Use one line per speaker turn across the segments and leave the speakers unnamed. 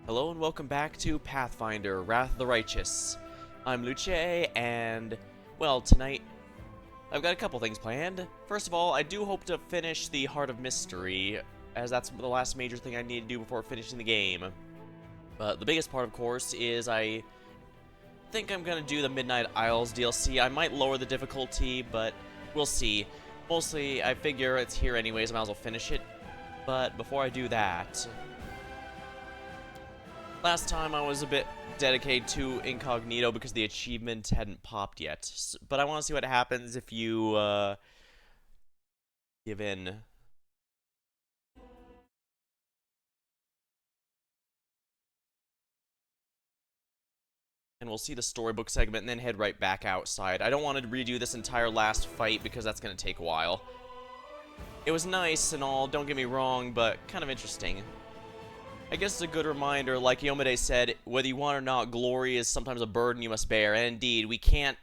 Hello and welcome back to Pathfinder, Wrath of the Righteous. I'm Luce, and, well, tonight I've got a couple things planned. First of all, I do hope to finish the Heart of Mystery, as that's the last major thing I need to do before finishing the game. But the biggest part, of course, is I think I'm gonna do the Midnight Isles DLC. I might lower the difficulty, but we'll see. Mostly, I figure it's here anyways, I might as well finish it. But before I do that, last time I was a bit dedicated to Incognito because the achievement hadn't popped yet. But I want to see what happens if you give in. And we'll see the storybook segment and then head right back outside. I don't want to redo this entire last fight because that's going to take a while. It was nice and all, don't get me wrong, but kind of interesting. I guess it's a good reminder, like Yomade said, whether you want or not, glory is sometimes a burden you must bear, and indeed, we can't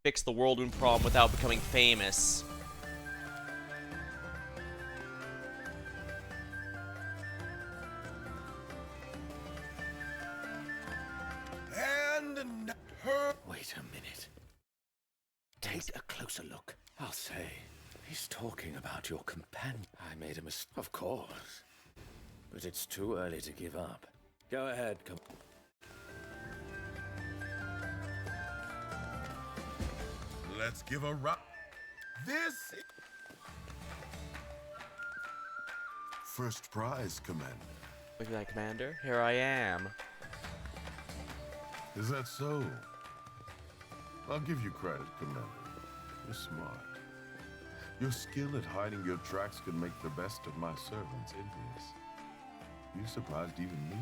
fix the whirlwind problem without becoming famous.
And her. Wait a minute. Take a closer look. I'll say, he's talking about your companion. I made a mistake, of course. But it's too early to give up. Go ahead, come.
Let's give a round. This. First prize, Commander.
Look at that, Commander. Here I am.
Is that so? I'll give you credit, Commander. You're smart. Your skill at hiding your tracks could make the best of my servants envious. You surprised even me.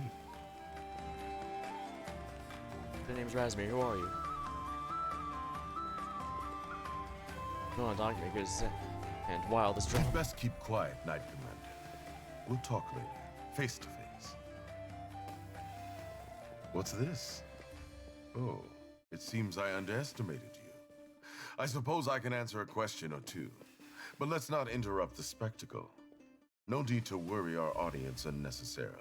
My name's Razmir. Who are you? You want to talk to me because, and wow, this drama.
You'd best keep quiet, Knight Commander. We'll talk later, face to face. What's this? Oh, it seems I underestimated you. I suppose I can answer a question or two, but let's not interrupt the spectacle. No need to worry our audience unnecessarily.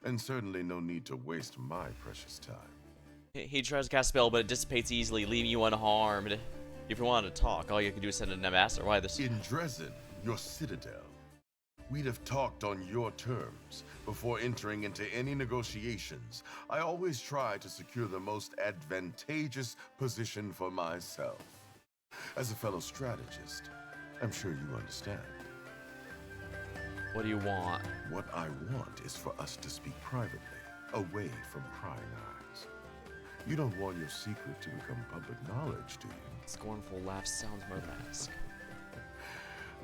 And certainly no need to waste my precious time.
He tries to cast a spell, but it dissipates easily, leaving you unharmed. If you wanted to talk, all you can do is send an ambassador. Why this?
In Dresden, your citadel, we'd have talked on your terms before entering into any negotiations. I always try to secure the most advantageous position for myself. As a fellow strategist, I'm sure you understand.
What do you want?
What I want is for us to speak privately, away from prying eyes. You don't want your secret to become public knowledge, do you?
Scornful laugh sounds Murmask.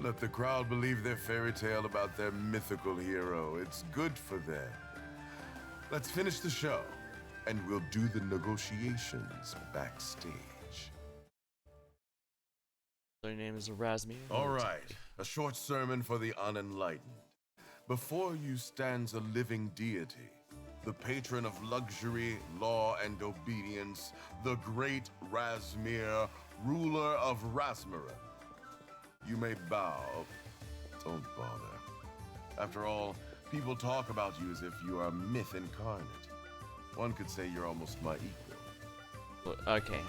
Let the crowd believe their fairy tale about their mythical hero. It's good for them. Let's finish the show, and we'll do the negotiations backstage.
Their name is Razmir.
All right, a short sermon for the unenlightened. Before you stands a living deity, the patron of luxury, law, and obedience, the great Razmir, ruler of Razmiran. You may bow. Don't bother. After all, people talk about you as if you are a myth incarnate. One could say you're almost my equal.
Okay.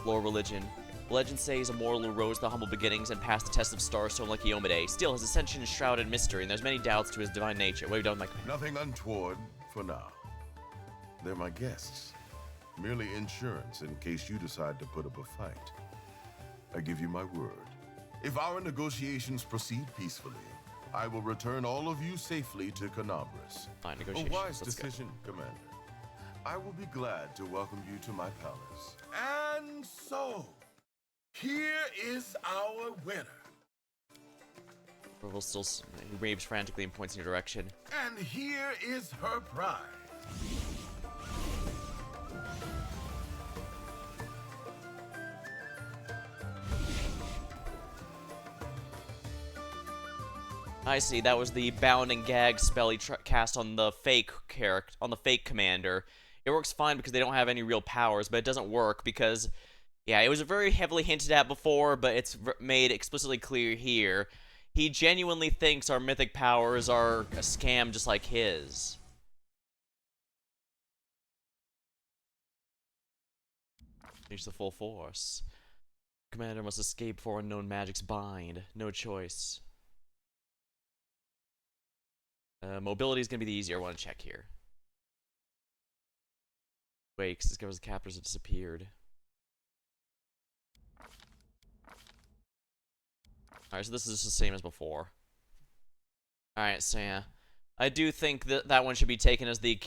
Lore religion. Legends say he's a mortal who rose to humble beginnings and passed the test of Starstone like Yomade. Still, his ascension is shrouded in mystery, and there's many doubts to his divine nature. What have you done with my command?
Nothing untoward for now. They're my guests. Merely insurance in case you decide to put up a fight. I give you my word. If our negotiations proceed peacefully, I will return all of you safely to Canabras.
Fine,
A
negotiations.
wise
Let's go.
decision, Commander. I will be glad to welcome you to my palace. And so, here is our winner.
Orville still he waves frantically and points in your direction.
And here is her prize.
I see. That was the bound and gag spell he cast on the fake character, on the fake commander. It works fine because they don't have any real powers, but it doesn't work because, yeah, it was very heavily hinted at before, but it's made explicitly clear here. he genuinely thinks our mythic powers are a scam just like his. Reach the full force. Commander must escape before unknown magic's bind. No choice. Mobility is going to be the easier one to check here. Wakes discovers the captors have disappeared. Alright, so this is just the same as before. Alright, so yeah. I do think that that one should be taken as the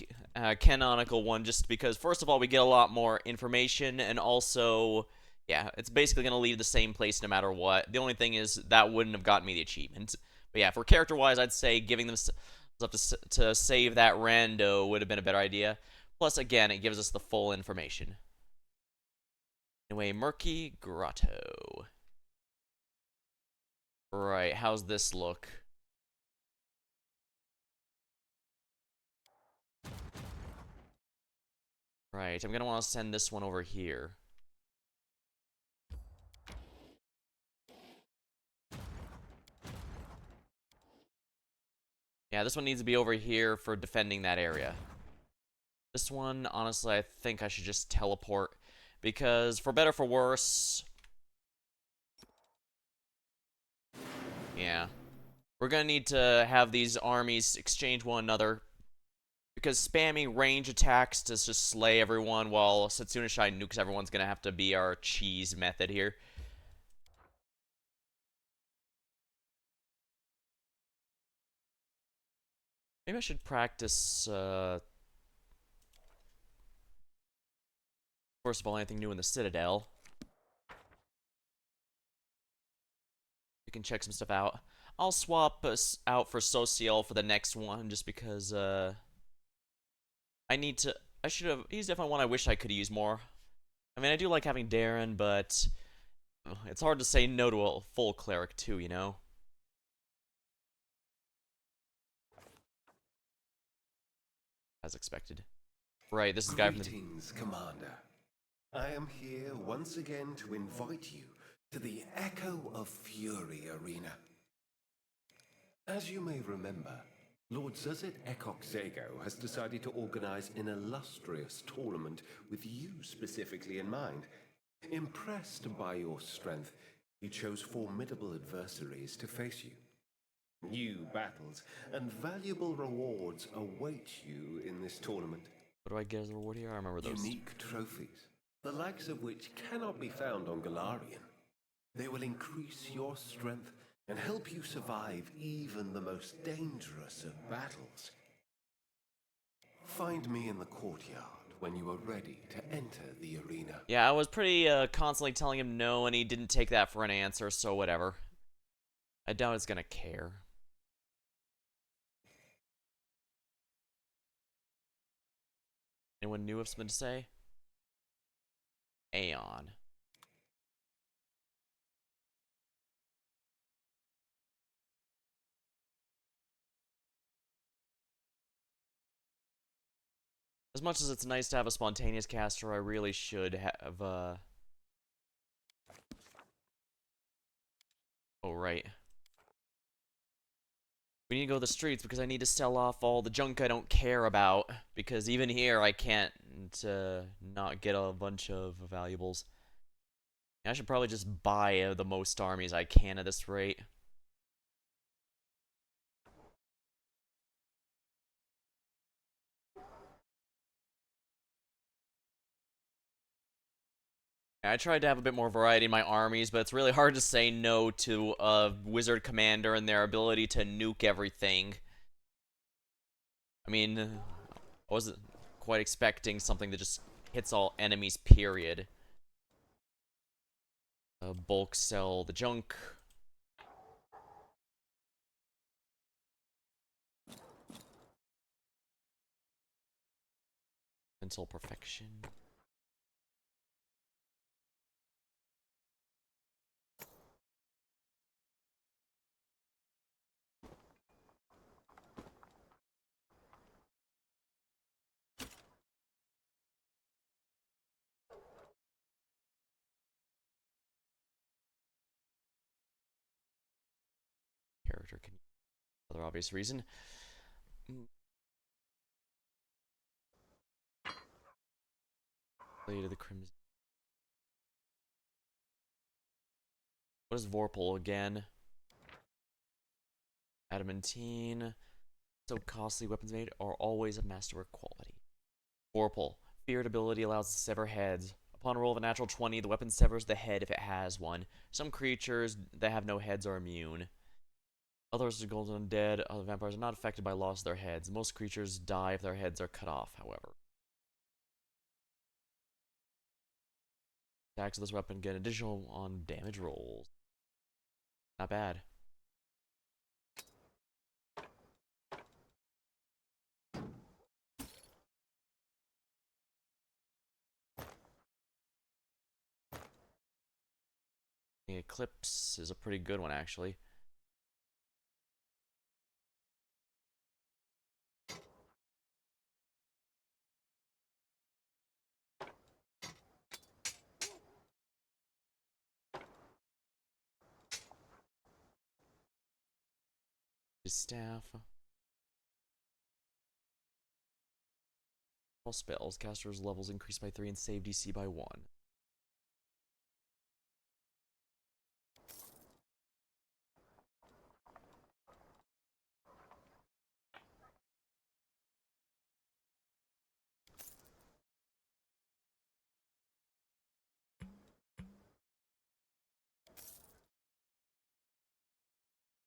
canonical one, just because, first of all, we get a lot more information, and also, yeah, it's basically going to leave the same place no matter what. The only thing is, that wouldn't have gotten me the achievement. But yeah, for character-wise, I'd say giving them up to save that rando would have been a better idea. Plus, again, it gives us the full information. Anyway, Murky Grotto. Right, how's this look? Right, I'm gonna want to send this one over here. Yeah, this one needs to be over here for defending that area. This one, honestly, I think I should just teleport. Because, for better or for worse... Yeah. We're gonna need to have these armies exchange one another. Because spamming range attacks to just slay everyone while Setsuna Shai nukes everyone's gonna have to be our cheese method here. Maybe I should practice, first of all, anything new in the Citadel. You can check some stuff out. I'll swap us out for Social for the next one, just because, I need to... I should have... He's definitely one I wish I could use more. I mean, I do like having Darren, but... It's hard to say no to a full cleric, too, you know? As expected. Right, this is the guy from the...
Greetings, Commander. I am here once again to invite you to the Echo of Fury Arena. As you may remember, Lord Zuzit Ekok-Zago has decided to organize an illustrious tournament with you specifically in mind. Impressed by your strength, he chose formidable adversaries to face you. New battles and valuable rewards await you in this tournament.
What do I get as a reward here? I remember those.
Unique trophies, the likes of which cannot be found on Galarian. They will increase your strength and help you survive even the most dangerous of battles. Find me in the courtyard when you are ready to enter the arena.
Yeah, I was pretty constantly telling him no, and he didn't take that for an answer, so whatever. I doubt he's gonna care. Anyone new have something to say? Aeon. As much as it's nice to have a spontaneous caster, I really should have, Oh, right. We need to go to the streets because I need to sell off all the junk I don't care about. Because even here, I can't not get a bunch of valuables. I should probably just buy the most armies I can at this rate. I tried to have a bit more variety in my armies, but it's really hard to say no to a wizard commander and their ability to nuke everything. I mean, I wasn't quite expecting something that just hits all enemies, period. Bulk sell the junk. Mental perfection. character can use for another obvious reason. Blade of the Crimson. What is Vorpal again? Adamantine. So costly weapons made are always of masterwork quality. Vorpal. Feared ability allows to sever heads. Upon a roll of a natural 20, the weapon severs the head if it has one. Some creatures that have no heads are immune. Others, golden undead, other vampires, are not affected by loss of their heads. Most creatures die if their heads are cut off, however. Attacks of this weapon get additional on damage rolls. Not bad. The Eclipse is a pretty good one, actually. His staff. All spells. Caster's levels increase by 3 and save DC by 1.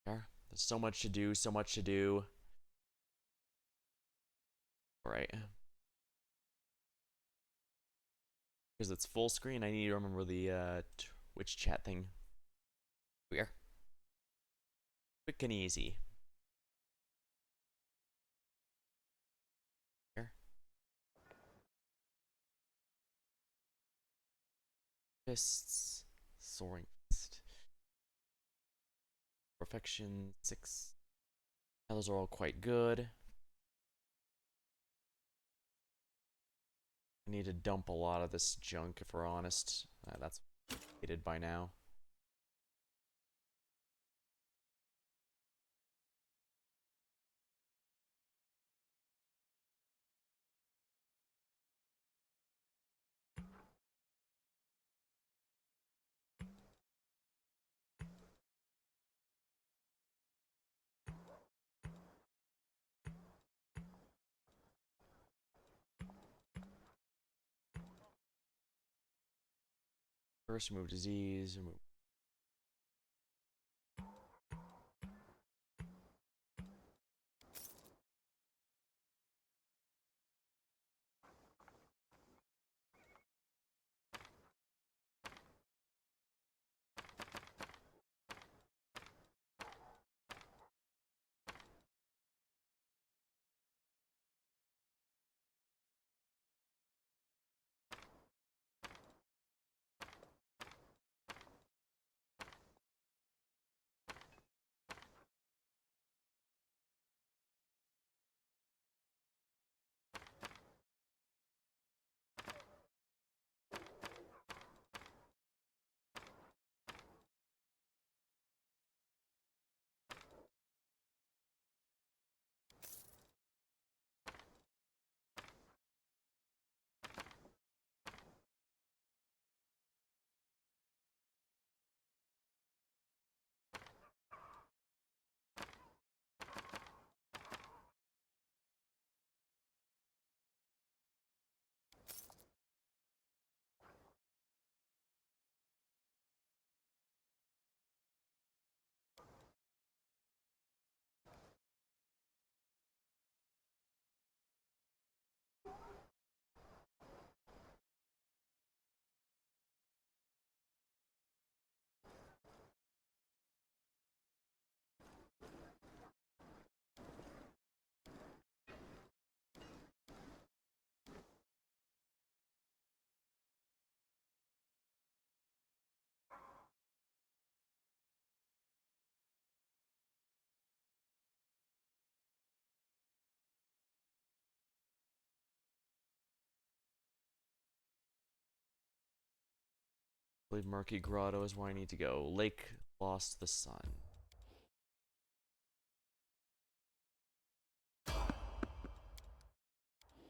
There. There's so much to do, so much to do. Alright. Because it's full screen, I need to remember the Twitch chat thing. Here. Quick and easy. Here. Fists. Soaring Fist. Perfection 6. Now those are all quite good. I need to dump a lot of this junk if we're honest. That's hated by now. First, remove disease. Remove. I believe Murky Grotto is where I need to go. Lake Lost the Sun.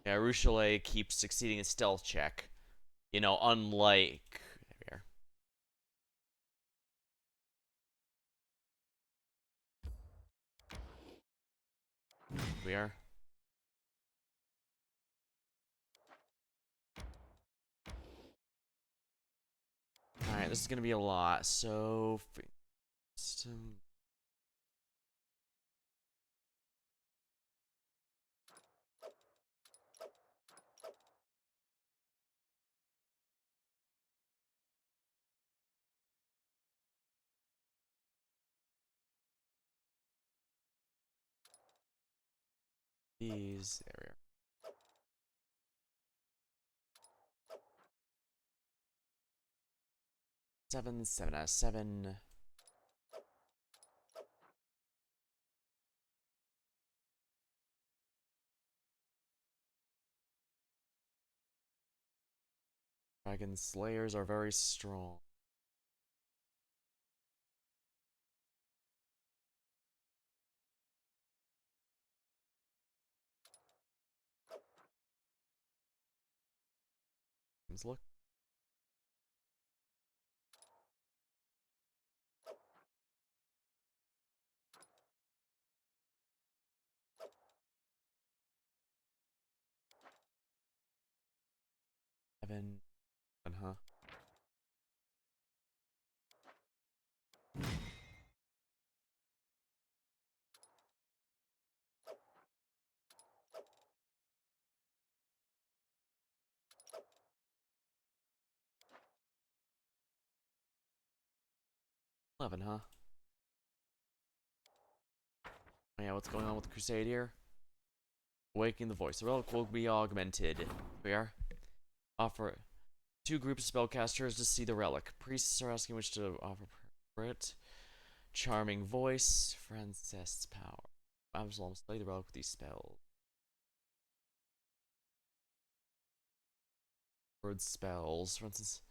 Yeah, Rochelet keeps succeeding in stealth check. You know, unlike... There we are. We are. Alright, this is gonna be a lot, so... These... There we are. Seven out of 7. Dragon Slayers are very strong. Let's look. Seven, huh? Eleven, huh? Oh, yeah, what's going on with the Crusade here? Awakening the voice. The relic will be augmented. Here we are. Offer 2 groups of spellcasters to see the relic. Priests are asking which to offer for it. Charming voice. Frances power. Absalom, slay the relic with these spells. Word spells. For instance,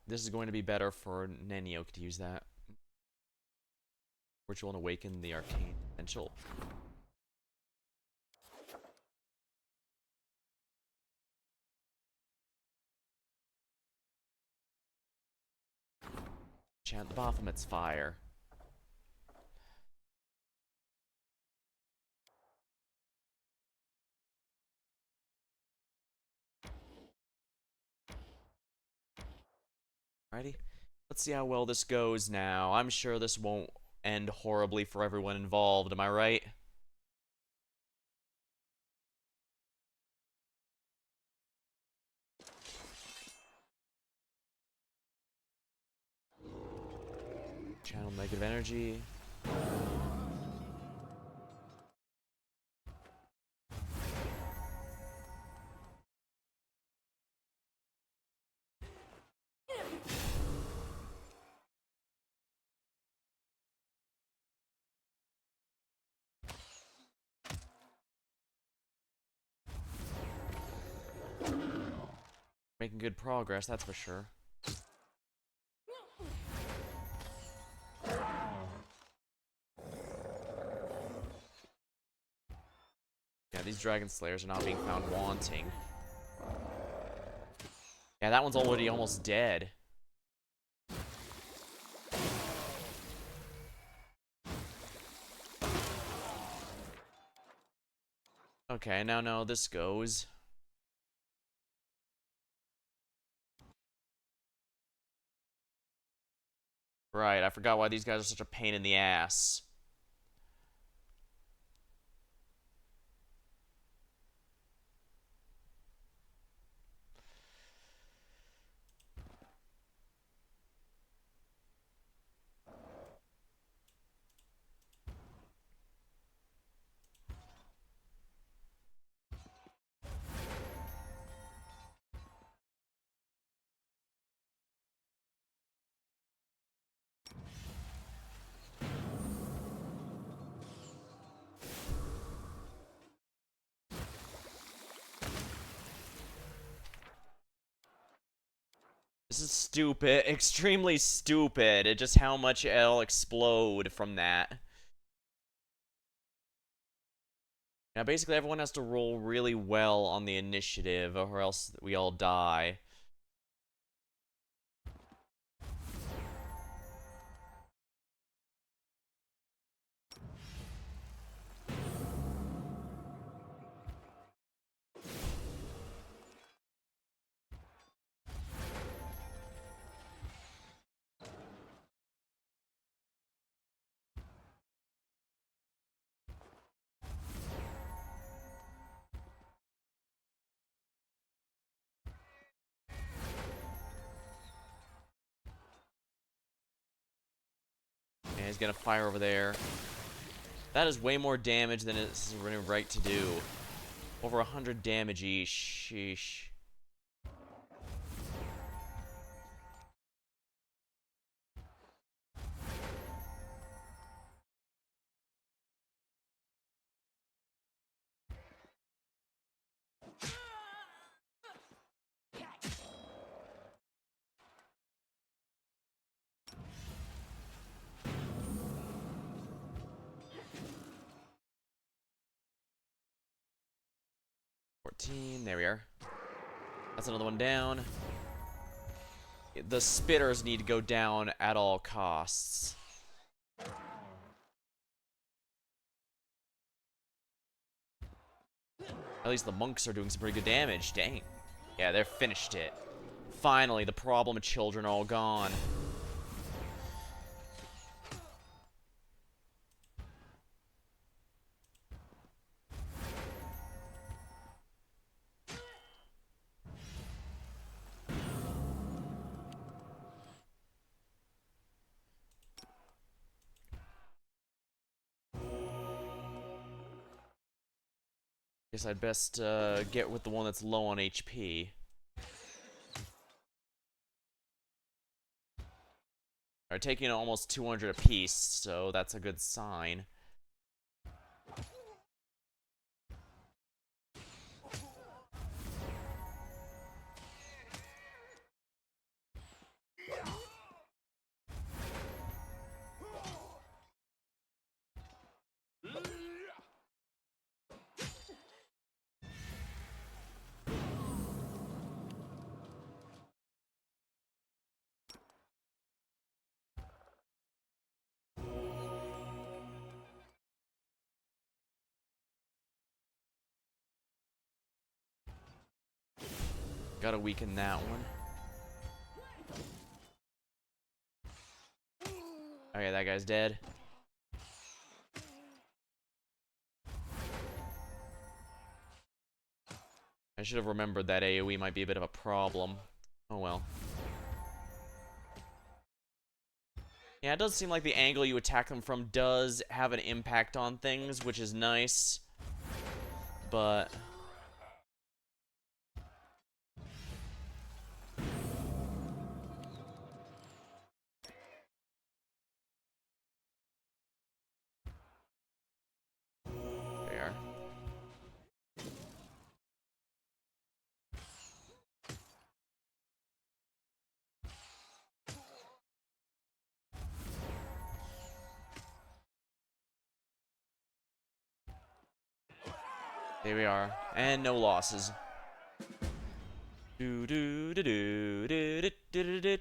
this is going to be better for Nenioke to use that. Ritual and awaken the arcane potential. Chant the Baphomet's fire. Alrighty. Let's see how well this goes now. I'm sure this won't end horribly for everyone involved, am I right? Channel negative energy. Making good progress, that's for sure. Yeah, these Dragon Slayers are not being found wanting. Yeah, that one's already almost dead. Okay, now no, this goes. Right, I forgot why these guys are such a pain in the ass. This is stupid, extremely stupid. Just how much it'll explode from that. Now, basically, everyone has to roll really well on the initiative, or else we all die. And he's gonna fire over there. That is way more damage than it's right to do. Over 100 damage each. Sheesh. There we are. That's another one down. The spitters need to go down at all costs. At least the monks are doing some pretty good damage. Dang. Yeah, they're finished it. Finally, the problem children are all gone. Guess I'd best get with the one that's low on HP. They're taking almost 200 apiece, so that's a good sign. Gotta weaken that one. Okay, that guy's dead. I should have remembered that AoE might be a bit of a problem. Oh well. Yeah, it does seem like the angle you attack them from does have an impact on things, which is nice. But there we are. There we are. And no losses. Do do do do do do do do do.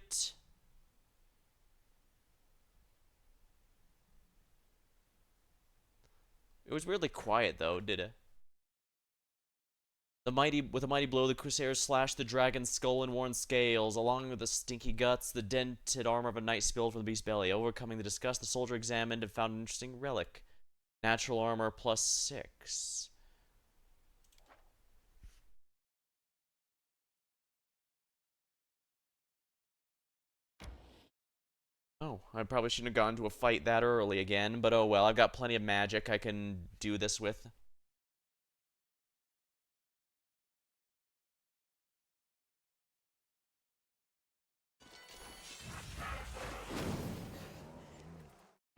It was weirdly quiet though, did it? With a mighty blow, the Crusaders slashed the dragon's skull and worn scales. Along with the stinky guts, the dented armor of a knight spilled from the beast's belly. Overcoming the disgust, the soldier examined and found an interesting relic. Natural armor +6. Oh, I probably shouldn't have gone to a fight that early again, but oh well, I've got plenty of magic I can do this with.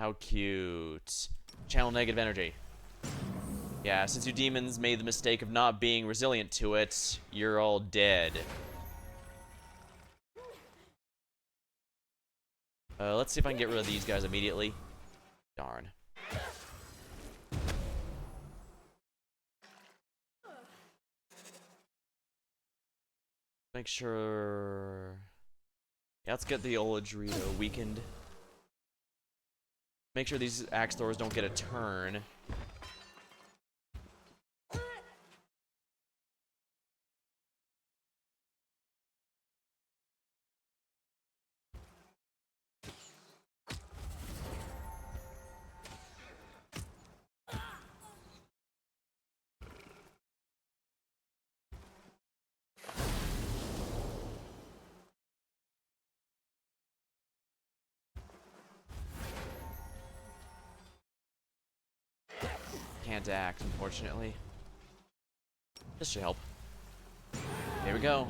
How cute. Channel negative energy. Yeah, since you demons made the mistake of not being resilient to it, you're all dead. Let's see if I can get rid of these guys immediately. Darn. Make sure... Yeah, let's get the Oladrito weakened. Make sure these axe throwers don't get a turn. Can't act, unfortunately. This should help. There we go.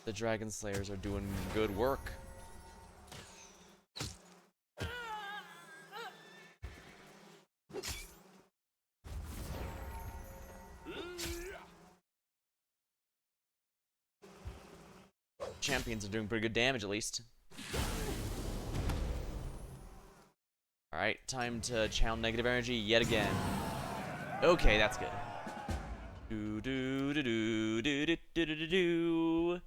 The Dragon Slayers are doing good work. Champions are doing pretty good damage, at least. Alright, time to channel negative energy yet again. Okay, that's good. Do do do do do do do do do do.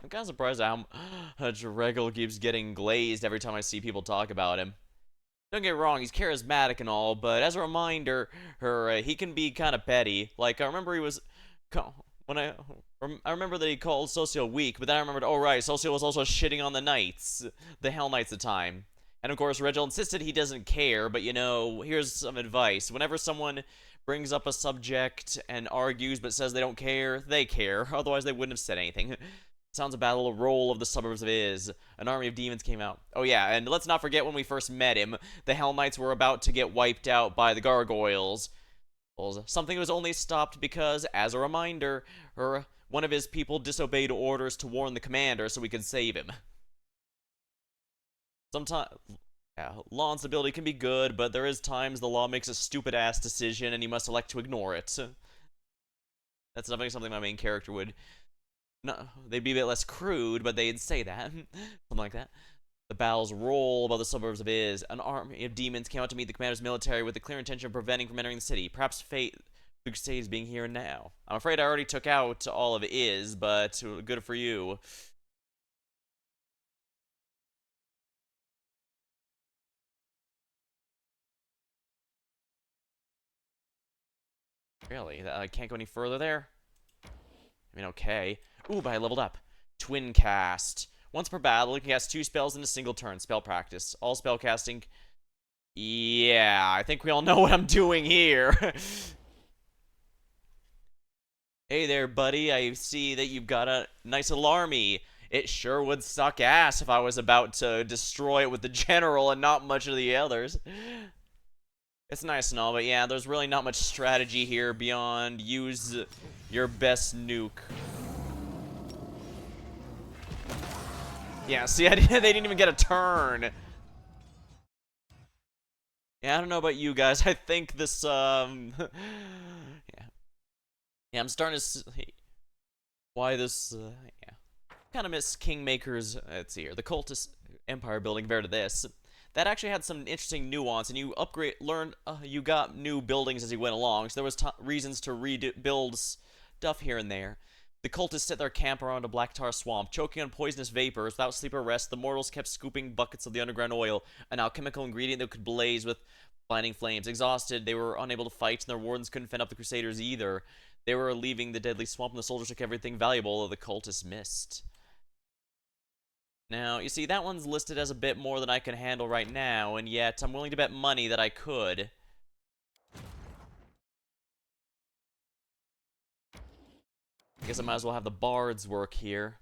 I'm kind of surprised at how much Regal keeps getting glazed every time I see people talk about him. Don't get me wrong, he's charismatic and all, but as a reminder, he can be kind of petty. Like, I remember he was... I remember that he called Socio weak, but then I remembered, oh right, Socio was also shitting on the Knights. The Hell Knights at the time. And of course, Regil insisted he doesn't care, but you know, here's some advice. Whenever someone brings up a subject and argues but says they don't care, they care. Otherwise, they wouldn't have said anything. Sounds about a little roll of the suburbs of Iz. An army of demons came out. Oh yeah, and let's not forget when we first met him, the Hell Knights were about to get wiped out by the gargoyles. Something was only stopped because, as a reminder, one of his people disobeyed orders to warn the commander so we could save him. Sometimes, yeah, law and stability can be good, but there is times the law makes a stupid-ass decision and you must elect to ignore it. That's definitely something my main character would... No, they'd be a bit less crude, but they'd say that. Something like that. The battles roll above the suburbs of Iz. An army of demons came out to meet the commander's military with the clear intention of preventing from entering the city. Perhaps fate the Crusades being here now. I'm afraid I already took out all of Iz, but good for you. Really? I can't go any further there? I mean, okay. Ooh, but I leveled up. Twin cast. Once per battle, you can cast 2 spells in a single turn. Spell practice. All spell casting. Yeah, I think we all know what I'm doing here. Hey there, buddy. I see that you've got a nice little army. It sure would suck ass if I was about to destroy it with the general and not much of the others. It's nice and all, but yeah, there's really not much strategy here beyond use your best nuke. Yeah, see, they didn't even get a turn. Yeah, I don't know about you guys. I think this, yeah. Yeah, I'm starting to see why this, yeah. Kind of miss Kingmaker's, let's see here, the Cultist Empire building compared to this. That actually had some interesting nuance, and you you got new buildings as you went along, so there was reasons to rebuild stuff here and there. The cultists set their camp around a black tar swamp, choking on poisonous vapors. Without sleep or rest, the mortals kept scooping buckets of the underground oil, an alchemical ingredient that could blaze with blinding flames. Exhausted, they were unable to fight, and their wardens couldn't fend off the Crusaders either. They were leaving the deadly swamp, and the soldiers took everything valuable that the cultists missed. Now, you see, that one's listed as a bit more than I can handle right now, and yet I'm willing to bet money that I could. I guess I might as well have the bards work here.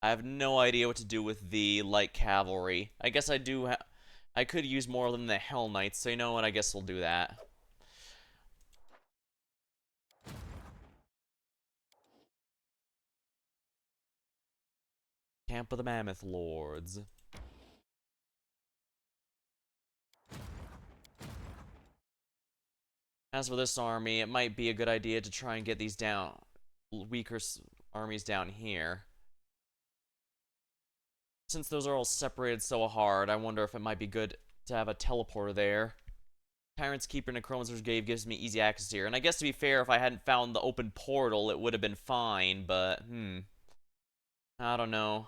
I have no idea what to do with the light cavalry. I guess I could use more than the Hell Knights, so you know what, I guess we'll do that. Camp of the Mammoth Lords. As for this army, it might be a good idea to try and get these weaker armies down here. Since those are all separated so hard, I wonder if it might be good to have a teleporter there. Tyrant's Keeper and Necromancer's Grave gives me easy access here. And I guess to be fair, if I hadn't found the open portal, it would have been fine, but, I don't know.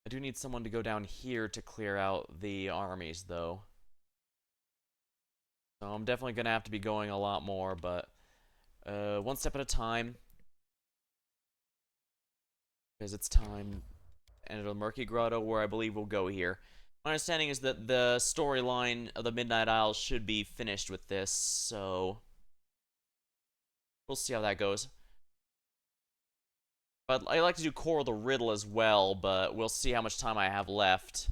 I do need someone to go down here to clear out the armies, though. So I'm definitely going to have to be going a lot more, but one step at a time. Because it's time to enter the Murky Grotto, where I believe we'll go here. My understanding is that the storyline of the Midnight Isles should be finished with this, so we'll see how that goes. But I like to do Core of the Riddle as well, but we'll see how much time I have left.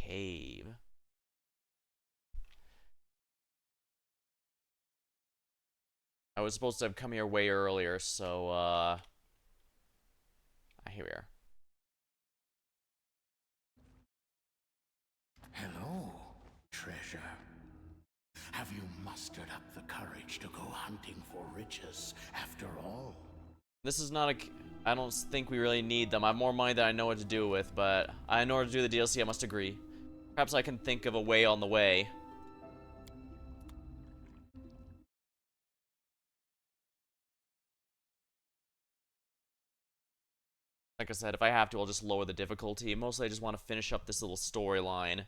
Cave. I was supposed to have come here way earlier, so, here we are.
Hello, treasure. Have you mustered up the courage to go hunting for riches after all?
This is not a... I don't think we really need them. I have more money than I know what to do with, but in order to do the DLC, I must agree. Perhaps I can think of a way on the way. Like I said, if I have to, I'll just lower the difficulty. Mostly I just want to finish up this little storyline.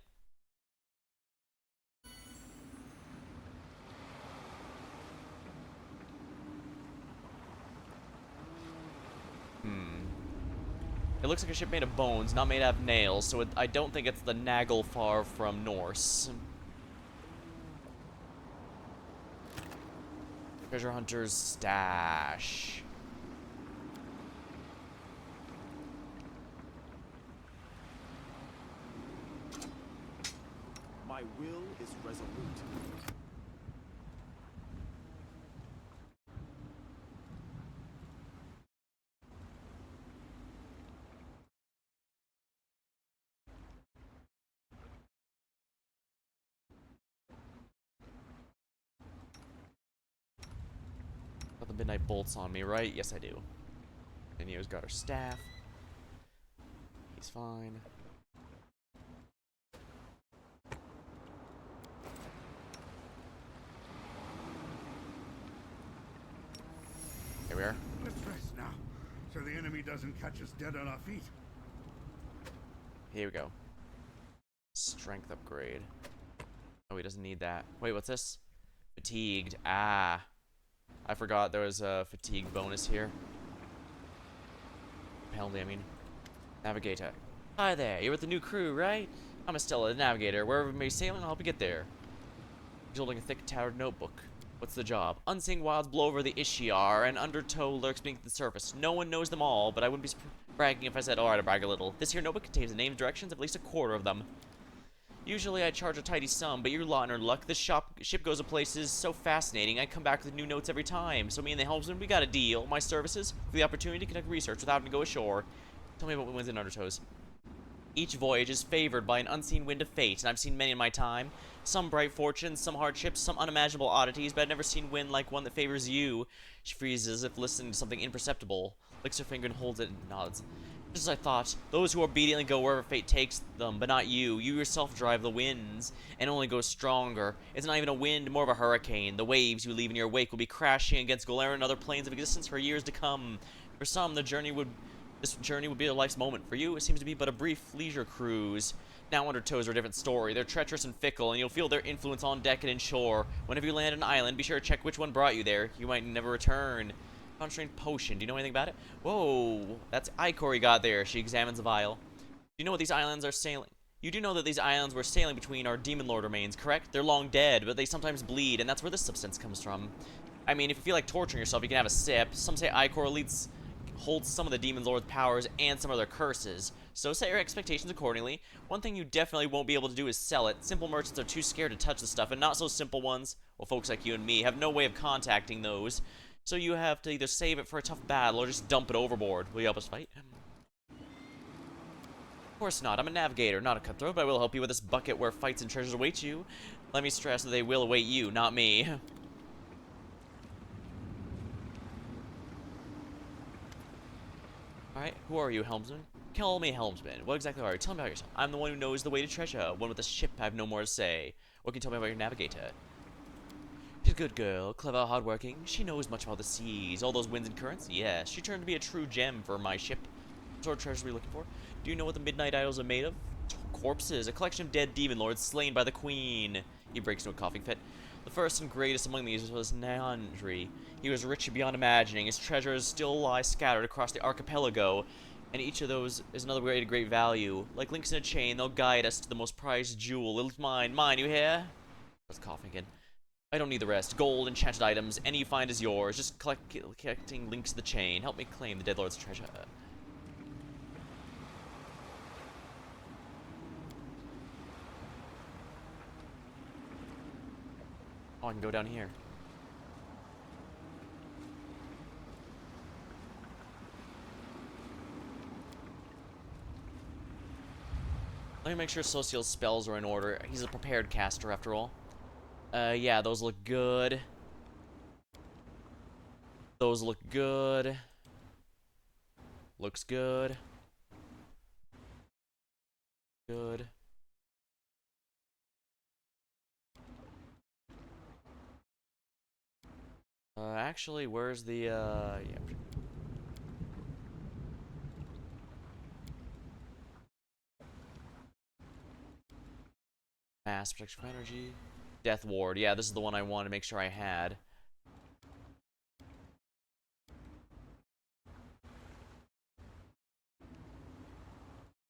It looks like a ship made of bones, not made out of nails, so I don't think it's the Naglfar from Norse. Treasure Hunter's Stash.
My will is resolute.
Got the midnight bolts on me, right? Yes, I do. And Neo's got her staff. He's fine. Here we are.
Let's rest now, so the enemy doesn't catch us dead on our feet.
Here we go. Strength upgrade. Oh, he doesn't need that. Wait, what's this? Fatigued. Ah. I forgot there was a fatigue bonus here. Penalty, I mean. Navigator. Hi there, you're with the new crew, right? I'm Estella, the navigator. Wherever we may be sailing, I'll help you get there. He's holding a thick, tattered notebook. What's the job? Unseen wilds blow over the Ishiar, and undertow lurks beneath the surface. No one knows them all, but I wouldn't be bragging if I said, alright, I brag a little. This here notebook contains the names and directions of at least a quarter of them. Usually I charge a tidy sum, but you're lot in our luck. This ship goes to places so fascinating, I come back with new notes every time. So me and the helmsman, we got a deal. My services for the opportunity to conduct research without having to go ashore. Tell me about winds and undertows. Each voyage is favored by an unseen wind of fate, and I've seen many in my time. Some bright fortunes, some hardships, some unimaginable oddities, but I've never seen wind like one that favors you. She freezes as if listening to something imperceptible, licks her finger and holds it and nods. Just as I thought, those who obediently go wherever fate takes them, but not you. You yourself drive the winds, and only go stronger. It's not even a wind, more of a hurricane. The waves you leave in your wake will be crashing against Golaren and other planes of existence for years to come. For some, this journey would be their life's moment. For you, it seems to be but a brief leisure cruise. Now undertows are a different story. They're treacherous and fickle, and you'll feel their influence on deck and inshore. Whenever you land on an island, be sure to check which one brought you there. You might never return. Concentrated potion. Do you know anything about it? Whoa, that's Icor you got there. She examines the vial. Do you know what these islands are sailing? You do know that these islands we're sailing between are Demon Lord remains, correct? They're long dead, but they sometimes bleed, and that's where this substance comes from. I mean, if you feel like torturing yourself, you can have a sip. Some say Icor holds some of the Demon Lord's powers and some of their curses. So set your expectations accordingly. One thing you definitely won't be able to do is sell it. Simple merchants are too scared to touch the stuff, and not so simple ones, well, folks like you and me, have no way of contacting those. So you have to either save it for a tough battle or just dump it overboard. Will you help us fight? Of course not. I'm a navigator, not a cutthroat, but I will help you with this bucket where fights and treasures await you. Let me stress that they will await you, not me. Alright, who are you, helmsman? Call me helmsman. What exactly are you? Tell me about yourself. I'm the one who knows the way to treasure. One with a ship, I have no more to say. What can you tell me about your navigator? She's a good girl, clever, hardworking. She knows much about the seas, all those winds and currents. Yes, she turned to be a true gem for my ship. What sort of treasures are we looking for? Do you know what the midnight idols are made of? Corpses, a collection of dead demon lords slain by the queen. He breaks into a coughing fit. The first and greatest among these was Neandri. He was rich beyond imagining. His treasures still lie scattered across the archipelago, and each of those is another great value. Like links in a chain, they'll guide us to the most prized jewel. It's mine, you hear? That's coughing again. I don't need the rest. Gold, enchanted items, any you find is yours. Just collecting links to the chain. Help me claim the dead lord's treasure. Oh, I can go down here. Let me make sure Social's spells are in order. He's a prepared caster, after all. Yeah, those look good. Those look good. Looks good. Good. Actually, where's the, yeah. Mass protection for energy. Death ward. Yeah, this is the one I wanted to make sure I had.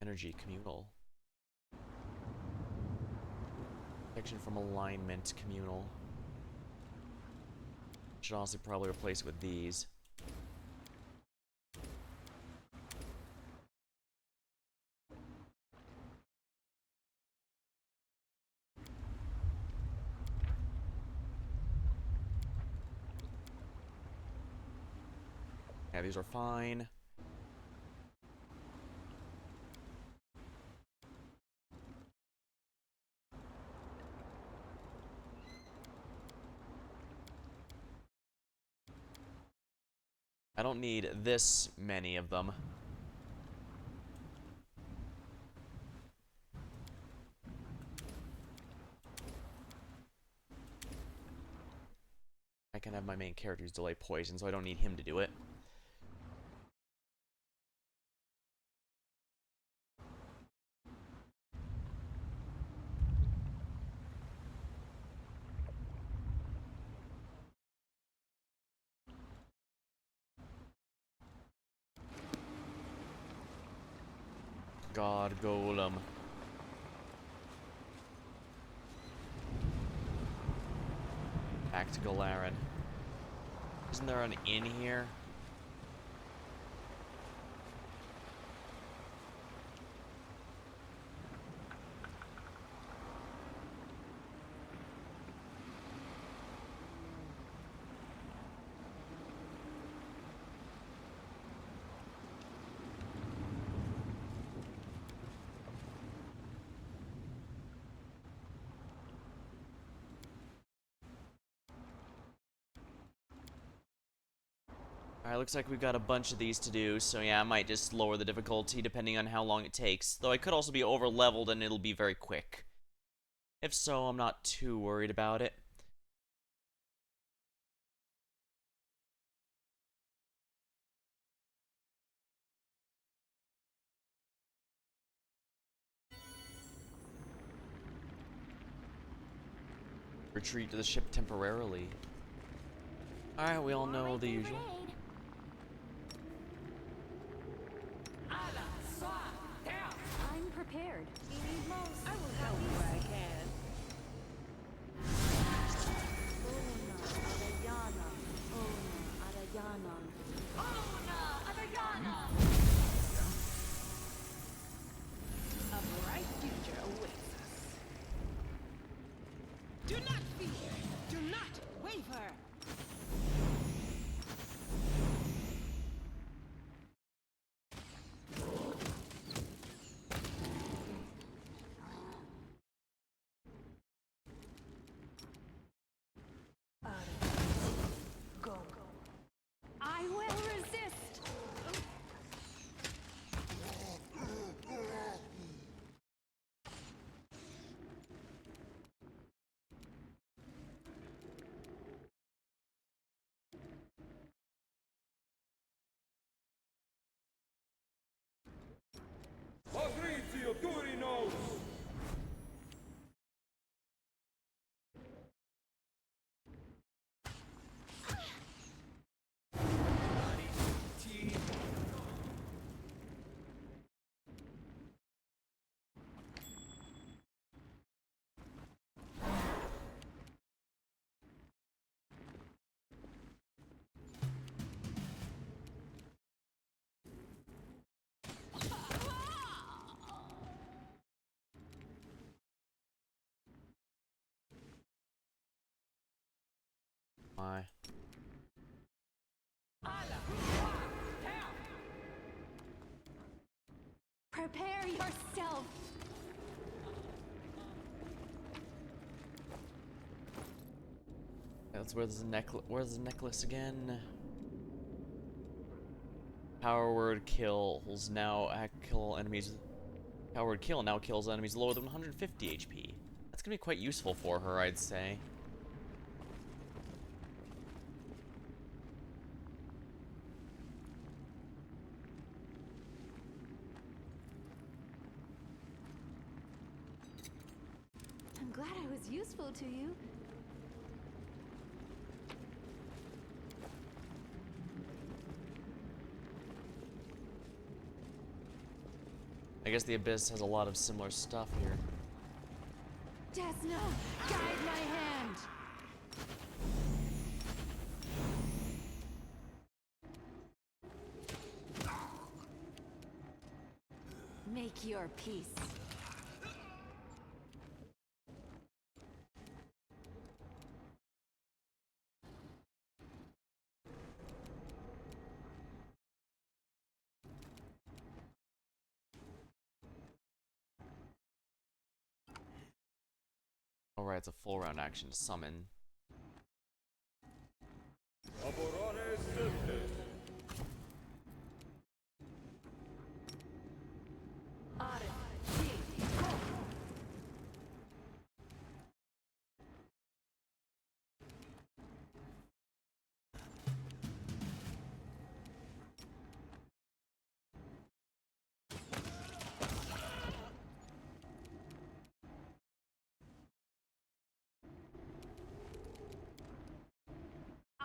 Energy communal. Protection from alignment communal. Should honestly probably replace it with these. Yeah, these are fine. I don't need this many of them. I can have my main characters delay poison, so I don't need him to do it. God Golem. Back to Galarin. Isn't there an inn here? Alright, looks like we've got a bunch of these to do, so yeah, I might just lower the difficulty depending on how long it takes. Though I could also be over-leveled and it'll be very quick. If so, I'm not too worried about it. Retreat to the ship temporarily. Alright, we all know the usual.
I'm prepared. We need most. I will help where I can. A bright future awaits us. Do not fear. Do not waver. Go. I will resist.
My.
Prepare yourself.
That's where's the necklace. Where's the necklace again? Power word kills now kill enemies. Power word kill now kills enemies lower than 150 HP. That's gonna be quite useful for her, I'd say.
I'm glad I was useful to you.
I guess the Abyss has a lot of similar stuff here.
Desna, guide my hand. Make your peace.
Alright, it's a full round action to summon.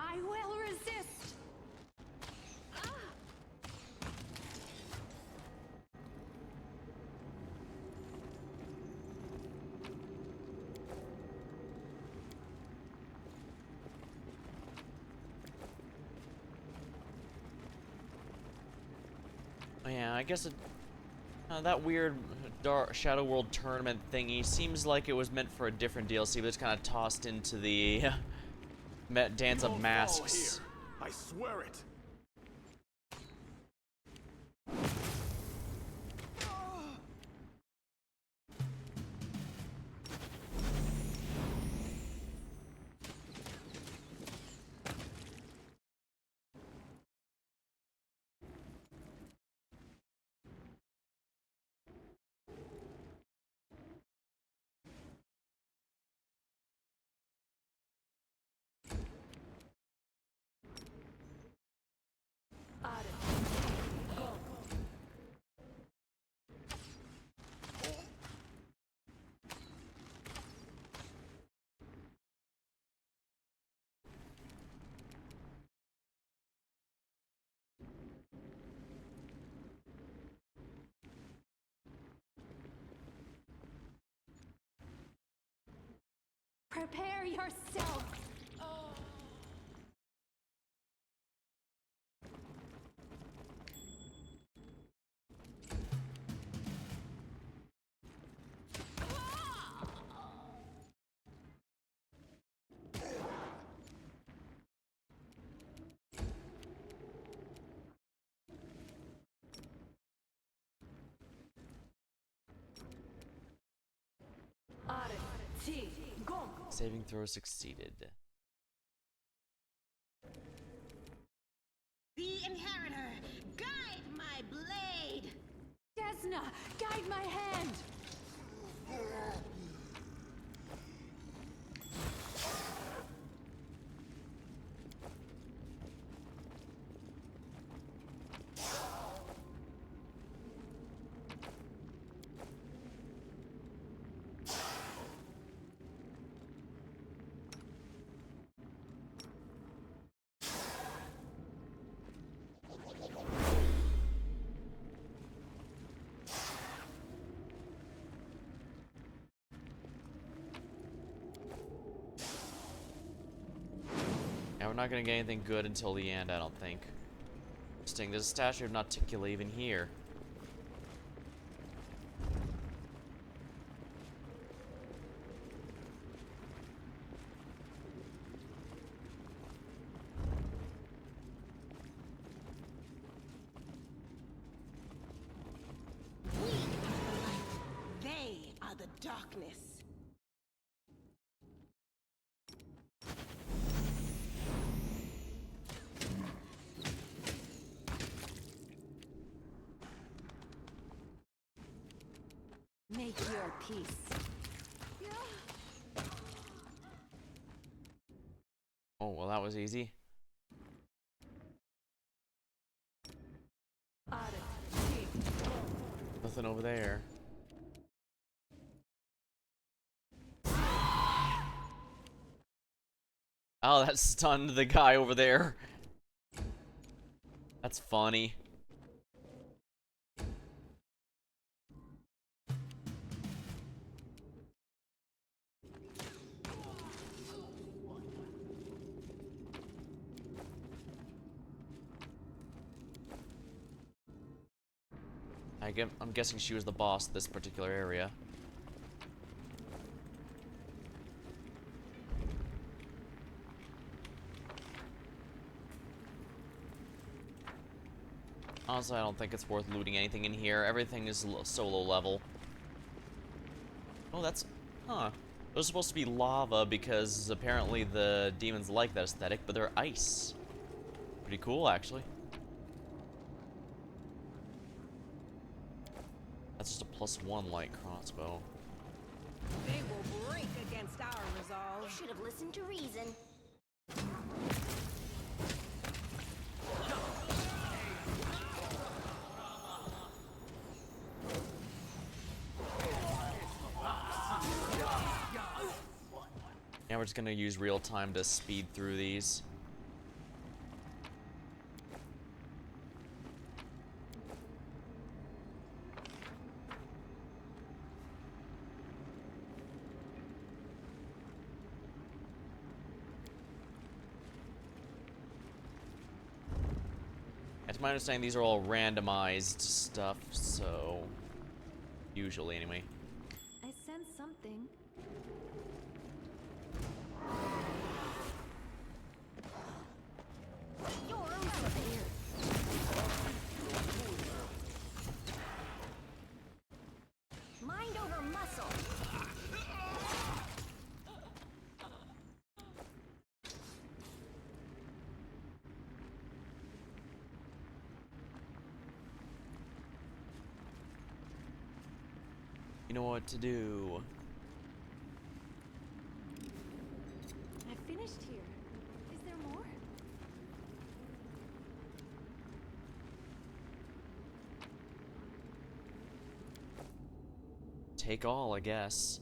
I will resist.
Oh yeah, I guess that weird Dark Shadow World tournament thingy seems like it was meant for a different DLC, but it's kind of tossed into the Dance of Masks.
I swear it.
Prepare yourself.
Saving throw succeeded.
The Inheritor, guide my blade!
Desna, guide my hand.
Yeah, we're not gonna get anything good until the end, I don't think. Interesting, there's a statue of Nauticula even here.
We are the light. They are the darkness.
Make your peace.
Oh, well, that was easy. Nothing over there. Oh, that stunned the guy over there. That's funny. I'm guessing she was the boss of this particular area. Honestly, I don't think it's worth looting anything in here. Everything is so low level. Oh, that's... Huh. Those are supposed to be lava because apparently the demons like that aesthetic, but they're ice. Pretty cool, actually. That's just a +1 light crossbow.
They will break against our resolve.
You should have listened to reason.
Yeah, we're just gonna use real time to speed through these. To my understanding, these are all randomized stuff, so... Usually, anyway.
I sense something. You're here. Mind over muscle.
You know what to do.
I finished here. Is there more?
Take all, I guess.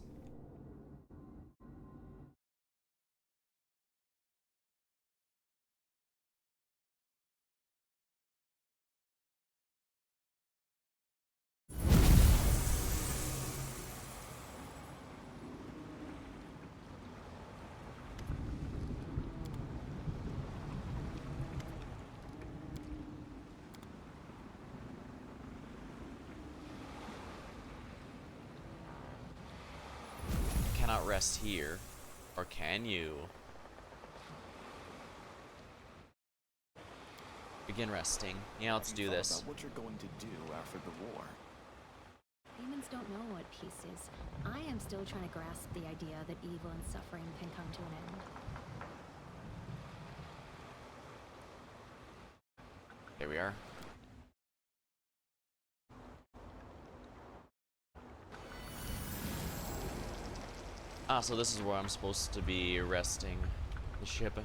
rest here. Or can you? Begin resting. Yeah, let's do this.
About what you're going to do after the war.
Humans don't know what peace is. I am still trying to grasp the idea that evil and suffering can come to an end.
There we are. Ah, so this is where I'm supposed to be resting the ship.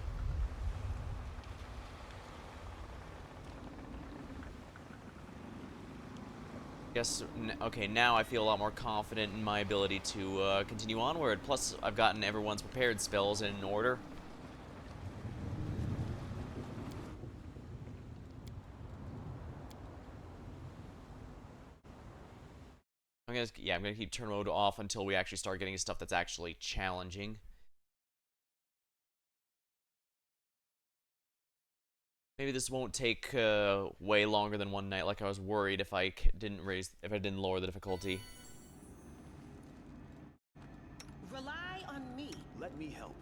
Guess, okay, now I feel a lot more confident in my ability to continue onward. Plus, I've gotten everyone's prepared spells in order. I'm gonna keep turn mode off until we actually start getting stuff that's actually challenging. Maybe this won't take way longer than one night, like I was worried if I didn't lower the difficulty.
Rely on me.
Let me help.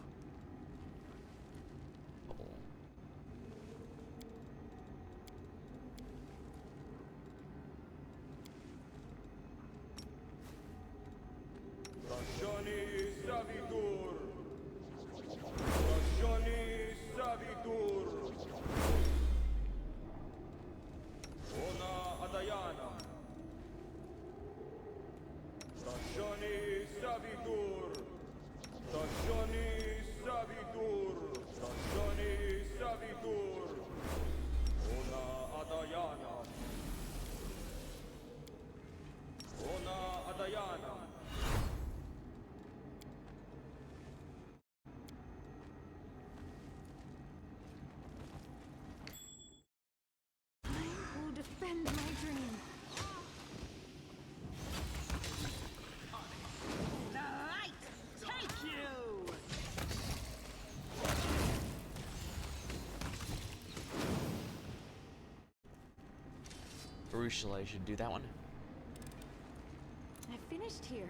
Defend my dream.
The light take you.
Crucial, I should do that one.
I finished here.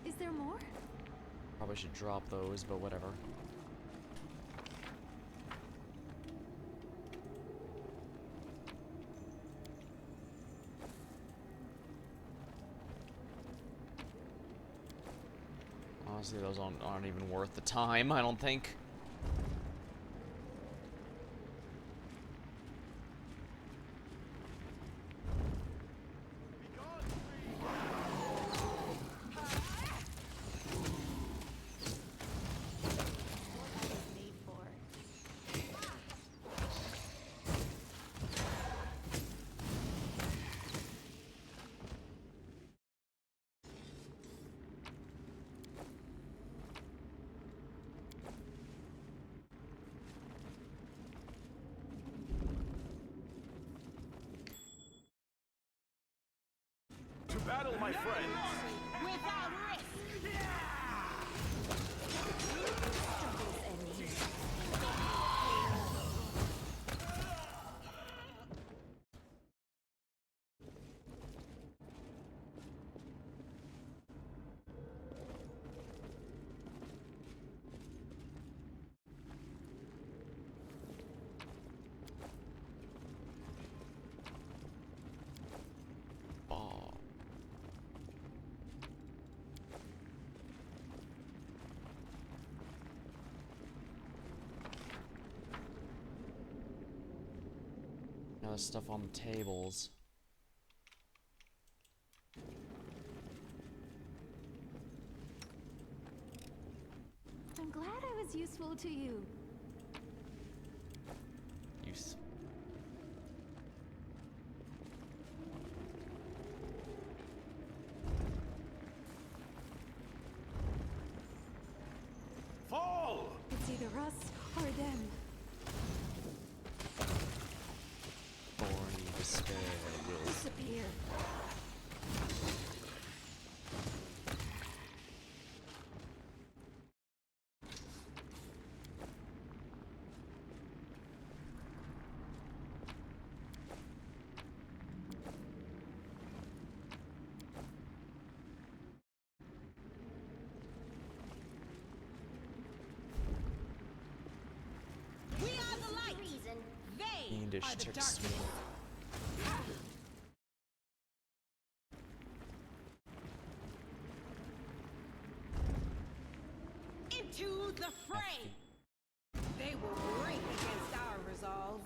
Is there more?
Probably should drop those, but whatever. Honestly, those aren't even worth the time, I don't think.
To battle, my friends!
Without risk.
Struggles end here.
Oh. Now there's stuff on the tables.
I'm glad I was useful to you.
Use.
Fall!
It's either us or them.
Thorny despair will.
Disappear.
fiendish
are the
tricks.
darkness. Into the fray! They will break against our resolve.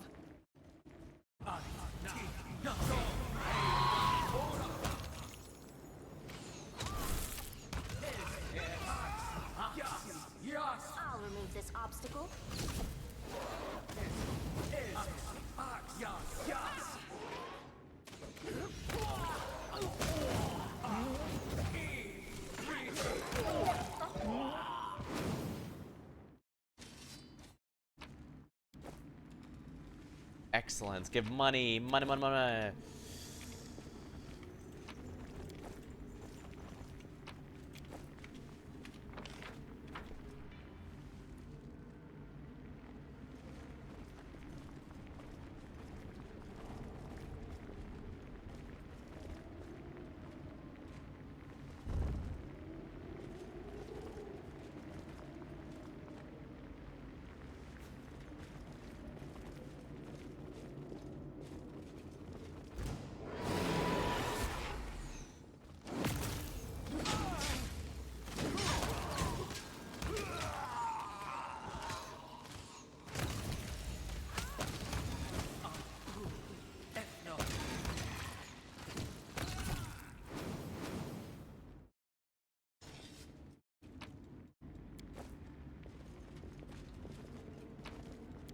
I'll remove this obstacle.
Excellent. Give money. Money, money, money.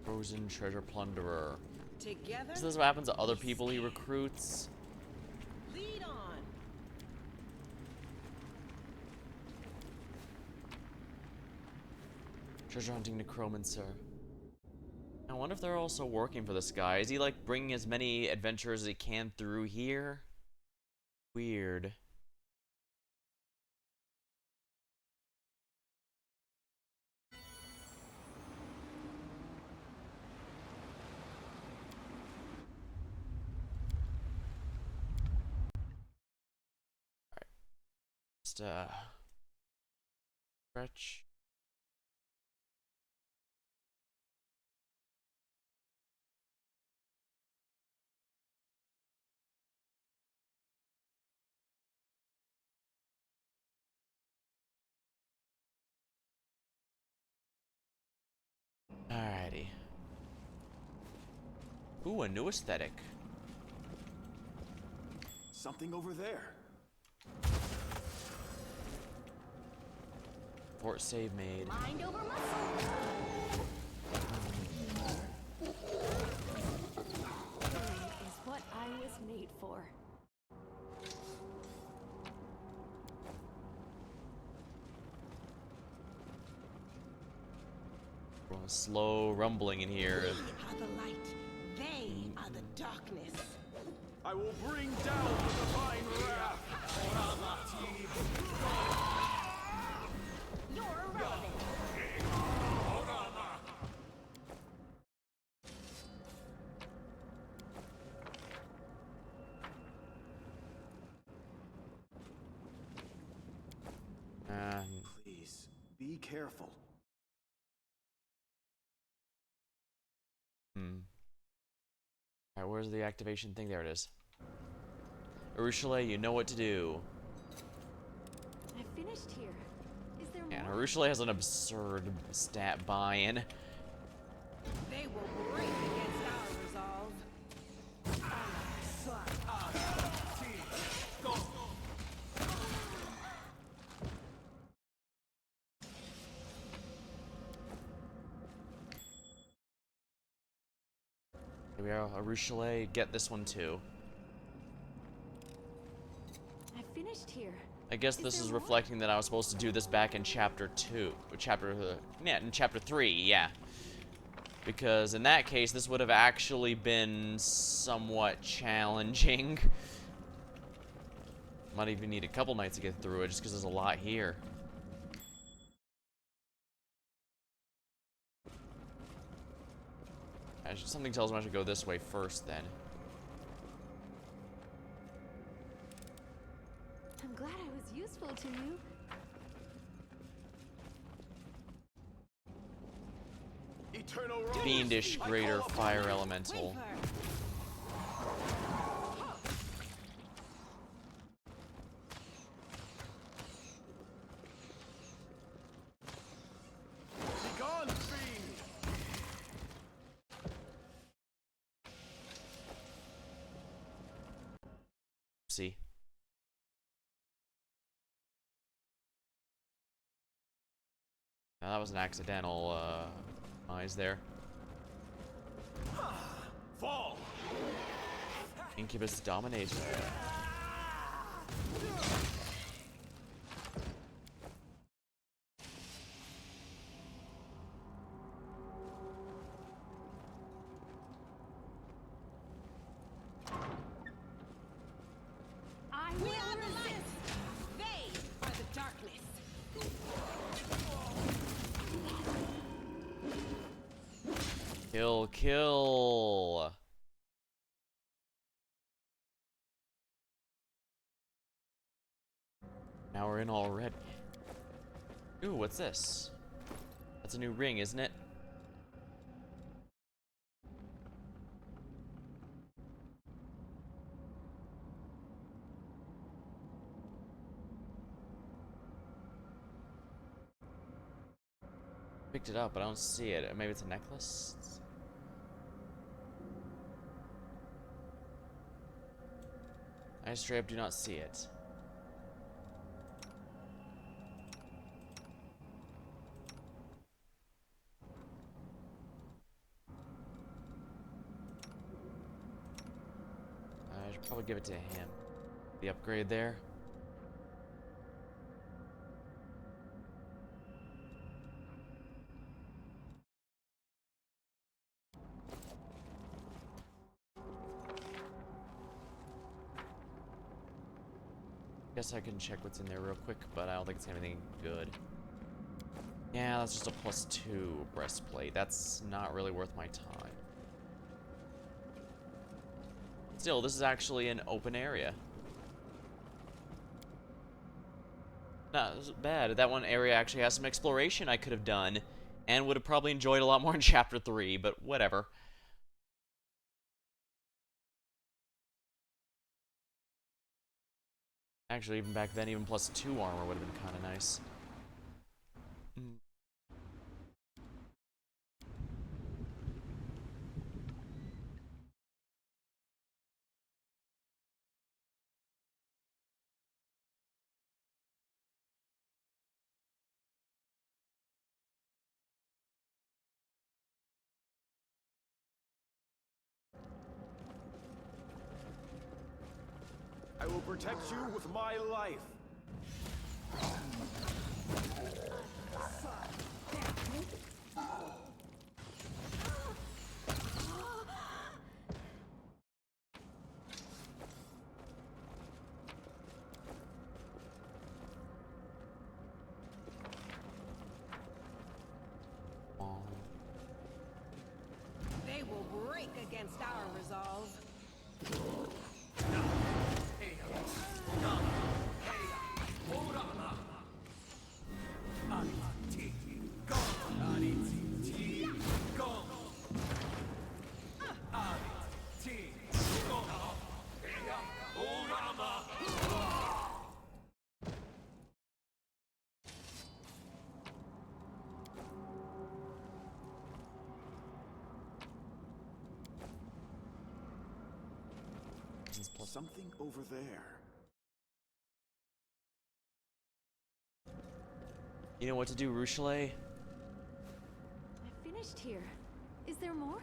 Frozen treasure plunderer.
Together,
Is this what happens to other people he recruits?
lead on.
Treasure hunting necromancer. I wonder if they're also working for this guy. Is he like bringing as many adventurers as he can through here? Weird. Just stretch. Alrighty. Ooh, a new aesthetic.
Something over there.
Fort save made.
Mind over muscle. Is what I was made for.
Slow rumbling in here.
We are the light. They are the darkness.
I will bring down the divine wrath.
You're irrelevant.
Please, be careful.
Alright, where's the activation thing? There it is. Urushiele, you know what to do.
I finished here. Is there
And
more?
Urushiele has an absurd stat buy-in.
They will break against our resolve.
Here we are, Urushiele, get this one too.
I finished here.
I guess this is reflecting that I was supposed to do this back in chapter 2. Or in chapter 3, yeah. Because in that case, this would have actually been somewhat challenging. Might even need a couple nights to get through it, just because there's a lot here. Something tells me I should go this way first, then.
I'm glad I was useful to you.
Eternal
Do
fiendish greater fire elemental.
Begone, fiend!
See. Now that was an accidental eyes there.
Fall!
Incubus dominator.
I will resist. They are the darkness.
Kill, kill. Now we're in already. Ooh, what's this? That's a new ring, isn't it? Picked it up, but I don't see it. Maybe it's a necklace? I straight up do not see it. I should probably give it to him. The upgrade there. Guess I can check what's in there real quick, but I don't think it's anything good. Yeah, that's just a +2 breastplate. That's not really worth my time. Still, this is actually an open area. Not bad. That one area actually has some exploration I could have done, and would have probably enjoyed a lot more in Chapter 3, but whatever. Actually, even back then, even +2 armor would have been kind of nice.
I will protect you with my life.
They will break against our resolve.
Something over there.
You know what to do, Ruchelet?
I finished here. Is there more?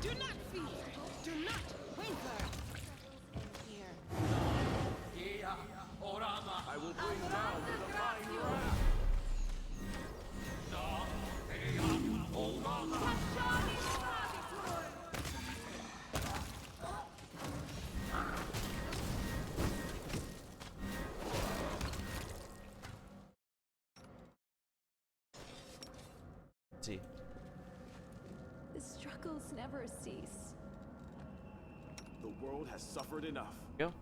Do not fear. Do not whimper.
I will bring down the divine wrath.
See.
The struggles never cease.
The world has suffered enough.
Go.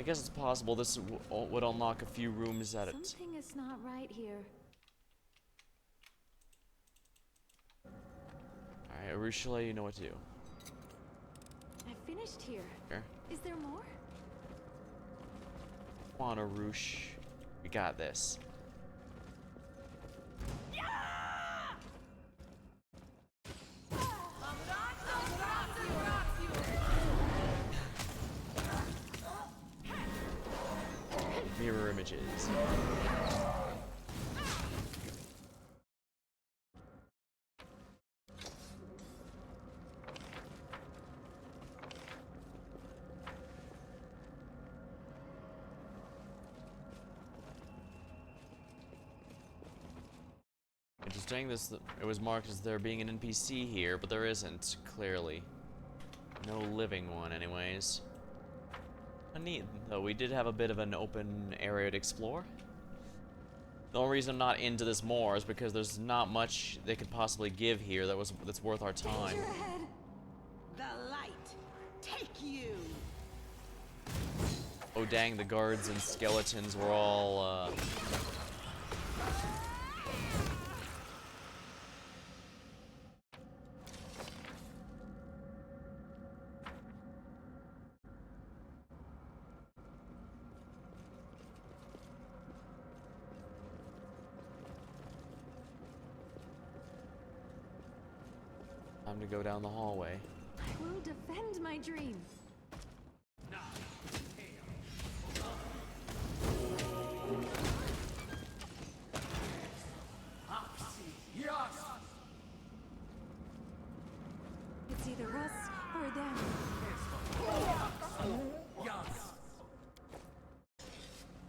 guess it's possible this would unlock a few rooms at it.
Something is not right here.
Alright, Urushala, you know what to do.
I finished here.
Here.
Is there more?
Come on, Urush. We got this. Mirror images. Interesting, it was marked as there being an NPC here, but there isn't, clearly. No living one, anyways. Neat, though. We did have a bit of an open area to explore. The only reason I'm not into this more is because there's not much they could possibly give here that's worth our time.
Danger ahead. The light. Take you.
Oh dang, the guards and skeletons were all, time to go down the hallway.
I will defend my dream. It's either us or them.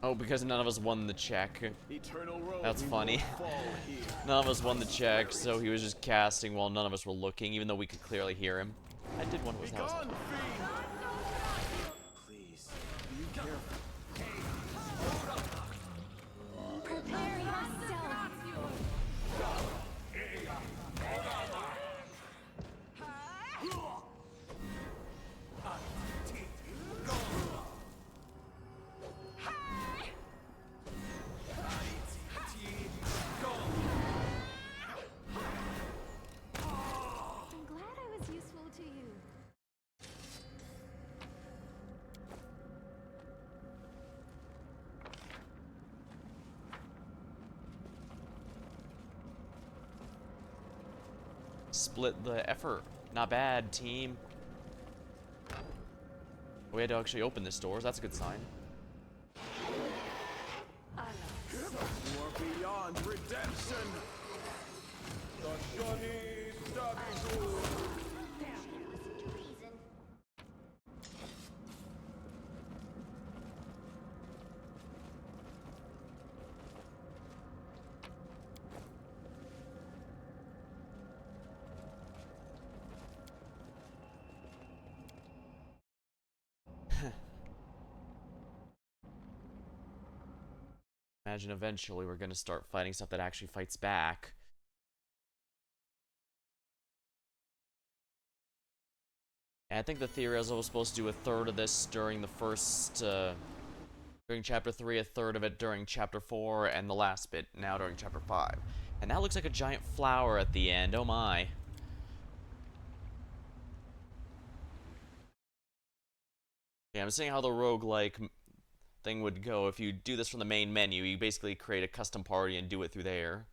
Oh, because none of us won the check.
Eternal road.
That's funny. None of us won the check, so he was just casting while none of us were looking, even though we could clearly hear him. I did one of his house.
Gone, fiend.
Please, be careful.
Prepare yourself. I'm glad I was useful to you.
Split the effort. Not bad, team. We had to actually open this door, so that's a good sign.
You are beyond redemption. The Johnny Stabby.
Imagine eventually we're gonna start fighting stuff that actually fights back. And I think the theory is I was supposed to do a third of this during the first, during Chapter 3, a third of it during Chapter 4, and the last bit now during Chapter 5. And that looks like a giant flower at the end, oh my. Yeah, I'm seeing how the roguelike thing would go. If you do this from the main menu, you basically create a custom party and do it through there.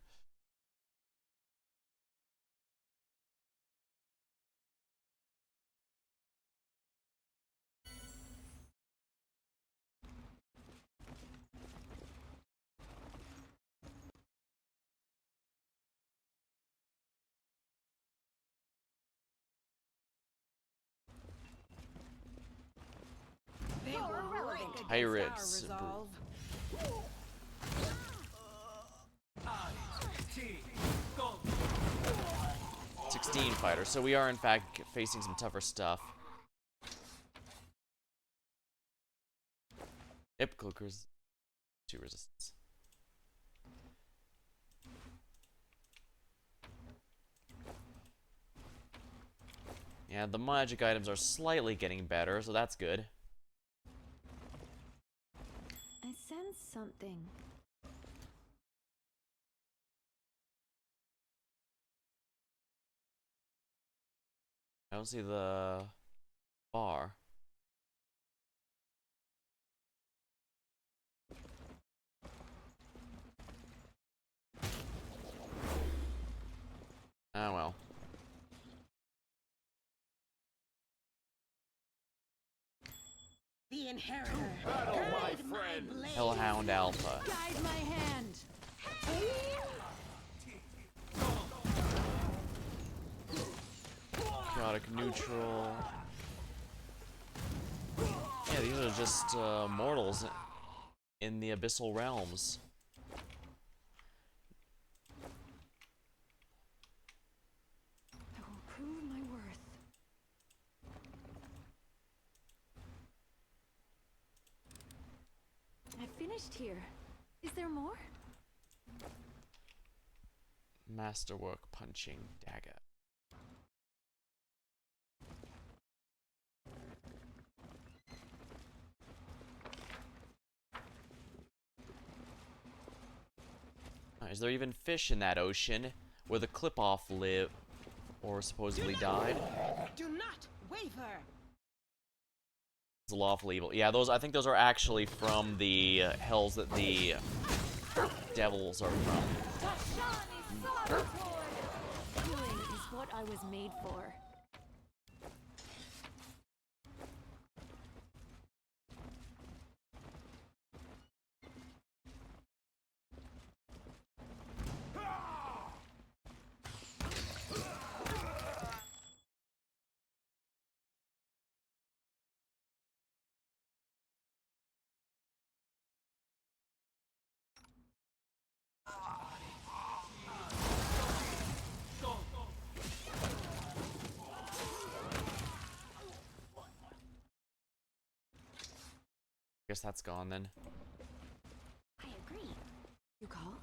They were right against
Pirates.
our resolve.
16 fighters, so we are in fact facing some tougher stuff. Yep, clickers. 2 resistance. Yeah, the magic items are slightly getting better, so that's good.
something.
I don't see the bar. Oh well.
The Inheritor.
Battle, my
Guide
friend.
blade.
Hellhound Alpha.
Guide my hand.
Chaotic neutral. Yeah, these are just mortals in the abyssal realms.
I will prove my worth. I finished here. Is there more?
Masterwork punching dagger. Is there even fish in that ocean where the clip-off live or supposedly died?
Do not waver.
It's lawful evil. Yeah, those, I think those are actually from the hells that the devils are from.
Healing is what I was made for.
Guess that's gone then.
I agree. You called?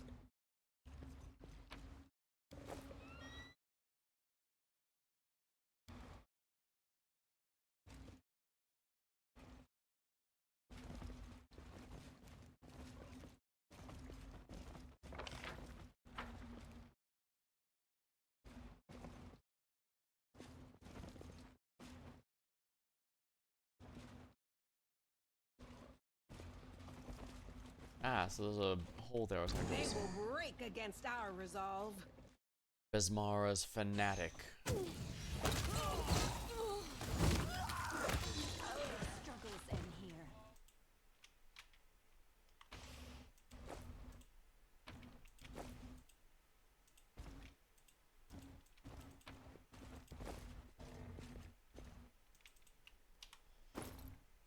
Ah, so there's a hole there.
They will break against our resolve.
Besmara's fanatic.
Struggles end here.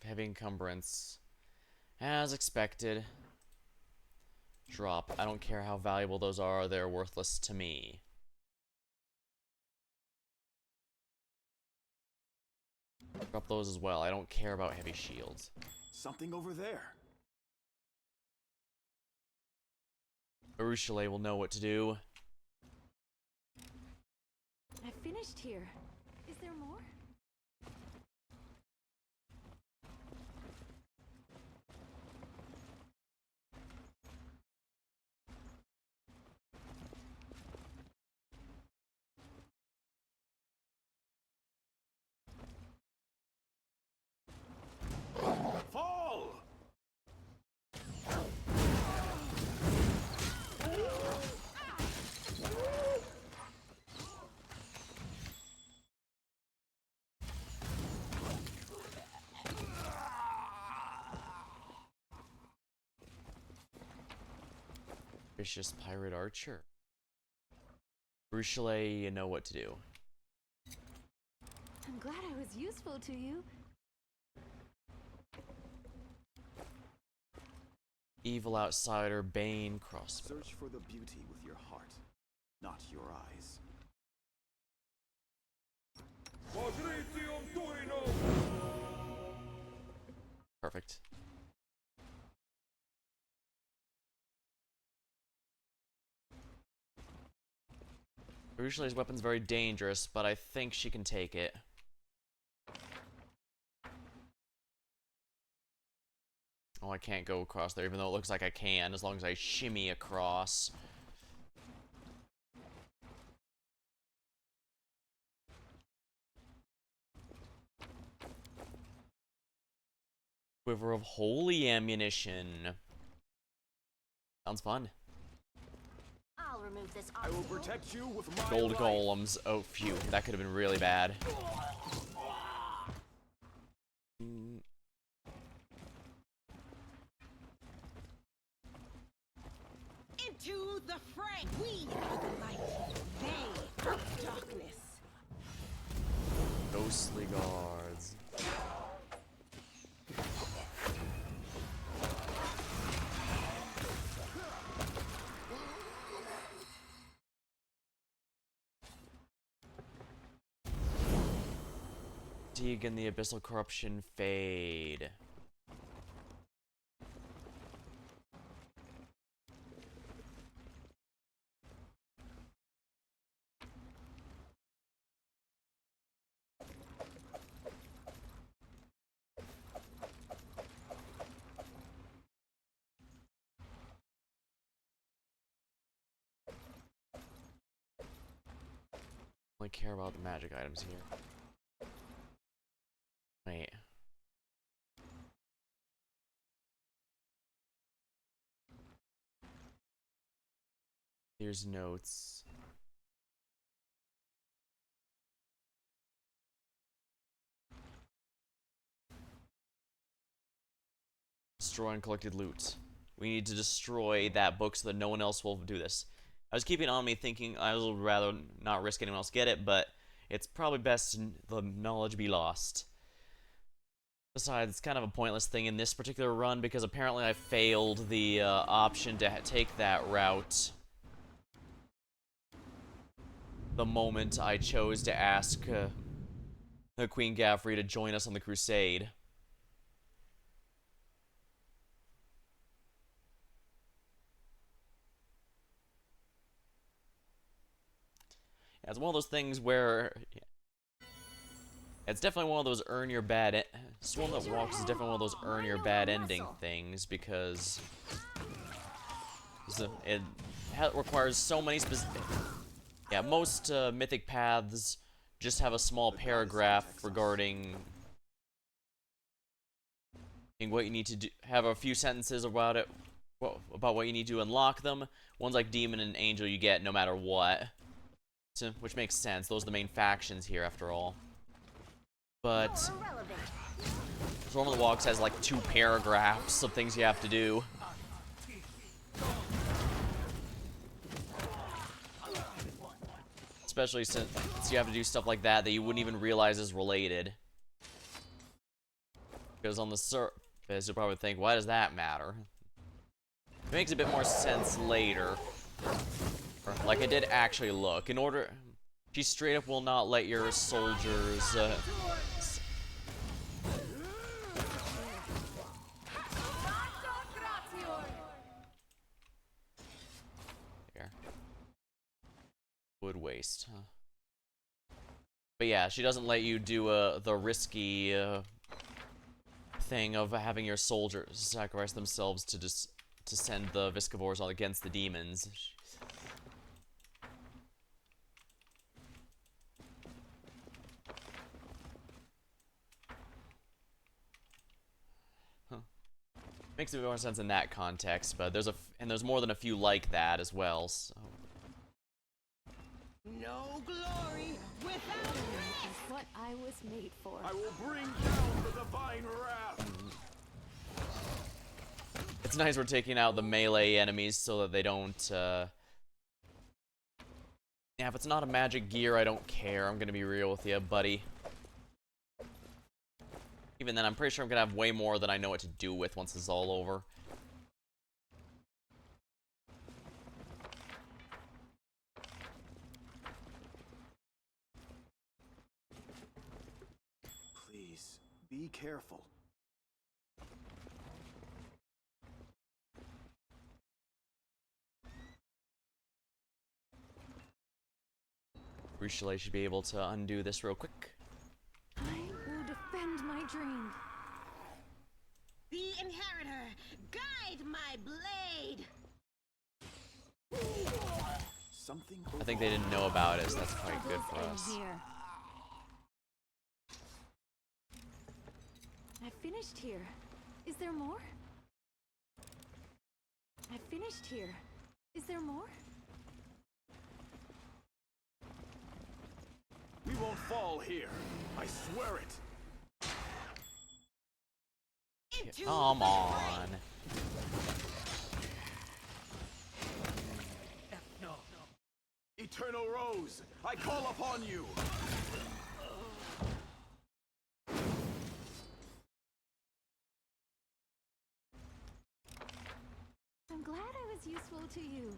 Heavy encumbrance. As expected. Drop. I don't care how valuable those are, they're worthless to me. Drop those as well. I don't care about heavy shields.
Something over there.
Urushiele will know what to do.
I finished here. Is there more?
Fall!
Vicious pirate archer. Urushiele, you know what to do.
I'm glad I was useful to you.
Evil outsider, Bane, crossbow.
Search for the beauty with your heart, not your eyes.
Perfect. Urushiele's weapon's very dangerous, but I think she can take it. Oh, I can't go across there, even though it looks like I can, as long as I shimmy across. Quiver of holy ammunition. Sounds fun.
I'll remove this
I will
obstacle.
protect you with my
Gold
life.
golems. Oh, phew. That could have been really bad.
Into the fray! We are the light. They are the darkness.
Ghostly guards. Fatigue and the abyssal corruption fade. Only care about the magic items here. Wait. Here's notes. Destroy uncollected loot. We need to destroy that book so that no one else will do this. I was keeping it on me thinking I would rather not risk anyone else get it, but it's probably best the knowledge be lost. Besides, it's kind of a pointless thing in this particular run because apparently I failed the option to take that route the moment I chose to ask Queen Gaffrey to join us on the crusade. Yeah, it's one of those things where it's definitely one of those earn your bad. Swarm that walks is definitely one of those earn your bad ending things because it requires so many specific. Yeah, most mythic paths just have a small paragraph regarding what you need to do. Have a few sentences about it, about what you need to unlock them. Ones like Demon and Angel you get no matter what, so, which makes sense. Those are the main factions here, after all. But Storm of the Walks has like 2 paragraphs of things you have to do. Especially since you have to do stuff like that you wouldn't even realize is related. Because on the surface, you'll probably think, why does that matter? It makes a bit more sense later. Like, I did actually look. In order... She straight up will not let your soldiers... Here. Wood waste, huh? But yeah, she doesn't let you do the risky thing of having your soldiers sacrifice themselves to send the Viscivores on against the demons. Huh. Makes a bit more sense in that context, but there's more than a few like that as well. So.
No glory without
Is what I was made for.
I will bring down the divine wrath.
It's nice we're taking out the melee enemies so that they don't, Yeah, if it's not a magic gear, I don't care. I'm gonna be real with you, buddy. Even then, I'm pretty sure I'm gonna have way more than I know what to do with once this is all over.
Please, be careful.
Crucially, I should be able to undo this real quick.
I will defend my dream.
The inheritor, guide my blade.
Something
I think they didn't know about it, so that's probably good for
Struggles
us.
end here. I finished here. Is there more? I finished here. Is there more?
We won't fall here. I swear it.
Into
Come
the
on.
No. Eternal Rose, I call upon you.
I'm glad I was useful to you.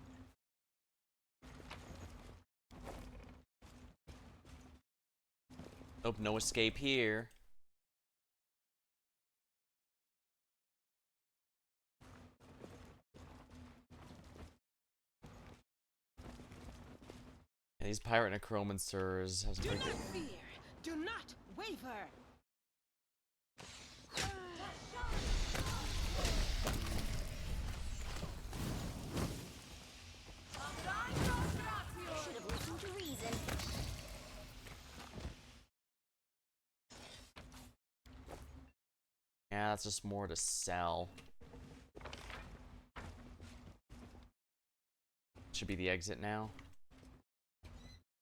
Nope, no escape here. And these pirate necromancers have some
Do
pretty
not
good.
fear. Do not waver.
Should have listened to reason.
Yeah, that's just more to sell. Should be the exit now.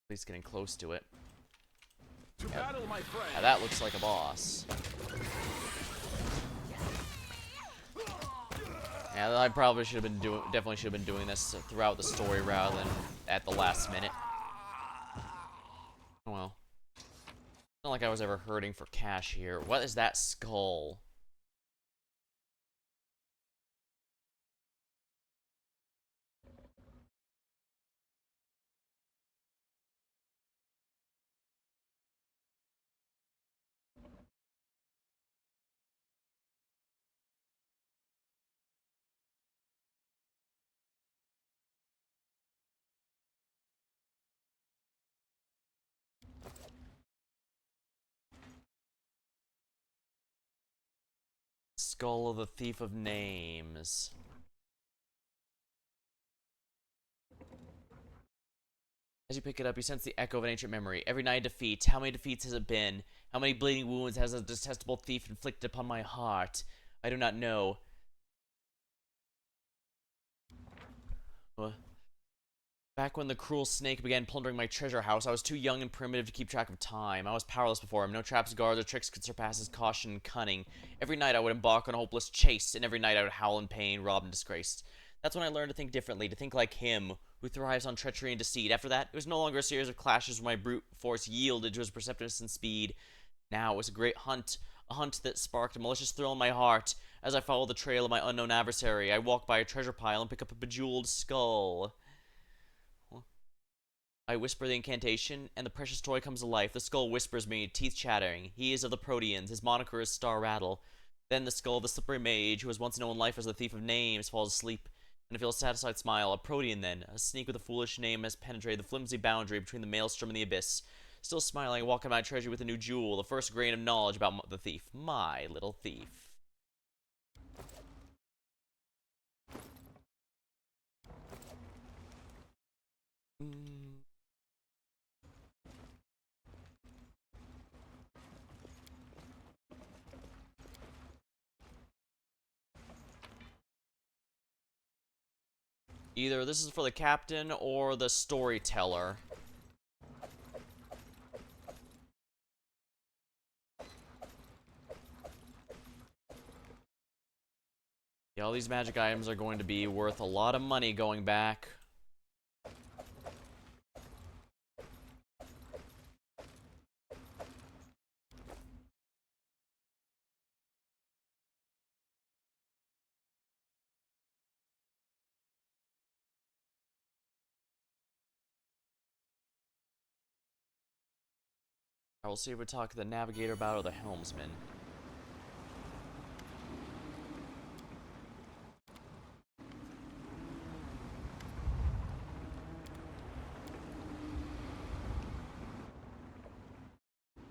At least getting close to it.
To battle, my friend.
Now that looks like a boss. Yeah, I probably should have been definitely should have been doing this throughout the story rather than at the last minute. Oh well. Not like I was ever hurting for cash here. What is that skull? Skull of the Thief of Names. As you pick it up, you sense the echo of an ancient memory. Every night defeat. How many defeats has it been? How many bleeding wounds has a detestable thief inflicted upon my heart? I do not know. Back when the cruel snake began plundering my treasure house, I was too young and primitive to keep track of time. I was powerless before him. No traps, guards, or tricks could surpass his caution and cunning. Every night I would embark on a hopeless chase, and every night I would howl in pain, robbed and disgraced. That's when I learned to think differently, to think like him, who thrives on treachery and deceit. After that, it was no longer a series of clashes where my brute force yielded to his perceptiveness and speed. Now it was a great hunt, a hunt that sparked a malicious thrill in my heart. As I followed the trail of my unknown adversary, I walk by a treasure pile and pick up a bejeweled skull. I whisper the incantation, and the precious toy comes to life. The skull whispers me, teeth chattering. He is of the Proteans. His moniker is Star Rattle. Then the skull of the slippery mage, who has once known life as the Thief of Names, falls asleep, and I feel a satisfied smile. A Protean, then. A sneak with a foolish name has penetrated the flimsy boundary between the maelstrom and the abyss. Still smiling, I walk in my treasury with a new jewel, the first grain of knowledge about the thief. My little thief. Either this is for the captain or the storyteller. Yeah, all these magic items are going to be worth a lot of money going back. I will see if we talk to the navigator about or the helmsman.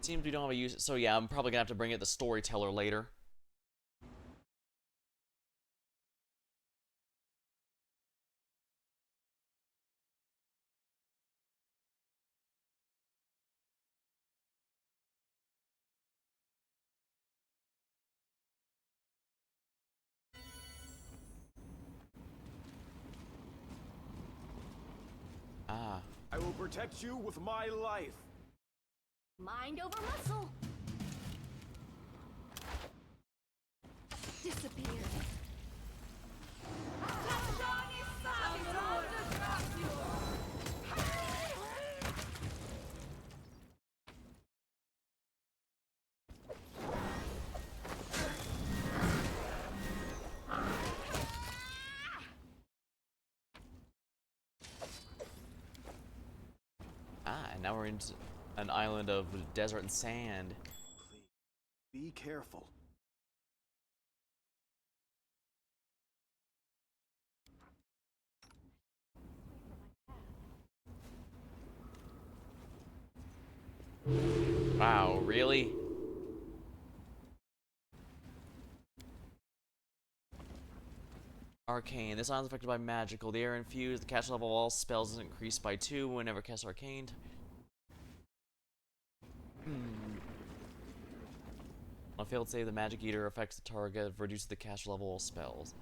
Seems we don't have a use. So yeah, I'm probably gonna have to bring it the storyteller later. Ah.
I will protect you with my life.
Mind over muscle. Disappear.
Ah, and now we're into an island of desert and sand.
Please, be careful.
Wow, really? Arcane. This island is affected by magical. The air infused. The cast level of all spells is increased by 2 whenever cast arcane. On a failed save, the magic eater affects the target, reduces the cast level of all spells.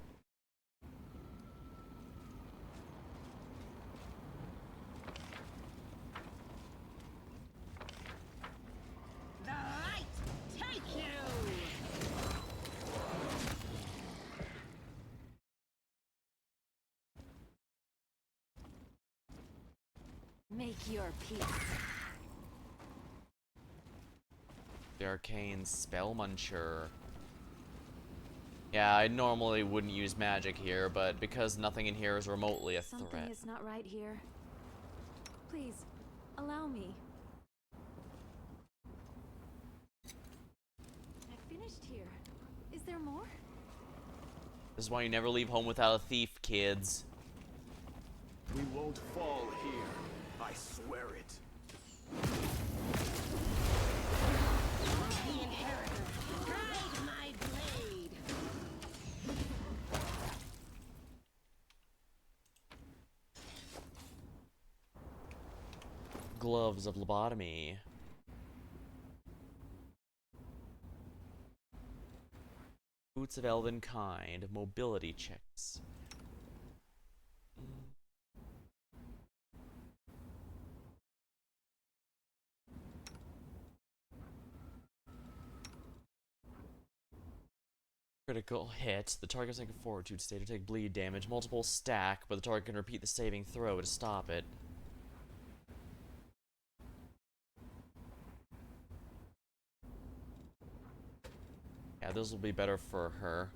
The light take you!
Make your peace.
The arcane spell muncher. Yeah, I normally wouldn't use magic here, but because nothing in here is remotely a
Something
threat.
is not right here. Please, allow me. I finished here. Is there more?
This is why you never leave home without a thief, kids.
We won't fall here. I swear it.
The inheritor, guide my blade!
Gloves of lobotomy. Boots of elven kind. Mobility checks. Critical hit. The target's making fortitude state to take bleed damage. Multiple stack, but the target can repeat the saving throw to stop it. Yeah, this will be better for her.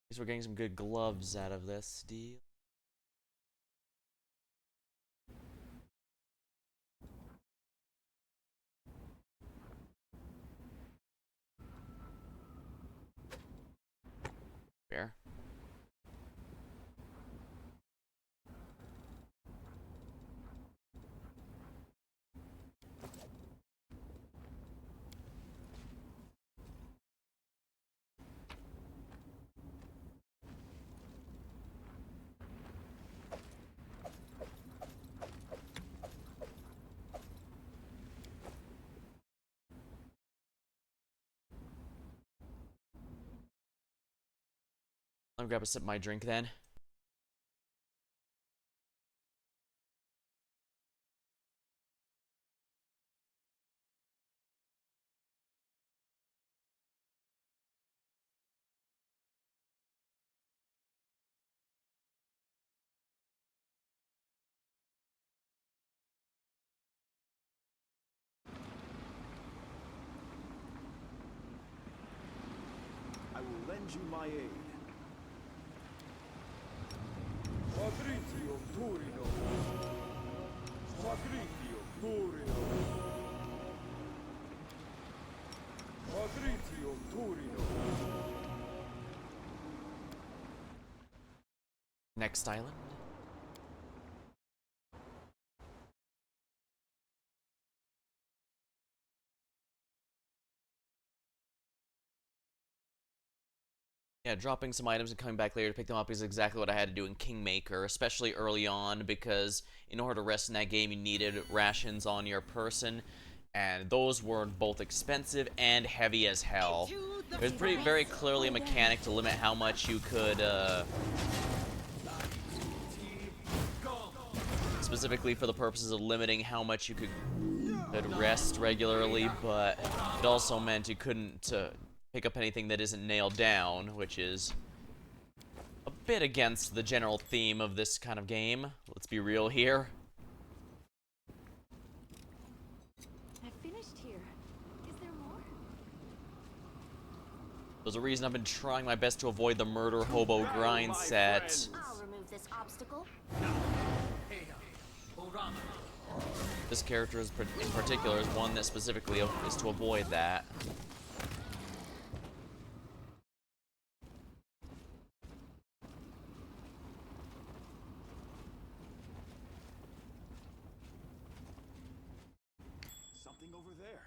At least we're getting some good gloves out of this deal. Fair. Let me grab a sip of my drink then.
I will lend you my aid.
Patricio Turino. Patricio Turino. Patricio Turino.
Next island. Yeah, dropping some items and coming back later to pick them up is exactly what I had to do in Kingmaker, especially early on, because in order to rest in that game, you needed rations on your person, and those were both expensive and heavy as hell. It was very clearly a mechanic to limit how much you could, specifically for the purposes of limiting how much you could rest regularly, but it also meant you couldn't pick up anything that isn't nailed down, which is a bit against the general theme of this kind of game. Let's be real here.
I finished here. Is there more?
There's a reason I've been trying my best to avoid the murder hobo grind set.
I'll remove this obstacle.
This character in particular is one that specifically is to avoid that.
Something over there.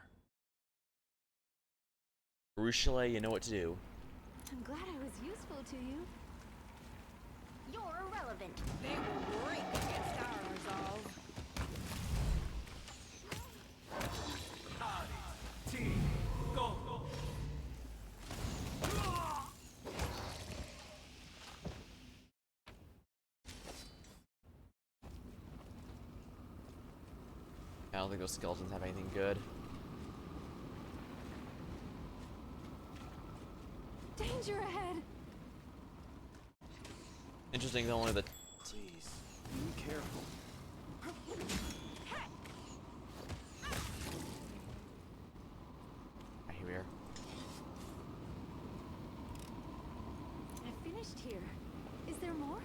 Ruchelet, you know what to do.
I'm glad I was useful to you. You're irrelevant.
They will break against our resolve.
I don't think those skeletons have anything good.
Danger ahead.
Interesting, only the...
Please, be careful.
Here we are.
I finished here. Is there more?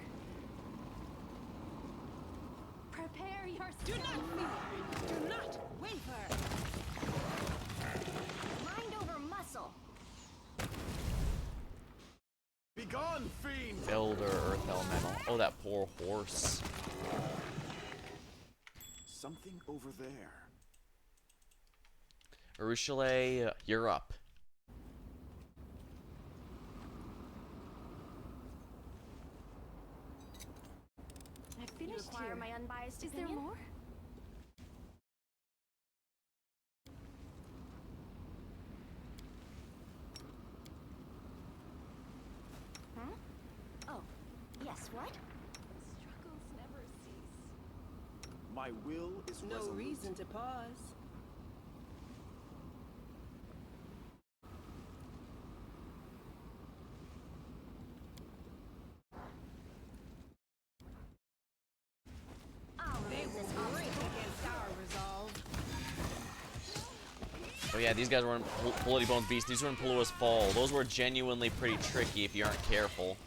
Prepare yourself.
Do not fear. Do not waver.
Mind over muscle.
Begone, fiend!
Builder, Earth Elemental. Oh, that poor horse.
Something over there.
Ruchelet, you're up.
I finished here. My unbiased Is opinion? There more? Huh? Oh, yes, what? Struggles never cease.
My will is
No
resolute.
reason to pause. They will break against our resolve.
Oh yeah, these guys were in Bloody Bones Beast. These were in Palua's Fall. Those were genuinely pretty tricky if you aren't careful.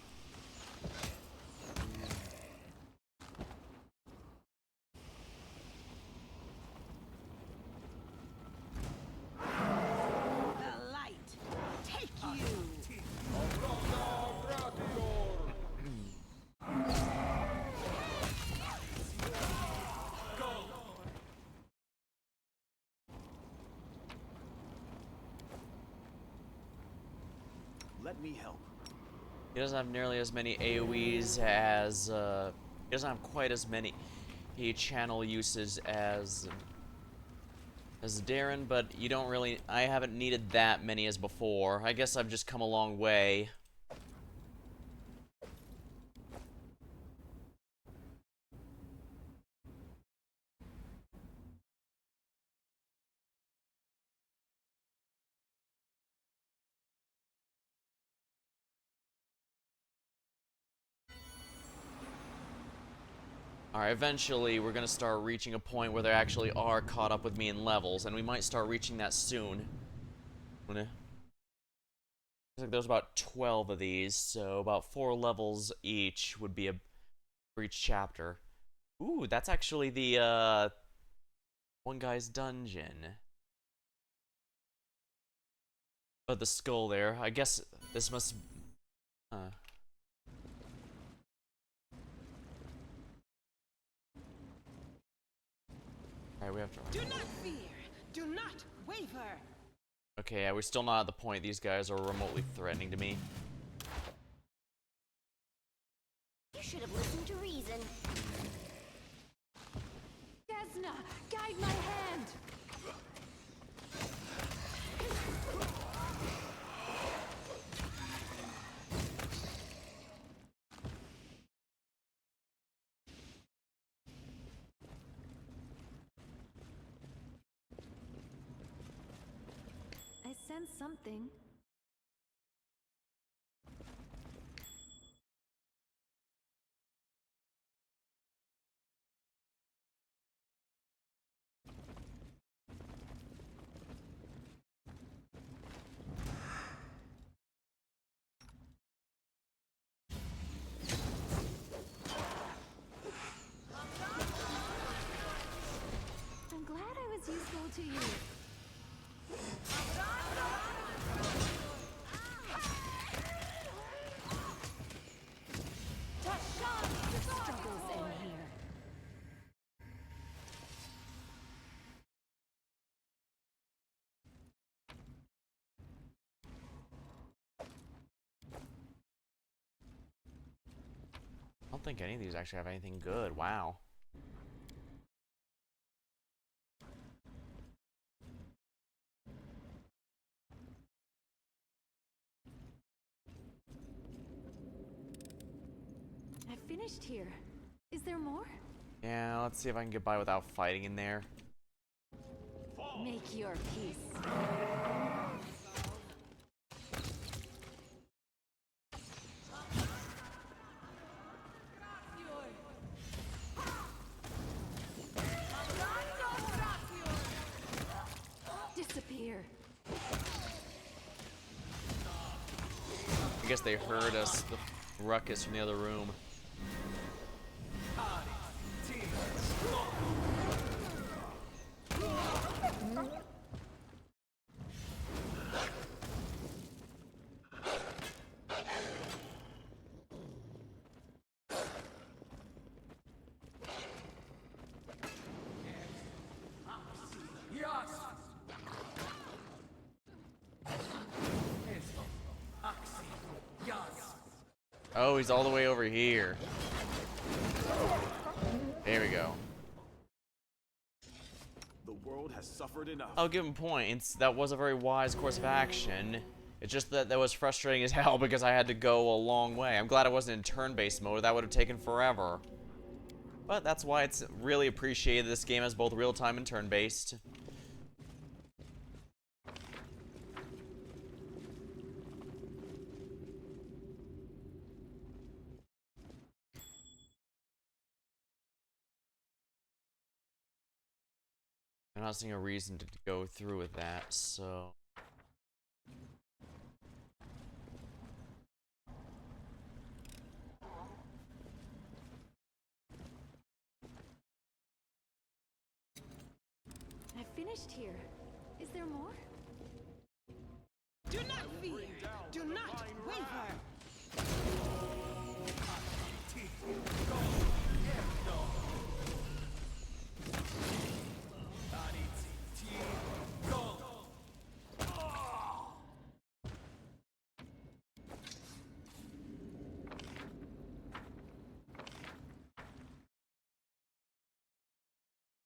The light. Take you.
Let me help.
He doesn't have nearly as many AoEs as, he doesn't have quite as many channel uses as Darren, but you don't really, I haven't needed that many as before. I guess I've just come a long way. Alright, eventually we're gonna start reaching a point where they actually are caught up with me in levels, and we might start reaching that soon. Looks like there's about 12 of these, so about 4 levels each would be for each chapter. Ooh, that's actually the, one guy's dungeon. But the skull there, I guess this must... Alright, we have to...
Do not fear. Do not waver.
Okay, yeah, we're still not at the point these guys are remotely threatening to me.
Listen to reason.
Desna, guide my hand! I sense something. I'm glad I was useful to you. Struggles in here.
I don't think any of these actually have anything good. Wow.
I finished here. Is there more?
Yeah, let's see if I can get by without fighting in there.
Make your peace. Disappear.
I guess they heard us, the ruckus from the other room. Oh, he's all the way over here. There we go.
The world has suffered enough.
I'll give him points. That was a very wise course of action. It's just that was frustrating as hell because I had to go a long way. I'm glad I wasn't in turn-based mode. That would have taken forever. But that's why it's really appreciated this game as both real-time and turn-based. I'm not seeing a reason to go through with that, so...
I finished here. Is there more?
Do not fear. Do not waver.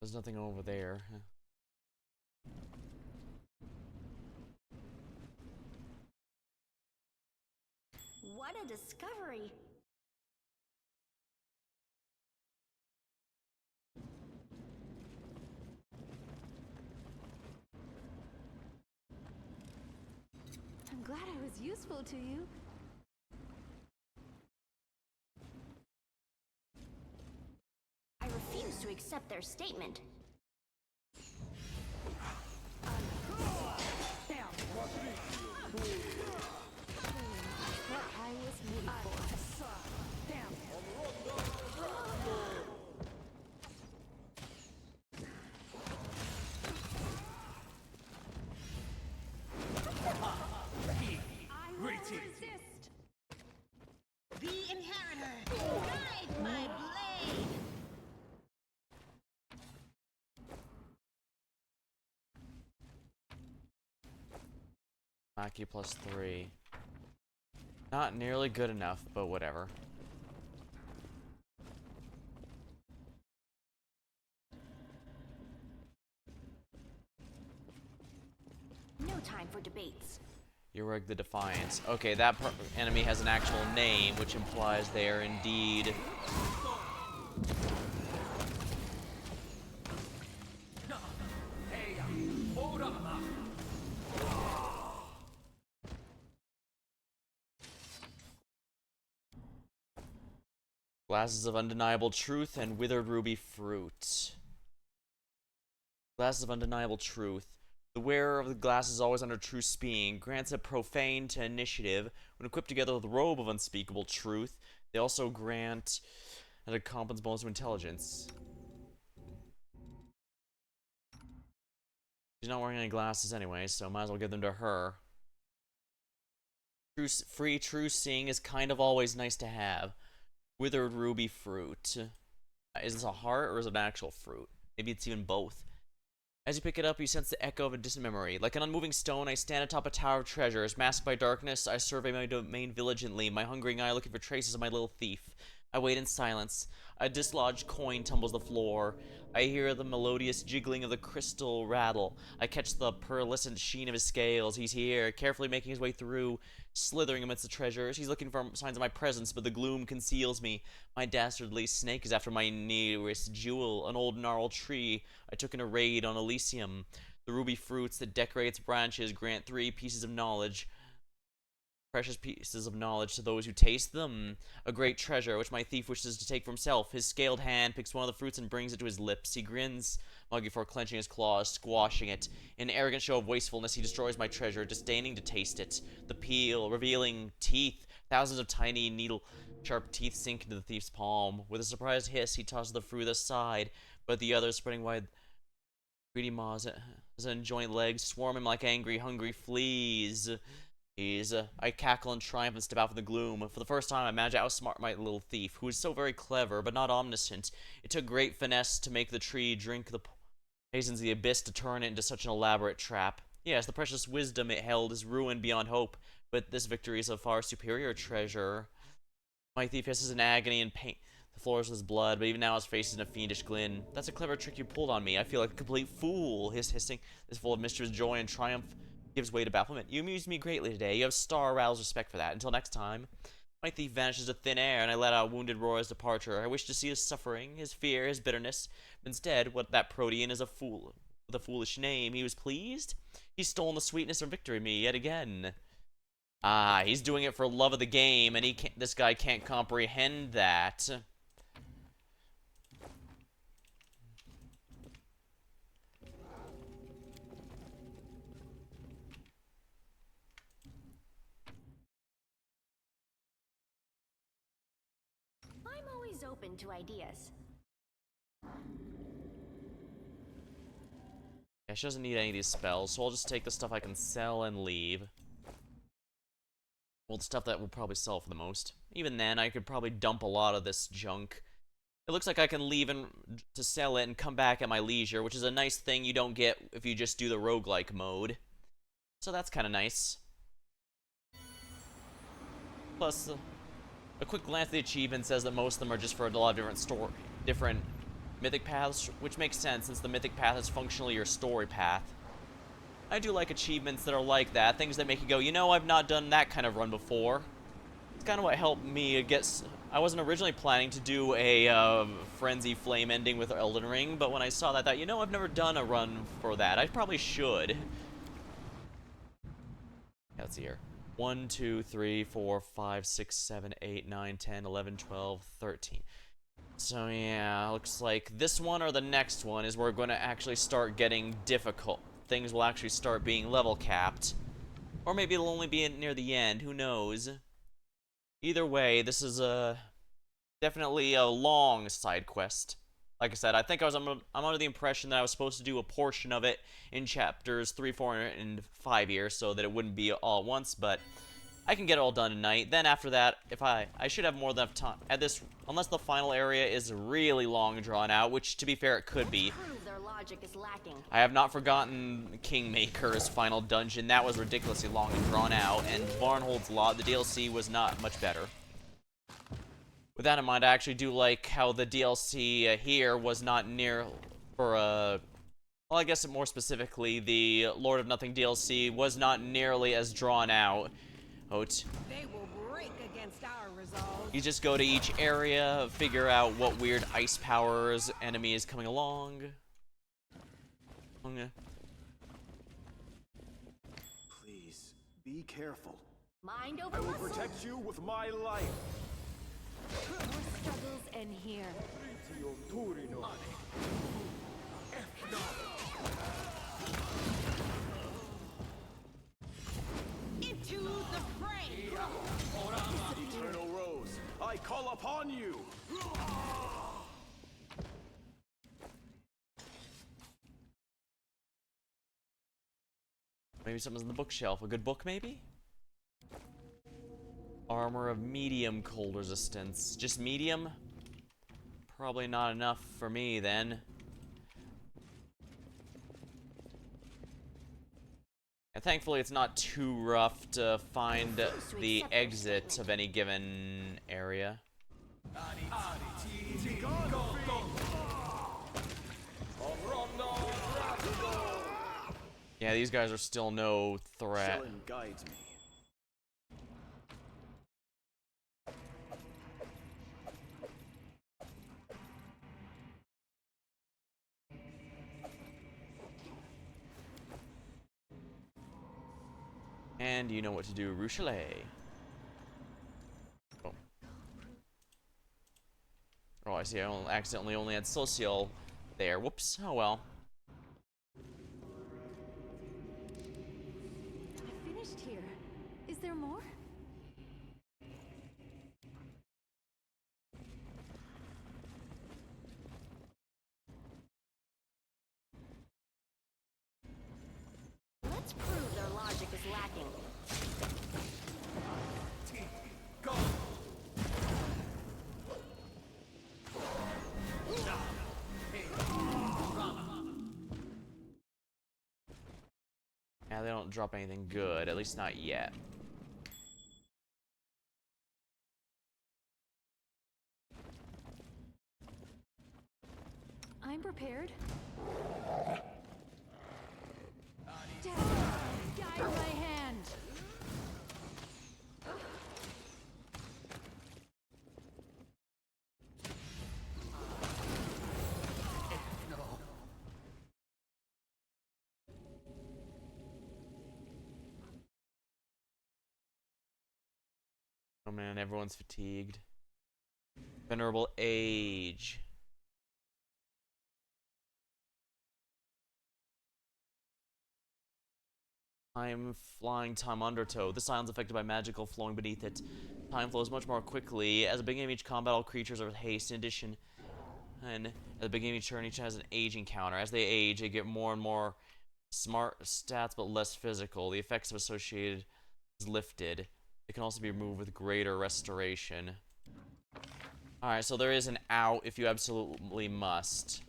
There's nothing over there.
What a discovery.
I'm glad I was useful to you.
I refuse to accept their statement.
What I was made for.
I will resist. The inheritor, guide my blade.
Maki +3. Not nearly good enough, but whatever.
for debates.
Yureg the Defiant. Okay, that enemy has an actual name, which implies they are indeed... Glasses of Undeniable Truth and Withered Ruby Fruit. Glasses of Undeniable Truth. The wearer of the glasses is always under true speaking. Grants a profane to initiative. When equipped together with the robe of unspeakable truth, they also grant a competence bonus to intelligence. She's not wearing any glasses anyway, so might as well give them to her. Free true seeing is kind of always nice to have. Withered Ruby Fruit. Is this a heart or is it an actual fruit? Maybe it's even both. As you pick it up, you sense the echo of a distant memory. Like an unmoving stone, I stand atop a tower of treasures. Masked by darkness, I survey my domain vigilantly, my hungering eye looking for traces of my little thief. I wait in silence. A dislodged coin tumbles the floor. I hear the melodious jiggling of the crystal rattle. I catch the pearlescent sheen of his scales. He's here, carefully making his way through, slithering amidst the treasures. He's looking for signs of my presence, but the gloom conceals me. My dastardly snake is after my nearest jewel, an old gnarled tree I took in a raid on Elysium. The ruby fruits that decorate its branches grant 3 pieces of knowledge. Precious pieces of knowledge to those who taste them. A great treasure, which my thief wishes to take for himself. His scaled hand picks one of the fruits and brings it to his lips. He grins, muggy before clenching his claws, squashing it. In an arrogant show of wastefulness, he destroys my treasure, disdaining to taste it. The peel, revealing teeth. Thousands of tiny, needle-sharp teeth sink into the thief's palm. With a surprised hiss, he tosses the fruit aside, but the others, spreading wide greedy maws and joint legs, swarm him like angry, hungry fleas. I cackle in triumph and step out from the gloom. For the first time, I manage to outsmart my little thief, who is so very clever, but not omniscient. It took great finesse to make the tree drink the poisons of the abyss to turn it into such an elaborate trap. Yes, the precious wisdom it held is ruined beyond hope, but this victory is a far superior treasure. My thief hisses in agony and pain. The floor is with his blood, but even now his face is in a fiendish glint. That's a clever trick you pulled on me. I feel like a complete fool. His hissing is full of mischievous joy and triumph. Gives way to bafflement. You amused me greatly today. You have star-aroused respect for that. Until next time. My thief vanishes to thin air, and I let out a wounded roar his departure. I wish to see his suffering, his fear, his bitterness. Instead, what that Protean is a fool with a foolish name. He was pleased? He's stolen the sweetness of victory me yet again. Ah, he's doing it for love of the game, and this guy can't comprehend that.
I'm always open to ideas.
Yeah, she doesn't need any of these spells, so I'll just take the stuff I can sell and leave. Well, the stuff that will probably sell for the most. Even then, I could probably dump a lot of this junk. It looks like I can leave to sell it and come back at my leisure, which is a nice thing you don't get if you just do the roguelike mode. So that's kind of nice. Plus, a quick glance at the achievement says that most of them are just for a lot of different mythic paths, which makes sense since the mythic path is functionally your story path. I do like achievements that are like that, things that make you go, you know, I've not done that kind of run before. It's kind of what helped me get... I wasn't originally planning to do a Frenzy Flame ending with Elden Ring, but when I saw that, I thought, you know, I've never done a run for that. I probably should. Yeah, let's see here. 1, 2, 3, 4, 5, 6, 7, 8, 9, 10, 11, 12, 13. So yeah, looks like this one or the next one is where we're going to actually start getting difficult. Things will actually start being level capped. Or maybe it'll only be near the end, who knows. Either way, this is definitely a long side quest. Like I said, I think I'm under the impression that I was supposed to do a portion of it in chapters 3, 4, and 5 here, so that it wouldn't be all at once, but I can get it all done tonight. Then after that, if I should have more than enough time at this, unless the final area is really long and drawn out, which to be fair it could be.
Prove their logic is lacking.
I have not forgotten Kingmaker's final dungeon. That was ridiculously long and drawn out, and Varnhold's Law, the DLC, was not much better. With that in mind, I actually do like how the DLC here was not near for Well, I guess more specifically, the Lord of Nothing DLC was not nearly as drawn out.
They will break against our resolve.
You just go to each area, figure out what weird ice powers enemy is coming along. Okay.
Please, be careful.
Mind over
I will
muscle.
protect you with my life.
More struggles end here.
Ritio Turino.
Into the fray!
Eternal Rose, I call upon you.
Maybe something's in the bookshelf. A good book, maybe? Armor of medium cold resistance. Just medium? Probably not enough for me, then. And thankfully, it's not too rough to find the exit of any given area. Yeah, these guys are still no threat.
Sellen guides me.
And you know what to do, Rochelet. Oh. Oh, I see. I accidentally only had Social there. Whoops. Oh well.
I finished here. Is there more?
Let's prove their logic is lacking.
Yeah, they don't drop anything good. At least not yet.
I'm prepared. Dad, guide my hand.
Oh man, everyone's fatigued. Venerable age. Time flying, time undertow. This island's affected by magical flowing beneath it. Time flows much more quickly. As a beginning of each combat, all creatures are with haste. In addition, and at the beginning of each turn, each has an aging counter. As they age, they get more and more smart stats, but less physical. The effects of associated is lifted. It can also be removed with greater restoration. Alright, so there is an out if you absolutely must.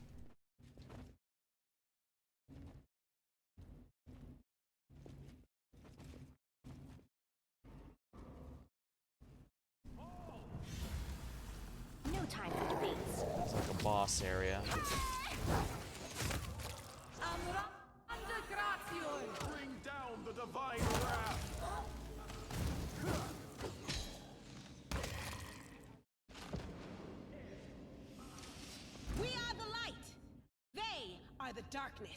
No time for debates.
It's like a boss area.
Bring down the divine wrath.
We are the light. They are the darkness.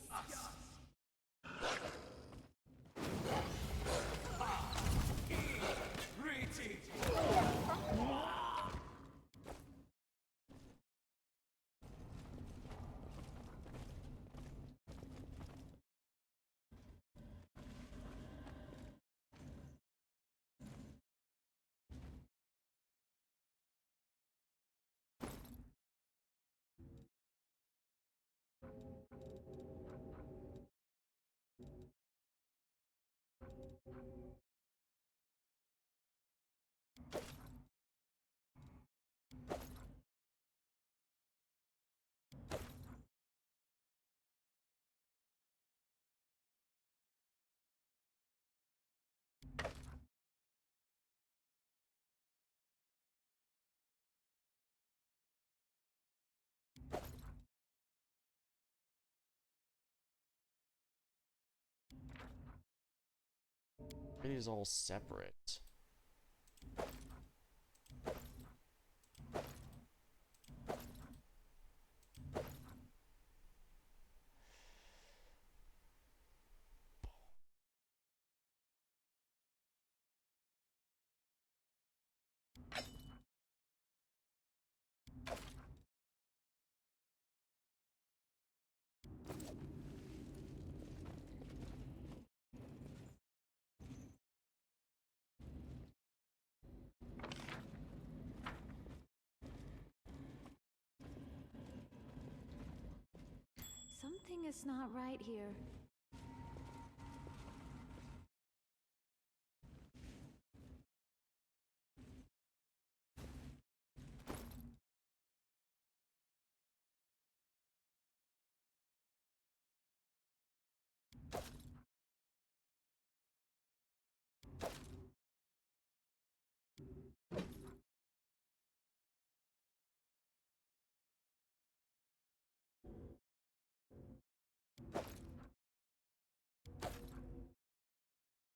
It is all separate.
Something is not right here.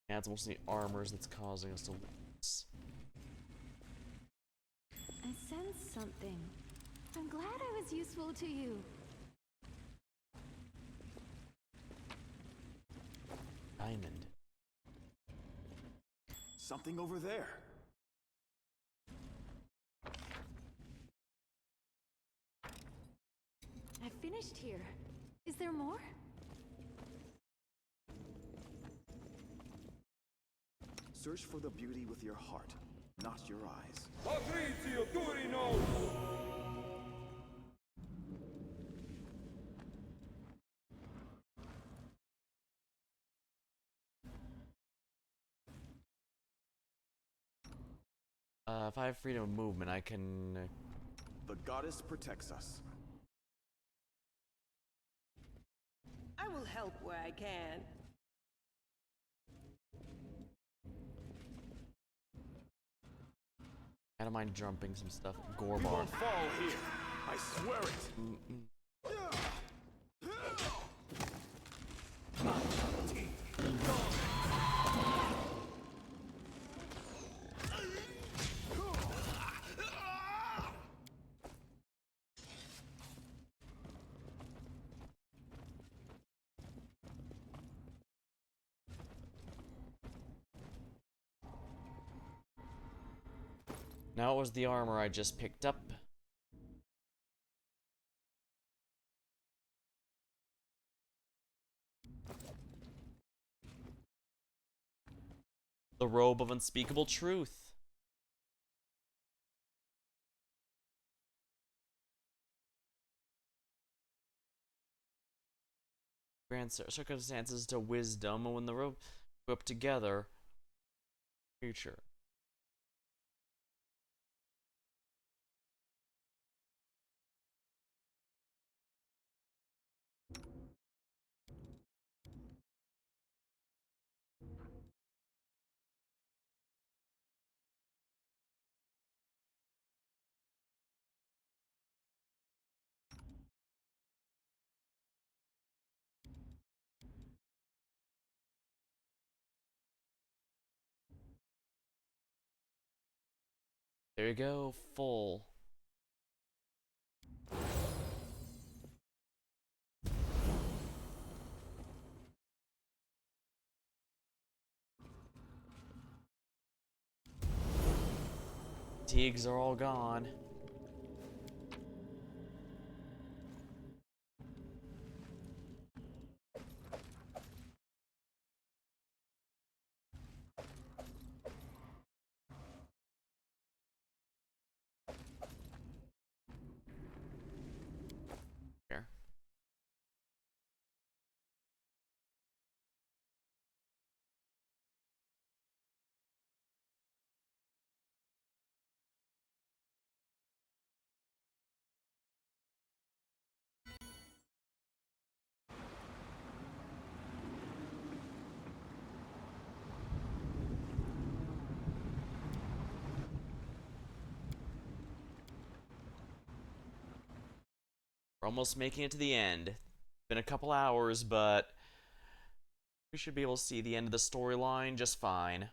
Yeah, it's mostly armors that's causing us to lose.
I sense something. I'm glad I was useful to you.
Diamond.
Something over there.
I finished here. Is there more?
Search for the beauty with your heart, not your eyes.
Patrizio Turino!
'If I have freedom of movement, I can...
The goddess protects us.
I will help where I can.
I don't mind jumping some stuff.
We
Gorbar.
won't fall here. I swear it.
Now it was the armor I just picked up. The robe of unspeakable truth. Grand circumstances to wisdom, and when the robe go up together, future. There you go, full. Fatigues are all gone. Here. We're almost making it to the end. Been a couple hours, but We should be able to see the end of the storyline just fine.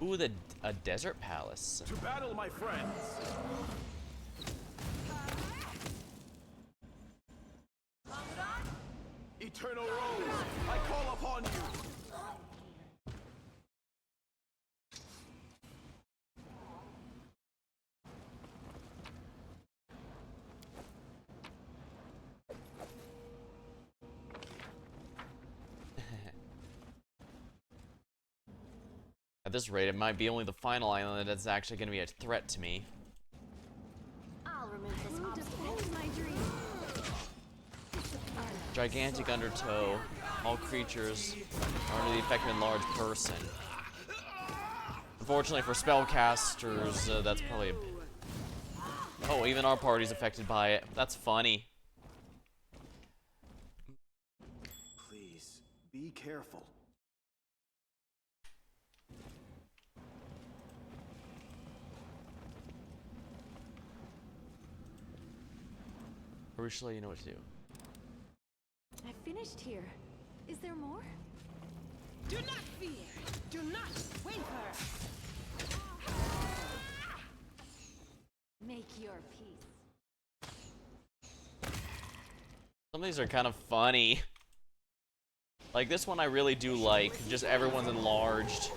Ooh, a desert palace.
To battle, my friends! Eternal Rose, I call upon you!
At this rate, it might be only the final island that's actually going to be a threat to me.
I'll remove this
Who
obstacle.
defends my dream?
Gigantic undertow. All creatures are under the effect of an enlarged person. Unfortunately for spellcasters, that's probably a... Oh, even our party's affected by it. That's funny.
Please, be careful.
Ursula, you know what to do.
I finished here. Is there more?
Do not fear. Do not waver.
Make your peace.
Some of these are kind of funny. Like this one I really do like. Just everyone's enlarged.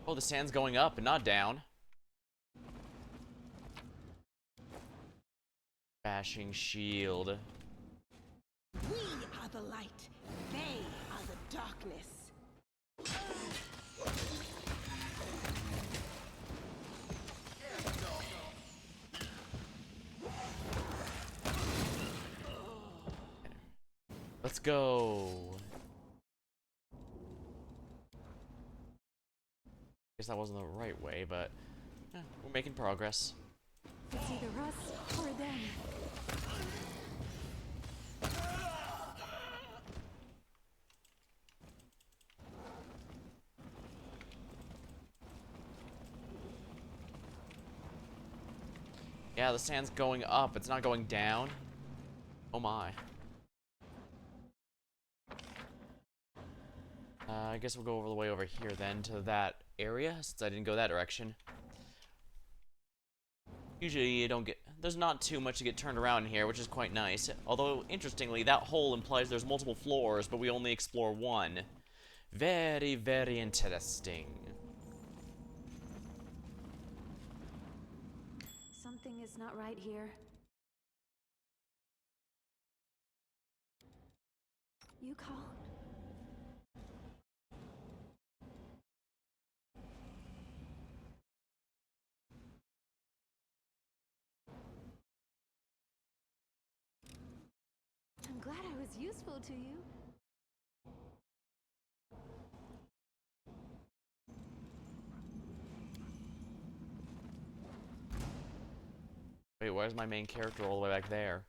Oh, the sand's going up and not down. Bashing shield.
We are the light. They are the darkness.
Let's go. Guess that wasn't the right way, but we're making progress.
It's either us or them.
Yeah, the sand's going up. It's not going down. Oh my. I guess we'll go over the way over here then to that area, since I didn't go that direction. Usually you don't get... There's not too much to get turned around here, which is quite nice. Although, interestingly, that hole implies there's multiple floors, but we only explore one. Very, very interesting.
Something is not right here. You called? I'm glad I was useful to you.
Wait, where's my main character all the way back there?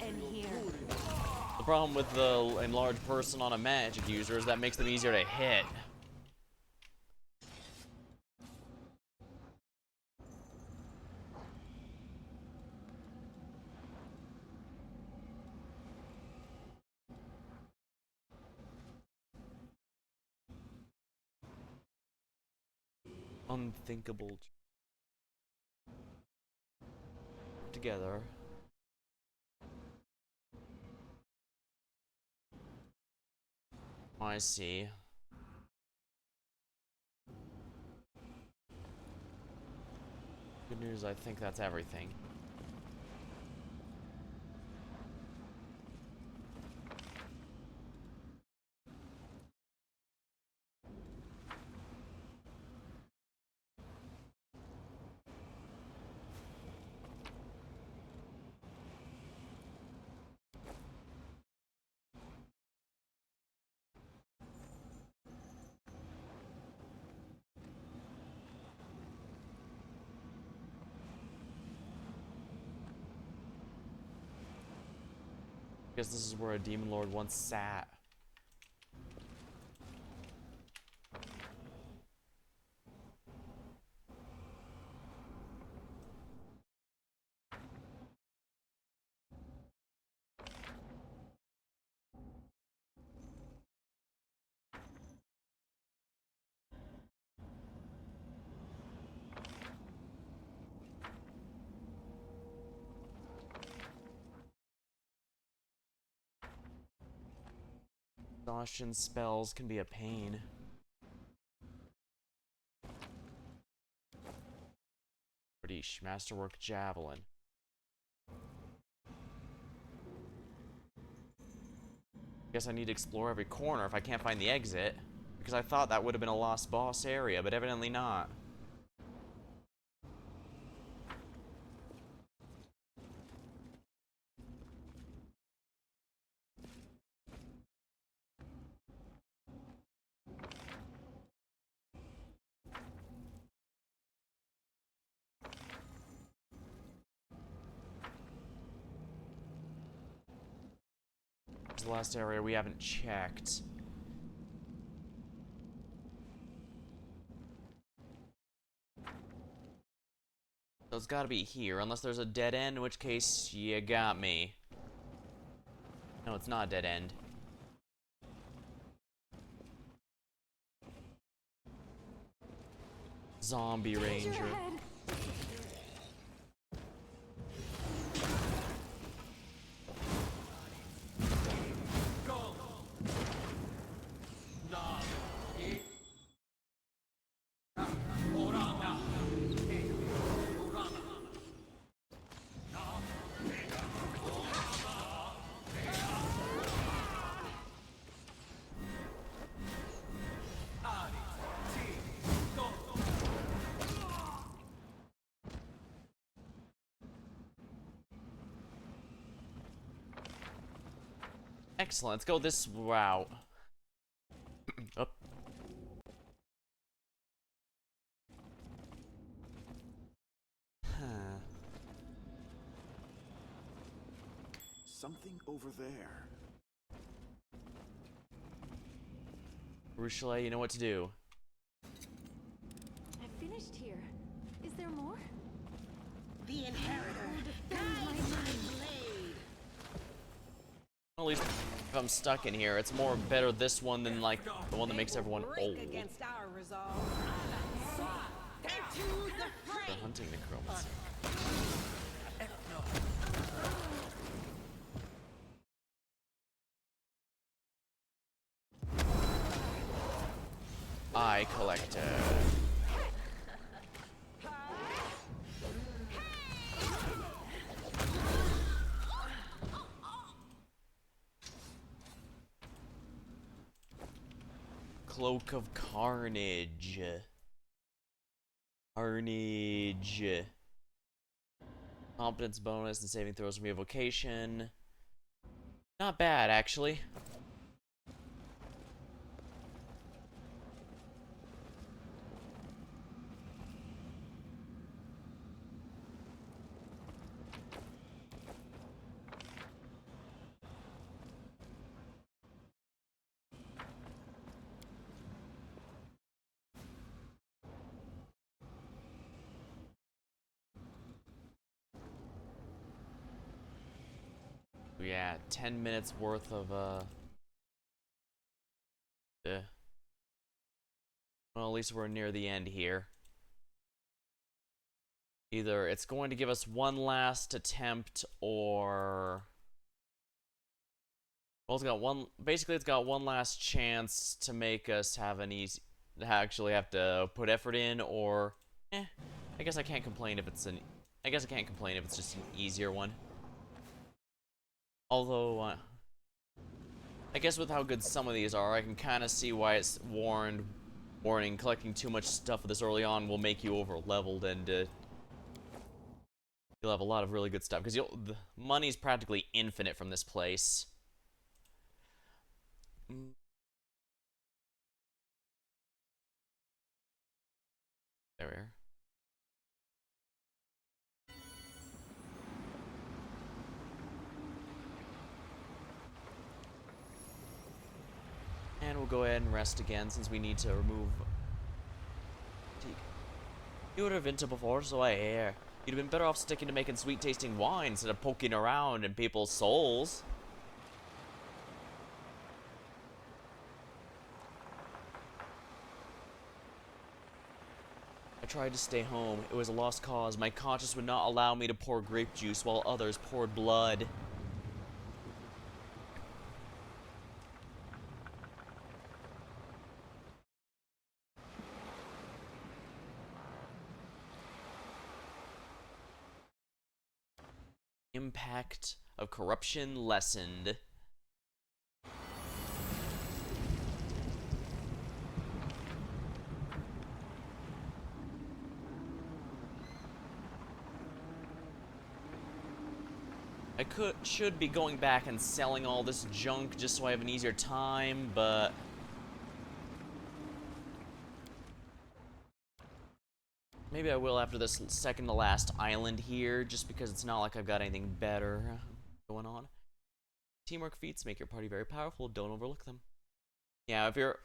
And here.
The problem with the enlarged person on a magic user is that makes them easier to hit. Unthinkable. Together. I see. Good news, I think that's everything. Guess this is where a demon lord once sat. Exhaustion spells can be a pain. British Masterwork Javelin. Guess I need to explore every corner if I can't find the exit. Because I thought that would have been a lost boss area, but evidently not. This is the last area we haven't checked. So it's gotta be here, unless there's a dead end, in which case, you got me. No, it's not a dead end. Zombie Ranger. Excellent, let's go this route. Up.
Something over there.
Ruchelet, you know what to do.
I finished here. Is there more?
The inheritor. Guide my blade.
At least if I'm stuck in here, it's more better this one than like the one that makes everyone old.
Against our resolve. Into the fray.
The hunting necromancy. Eye collector. Cloak of Carnage. Carnage. Competence bonus and saving throws from evocation. Not bad, actually. Yeah, 10 minutes worth of, well, at least we're near the end here. Either it's going to give us one last attempt, or... Well, it's got one... Basically, it's got one last chance to make us have an easy... actually have to put effort in, or... I guess I can't complain if it's an... I guess I can't complain if it's just an easier one. Although, I guess with how good some of these are, I can kind of see why it's warning, collecting too much stuff this early on will make you over-leveled, and you'll have a lot of really good stuff, because the money's practically infinite from this place. There we are. we'll go ahead and rest again since we need to remove fatigue. You would have been to before, so I hear. You'd have been better off sticking to making sweet-tasting wine instead of poking around in people's souls. I tried to stay home. It was a lost cause. My conscience would not allow me to pour grape juice while others poured blood. Impact of corruption lessened. I should be going back and selling all this junk just so I have an easier time, but maybe I will after this second to last island here, just because it's not like I've got anything better going on. Teamwork feats make your party very powerful. Don't overlook them. Yeah, if you're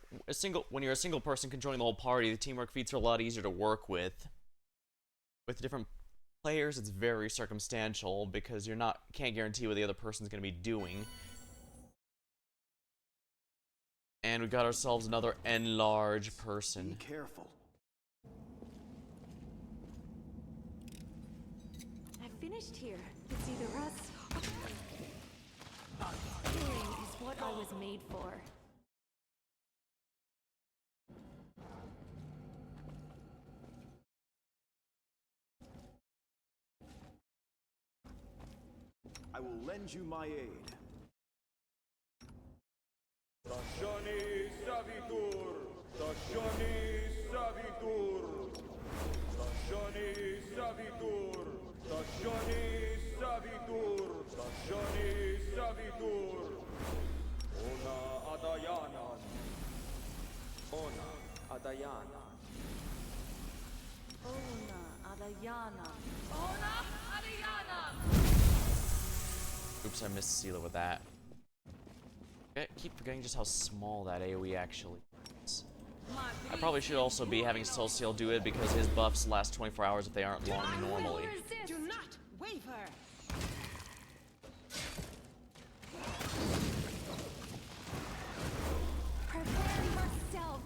when you're a single person controlling the whole party, the teamwork feats are a lot easier to work with. With different players, it's very circumstantial because can't guarantee what the other person's going to be doing. And we got ourselves another enlarged person.
Be careful.
I finished here. It's either us or... Killing is what I was made for.
I will lend you my aid.
Stasioni Savitur! Stasioni Savitur! Stasioni Savitur! Stasioni Savitur! Stasioni Savitur! Ona Adayana! Ona Adayana!
Ona Adayana. Ona Adayana.
Oops, I missed Sela with that. I keep forgetting just how small that AoE actually is. I probably should also be having Celestial do it because his buffs last 24 hours if they aren't long normally.
Do not waver.
Prepare yourself.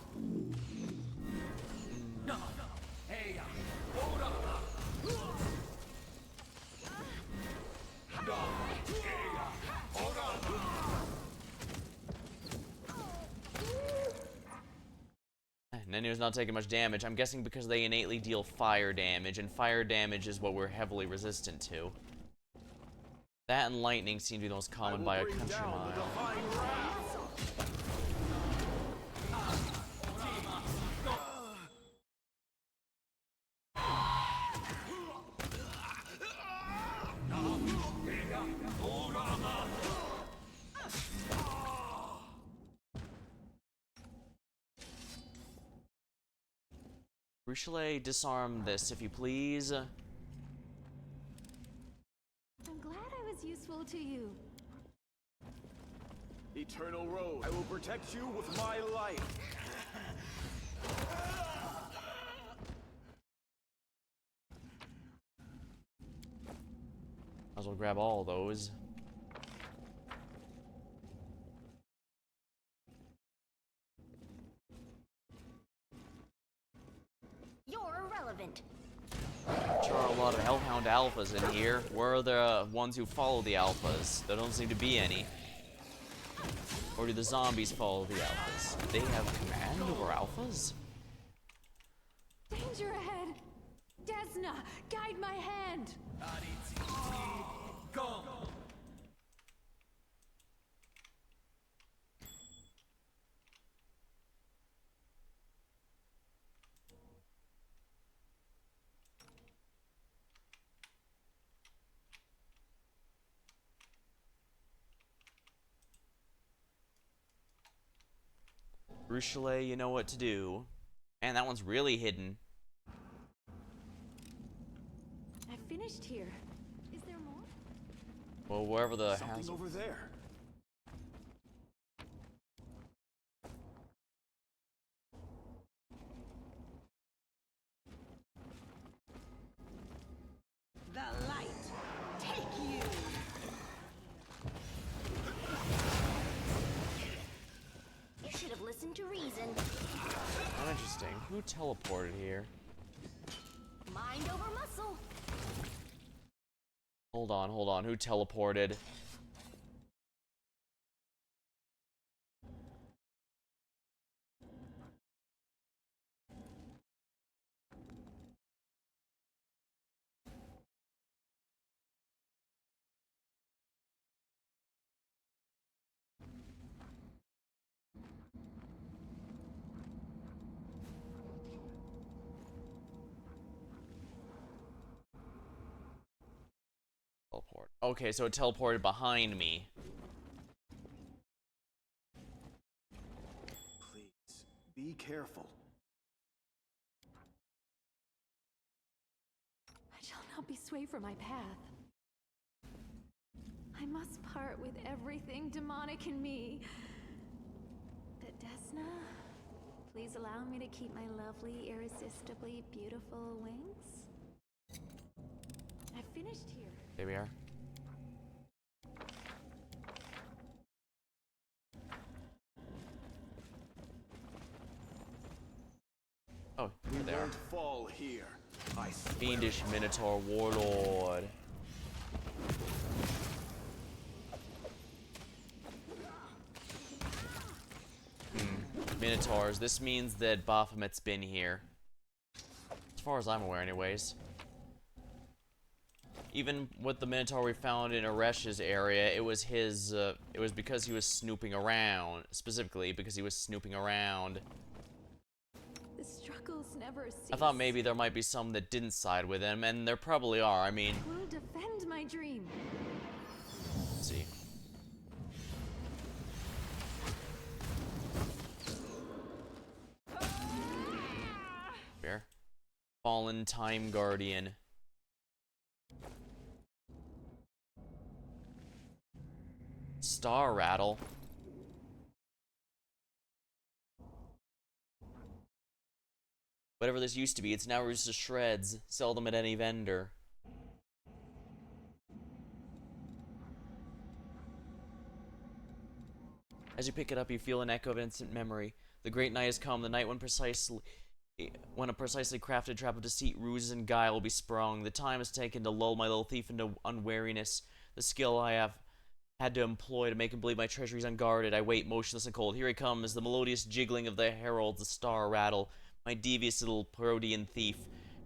Nenu's not taking much damage. I'm guessing because they innately deal fire damage, and fire damage is what we're heavily resistant to. That and lightning seem to be the most common by a country mile. Richelieu, disarm this, if you please.
I'm glad I was useful to you.
Eternal Rose, I will protect you with my life.
Might as well grab all those.
You're irrelevant.
There are a lot of Hellhound alphas in here. Where are the ones who follow the alphas? There don't seem to be any. Or do the zombies follow the alphas? They have command over alphas?
Danger ahead! Desna, guide my hand!
Go!
Richelieu, you know what to do. Man, that one's really hidden.
I finished here. Is there more?
Well, wherever the
Something
hazard.
over there.
Who teleported here?
Mind over muscle.
Hold on. Who teleported? Teleport. Okay, so it teleported behind me.
Please, be careful.
I shall not be swayed from my path. I must part with everything demonic in me. But Desna, please allow me to keep my lovely, irresistibly beautiful wings. I've finished here.
There we are. Oh, here they are.
Won't fall here. I swear.
Fiendish Minotaur Warlord. Minotaurs. This means that Baphomet's been here. As far as I'm aware, anyways. Even with the Minotaur we found in Aresh's area, it was his, it was because he was snooping around. Specifically, because he was snooping around.
The struggles never cease.
I thought maybe there might be some that didn't side with him, and there probably are. I mean...
I will defend my dream.
Let's see. Here. Fallen Time Guardian. Star Rattle. Whatever this used to be, it's now reduced to shreds. Sell them at any vendor. As you pick it up, you feel an echo of instant memory. The great night has come, the night when a precisely crafted trap of deceit, ruses, and guile will be sprung. The time is taken to lull my little thief into unwariness. The skill I have had to employ to make him believe my treasury is unguarded. I wait, motionless and cold. Here he comes, the melodious jiggling of the herald, the star rattle. My devious little Parodian thief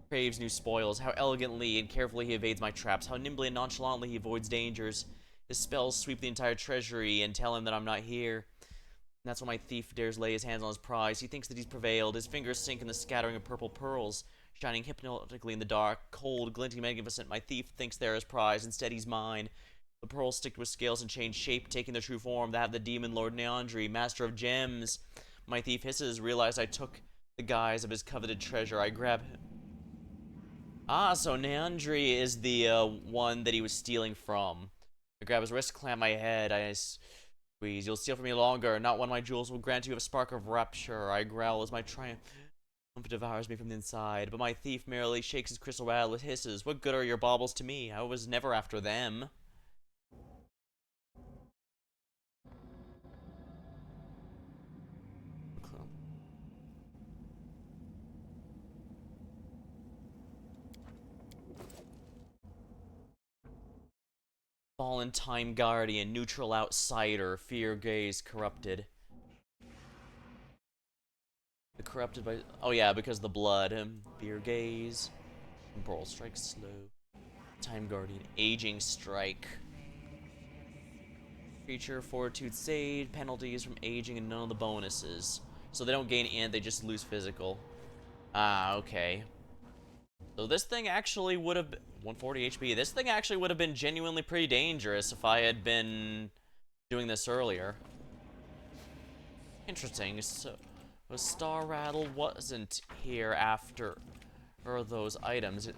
craves new spoils. How elegantly and carefully he evades my traps. How nimbly and nonchalantly he avoids dangers. His spells sweep the entire treasury and tell him that I'm not here. And that's when my thief dares lay his hands on his prize. He thinks that he's prevailed. His fingers sink in the scattering of purple pearls, shining hypnotically in the dark. Cold, glinting, magnificent, my thief thinks they're his prize. Instead, he's mine. The pearls stick to his scales and change shape, taking their true form, that of the demon Lord Neandri, master of gems. My thief hisses, realized I took the guise of his coveted treasure. I grab him. Ah, so Neandri is the one that he was stealing from. I grab his wrist, clamp my head. I squeeze. You'll steal from me longer. Not one of my jewels will grant you a spark of rapture. I growl as my triumph devours me from the inside. But my thief merely shakes his crystal rattle and hisses. What good are your baubles to me? I was never after them. Fallen Time Guardian, neutral outsider, fear gaze corrupted. The corrupted by... Oh yeah, because the blood. Fear gaze. Temporal strike slow. Time Guardian, aging strike. Creature, fortitude save, penalties from aging and none of the bonuses. So they don't gain int, they just lose physical. Ah, okay. So this thing actually would have been 140 HP. This thing actually would have been genuinely pretty dangerous if I had been doing this earlier. Interesting. So, the Star Rattle wasn't here after those items.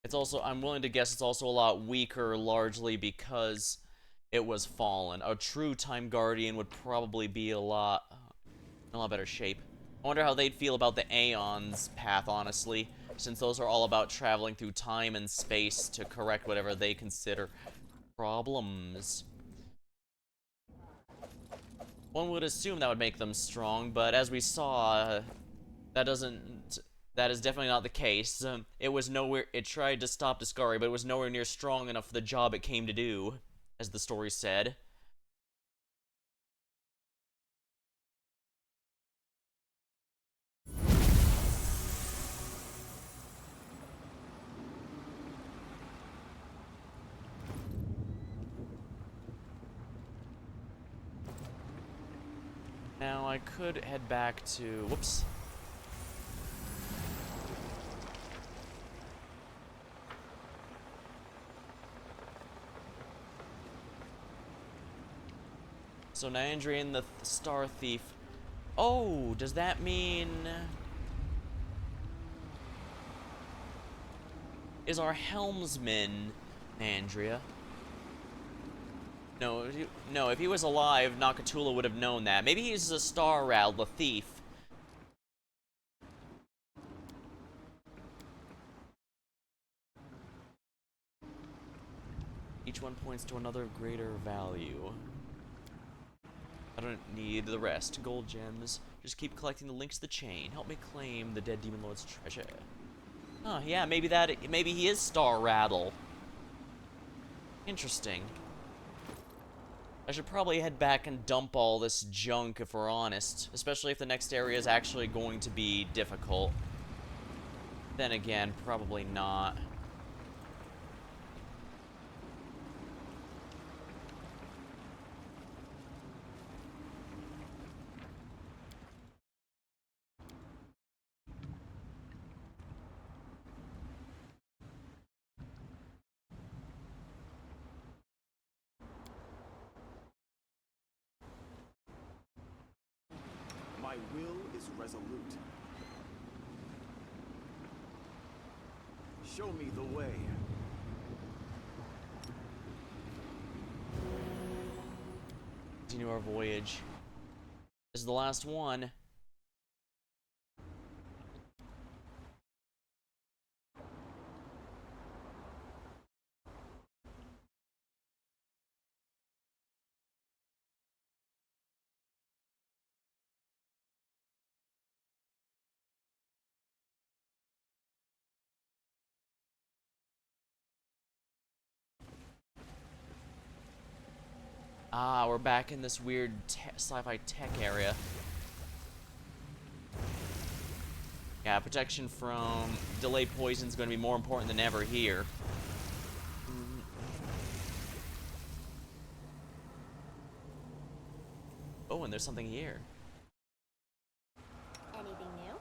It's also, I'm willing to guess it's also a lot weaker, largely because it was fallen. A true Time Guardian would probably be in a lot better shape. I wonder how they'd feel about the Aeon's path, honestly, since those are all about traveling through time and space to correct whatever they consider problems. One would assume that would make them strong, but as we saw, that is definitely not the case. It tried to stop Discovery, but it was nowhere near strong enough for the job it came to do, as the story said. Now I could head back to, whoops. So Nyandrian the Star Thief. Oh, does that mean... Is our helmsman Andrea? No, if he was alive, Nakatula would have known that. Maybe he's a Star Rattle, the thief. Each one points to another greater value. I don't need the rest. Gold gems. Just keep collecting the links to the chain. Help me claim the dead demon lord's treasure. Huh, yeah, maybe he is Star Rattle. Interesting. I should probably head back and dump all this junk if we're honest. Especially if the next area is actually going to be difficult. Then again, probably not.
My will is resolute. Show me the way.
Continue our voyage. This is the last one. Ah, we're back in this weird sci-fi tech area. Yeah, protection from delayed poison is going to be more important than ever here. Oh, and there's something here.
Anything new?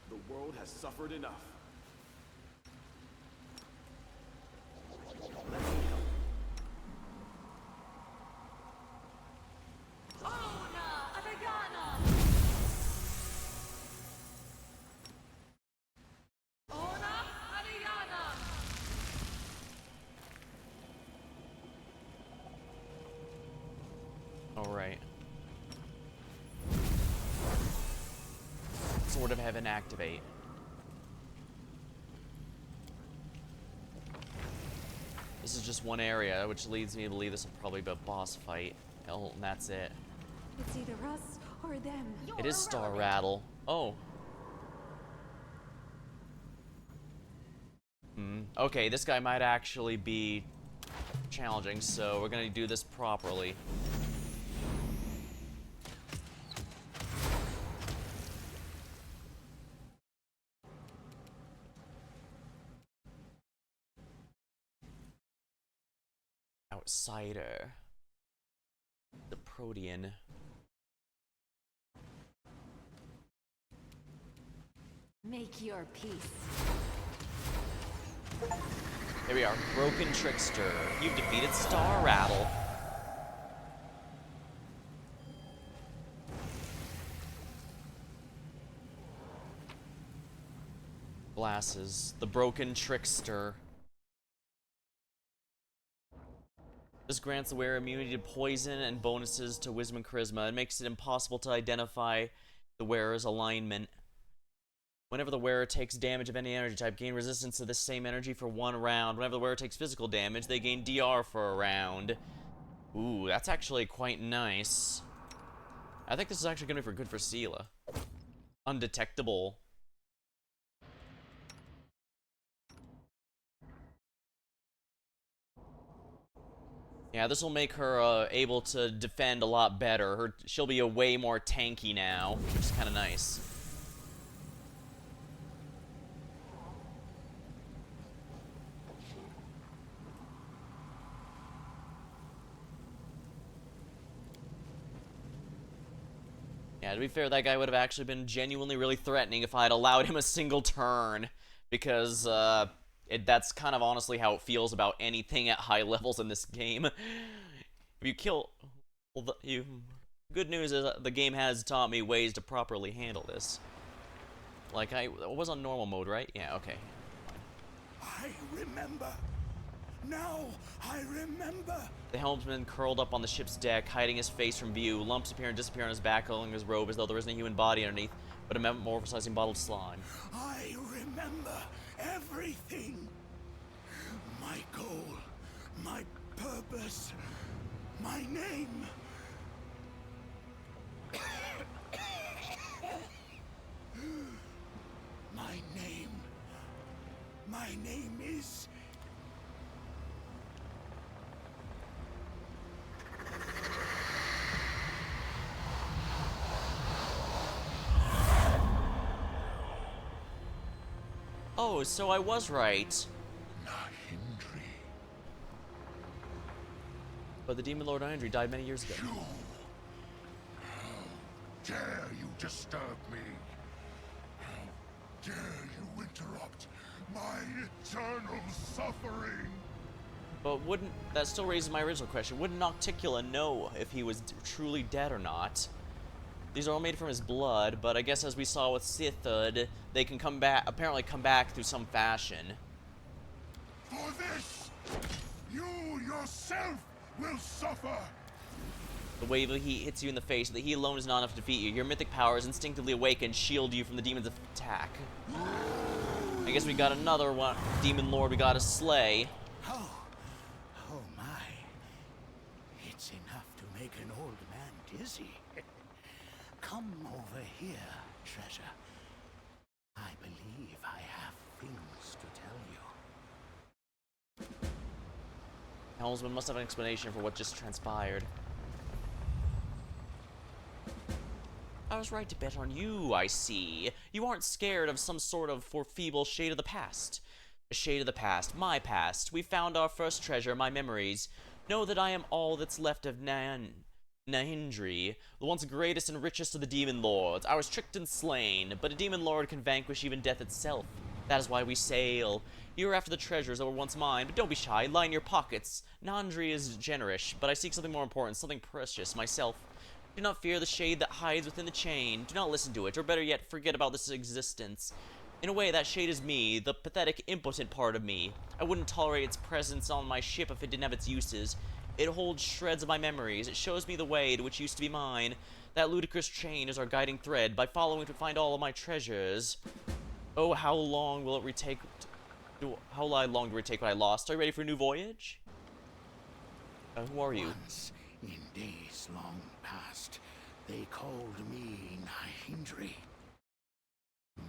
The world has suffered enough. Let me help.
Alright. Sword of Heaven activate. This is just one area, which leads me to believe this will probably be a boss fight. Hell, and that's it.
It's either us or them.
It is Star Rattle. Oh. Okay, this guy might actually be challenging, so we're gonna do this properly. Outsider. The Protean.
Make your peace.
Here we are, Broken Trickster. You've defeated Star Rattle. Glasses. The Broken Trickster. This grants the wearer immunity to poison and bonuses to wisdom and charisma. It makes it impossible to identify the wearer's alignment. Whenever the wearer takes damage of any energy type, gain resistance to this same energy for 1 round. Whenever the wearer takes physical damage, they gain DR for a round. Ooh, that's actually quite nice. I think this is actually going to be good for Seela. Undetectable. Yeah, this will make her able to defend a lot better. She'll be a way more tanky now, which is kind of nice. Yeah, to be fair, that guy would have actually been genuinely really threatening if I had allowed him a single turn, because that's kind of honestly how it feels about anything at high levels in this game. If you kill... Well, good news is the game has taught me ways to properly handle this. Like, I was on normal mode, right? Yeah, okay.
I remember. Now I remember.
The helmsman curled up on the ship's deck, hiding his face from view. Lumps appear and disappear on his back, along his robe, as though there isn't a human body underneath, but a metamorphosizing bottled slime.
I remember everything. My goal, my purpose, my name. My name. My name is...
Oh, so I was right.
Nahindri.
But the Demon Lord Nahindri died many years ago.
You. How dare you disturb me? How dare you interrupt my eternal suffering?
But that still raises my original question. Wouldn't Nocticula know if he was truly dead or not? These are all made from his blood, but I guess as we saw with Sithud, they can apparently come back through some fashion.
For this, you yourself will suffer.
The wave of heat hits you in the face, but the heat alone is not enough to defeat you. Your mythic powers instinctively awaken, shield you from the demon's attack. I guess we got another one, Demon Lord we gotta slay.
Oh my. It's enough to make an old man dizzy. Come over here, treasure. I believe I have things to tell you.
Helmsman must have an explanation for what just transpired. I was right to bet on you, I see. You aren't scared of some sort of feeble shade of the past. A shade of the past, my past. We found our first treasure, my memories. Know that I am all that's left of Nahindri, the once greatest and richest of the demon lords. I was tricked and slain, but a demon lord can vanquish even death itself. That is why we sail. You are after the treasures that were once mine, but don't be shy, line your pockets. Nahindri is generous, but I seek something more important, something precious, myself. Do not fear the shade that hides within the chain. Do not listen to it, or better yet, forget about this existence. In a way, that shade is me, the pathetic, impotent part of me. I wouldn't tolerate its presence on my ship if it didn't have its uses. It holds shreds of my memories. It shows me the way to which used to be mine. That ludicrous chain is our guiding thread. By following it, we find all of my treasures. Oh, how long will it retake? How long do we take what I lost? Are you ready for a new voyage? Who are you?
Once, in days long past, they called me Nahindri.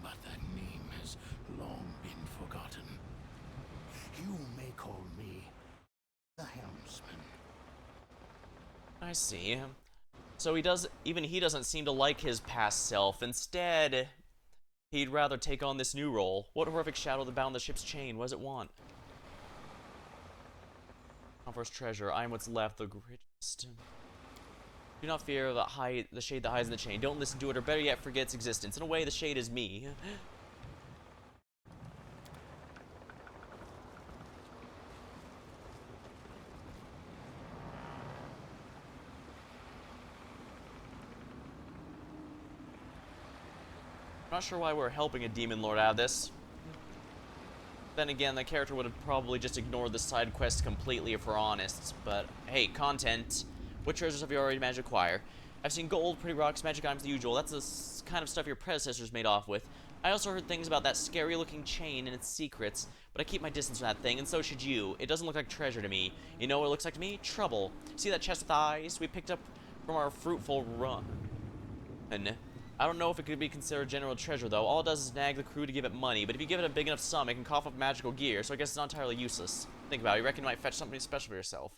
But that name has long been forgotten. You may call me the Helmsman.
I see. So he doesn't seem to like his past self. Instead, he'd rather take on this new role. What horrific shadow that bound the ship's chain? What does it want? Our first treasure. I am what's left, the greatest. Do not fear the shade that hides in the chain. Don't listen to it, or better yet, forget its existence. In a way, the shade is me. I'm not sure why we're helping a demon lord out of this. Then again, the character would have probably just ignored the side quest completely if we're honest. But hey, content. What treasures have you already managed to acquire? I've seen gold, pretty rocks, magic items, the usual. That's the kind of stuff your predecessors made off with. I also heard things about that scary-looking chain and its secrets, but I keep my distance from that thing, and so should you. It doesn't look like treasure to me. You know what it looks like to me? Trouble. See that chest with eyes we picked up from our fruitful run? And I don't know if it could be considered general treasure, though. All it does is nag the crew to give it money, but if you give it a big enough sum, it can cough up magical gear, so I guess it's not entirely useless. Think about it. You reckon you might fetch something special for yourself.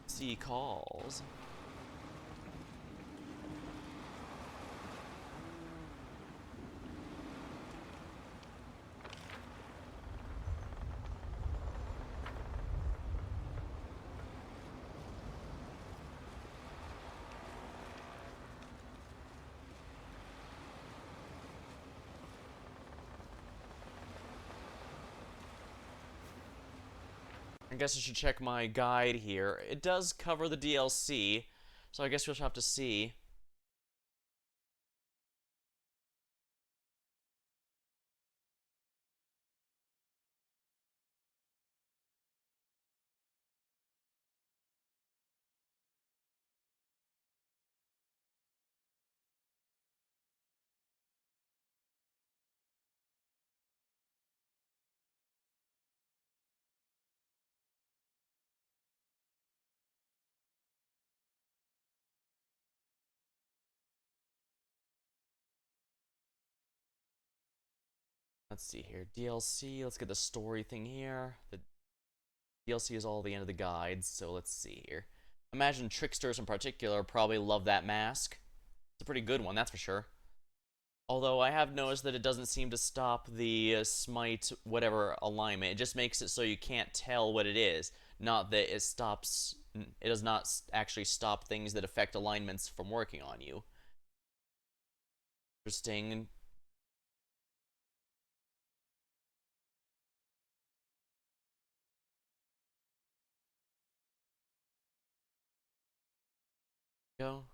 See calls. I guess I should check my guide here. It does cover the DLC, so I guess we'll have to see. Let's see here. DLC, let's get the story thing here. The DLC is all the end of the guides, so let's see here. Imagine tricksters in particular probably love that mask. It's a pretty good one, that's for sure. Although I have noticed that it doesn't seem to stop the smite whatever alignment. It just makes it so you can't tell what it is. Not that it stops... It does not actually stop things that affect alignments from working on you. Interesting. Go.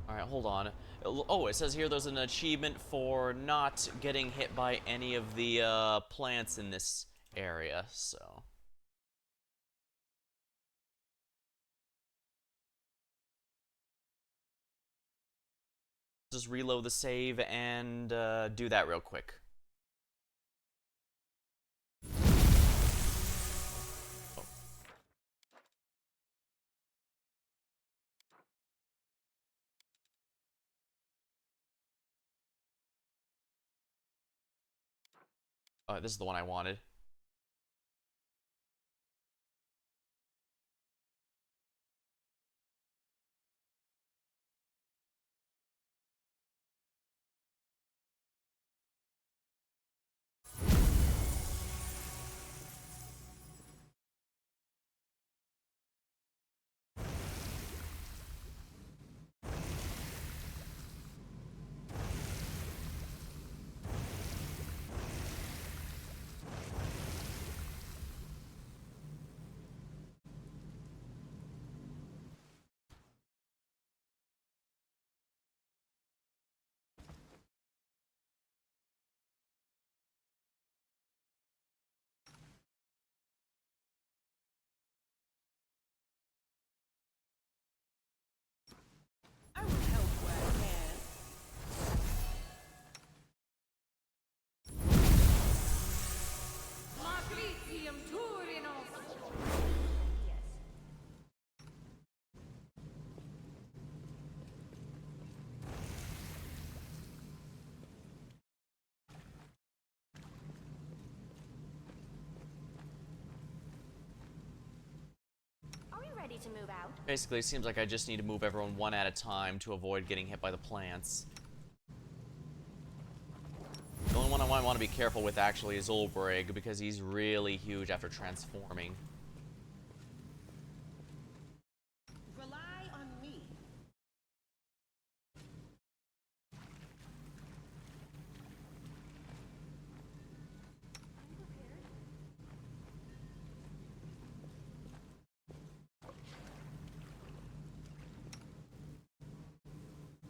Alright, hold on. Oh, it says here there's an achievement for not getting hit by any of the plants in this area, so... Just reload the save and do that real quick. This is the one I wanted.
I will help where I can. Matricium Turinos.
Are we ready to move out?
Basically, it seems like I just need to move everyone one at a time to avoid getting hit by the plants. The only one I might want to be careful with actually is Ulbrig, because he's really huge after transforming.
Rely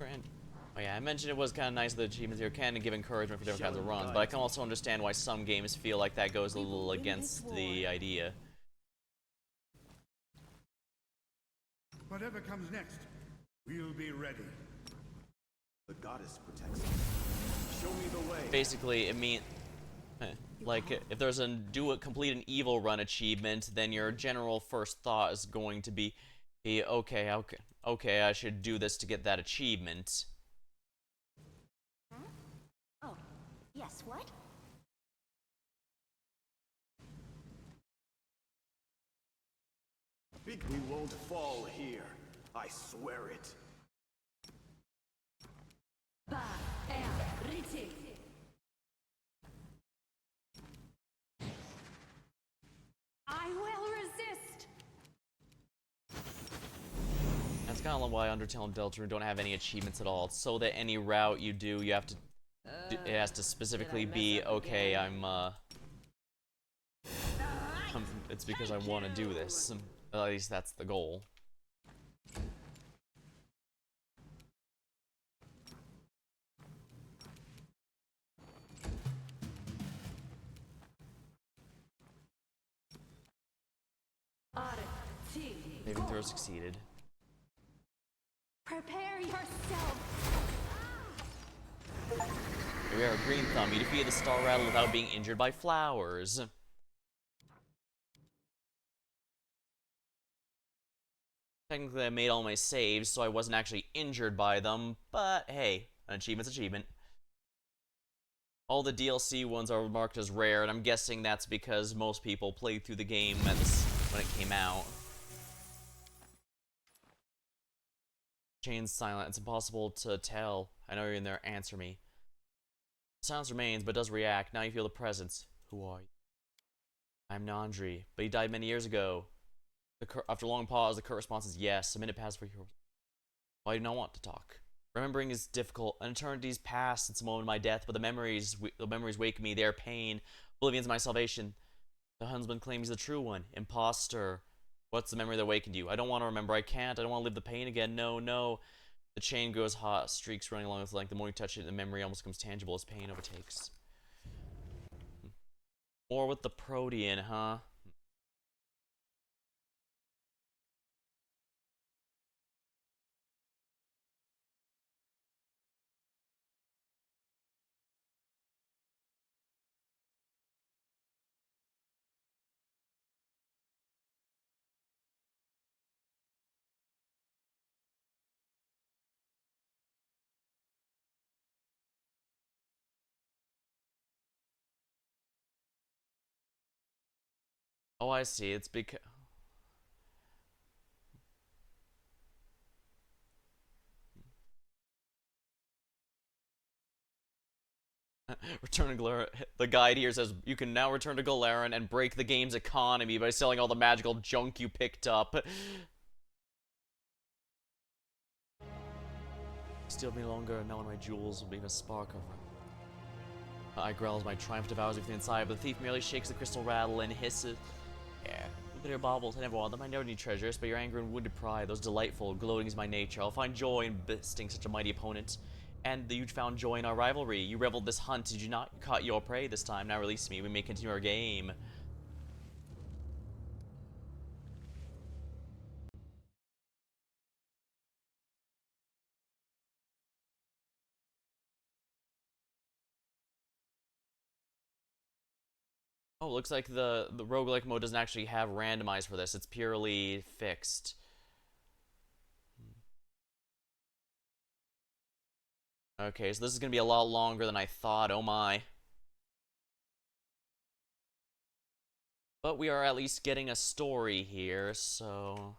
Grand. Oh yeah, I mentioned it was kind of nice that the achievements here can give encouragement for different kinds of runs, but I can also understand why some games feel like that goes a little against the idea.
Whatever comes next, we'll be ready.
The goddess protects us. Show me the way.
Basically, it means, like, if there's a complete an evil run achievement, then your general first thought is going to be, okay, I should do this to get that achievement.
Huh? Oh, yes, what?
We won't fall here. I swear it.
I will resist.
That's kind of why Undertale and Deltarune don't have any achievements at all. It's so that any route you do, you have to, it has to specifically be, okay, it's because I want to do this. At least that's the goal. Saving throw succeeded.
Prepare yourself.
Here we are, Green Thumb. You defeated the Star Rattle without being injured by flowers. Technically, I made all my saves, so I wasn't actually injured by them, but hey, an achievement's an achievement. All the DLC ones are marked as rare, and I'm guessing that's because most people played through the game when it came out. Chain's silent. It's impossible to tell. I know you're in there. Answer me. Silence remains, but does react. Now you feel the presence. Who are you? I'm Nandri, but he died many years ago. After a long pause, the curt response is yes. A minute passed for you. Why do you not want to talk? Remembering is difficult. An eternity's passed since the moment of my death, but the memories wake me. Their pain. Oblivion's my salvation. The husband claims he's the true one. Imposter. What's the memory that awakened you? I don't want to remember. I can't. I don't want to live the pain again. No, no. The chain goes hot. Streaks running along its length. The more you touch it, the memory almost becomes tangible as pain overtakes. More with the Protean, huh? Oh, I see. It's because... Return to Galarian. The guide here says you can now return to Galarian and break the game's economy by selling all the magical junk you picked up. Steal me longer, now when my jewels will be a spark of... I growl as my triumph devours everything inside, but the thief merely shakes the crystal rattle and hisses. Yeah. Look at your baubles, I never want them, I never need treasures, but your anger and wounded pride, those delightful, gloating is my nature. I'll find joy in besting such a mighty opponent. And you found joy in our rivalry. You reveled this hunt, did you not? You caught your prey this time, now release me, we may continue our game. Oh, looks like the roguelike mode doesn't actually have randomized for this. It's purely fixed. Okay, so this is going to be a lot longer than I thought. Oh my. But we are at least getting a story here, so...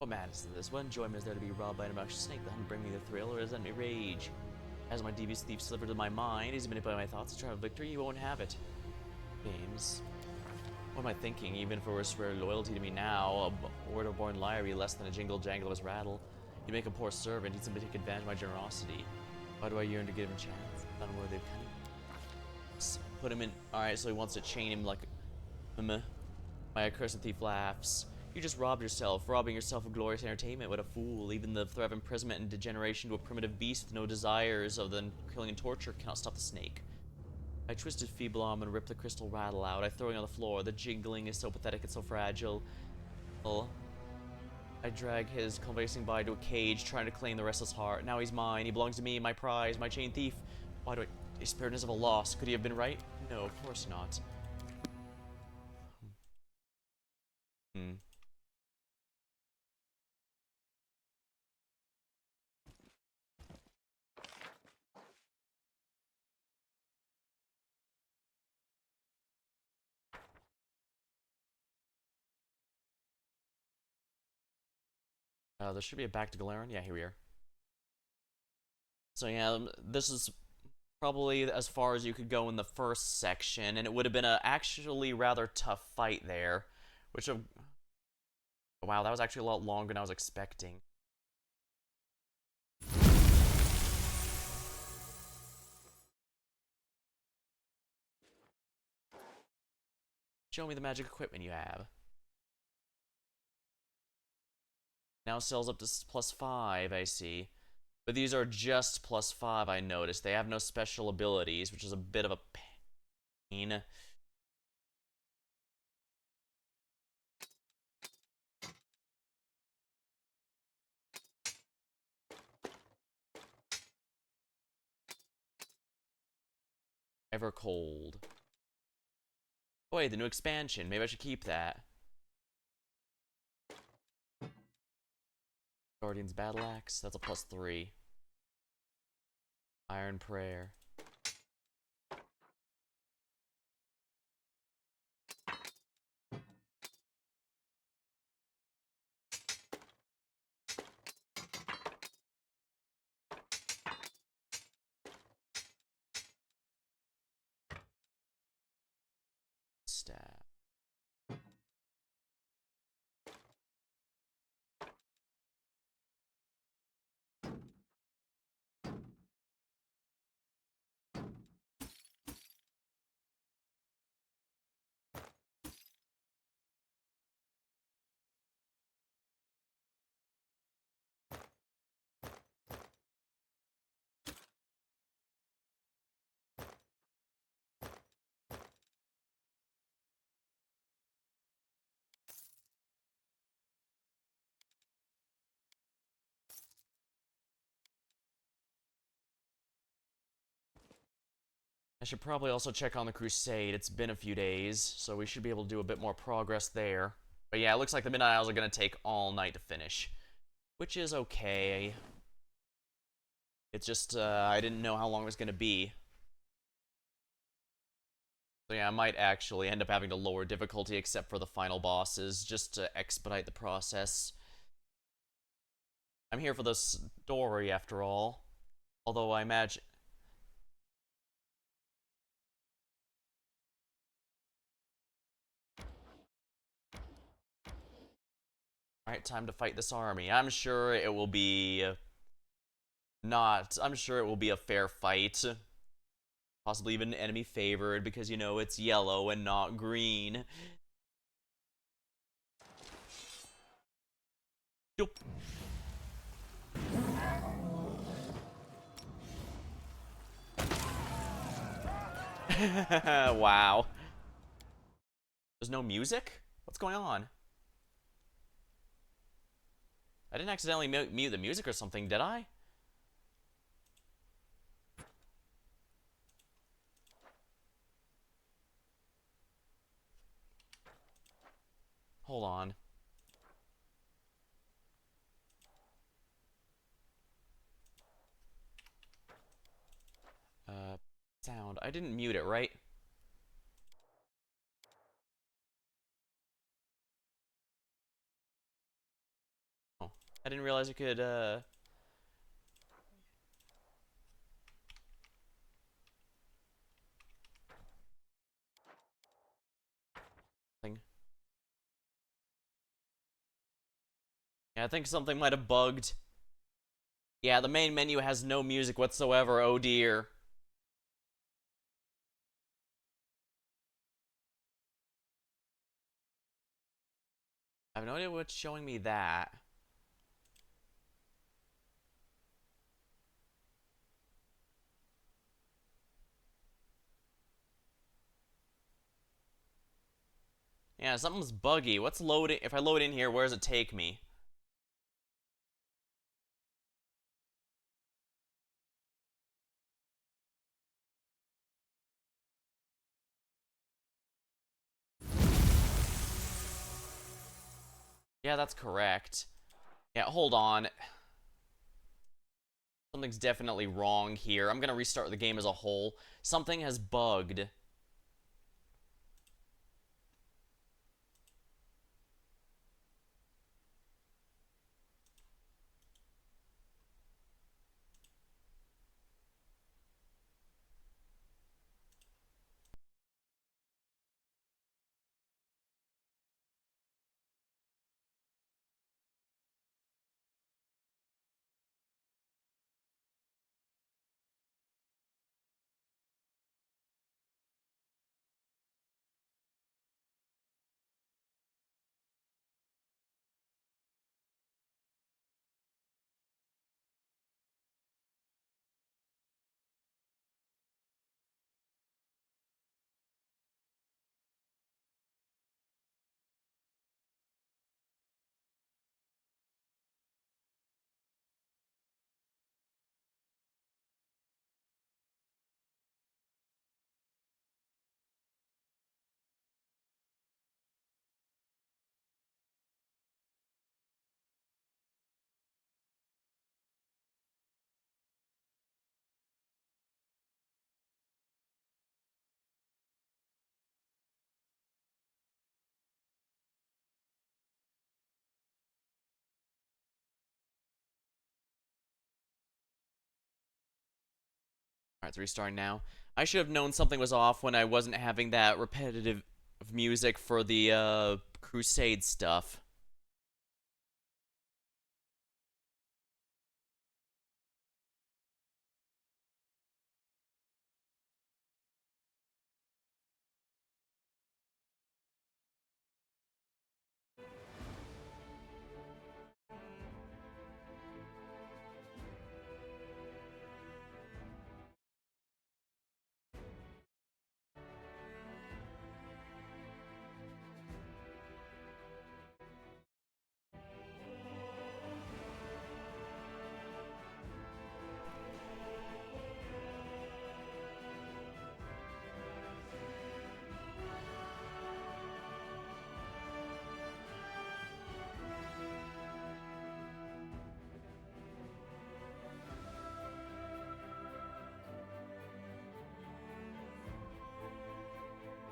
What madness is this? What enjoyment is there to be robbed by an obnoxious snake? The hunt bring me the thrill, or does that me rage? As my devious thief slivered to my mind, he's manipulating my thoughts to try to victory, he won't have it. Games. What am I thinking? Even if it were swear loyalty to me now, a word-born liar would be less than a jingle-jangle of his rattle. You make a poor servant, he'd simply take advantage of my generosity. Why do I yearn to give him a chance? Unworthy of cunning. Put him in. Alright, so he wants to chain him like. My accursed thief laughs. You just robbed yourself. Robbing yourself of glorious entertainment. What a fool. Even the threat of imprisonment and degeneration to a primitive beast with no desires other than killing and torture cannot stop the snake. I twist his feeble arm and rip the crystal rattle out. I throw it on the floor. The jingling is so pathetic and so fragile. I drag his convalescing body to a cage, trying to claim the restless heart. Now he's mine. He belongs to me, my prize, my chain thief. Why do I despair of a loss? Could he have been right? No, of course not. There should be a back to Galeron. Yeah, here we are. So yeah, this is probably as far as you could go in the first section, and it would have been a actually rather tough fight there, which wow, that was actually a lot longer than I was expecting. Show me the magic equipment you have. Now sells up to +5, I see. But these are just +5, I noticed. They have no special abilities, which is a bit of a pain. Ever cold. Oh, wait, the new expansion. Maybe I should keep that. Guardian's Battle Axe. That's a +3. Iron Prayer. Staff. I should probably also check on the Crusade. It's been a few days, so we should be able to do a bit more progress there. But yeah, it looks like the Midnight Isles are going to take all night to finish, which is okay. It's just, I didn't know how long it was going to be. So yeah, I might actually end up having to lower difficulty except for the final bosses, just to expedite the process. I'm here for the story, after all. Although I imagine... Alright, time to fight this army. I'm sure it will be... I'm sure it will be a fair fight. Possibly even enemy favored, because, you know, it's yellow and not green. Yup. Wow. There's no music? What's going on? I didn't accidentally mute the music or something, did I? Hold on. Sound. I didn't mute it, right? I didn't realize I could, thing. Yeah, I think something might have bugged. Yeah, the main menu has no music whatsoever, oh dear. I have no idea what's showing me that. Yeah, something's buggy. What's loading? If I load in here, where does it take me? Yeah, that's correct. Yeah, hold on. Something's definitely wrong here. I'm gonna restart the game as a whole. Something has bugged. Alright, it's restarting now. I should have known something was off when I wasn't having that repetitive music for the, Crusade stuff.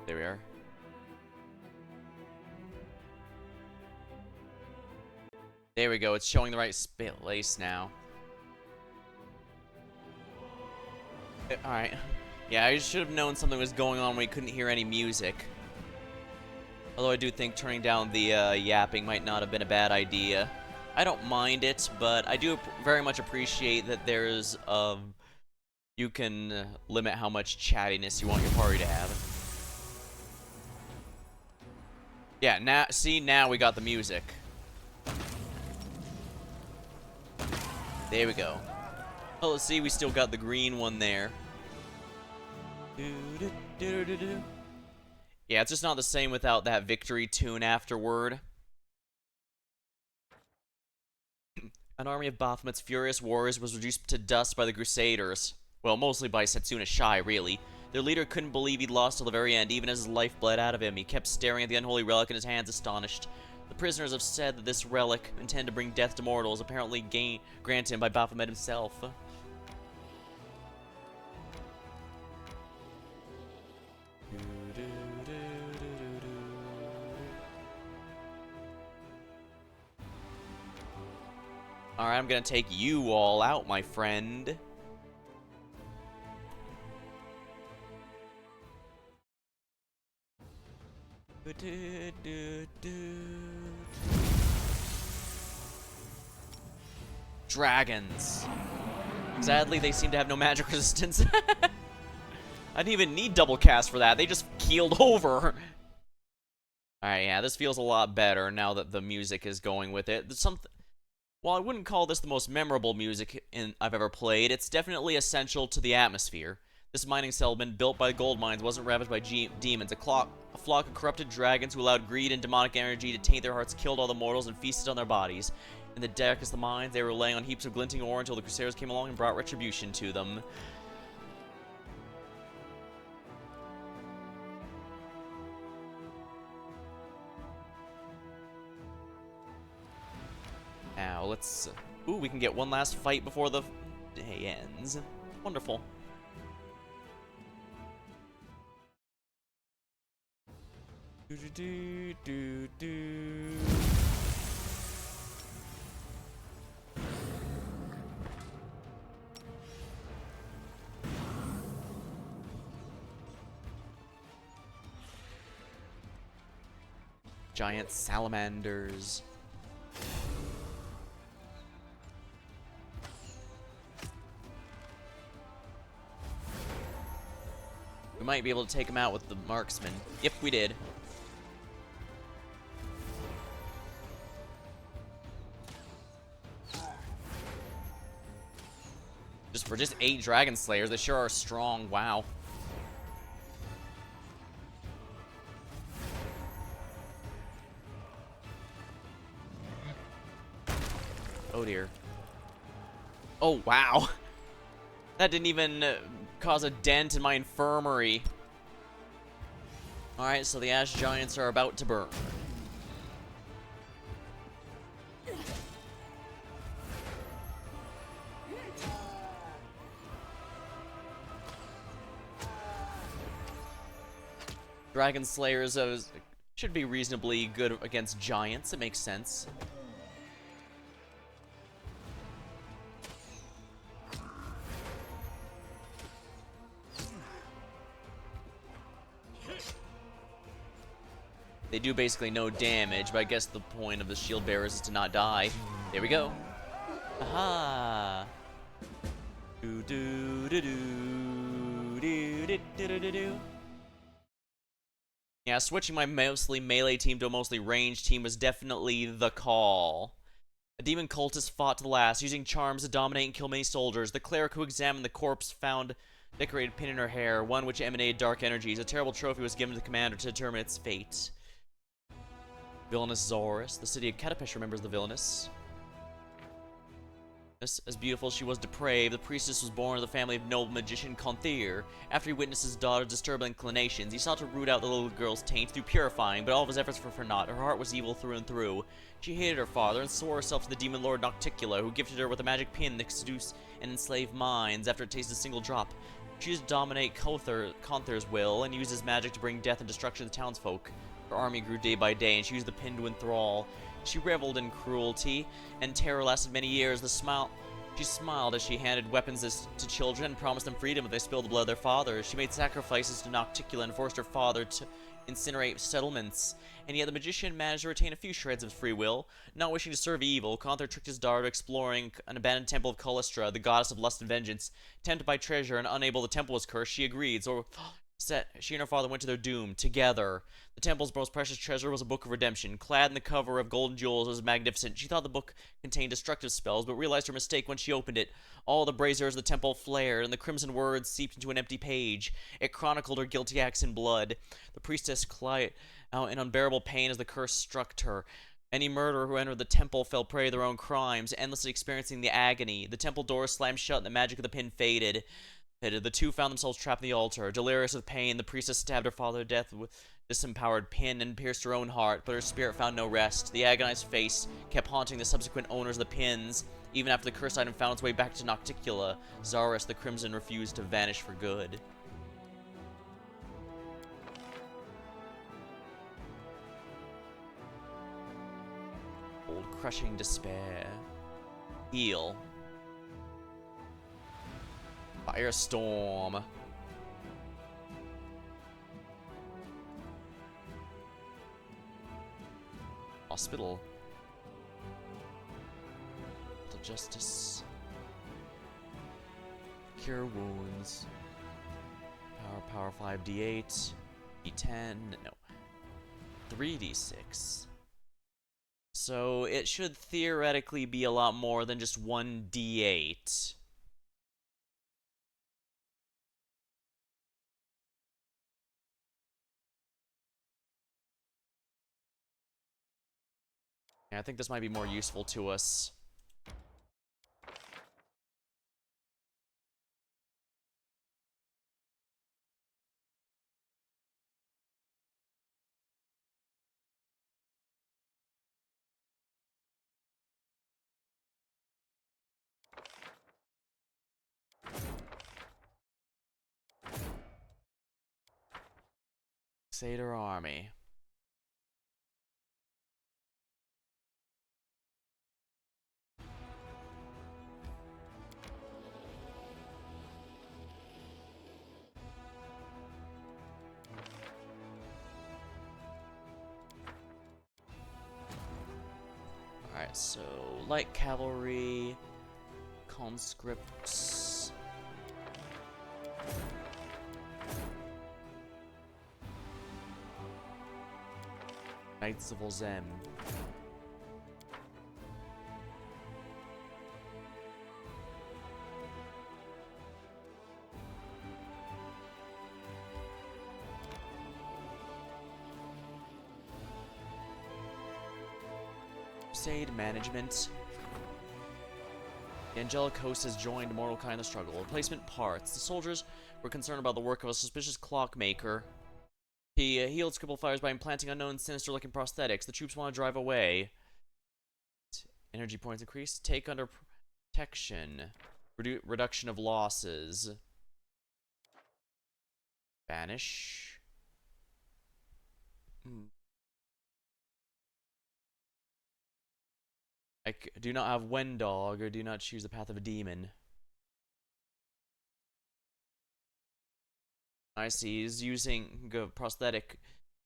There we are. There we go, it's showing the right place now. Alright. Yeah, I should have known something was going on when we couldn't hear any music. Although I do think turning down the yapping might not have been a bad idea. I don't mind it, but I do very much appreciate that there's, you can limit how much chattiness you want your party to have. Yeah, now, see, now we got the music. There we go. Oh, let's see, we still got the green one there. Yeah, it's just not the same without that victory tune afterward. An army of Baphomet's furious warriors was reduced to dust by the Crusaders. Well, mostly by Setsuna Shai, really. Their leader couldn't believe he'd lost till the very end, even as his life bled out of him. He kept staring at the unholy relic in his hands, astonished. The prisoners have said that this relic, intended to bring death to mortals, apparently granted him by Baphomet himself. Alright, I'm gonna take you all out, my friend. Dragons. Sadly, they seem to have no magic resistance. I didn't even need double cast for that. They just keeled over. Alright, yeah, this feels a lot better now that the music is going with it. There's something... While I wouldn't call this the most memorable music I've ever played, it's definitely essential to the atmosphere. This mining settlement, built by gold mines, wasn't ravaged by demons. A flock of corrupted dragons who allowed greed and demonic energy to taint their hearts killed all the mortals and feasted on their bodies. In the darkest of the mines, they were laying on heaps of glinting ore until the Crusaders came along and brought retribution to them. Now, let's... Ooh, we can get one last fight before the day ends. Wonderful. Giant salamanders. We might be able to take him out with the marksman. Yep, we did. For just 8 Dragon Slayers, they sure are strong. Wow. Oh dear. Oh, wow. That didn't even cause a dent in my infirmary. Alright, so the Ash Giants are about to burn. Dragon Slayers should be reasonably good against giants. It makes sense. They do basically no damage, but I guess the point of the shield bearers is to not die. There we go. Aha! Do do do do do do do do do. Yeah, switching my mostly melee team to a mostly ranged team was definitely the call. A demon cultist fought to the last, using charms to dominate and kill many soldiers. The cleric who examined the corpse found a decorated pin in her hair, one which emanated dark energies. A terrible trophy was given to the commander to determine its fate. Villainous Zorus. The city of Katapesh remembers the villainous. As beautiful as she was depraved, the priestess was born of the family of noble magician Conthir. After he witnessed his daughter's disturbed inclinations, he sought to root out the little girl's taint through purifying, but all of his efforts were for naught. Her heart was evil through and through. She hated her father and swore herself to the demon lord Nocticula, who gifted her with a magic pin that could seduce and enslave minds after it tasted a single drop. She used to dominate Conthir's will and used his magic to bring death and destruction to the townsfolk. Her army grew day by day, and she used the pin to enthrall. She reveled in cruelty, and terror lasted many years. She smiled as she handed weapons to children and promised them freedom if they spilled the blood of their fathers. She made sacrifices to Nocticula and forced her father to incinerate settlements. And yet the magician managed to retain a few shreds of free will. Not wishing to serve evil, Conthir tricked his daughter exploring an abandoned temple of Callistra, the goddess of lust and vengeance. Tempted by treasure and unable the temple was cursed, she agreed. So she and her father went to their doom, together. The temple's most precious treasure was a book of redemption. Clad in the cover of golden jewels, it was magnificent. She thought the book contained destructive spells, but realized her mistake when she opened it. All the braziers of the temple flared, and the crimson words seeped into an empty page. It chronicled her guilty acts in blood. The priestess cried out in unbearable pain as the curse struck her. Any murderer who entered the temple fell prey to their own crimes, endlessly experiencing the agony. The temple doors slammed shut, and the magic of the pin faded. The two found themselves trapped in the altar. Delirious with pain, the priestess stabbed her father to death with this empowered pin and pierced her own heart, but her spirit found no rest. The agonized face kept haunting the subsequent owners of the pins. Even after the cursed item found its way back to Nocticula, Zarus the Crimson refused to vanish for good. Old crushing despair. Heal. Firestorm. Hospital. The Justice. Cure wounds. Power 5d8. d10. No. 3d6. So it should theoretically be a lot more than just 1d8. Yeah, I think this might be more useful to us. Crusader army. Alright, so light cavalry, conscripts. Knights of Olzem. Crusade management. The angelic host has joined mortal kind in the struggle. Replacement parts. The soldiers were concerned about the work of a suspicious clockmaker. He healed crippled fires by implanting unknown sinister-looking prosthetics. The troops want to drive away. Energy points increased. Take under protection. Reduction of losses. Banish. I do not have Wendog, or do not choose the path of a demon. I see. He's using a prosthetic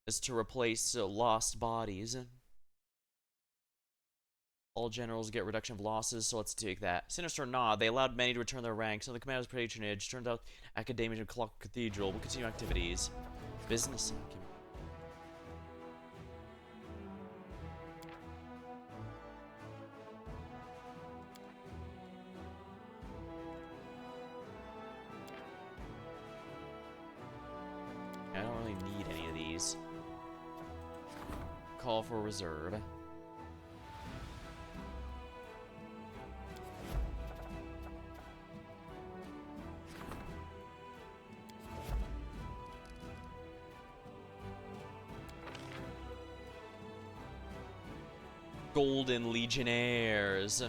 is to replace lost bodies. All generals get reduction of losses, so let's take that. Sinister Nod. They allowed many to return their ranks. Under the commander's patronage, turns out Academia and Clock Cathedral will continue activities. Business acumen. I don't really need any of these. Call for reserve. Golden Legionnaires.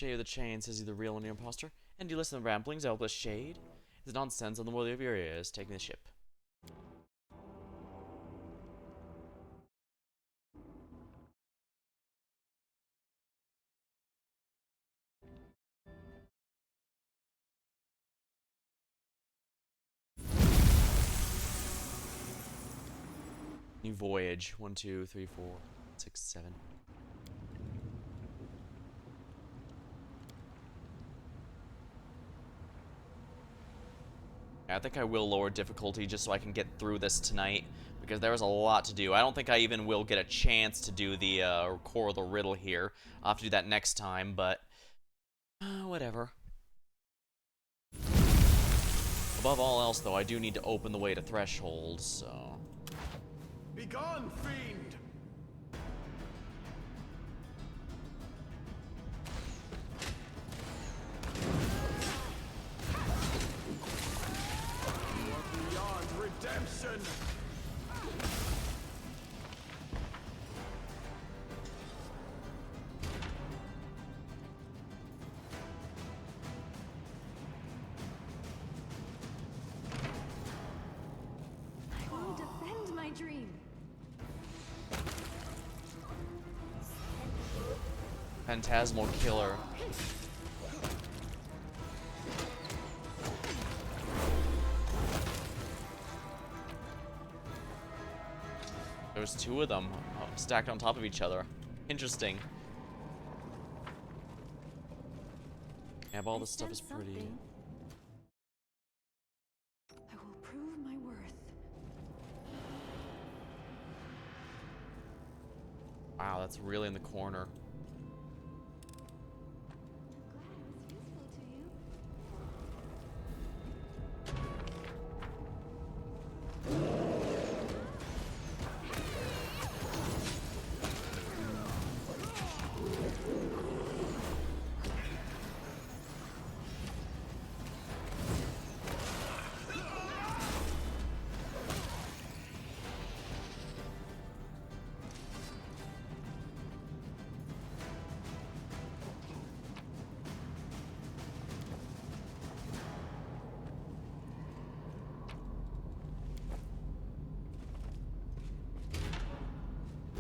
Shade of the Chain says you're the real one, you're imposter. And you listen to the ramblings, helpless Shade. Is nonsense on the world of your ears, taking the ship. New voyage. 1, 2, 3, 4, 6, 7. I think I will lower difficulty just so I can get through this tonight, because there's a lot to do. I don't think I even will get a chance to do the core of the riddle here. I'll have to do that next time, but whatever. Above all else, though, I do need to open the way to Threshold, so...
Begone, fiend! You are beyond redemption!
I will defend my dream.
Phantasmal Killer. There's two of them stacked on top of each other. Interesting. Yeah, but all this stuff is pretty.
I will prove my worth.
Wow, that's really in the corner.
I'm glad I was useful to you.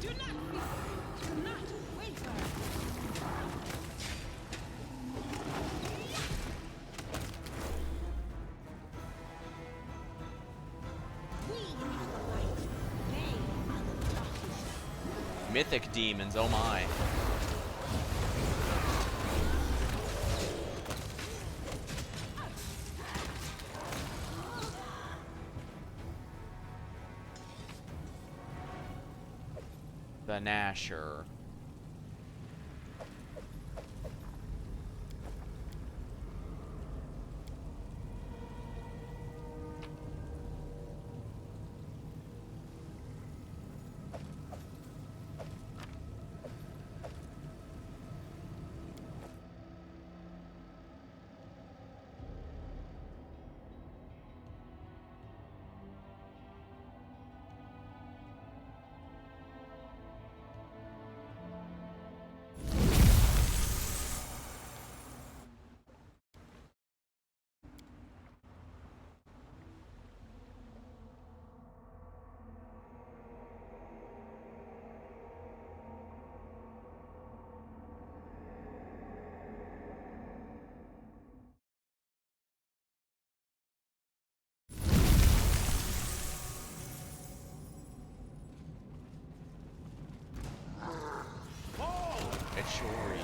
Do not fear. Do not waver. We are the light. They are the darkness.
Mythic demons, oh my. The Nasher. It sure is.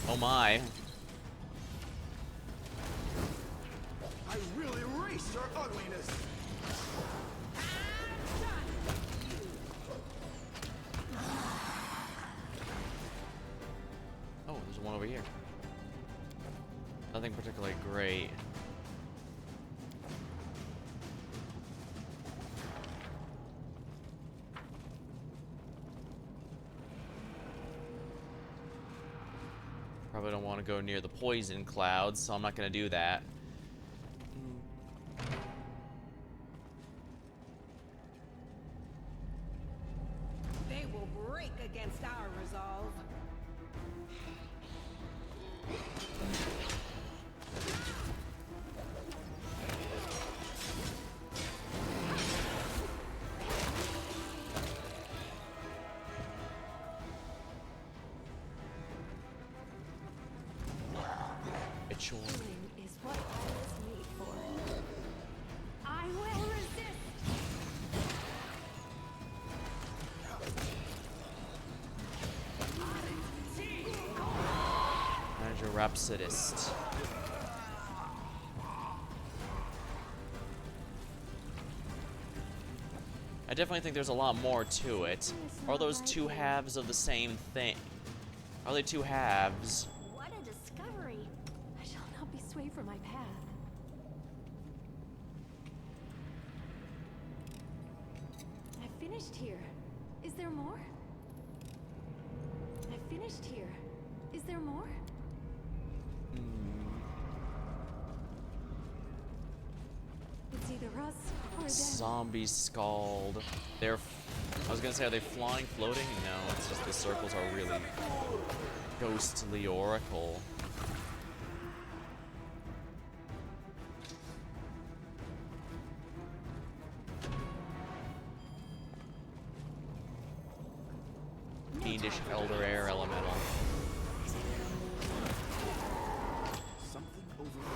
Oh my.
I will erase your ugliness!
Oh, there's one over here. Nothing particularly great. Probably don't want to go near the poison clouds, so I'm not going to do that.
They will break against our resolve.
Major Rhapsodist. I definitely think there's a lot more to it. Are those two halves of the same thing? Are they two halves?
What a discovery.
I shall not be swayed from my path. I finished here. Is there more? I finished here. Is there more? It's either us or them.
Zombies scald. They're. I was gonna say, are they flying, floating? No, it's just the circles are really ghostly oracle. Fiendish Elder Air Elemental.
Something over there.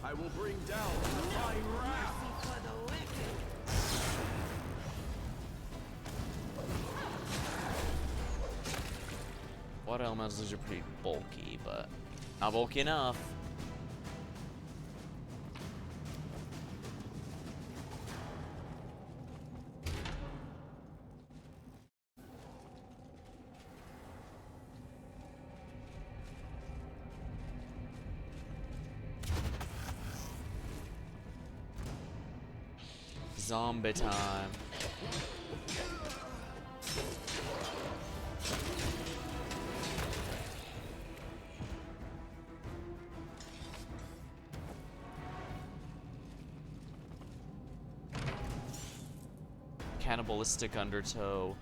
I will bring down the fine wrath.
For the wicked.
Water elementals are pretty bulky, but not bulky enough. Zombie time. Cannibalistic undertow.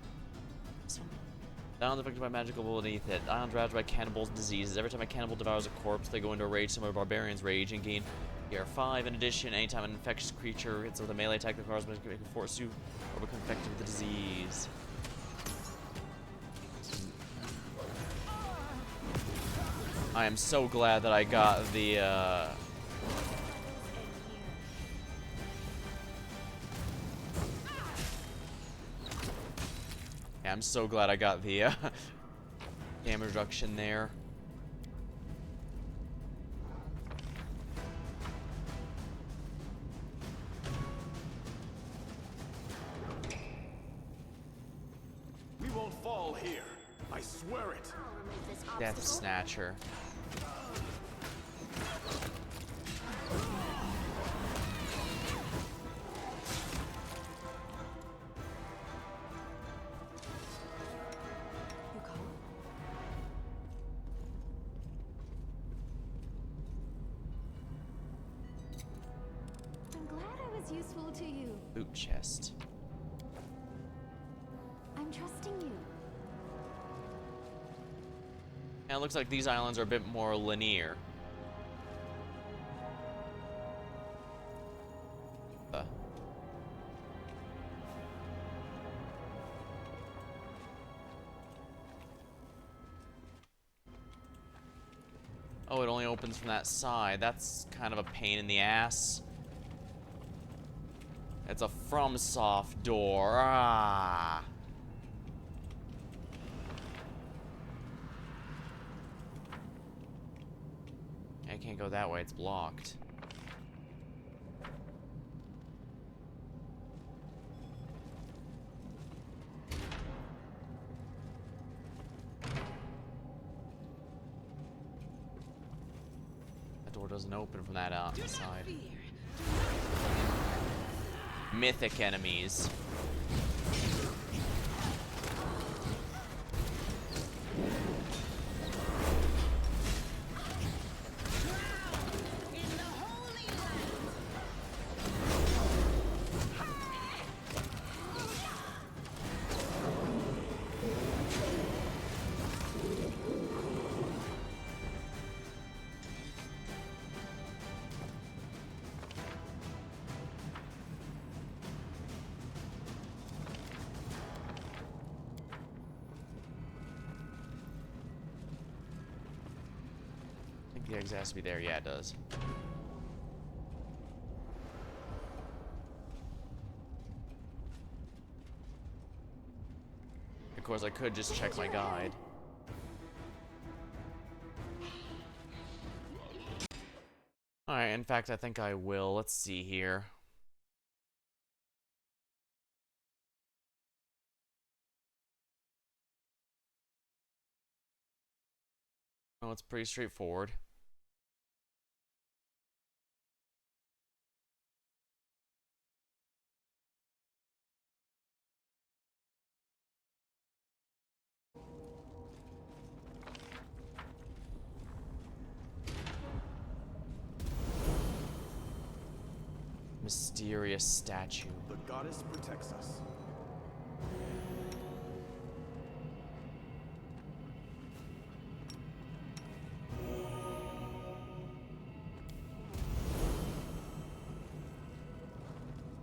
Islands affected by magical beneath it. Islands ravaged by cannibals' diseases. Every time a cannibal devours a corpse, they go into a rage similar to barbarians' rage and gain PR5. In addition, anytime an infectious creature hits with a melee attack, the cause can force you or become infected with the disease. I am so glad that I got the yeah, I'm so glad I got the damage reduction there.
We won't fall here. I swear it.
I'll remove this
Death
obstacle.
Snatcher.
You call? I'm glad I was useful to you.
Boot chest.
I'm trusting you.
And it looks like these islands are a bit more linear. Oh, it only opens from that side. That's kind of a pain in the ass. It's a FromSoft door. Ah. I can't go that way. It's blocked. That door doesn't open from that outside. Mythic enemies. I think the exit has to be there. Yeah, it does. Of course, I could just check my guide. Alright, in fact, I think I will. Let's see here. Oh, it's pretty straightforward. Mysterious statue.
The goddess protects us.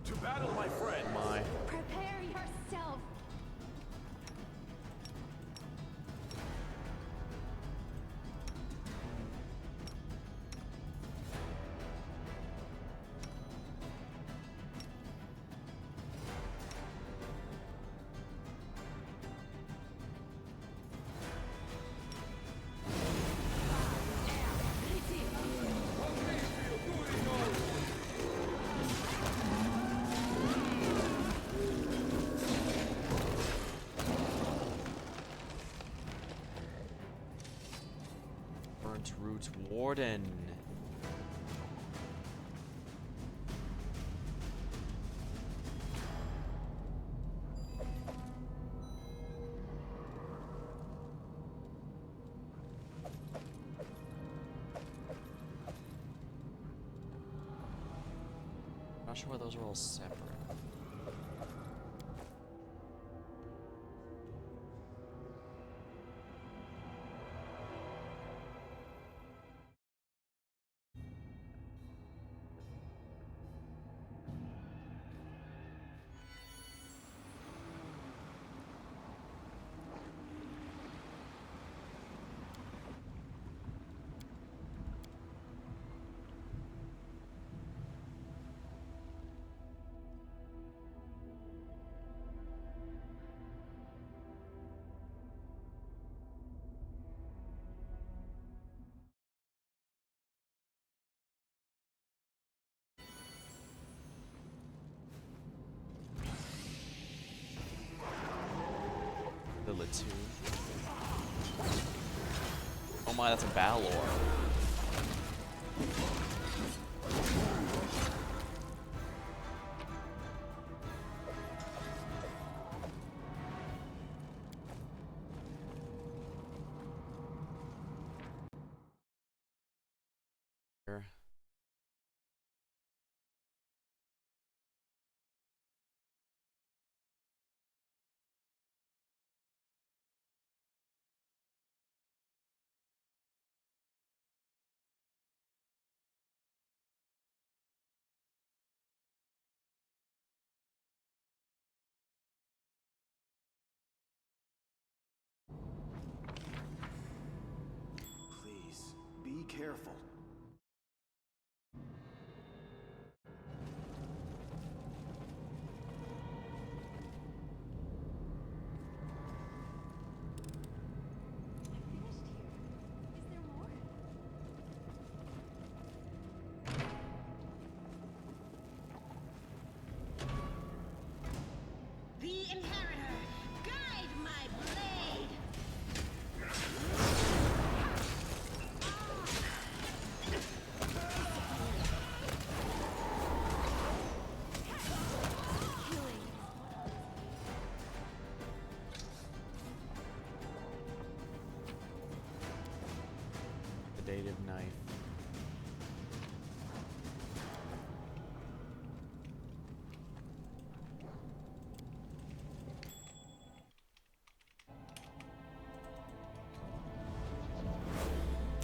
To battle, my friend!
My.
Prepare yourself.
Burnt Root Warden. Not sure why those are all separate. The Latu. Oh my, that's a Balor. Here.
Please, be careful.
Is there more?
The Inheritor, guide my blade!
Sedative knife.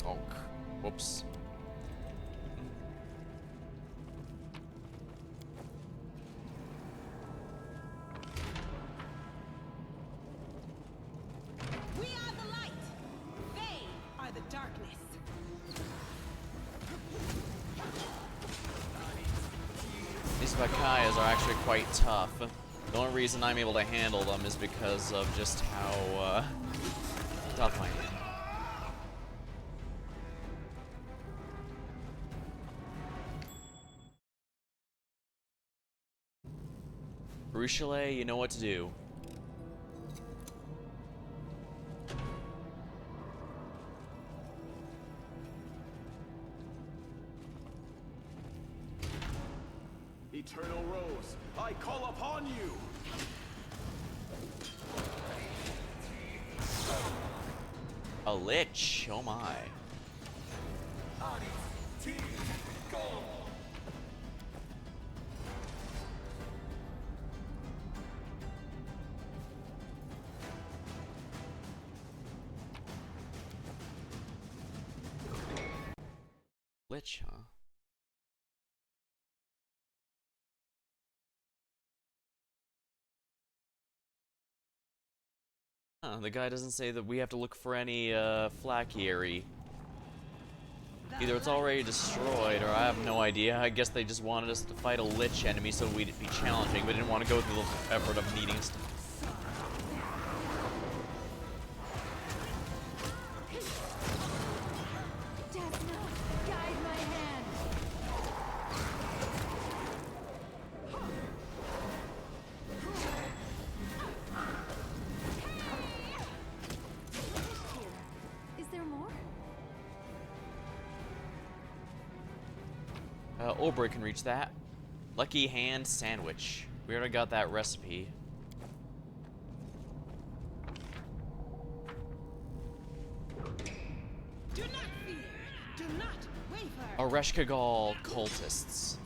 Oh, whoops.
We are the light! They are the darkness!
These Vakayas are actually quite tough. The only reason I'm able to handle them is because of just how tough I am. Ruchelet, you know what to do.
Eternal Rose, I call upon you!
A lich, oh my. Lich, huh? The guy doesn't say that we have to look for any Flakieri. Either it's already destroyed, or I have no idea. I guess they just wanted us to fight a lich enemy so we'd be challenging, but didn't want to go through the effort of needing us to.
Desna, guide my hand. Is there more?
Oberyn can reach that. Lucky hand sandwich. We already got that recipe.
Do not fear. Do not waver.
Areshkagal cultists.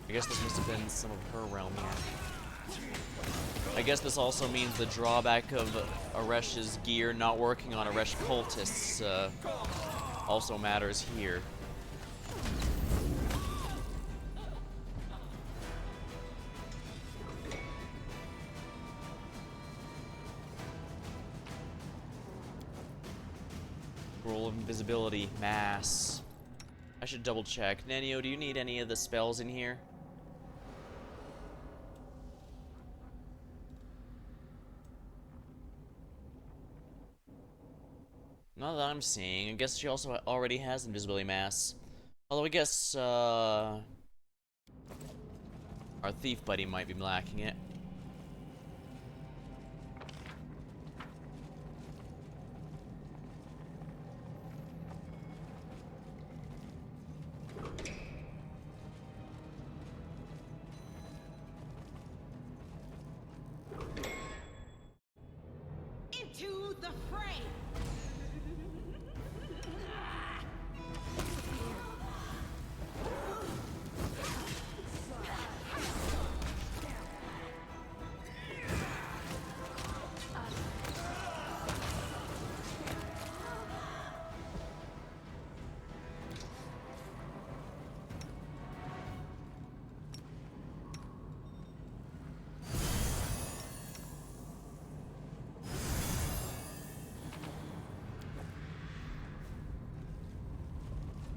I guess this must have been some of her realm, yeah. I guess this also means the drawback of Aresh's gear not working on Aresh cultists also matters here. Roll of invisibility, mass. I should double check. Nenio, do you need any of the spells in here? Not that I'm seeing. I guess she also already has invisibility mass. Although I guess, our thief buddy might be lacking it.
Into the fray.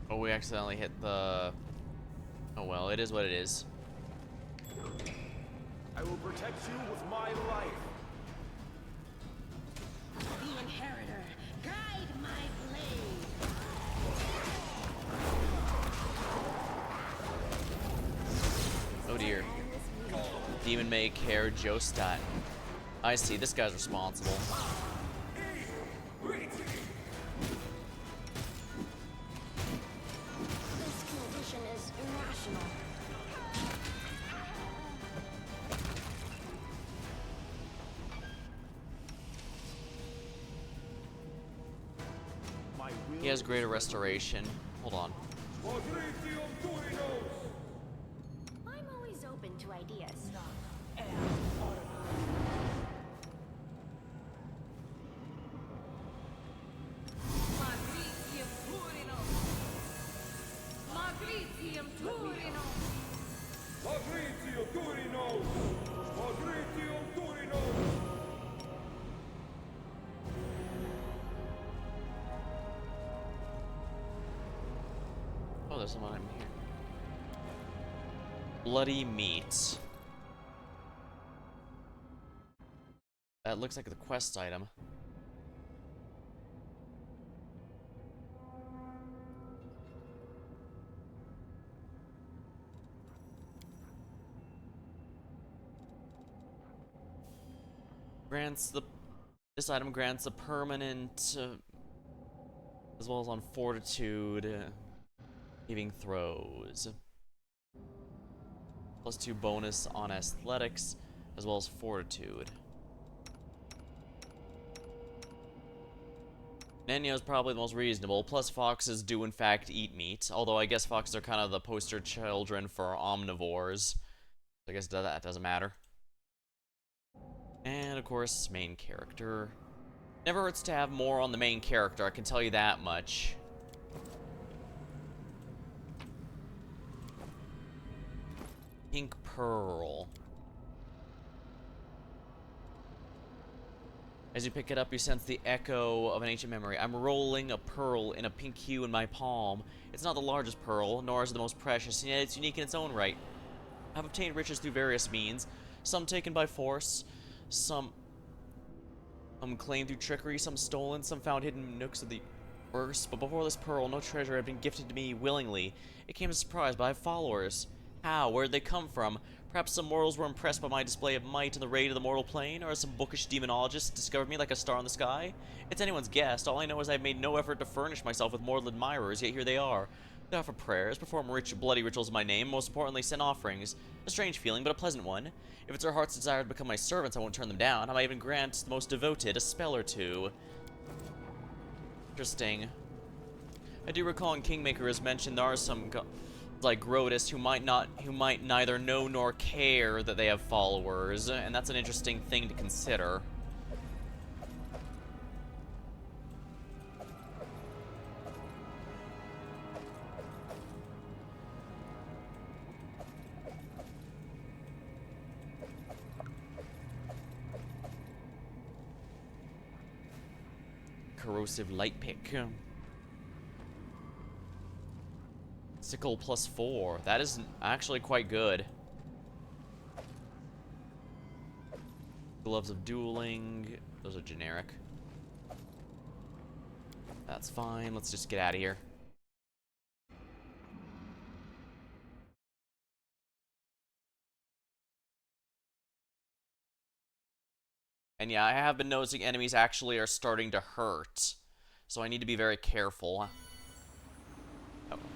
Oh, we accidentally hit the... Oh well, it is what it is.
I will protect you with my life.
The inheritor, guide my blade.
Oh dear. Demon May Care Joestat. I see, this guy's responsible.
This condition is irrational.
My will
He has greater restoration. Hold on.
I'm always open to ideas.
Magritium Turino.
Magritio Turino! Magritio Turino!
Oh, there's someone in here. Bloody meat. That looks like the quest item. This item grants a permanent, as well as on fortitude, saving throws. +2 bonus on athletics, as well as fortitude. Nenyo is probably the most reasonable, plus foxes do in fact eat meat, although I guess foxes are kind of the poster children for omnivores. I guess that doesn't matter. And of course, main character. Never hurts to have more on the main character, I can tell you that much. Pink Pearl. As you pick it up, you sense the echo of an ancient memory. I'm rolling a pearl in a pink hue in my palm. It's not the largest pearl, nor is it the most precious, and yet it's unique in its own right. I've obtained riches through various means, some taken by force, some claimed through trickery, some stolen, some found hidden in nooks of the earth. But before this pearl, no treasure had been gifted to me willingly. It came as a surprise by followers. How? Where'd they come from? Perhaps some mortals were impressed by my display of might in the raid of the mortal plane, or some bookish demonologist discovered me like a star in the sky? It's anyone's guess. All I know is I've made no effort to furnish myself with mortal admirers, yet here they are. They offer prayers, perform bloody rituals in my name, most importantly send offerings. A strange feeling, but a pleasant one. If it's their heart's desire to become my servants, I won't turn them down. I might even grant the most devoted a spell or two. Interesting. I do recall in Kingmaker as mentioned there are some like Grotus who might neither know nor care that they have followers, and that's an interesting thing to consider. Corrosive light pick. Sickle +4. That is actually quite good. Gloves of dueling. Those are generic. That's fine. Let's just get out of here. And yeah, I have been noticing enemies actually are starting to hurt. So I need to be very careful.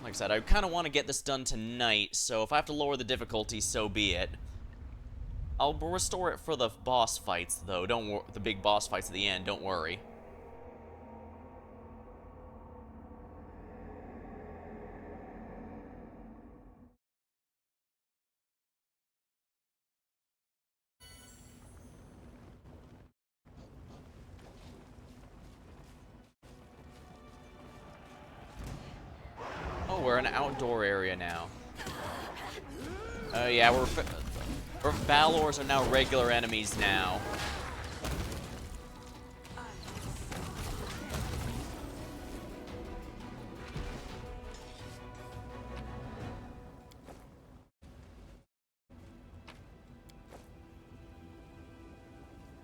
Like I said, I kind of want to get this done tonight, so if I have to lower the difficulty, so be it. I'll restore it for the boss fights, though. The big boss fights at the end, don't worry. Oh, we're in an outdoor area now. Yeah, Balors are now regular enemies now.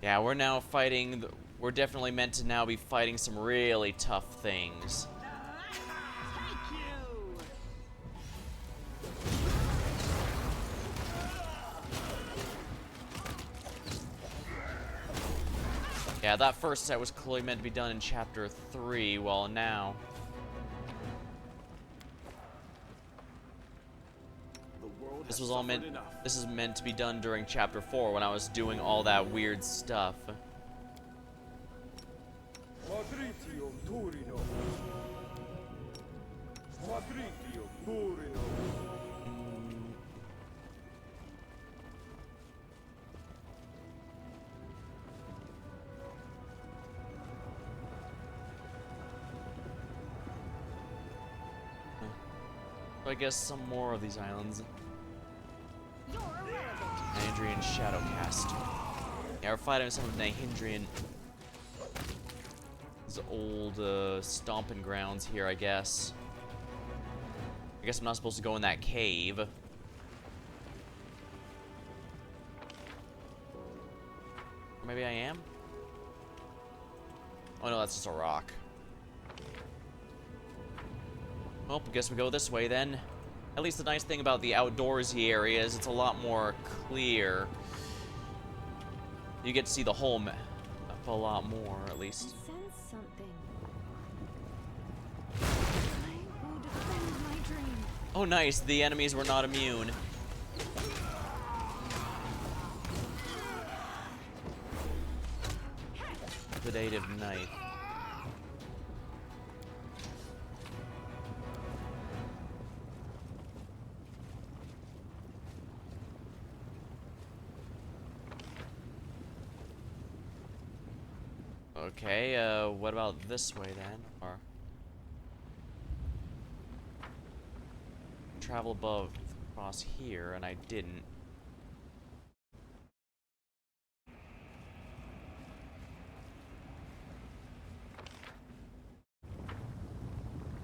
Yeah, we're now fighting. We're definitely meant to now be fighting some really tough things. Yeah, that first set was clearly meant to be done in Chapter 3, well, now... This is meant to be done during Chapter 4, when I was doing all that weird stuff. So I guess some more of these islands. Nahindrian Shadowcast. Yeah, we're fighting some of Nahindrian. These old stomping grounds here, I guess. I guess I'm not supposed to go in that cave. Or maybe I am? Oh no, that's just a rock. Well, I guess we go this way then. At least the nice thing about the outdoorsy area is it's a lot more clear. You get to see the whole map a lot more, at least.
I sense something. I will defend my dream.
Oh, nice. The enemies were not immune. Sedative knife. Okay, what about this way then? Or travel above across here, and I didn't.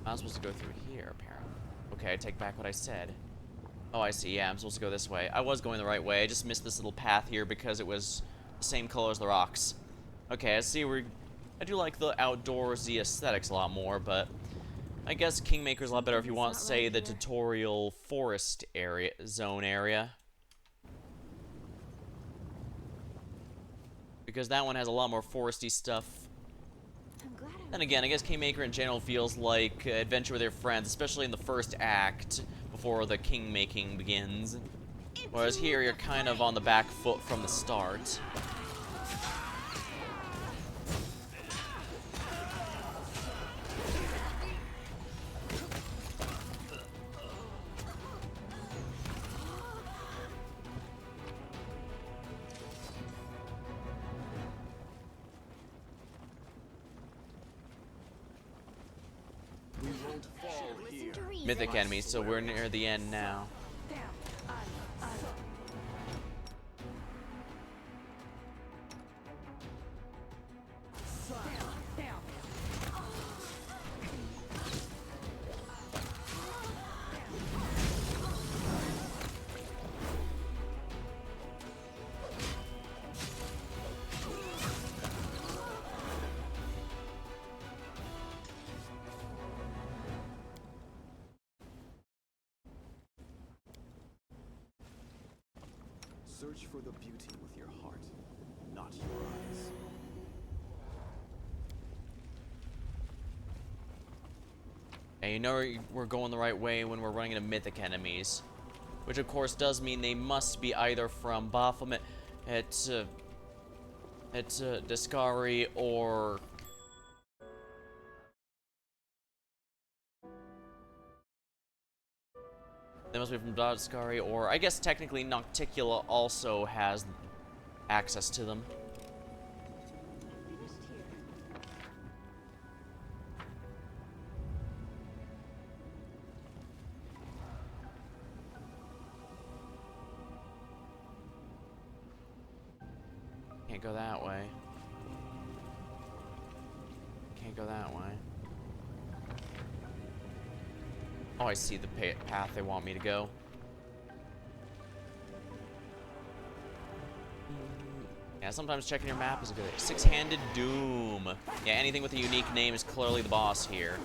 I'm supposed to go through here, apparently. Okay, I take back what I said. Oh, I see. Yeah, I'm supposed to go this way. I was going the right way. I just missed this little path here because it was the same color as the rocks. Okay, I see I do like the outdoorsy aesthetics a lot more, but I guess Kingmaker's a lot better if you want, say, the tutorial forest zone area. Because that one has a lot more foresty stuff. Then again, I guess Kingmaker in general feels like adventure with your friends, especially in the first act, before the king-making begins. Whereas here, you're kind of on the back foot from the start. Mythic enemies, so we're near the end now.
Search for the beauty with your heart, not your eyes.
And you know we're going the right way when we're running into mythic enemies. Which of course does mean they must be either from Baphomet at Discari or they must be from Discari, or I guess technically Nocticula also has access to them. Can't go that way. Can't go that way. Oh, I see the path they want me to go. Yeah, sometimes checking your map is a good idea. Six-handed Doom. Yeah, anything with a unique name is clearly the boss here.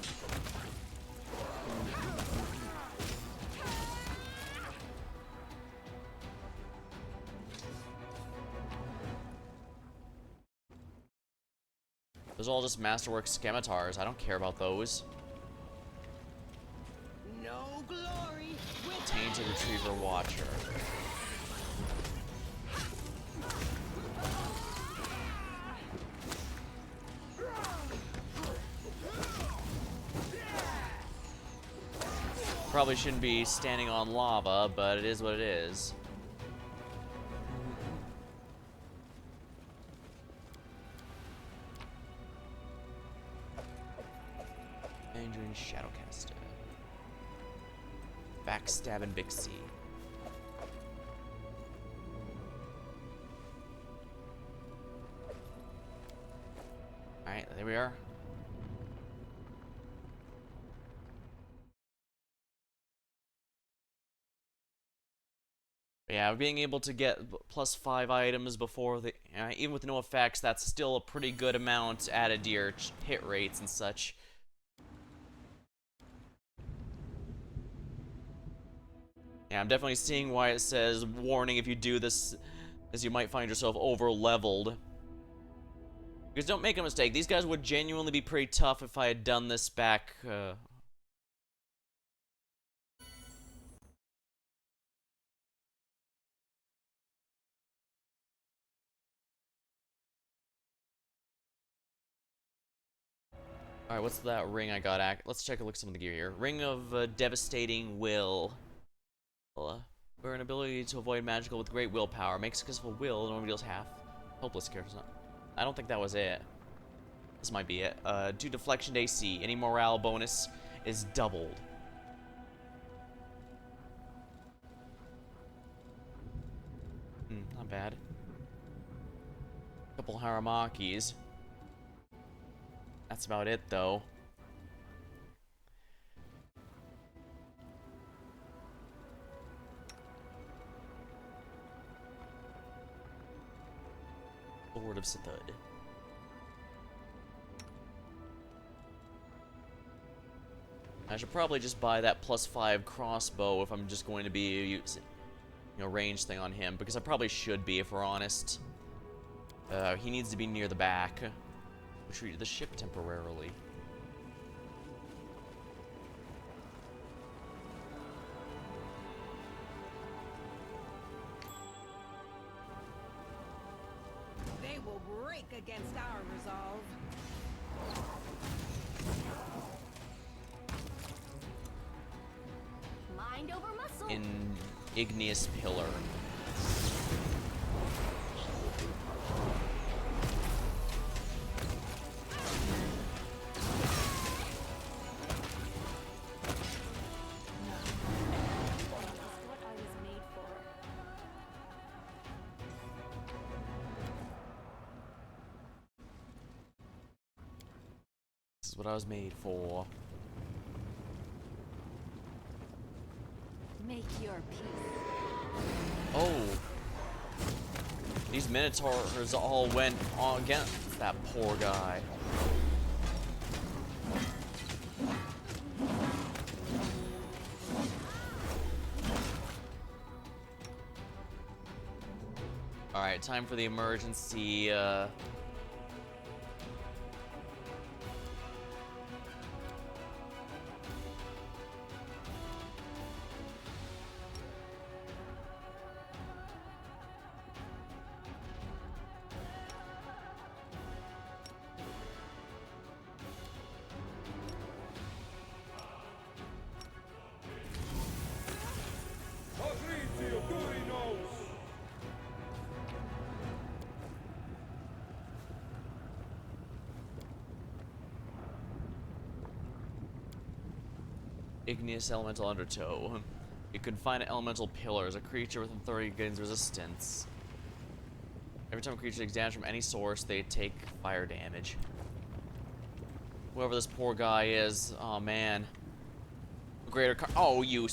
Those are all just Masterwork Skemetars. I don't care about those.
No glory.
Tainted Retriever Watcher. Probably shouldn't be standing on lava, but it is what it is. Mandarin Shadowcaster. Backstabbing Bixie. Alright, there we are. Yeah, being able to get +5 items before the... even with no effects, that's still a pretty good amount added to your hit rates and such. Yeah, I'm definitely seeing why it says, warning if you do this as you might find yourself over-leveled. Because don't make a mistake, these guys would genuinely be pretty tough if I had done this back, Alright, what's that ring I got? Let's check a look at some of the gear here. Ring of Devastating Will. Where an ability to avoid magical with great willpower. Makes successful will, normally deals half. Hopeless characters. I don't think that was it. This might be it. 2 deflection AC. Any morale bonus is doubled. Not bad. Couple Haramakis. That's about it, though. Sword of Sithud. I should probably just buy that +5 crossbow if I'm just going to be using, range thing on him, because I probably should be, if we're honest. He needs to be near the back. Retreat the ship temporarily.
They will break against our resolve.
Mind over muscle.
In Igneous Pillar. What I was made for.
Make your peace.
Oh. These Minotaurs all went against that poor guy. Alright, time for the emergency,
Patrizio Durinos!
Igneous Elemental Undertow. You can find elemental pillars. A creature within 30 gains resistance. Every time a creature takes damage from any source, they take fire damage. Whoever this poor guy is, oh man. Oh, you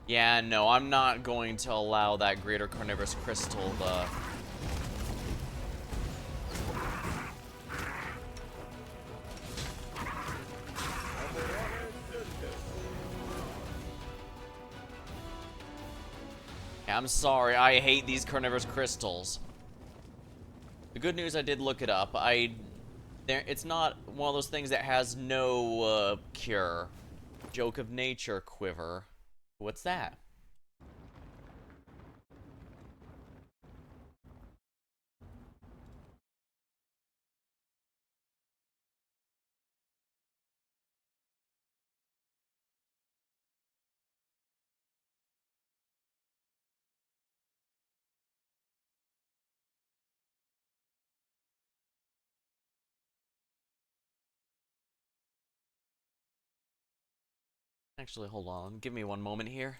yeah, no, I'm not going to allow that Greater Carnivorous Crystal, I'm sorry, I hate these carnivorous crystals. The good news, I did look it up. It's not one of those things that has no cure. Joke of nature, quiver. What's that? Actually, hold on. Give me one moment here.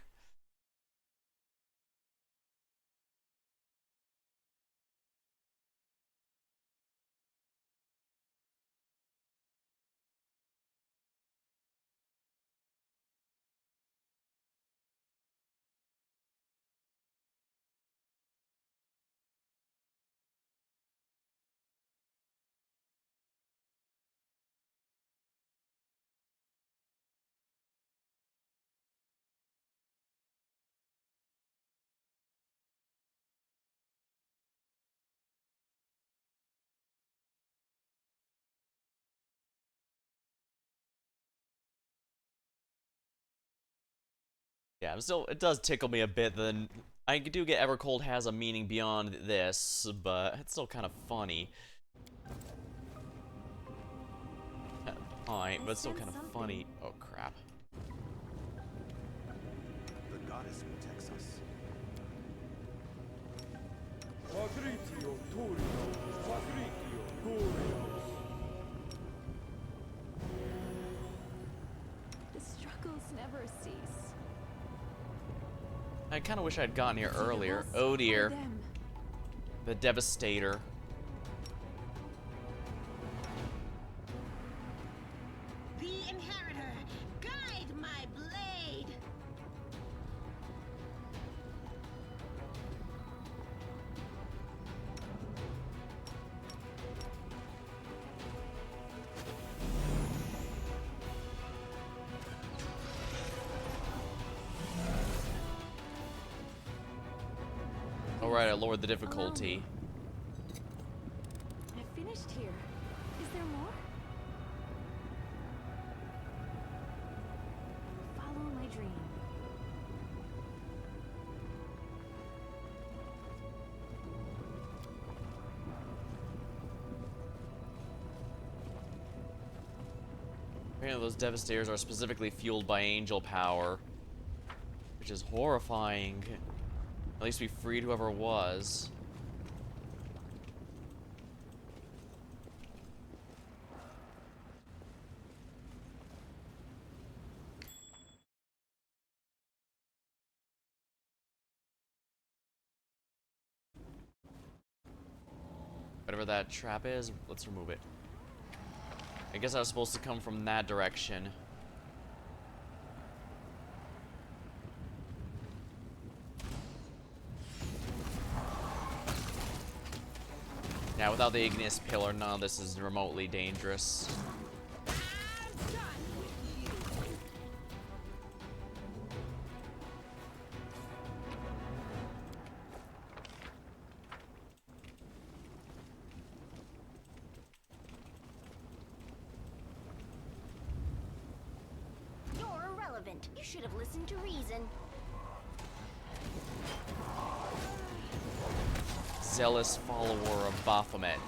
Yeah, it does tickle me a bit. Then I do get Evercold has a meaning beyond this, but it's still kind of funny. Fine, but it's still kind of funny. Oh crap.
The goddess protects us.
Patrizio Turios, Patrizio Turios.
The struggles never cease.
I kind of wish I'd gotten here earlier.
Us
Oh
or
dear.
them.
The Devastator.
The Inheritor, guide my blade.
Alright, I lowered the difficulty.
I finished here. Is there more? Follow my dream.
Apparently those Devastators are specifically fueled by angel power, which is horrifying. At least we freed whoever it was. Whatever that trap is, let's remove it. I guess I was supposed to come from that direction. Now, without the igneous pillar, none of this is remotely dangerous.
I'm done with you.
You're irrelevant. You should have listened to reason.
Zealous follower of Baphomet.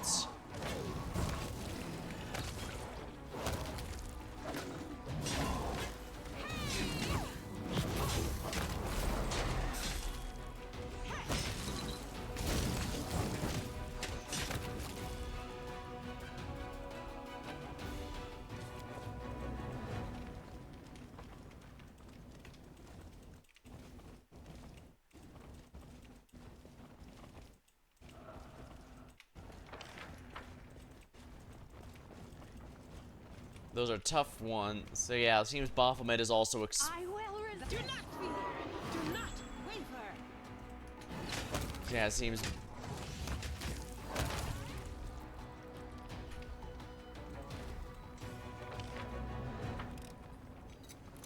Those are tough ones. So yeah, it seems Baphomet is also
I will resist. Do not fear. Do not waver.
yeah, it seems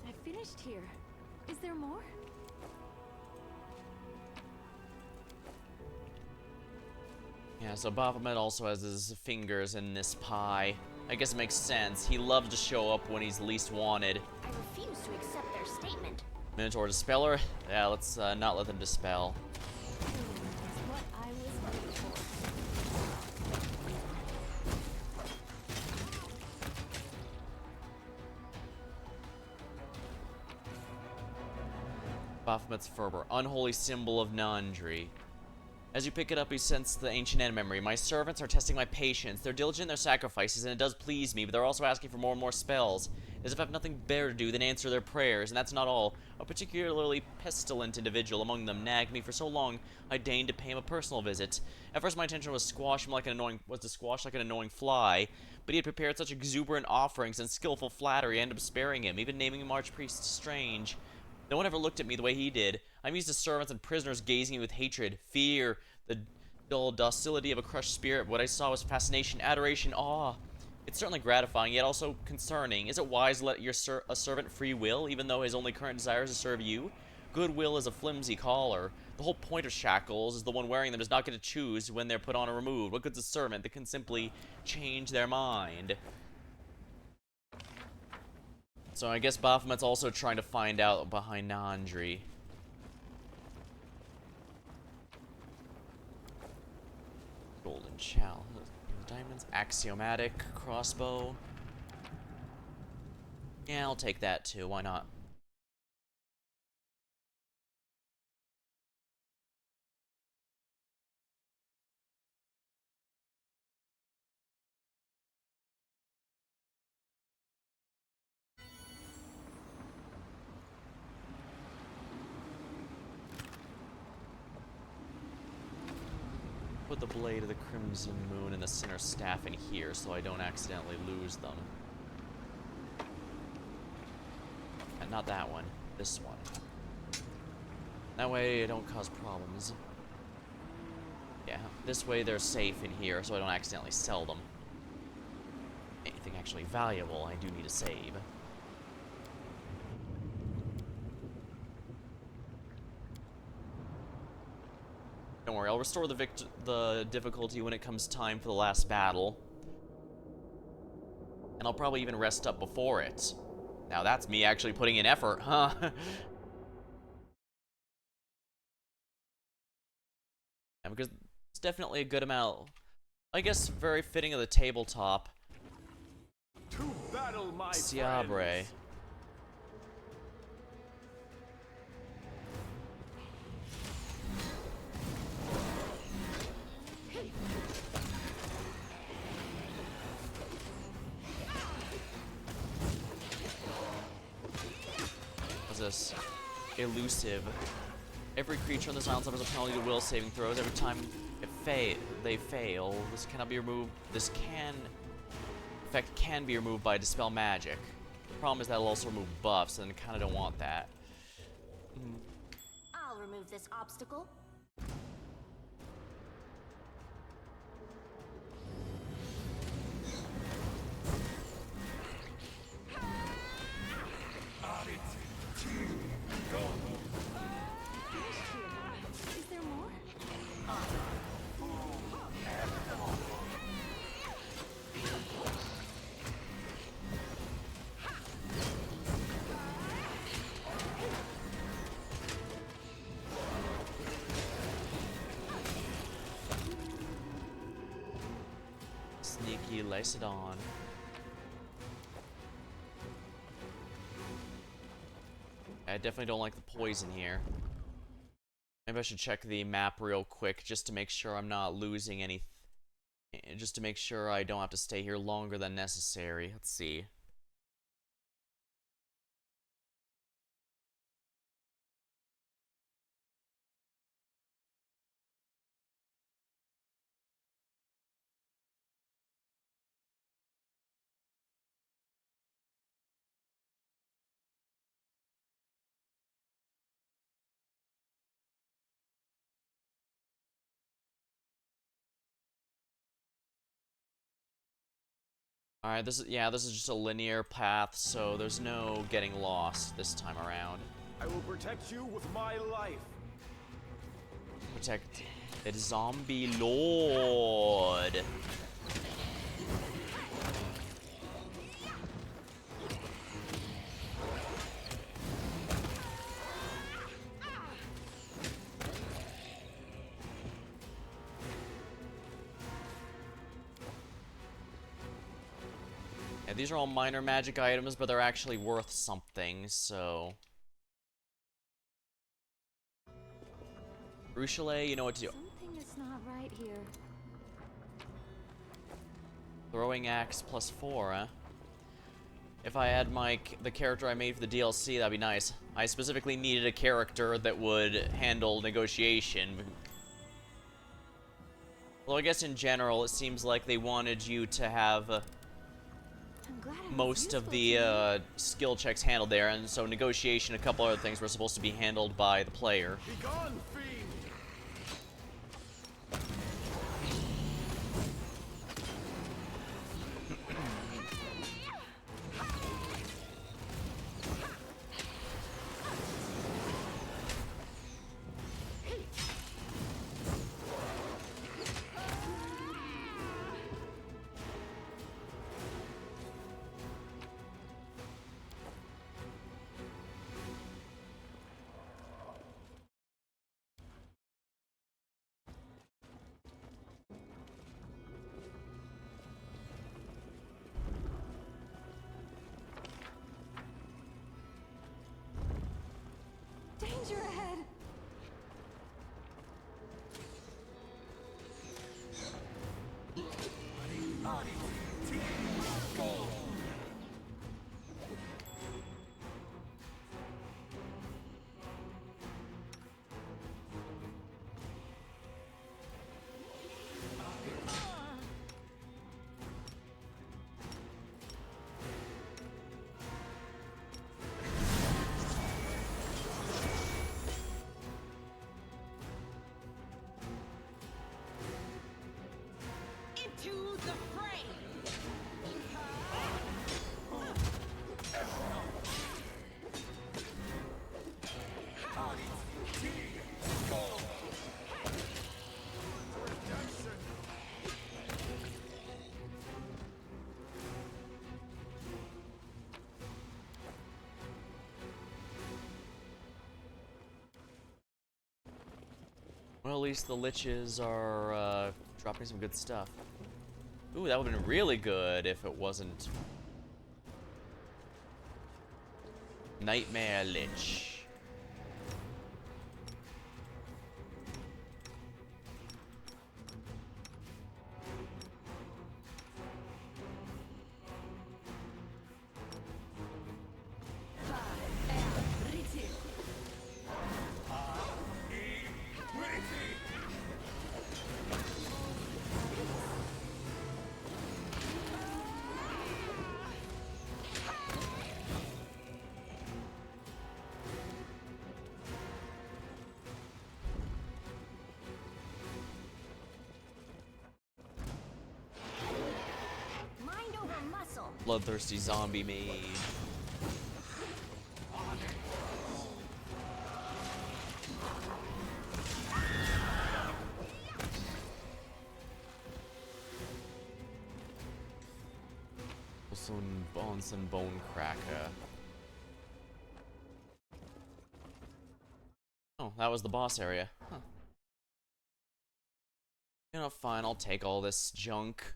I finished here. Is there more?
yeah, so Baphomet also has his fingers in this pie. I guess it makes sense. He loves to show up when he's least wanted.
I refuse to accept their statement.
Minotaur Dispeller? Yeah, let's not let them dispel.
It's what I was waiting for.
Baphomet's fervor, unholy symbol of Nandri. As you pick it up, you sense the ancient end memory. My servants are testing my patience. They're diligent in their sacrifices, and it does please me, but they're also asking for more and more spells. As if I have nothing better to do than answer their prayers, and that's not all. A particularly pestilent individual among them nagged me for so long, I deigned to pay him a personal visit. At first my intention was to squash like an annoying fly, but he had prepared such exuberant offerings and skillful flattery I ended up sparing him, even naming him Archpriest Strange. No one ever looked at me the way he did. I'm used to servants and prisoners gazing at me with hatred, fear, the dull docility of a crushed spirit. What I saw was fascination, adoration, awe. It's certainly gratifying, yet also concerning. Is it wise to let a servant free will, even though his only current desire is to serve you? Goodwill is a flimsy collar. The whole point of shackles is the one wearing them does not get to choose when they're put on or removed. What good's a servant that can simply change their mind? So I guess Baphomet's also trying to find out behind Nandri. Golden Chalice. Diamonds. Axiomatic crossbow. Yeah, I'll take that too. Why not? Put the Blade of the Crimson Moon and the Sinner Staff in here so I don't accidentally lose them. And not that one. This one. That way I don't cause problems. Yeah, this way they're safe in here so I don't accidentally sell them. Anything actually valuable I do need to save. Don't worry, I'll restore the difficulty when it comes time for the last battle. And I'll probably even rest up before it. Now that's me actually putting in effort, huh? Yeah, because it's definitely a good amount. I guess very fitting of the tabletop.
To battle, my
Ciabre.
friends.
What's this? Elusive. Every creature on this island suffers a penalty to will saving throws every time they fail. This cannot be removed. This effect can be removed by Dispel Magic. The problem is that it'll also remove buffs, and I kind of don't want that.
I'll remove this obstacle.
Is there more?
Sneaky Lysidon. I definitely don't like the poison here. Maybe I should check the map real quick just to make sure I'm not losing any. Just to make sure I don't have to stay here longer than necessary. Let's see. Alright, this is just a linear path, so there's no getting lost this time around.
I will protect you with my life.
Protect the zombie lord. Yeah, these are all minor magic items, but they're actually worth something, so... Ruchelet, you know what to do.
Something is not right here.
Throwing axe +4, huh? If I had the character I made for the DLC, that'd be nice. I specifically needed a character that would handle negotiation. Although I guess in general, it seems like they wanted you to have most of the skill checks handled there, and so negotiation, a couple other things were supposed to be handled by the player.
Be gone, fiend!
Well, at least the liches are dropping some good stuff. Ooh, that would have been really good if it wasn't Nightmare Lich.
Mind over muscle.
Bloodthirsty zombie mage. Bonson Bone Cracker. Oh, that was the boss area. Huh. You know, fine, I'll take all this junk.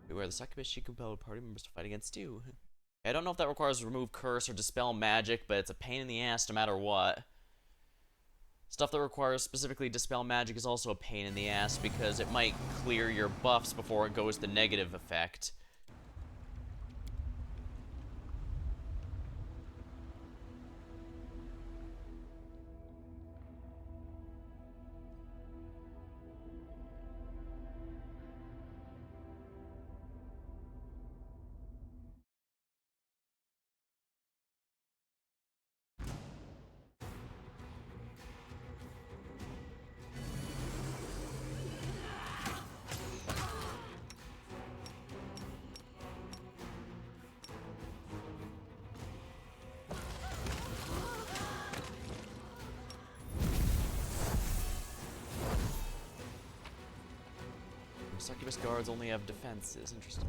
Beware the succubus, she compelled party members to fight against you. I don't know if that requires remove curse or dispel magic, but it's a pain in the ass no matter what. Stuff that requires specifically dispel magic is also a pain in the ass because it might clear your buffs before it goes the negative effect. Succubus guards only have defenses. Interesting.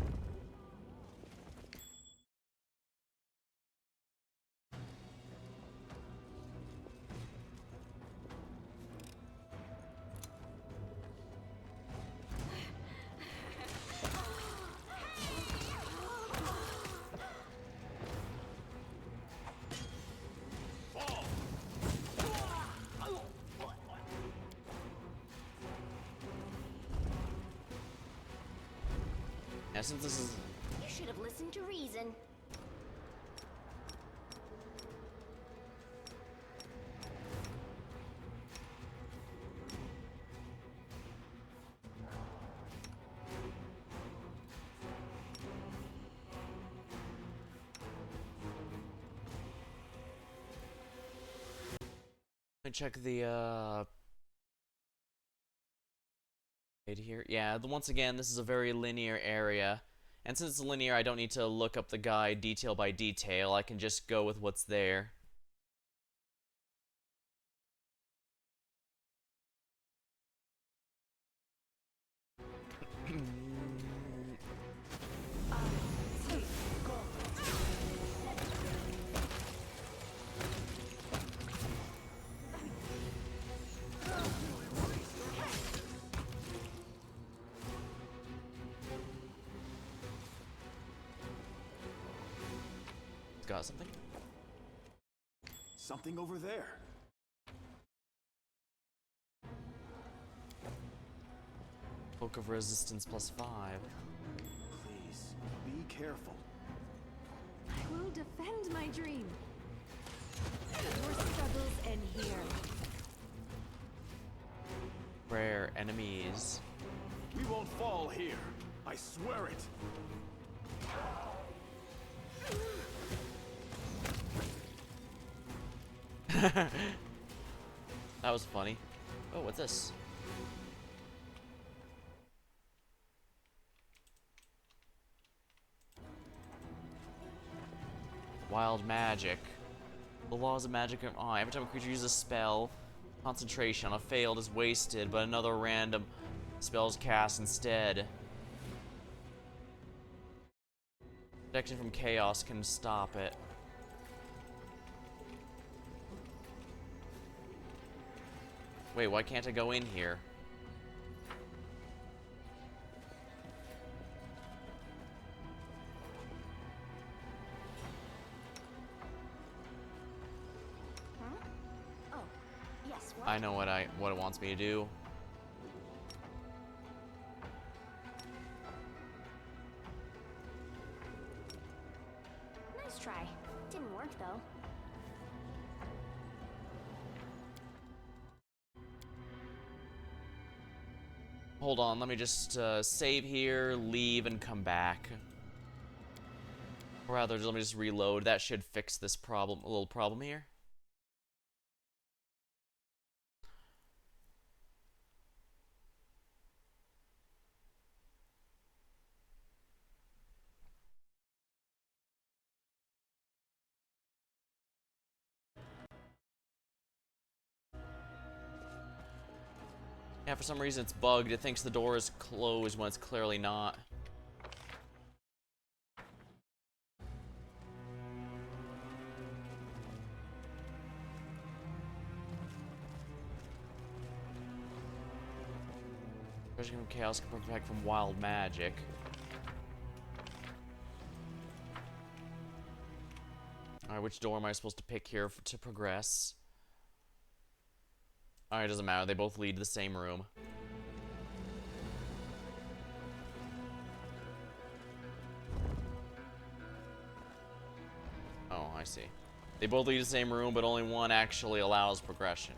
Now, since this is...
You should have listened to reason.
Let me check the, right here. Yeah, once again, this is a very linear area. And since it's linear, I don't need to look up the guide detail by detail. I can just go with what's there. Got something?
Something over there.
Book of Resistance +5.
Please, be careful.
I will defend my dream. Your struggles end here.
Rare enemies.
We won't fall here. I swear it.
That was funny. Oh, what's this? Wild magic. The laws of magic are every time a creature uses a spell, concentration on a failed is wasted, but another random spell is cast instead. Protection from chaos can stop it. Wait, why can't I go in here?
Huh? Oh, yes, what?
I know what it wants me to do.
Nice try. Didn't work, though.
Hold on, let me just save here, leave, and come back. Or rather, let me just reload. That should fix this problem, a little problem here. Yeah, for some reason it's bugged. It thinks the door is closed when it's clearly not. Especially when chaos can protect from wild magic. Alright, which door am I supposed to pick here to progress? Alright, doesn't matter. They both lead to the same room. Oh, I see. They both lead to the same room, but only one actually allows progression.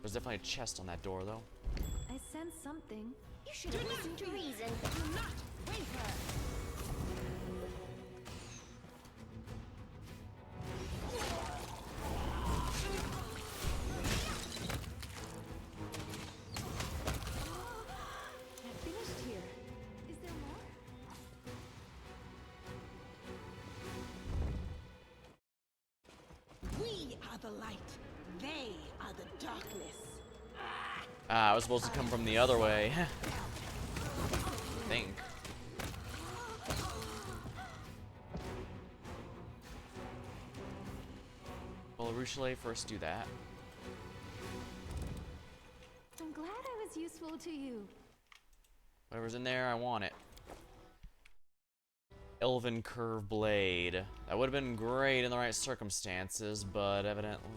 There's definitely a chest on that door, though.
I sense something.
You should have listened to reason.
Do not waver.
I finished here. Is there more?
We are the light. They are the darkness.
Ah, I was supposed to come from the other way. I think. Well, Ruchelet first do that.
I'm glad I was useful to you.
Whatever's in there, I want it. Elven Curve Blade. That would have been great in the right circumstances, but evidently...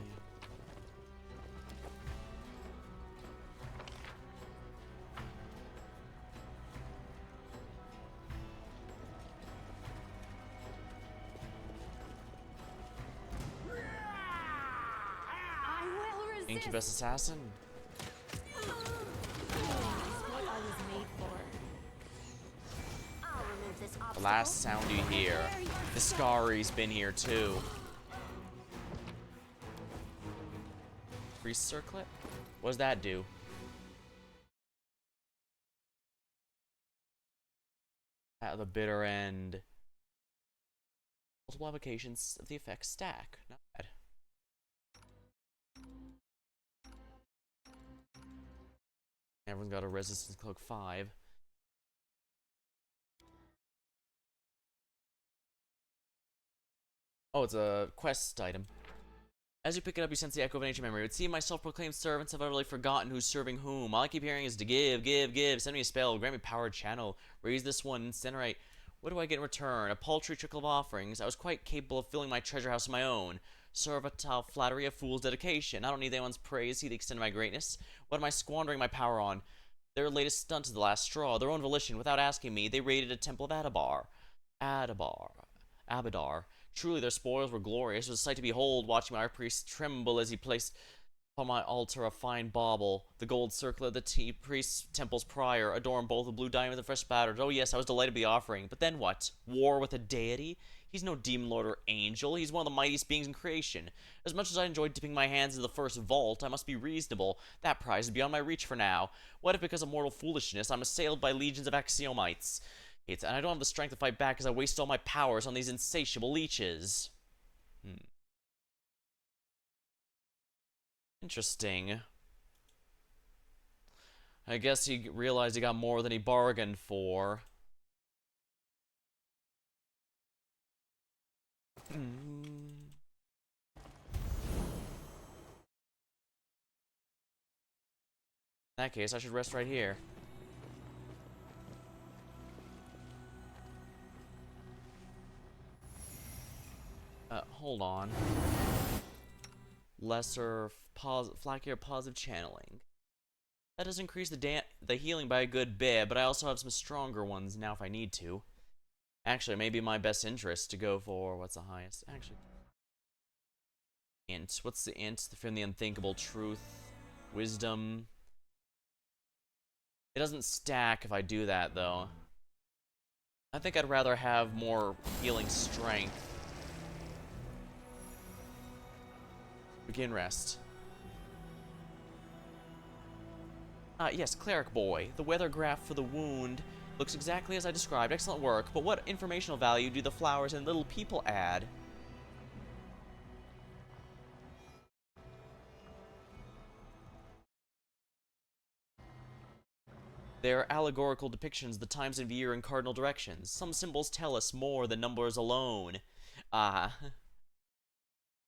I will resist.
Incubus Assassin?
That's what I was made for.
I'll remove this
The
obstacle.
last sound you hear. The Scari's been here too. Priest Circlet? What does that do? At the bitter end. Multiple applications of the effect stack. Not bad. Everyone's got a resistance cloak 5. Oh, it's a quest item. As you pick it up, you sense the echo of an ancient memory. It would seem my self-proclaimed servants have utterly forgotten who's serving whom. All I keep hearing is to give, give, give. Send me a spell, grant me power channel. Raise this one, incinerate. What do I get in return? A paltry trickle of offerings. I was quite capable of filling my treasure house of my own. Servile flattery, a fool's dedication. I don't need anyone's praise, see the extent of my greatness. What am I squandering my power on? Their latest stunt is the last straw. Their own volition, without asking me, they raided a temple of Abadar. Truly, their spoils were glorious. It was a sight to behold, watching my priest tremble as he placed upon my altar a fine bauble, the gold circlet of the priest's temple's prior, adorned both with blue diamonds and fresh spatters. Oh yes, I was delighted with the offering. But then what? War with a deity? He's no demon lord or angel. He's one of the mightiest beings in creation. As much as I enjoyed dipping my hands into the first vault, I must be reasonable. That prize is beyond my reach for now. What if, because of mortal foolishness, I'm assailed by legions of axiomites? And I don't have the strength to fight back as I waste all my powers on these insatiable leeches. Interesting. I guess he realized he got more than he bargained for. In that case, I should rest right here. Hold on. Lesser, flackier positive channeling. That does increase the healing by a good bit, but I also have some stronger ones now if I need to. Actually, it may be my best interest to go for, what's the highest? Actually, int. What's the int? From the unthinkable truth. Wisdom. It doesn't stack if I do that, though. I think I'd rather have more healing strength. Begin rest. Yes, Cleric Boy. The weather graph for the wound looks exactly as I described. Excellent work. But what informational value do the flowers and little people add? They're allegorical depictions of the times of year in cardinal directions. Some symbols tell us more than numbers alone.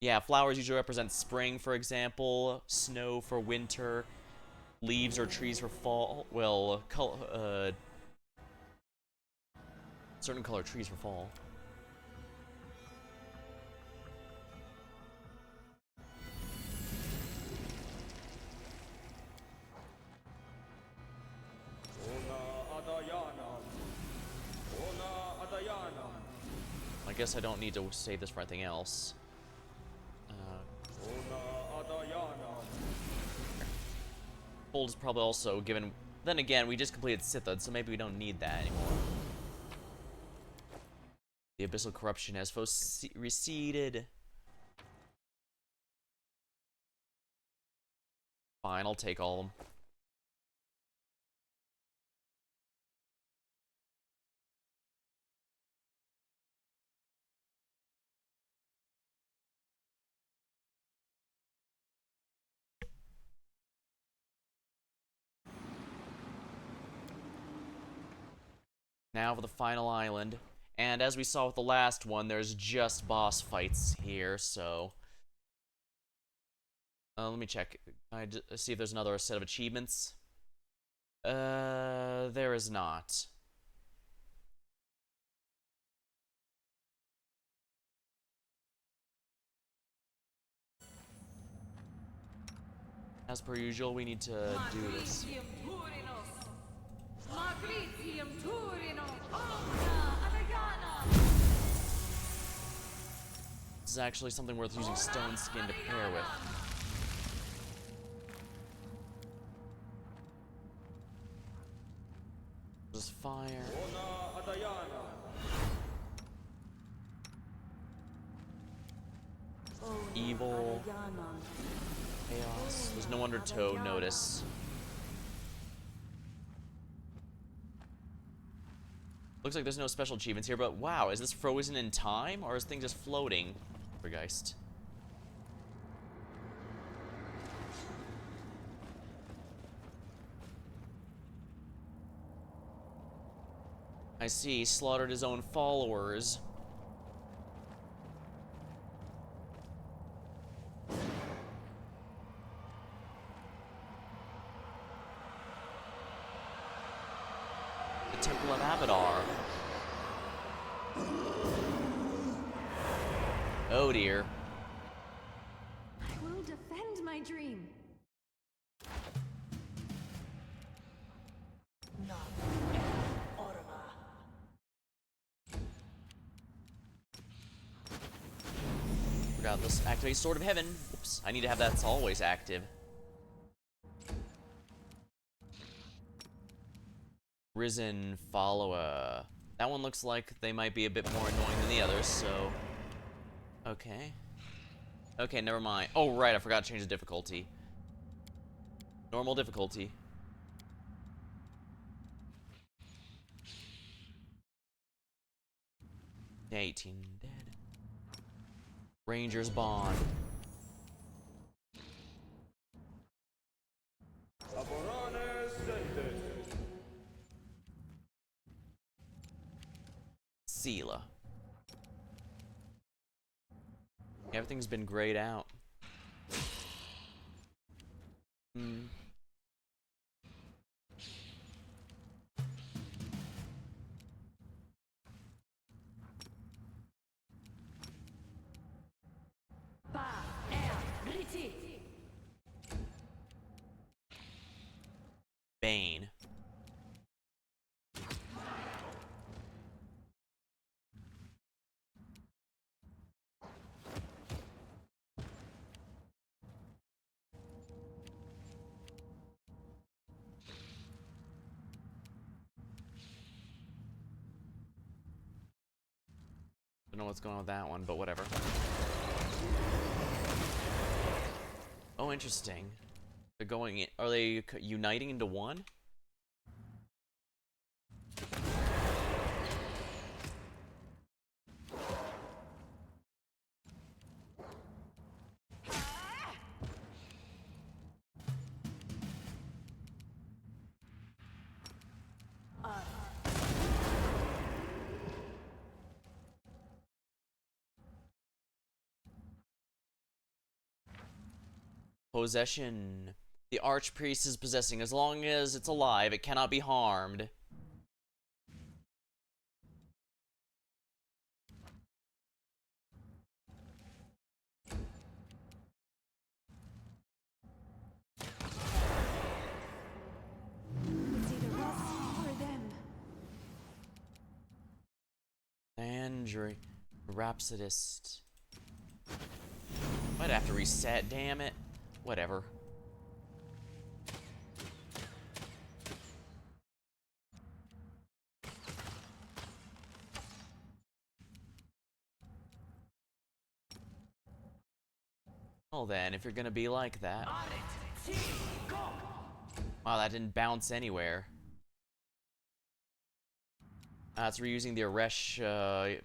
Yeah, flowers usually represent spring, for example, snow for winter, leaves or trees for fall. Well, certain color trees for fall. I guess I don't need to save this for anything else. Fold is probably also given. Then again, we just completed Sithud, so maybe we don't need that anymore. The abyssal corruption has receded. Fine, I'll take all of them. Now for the final island. And as we saw with the last one, there's just boss fights here, so... let me check. See if there's another set of achievements. There is not. As per usual, we need to do this. This is actually something worth using stone skin to pair with. Just fire. Evil. Chaos. There's no undertow notice. Looks like there's no special achievements here, but wow, is this frozen in time, or is thing just floating? Geist. I see, slaughtered his own followers. The Temple of Abadar. Oh dear.
I will defend my dream.
Forgot this. Activate Sword of Heaven. Oops. I need to have that always active. Risen Follower. That one looks like they might be a bit more annoying than the others, so... Okay. Okay, never mind. Oh, right, I forgot to change the difficulty. Normal difficulty. Yeah, 18 dead. Ranger's Bond. Sela. Everything's been grayed out. Bane. Don't know what's going on with that one, but whatever. Oh, interesting. They're going in, are they uniting into one? Possession. The archpriest is possessing. As long as it's alive, it cannot be harmed.
It's either us or them.
Andrew. Rhapsodist. Might have to reset, damn it. Whatever. Well then, if you're gonna be like that. Wow, that didn't bounce anywhere. It's reusing the Aresh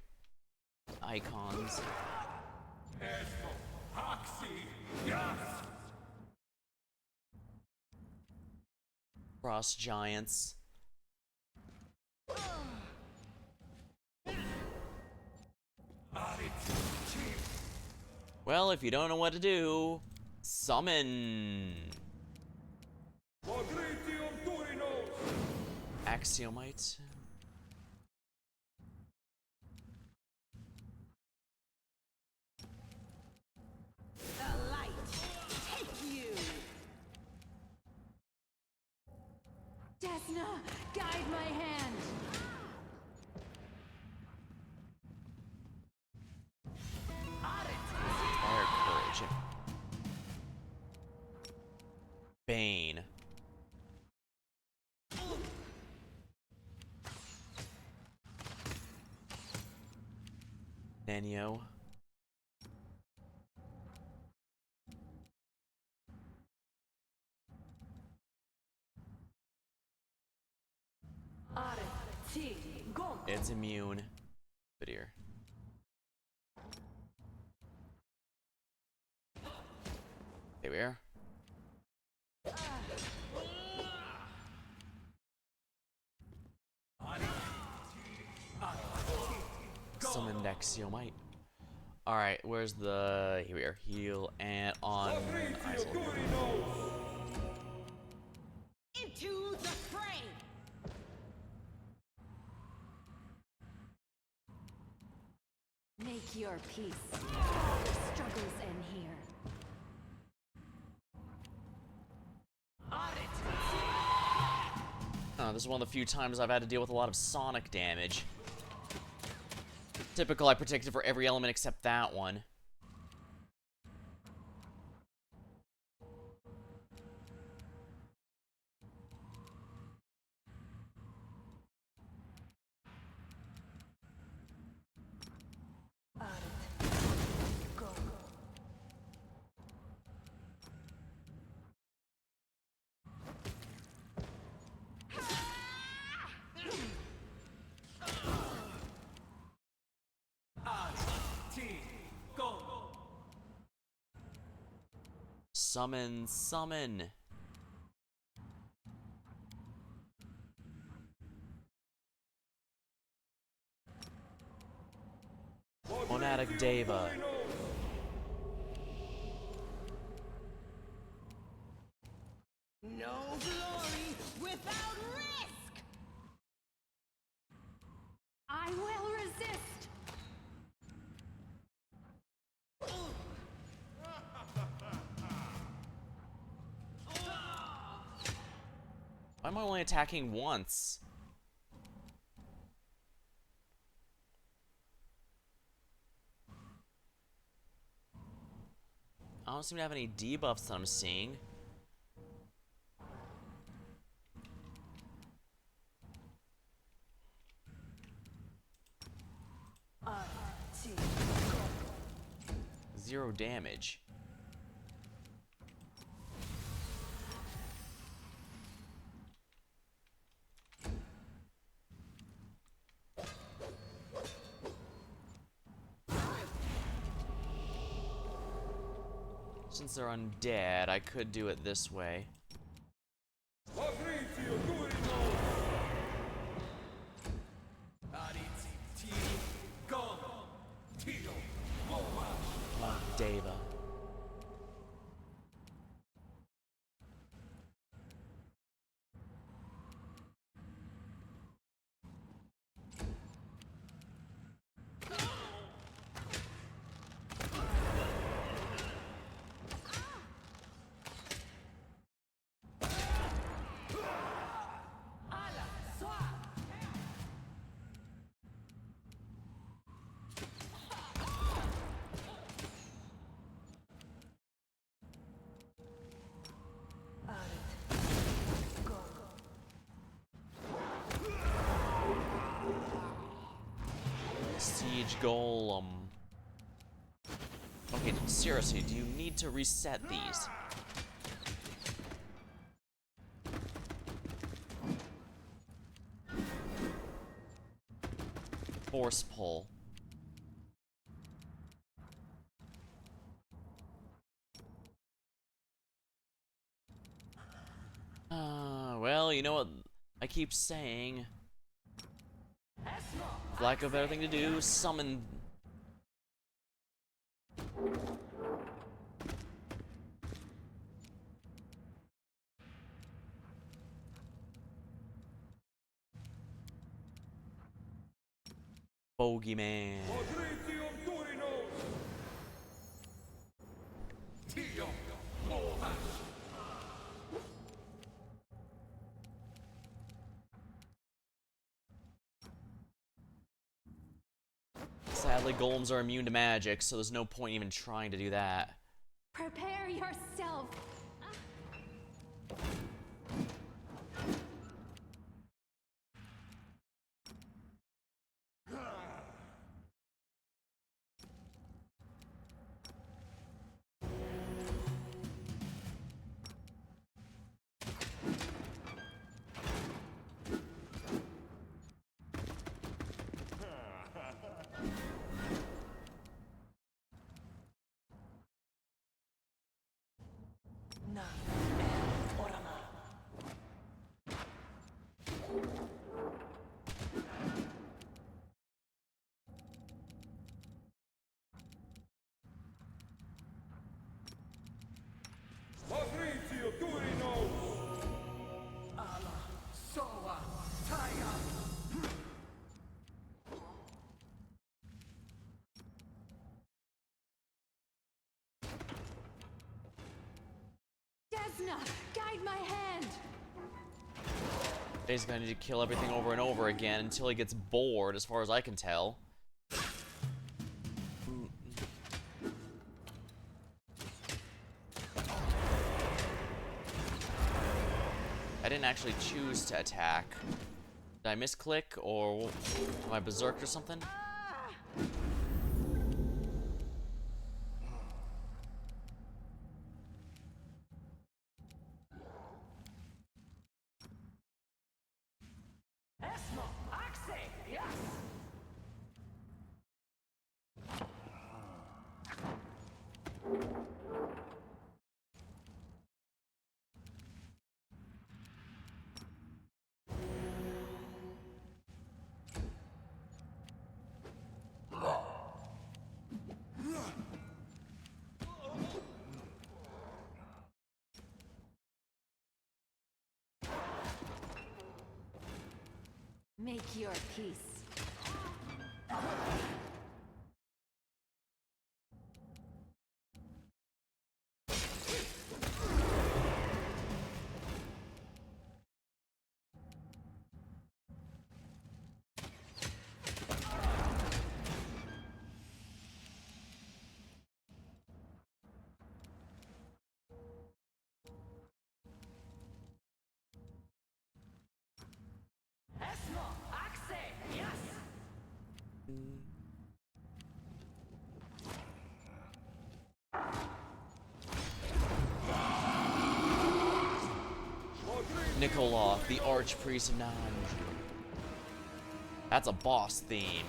icons. Cross giants. Well, if you don't know what to do, summon. Axiomite.
The light, take you.
Desna, guide my hand.
Fire courage. Bane. Nenio. It's immune. But here. There we are. Summoned Axiomite. Alright, where's the... Here we are. Heal and on...
Into the fray.
Make your peace. The struggles end here.
This is one of the few times I've had to deal with a lot of sonic damage. Typical, I protected for every element except that one. Summon, summon. Like Deva.
No glory without risk!
I will resist!
Why am I only attacking once? I don't seem to have any debuffs that I'm seeing. Zero damage. Since they're undead, I could do it this way. Deva. Siege Golem. Okay, seriously, do you need to reset these? Force pull. Well, you know what I keep saying. Lack of better thing to do, summon. Bogeyman. Sadly, golems are immune to magic, so there's no point even trying to do that.
Prepare yourself! Desna, guide my hand!
Basically, I need to kill everything over and over again until he gets bored, as far as I can tell. I didn't actually choose to attack. Did I misclick, or am I berserked or something?
Make your peace.
Nikolov, the Archpriest of Nandri. That's a boss theme.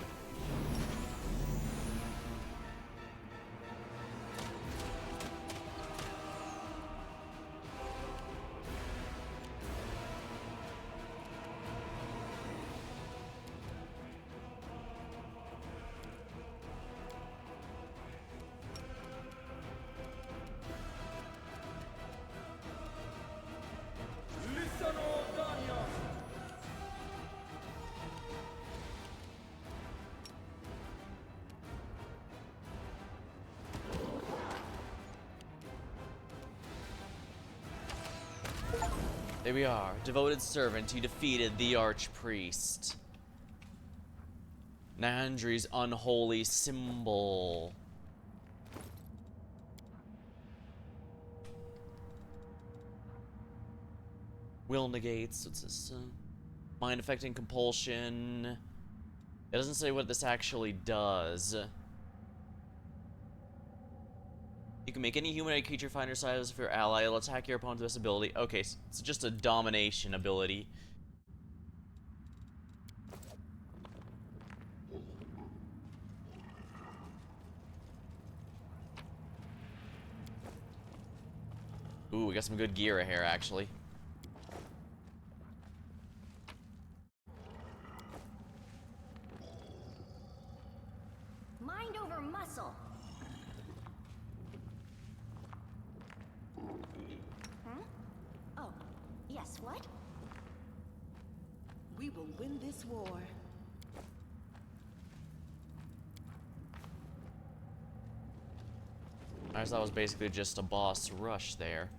There we are. Devoted servant, you defeated the Archpriest. Nandri's unholy symbol. Will negates. What's this? Mind affecting compulsion. It doesn't say what this actually does. You can make any humanoid creature find your size of your ally. It'll attack your opponent with this ability. Okay, so it's just a domination ability. Ooh, we got some good gear here, actually.
Mind over muscle. Oh, yes, what?
We will win this war.
I thought that was basically just a boss rush there.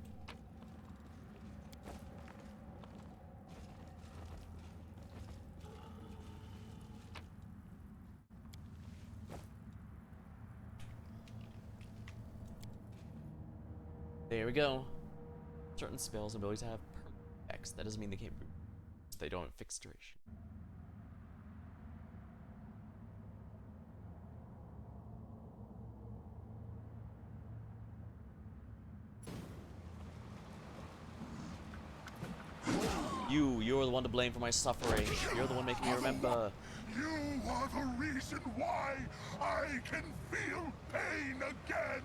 There we go. Certain spells and abilities have permanent effects. That doesn't mean they can't be. They don't have fixed duration. You're the one to blame for my suffering. You're the one making me remember.
You are the reason why I can feel pain again.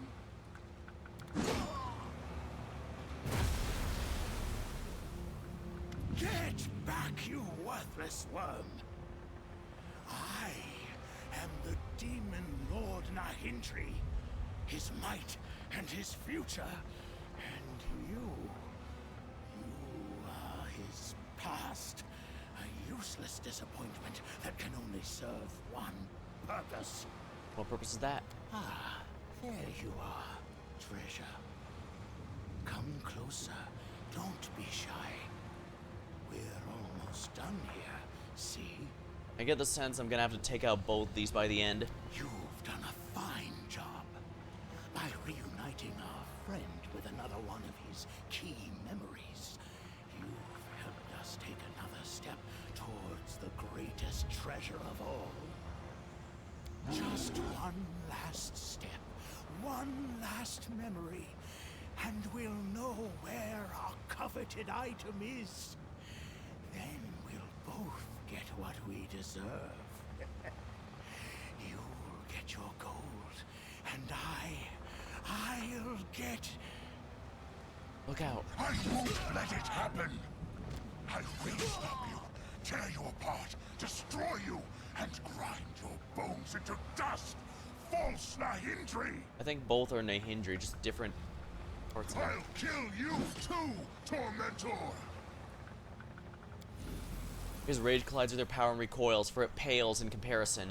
Get back, you worthless worm. I am the demon lord Nahindri, his might and his future, and you are his past, a useless disappointment that can only serve one purpose.
What purpose is that?
Ah, there you are, treasure. Come closer, don't be shy. We're almost done here, see?
I get the sense I'm gonna have to take out both these by the end.
You've done a fine job. By reuniting our friend with another one of his key memories, you've helped us take another step towards the greatest treasure of all. Just one last step, one last memory, and we'll know where our coveted item is. Then we'll both get what we deserve. You'll get your gold, and I'll get...
Look out.
I won't let it happen! I will stop you, tear you apart, destroy you, and grind your bones into dust! False Nahindri!
I think both are Nahindri, just different parts of it.
I'll kill you too, Tormentor!
His rage collides with their power and recoils, for it pales in comparison.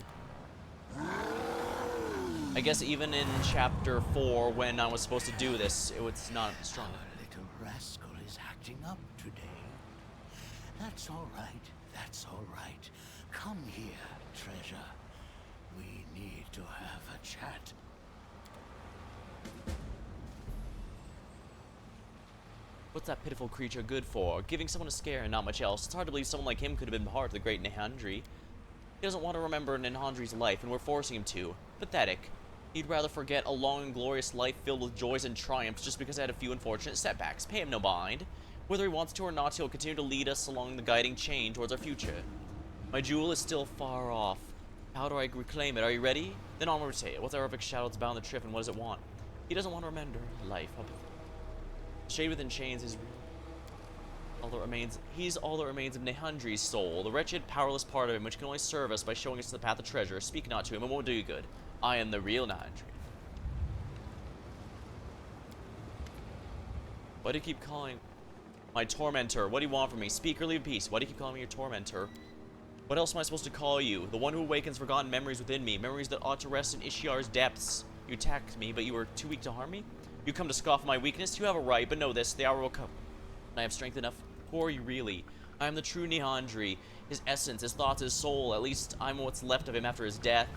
I guess even in Chapter 4, when I was supposed to do this, it was not strong.
Our little rascal is acting up today. That's all right. That's all right. Come here, treasure. We need to have a chat.
What's that pitiful creature good for? Giving someone a scare and not much else. It's hard to believe someone like him could have been part of the great Nihandri. He doesn't want to remember Nihandri's life, and we're forcing him to. Pathetic. He'd rather forget a long and glorious life filled with joys and triumphs just because I had a few unfortunate setbacks. Pay him no mind. Whether he wants to or not, he'll continue to lead us along the guiding chain towards our future. My jewel is still far off. How do I reclaim it? Are you ready? Then onward say it. What's our epic shadow that's bound the trip, and what does it want? He doesn't want to remember life. Shade within chains is all that remains. He's all that remains of Nihandri's soul, the wretched, powerless part of him, which can only serve us by showing us the path of treasure. Speak not to him; it won't do you good. I am the real Nihandri. Why do you keep calling my tormentor? What do you want from me? Speak or leave peace. Why do you keep calling me your tormentor? What else am I supposed to call you? The one who awakens forgotten memories within me, memories that ought to rest in Ishiar's depths. You attacked me, but you were too weak to harm me? You come to scoff at my weakness? You have a right, but know this, the hour will come. I have strength enough. Who are you really? I am the true Nihandri. His essence, his thoughts, his soul. At least I'm what's left of him after his death.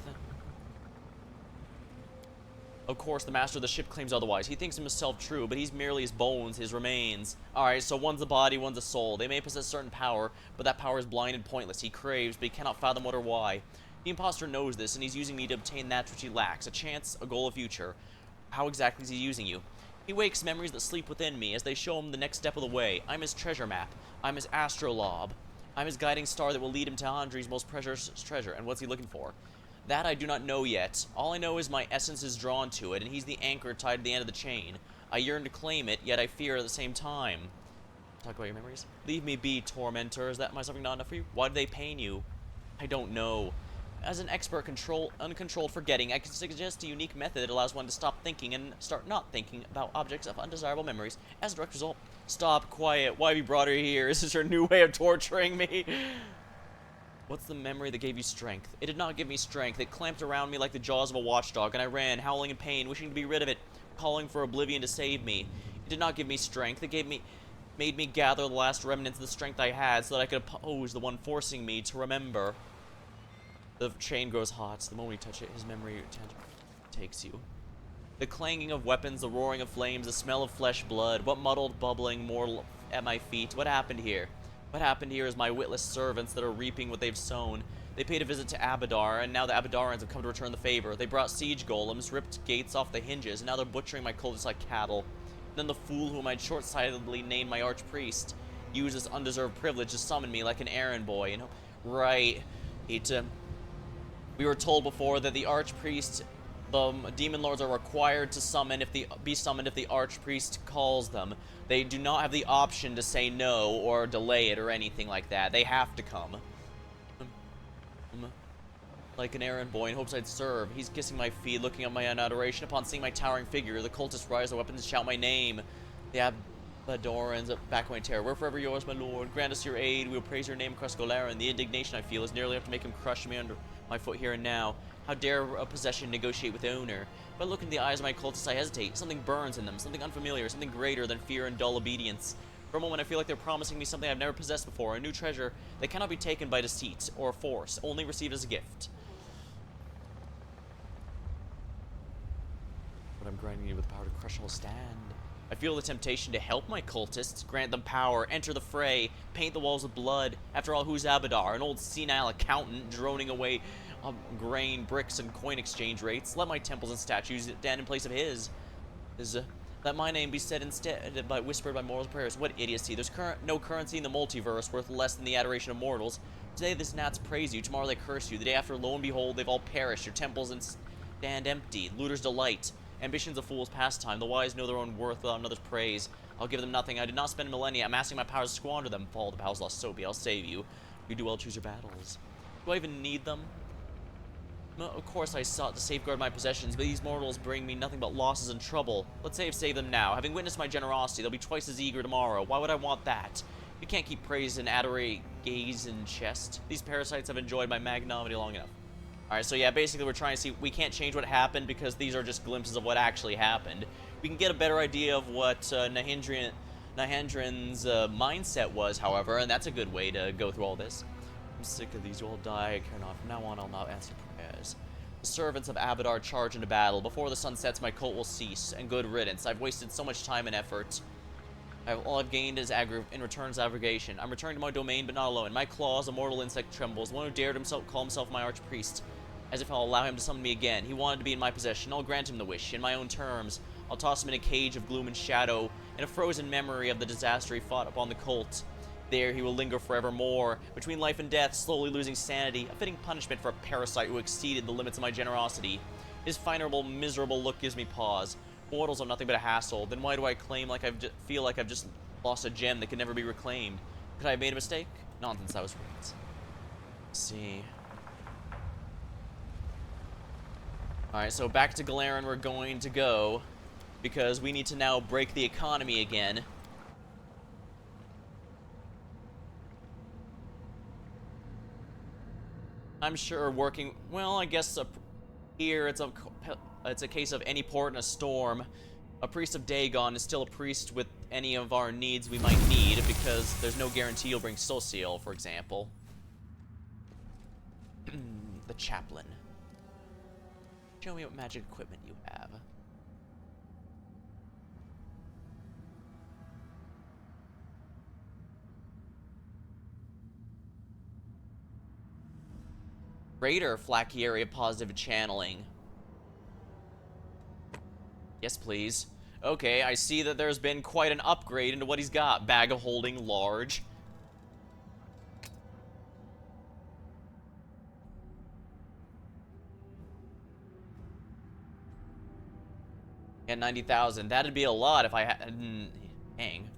Of course, the master of the ship claims otherwise. He thinks himself true, but he's merely his bones, his remains. Alright, so one's a body, one's a soul. They may possess certain power, but that power is blind and pointless. He craves, but he cannot fathom what or why. The imposter knows this, and he's using me to obtain that which he lacks. A chance, a goal, a future. How exactly is he using you? He wakes memories that sleep within me as they show him the next step of the way. I'm his treasure map. I'm his astrolabe. I'm his guiding star that will lead him to Handri's most precious treasure. And what's he looking for? That I do not know yet. All I know is my essence is drawn to it, and he's the anchor tied to the end of the chain. I yearn to claim it, yet I fear at the same time. Talk about your memories? Leave me be, tormentor. Is that my suffering not enough for you? Why do they pain you? I don't know. As an expert uncontrolled forgetting, I can suggest a unique method that allows one to stop thinking and start not thinking about objects of undesirable memories. As a direct result, stop, quiet. Why have you brought her here? Is this your new way of torturing me? What's the memory that gave you strength? It did not give me strength. It clamped around me like the jaws of a watchdog, and I ran, howling in pain, wishing to be rid of it, calling for oblivion to save me. It did not give me strength. It made me gather the last remnants of the strength I had so that I could oppose the one forcing me to remember. The chain grows hot. The moment you touch it, his memory takes you. The clanging of weapons, the roaring of flames, the smell of flesh blood. What muddled bubbling more at my feet? What happened here? What happened here is my witless servants that are reaping what they've sown. They paid a visit to Abadar, and now the Abadarans have come to return the favor. They brought siege golems, ripped gates off the hinges, and now they're butchering my cultists like cattle. And then the fool whom I'd short-sightedly named my archpriest used this undeserved privilege to summon me like an errand boy, you know? Right. We were told before that the archpriest, the demon lords are required to be summoned if the archpriest calls them. They do not have the option to say no or delay it or anything like that. They have to come. Like an errand boy in hopes I'd serve. He's kissing my feet, looking at my adoration. Upon seeing my towering figure, the cultists rise their weapons and shout my name. The Abadorans back my terror. We're forever yours, my lord. Grant us your aid. We will praise your name across Golaran. The indignation I feel is nearly enough to make him crush me under my foot here and now. How dare a possession negotiate with the owner? But look into the eyes of my cultists, I hesitate. Something burns in them, something unfamiliar, something greater than fear and dull obedience. For a moment, I feel like they're promising me something I've never possessed before, a new treasure that cannot be taken by deceit or force, only received as a gift. But I'm grinding you with power to crush all stand. I feel the temptation to help my cultists, grant them power, enter the fray, paint the walls with blood. After all, who's Abadar? An old senile accountant droning away on grain, bricks, and coin exchange rates. Let my temples and statues stand in place of his. Let my name be said instead, whispered by mortal prayers. What idiocy. There's no currency in the multiverse worth less than the adoration of mortals. Today the gnats praise you, tomorrow they curse you. The day after, lo and behold, they've all perished. Your temples stand empty. Looters' delight. Ambition's a fool's pastime. The wise know their own worth without another's praise. I'll give them nothing. I did not spend millennia amassing my powers to squander them. Fall the pals lost Sophie. I'll save you. You do well choose your battles. Do I even need them? Of course I sought to safeguard my possessions, but these mortals bring me nothing but losses and trouble. Let's say I've saved them now. Having witnessed my generosity, they'll be twice as eager tomorrow. Why would I want that? You can't keep praise and gaze and chest. These parasites have enjoyed my magnanimity long enough. Alright, so yeah, basically we're trying to see, we can't change what happened because these are just glimpses of what actually happened. We can get a better idea of what Nahendran's mindset was, however, and that's a good way to go through all this. I'm sick of these, you all die, I care not. From now on, I'll not answer prayers. The servants of Abadar charge into battle. Before the sun sets, my cult will cease, and good riddance. I've wasted so much time and effort. All I've gained is in return is aggregation. I'm returning to my domain, but not alone. In my claws, a mortal insect trembles. One who dared call himself my archpriest, as if I'll allow him to summon me again. He wanted to be in my possession. I'll grant him the wish, in my own terms. I'll toss him in a cage of gloom and shadow, in a frozen memory of the disaster he fought upon the cult. There he will linger forevermore, between life and death, slowly losing sanity, a fitting punishment for a parasite who exceeded the limits of my generosity. His fineable, miserable look gives me pause. Mortals are nothing but a hassle. Then why do I claim like feel like I've just lost a gem that can never be reclaimed? Could I have made a mistake? Nonsense, that was right. Let's see. Alright, so back to Galaran we're going to go, because we need to now break the economy again. I'm sure working, well, I guess here it's a case of any port in a storm. A priest of Dagon is still a priest with any of our needs we might need, because there's no guarantee you'll bring Social, for example. The chaplain. Show me what magic equipment you have. Greater Flaky area positive channeling. Yes, please. Okay, I see that there's been quite an upgrade into what he's got. Bag of holding, large. And 90,000. That'd be a lot if I had... Dang.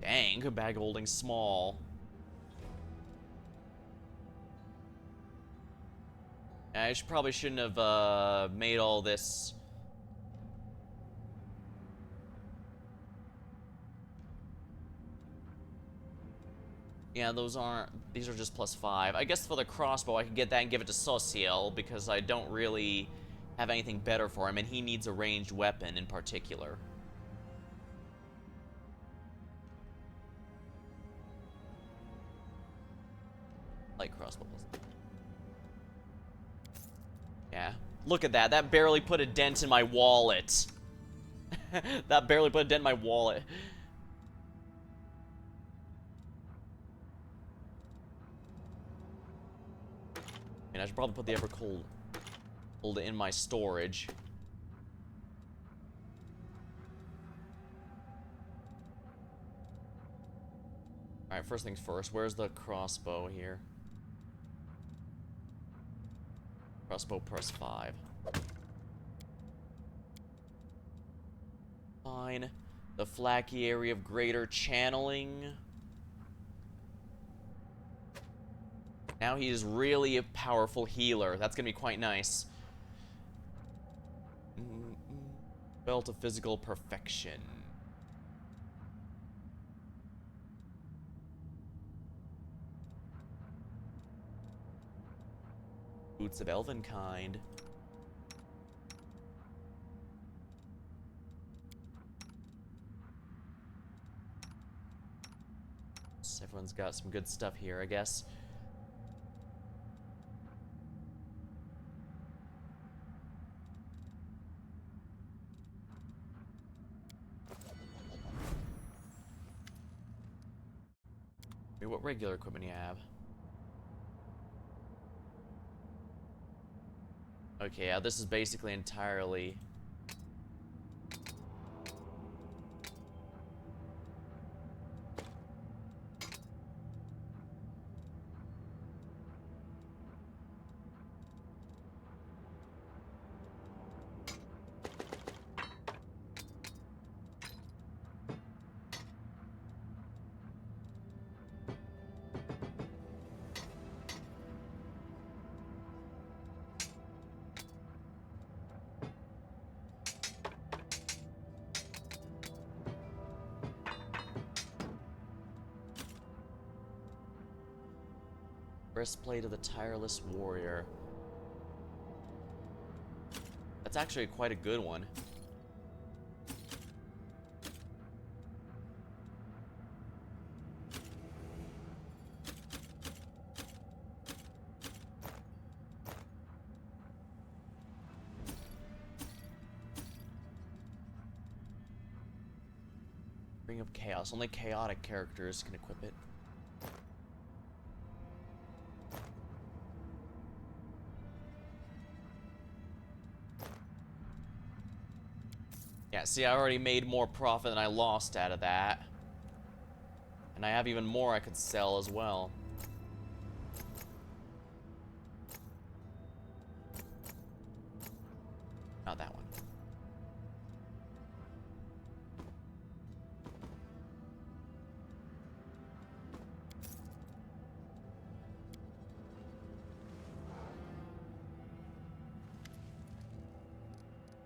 Dang, bag of holding small. I probably shouldn't have made all this. Yeah, these are just +5. I guess for the crossbow, I could get that and give it to Social, because I don't really have anything better for him, and he needs a ranged weapon in particular. Light crossbow. Yeah. Look at that. That barely put a dent in my wallet. That barely put a dent in my wallet. And I should probably put the Evercold in my storage. Alright, first things first. Where's the crossbow here? Crossbow +5. Fine. The Flaky area of greater channeling. Now he is really a powerful healer. That's gonna be quite nice. Belt of physical perfection. Boots of elven kind. So everyone's got some good stuff here, I guess. Wait, what regular equipment do you have? Okay, yeah, this is basically entirely... Breastplate of the Tireless Warrior. That's actually quite a good one. Ring of Chaos. Only chaotic characters can equip it. Yeah, see, I already made more profit than I lost out of that. And I have even more I could sell as well. Not that one.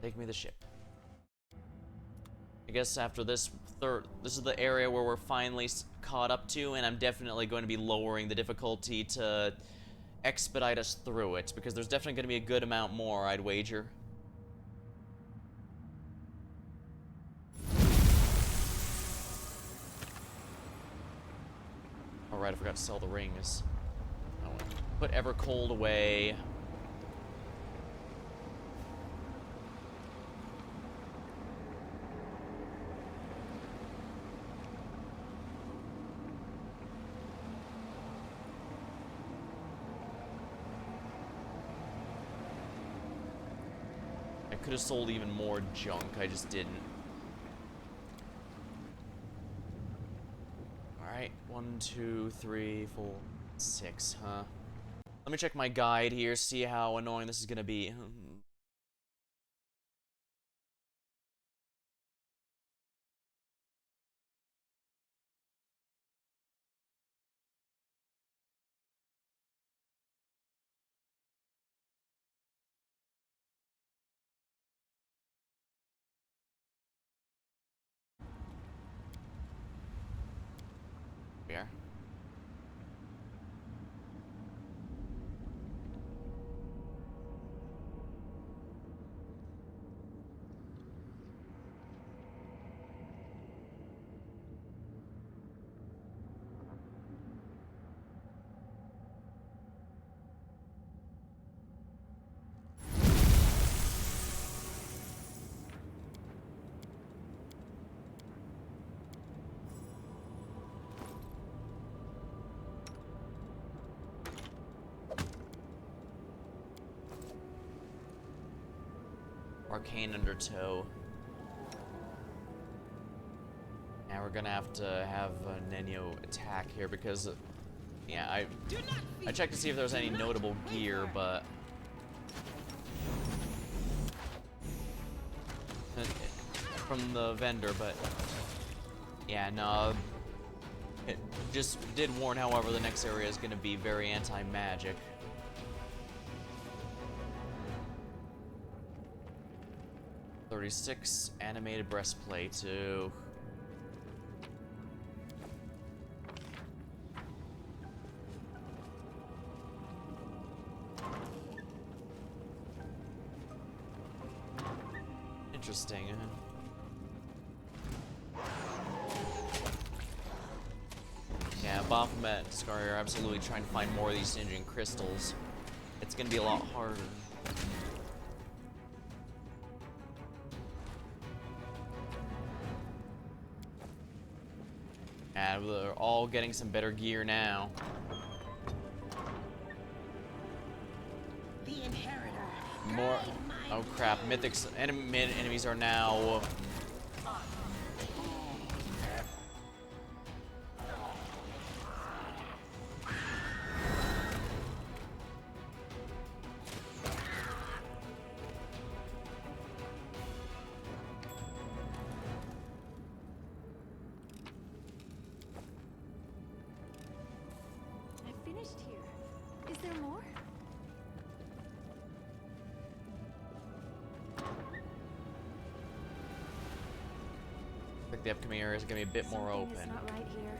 Take me the ship. I guess after this this is the area where we're finally caught up to, and I'm definitely going to be lowering the difficulty to expedite us through it, because there's definitely going to be a good amount more, I'd wager. Alright, I forgot to sell the rings. Oh, well. Put Evercold away. I could have sold even more junk, I just didn't. Alright, 1, 2, 3, 4, 6, huh? Let me check my guide here, see how annoying this is gonna be. Here. Arcane Undertow. Now we're gonna have to have Nenyo attack here because, yeah, I checked to see if there was any notable gear, but from the vendor, but yeah, no. It just did warn, however, the next area is gonna be very anti-magic. .36 animated breastplate too. Interesting. Yeah, Baphomet and Scar are absolutely trying to find more of these singeing crystals. It's gonna be a lot harder. And we're all getting some better gear now.
The Inheritor.
More. Oh crap! Mythics enemies are now. The upcoming area is going to be a bit more open.
Something is not right here.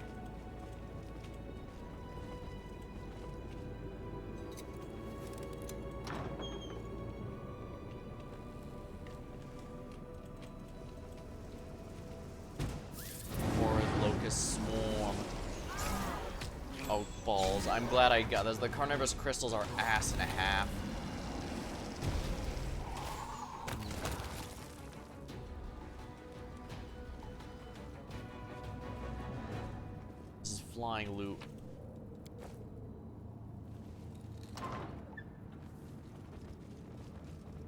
balls. I'm glad I got those. The carnivorous crystals are ass and a half. This is flying loot.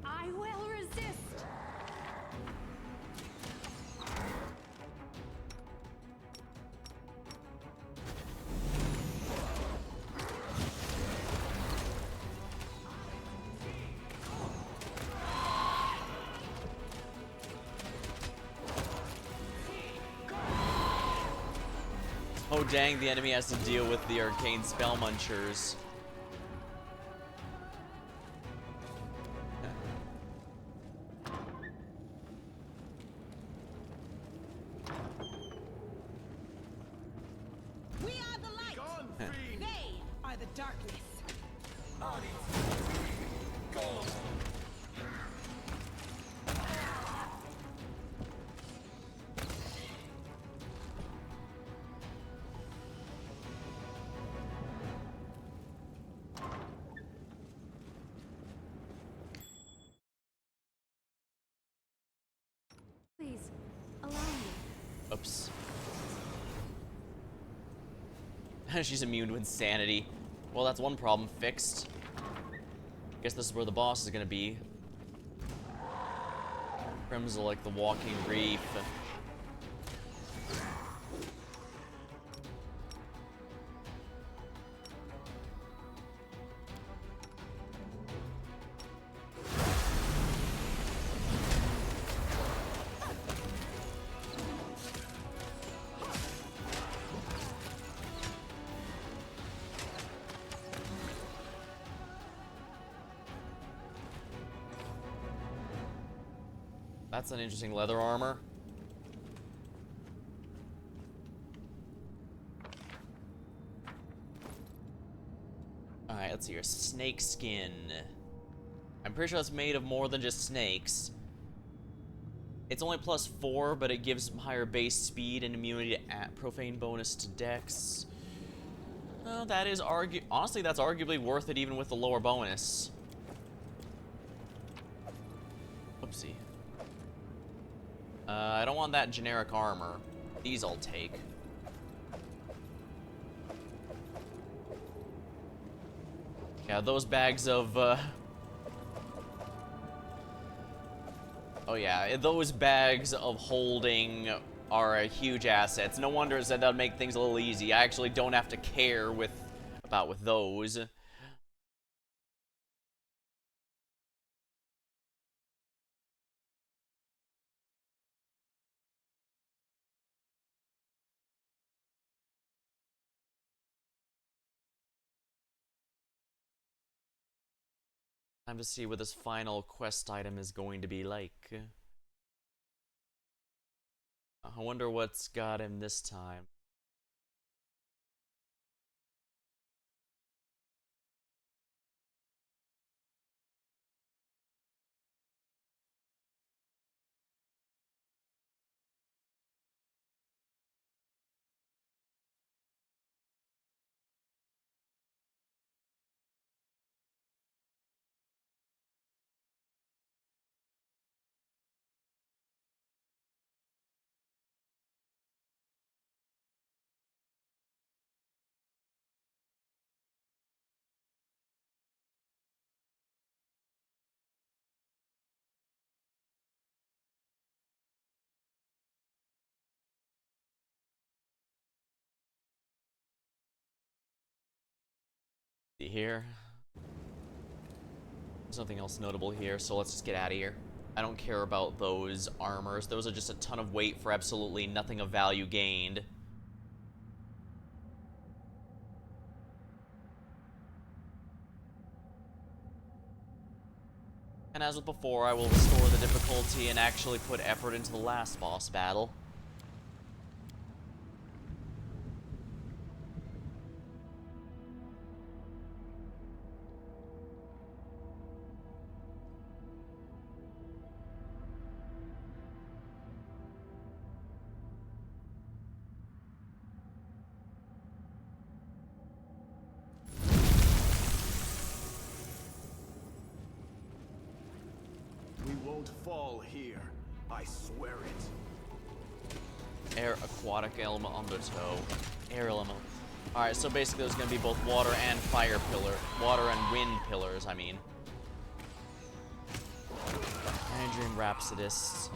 I will resist.
Oh dang, the enemy has to deal with the arcane spell munchers.
We are the light. They are the darkness.
Please, allow me.
Oops. She's immune to insanity. Well, that's one problem fixed. Guess this is where the boss is gonna be. Crimson like the walking reef. That's an interesting leather armor. Alright, let's see here. Snake skin. I'm pretty sure it's made of more than just snakes. It's only +4, but it gives higher base speed and immunity to profane bonus to dex. Oh, that is honestly, that's arguably worth it even with the lower bonus. Oopsie. I don't want that generic armor. These I'll take. Yeah, those bags of, oh yeah, those bags of holding are a huge asset. It's no wonder it said that'd make things a little easy. I actually don't have to care with those. Time to see what this final quest item is going to be like. I wonder what's got him this time. See here. There's nothing else notable here, so let's just get out of here. I don't care about those armors. Those are just a ton of weight for absolutely nothing of value gained. And as with before, I will restore the difficulty and actually put effort into the last boss battle.
won't fall here. I swear it.
Air, aquatic element, undertow. Air element. Alright, so basically there's gonna be both water and fire pillar. Water and wind pillars, I mean. Dream Rhapsodists.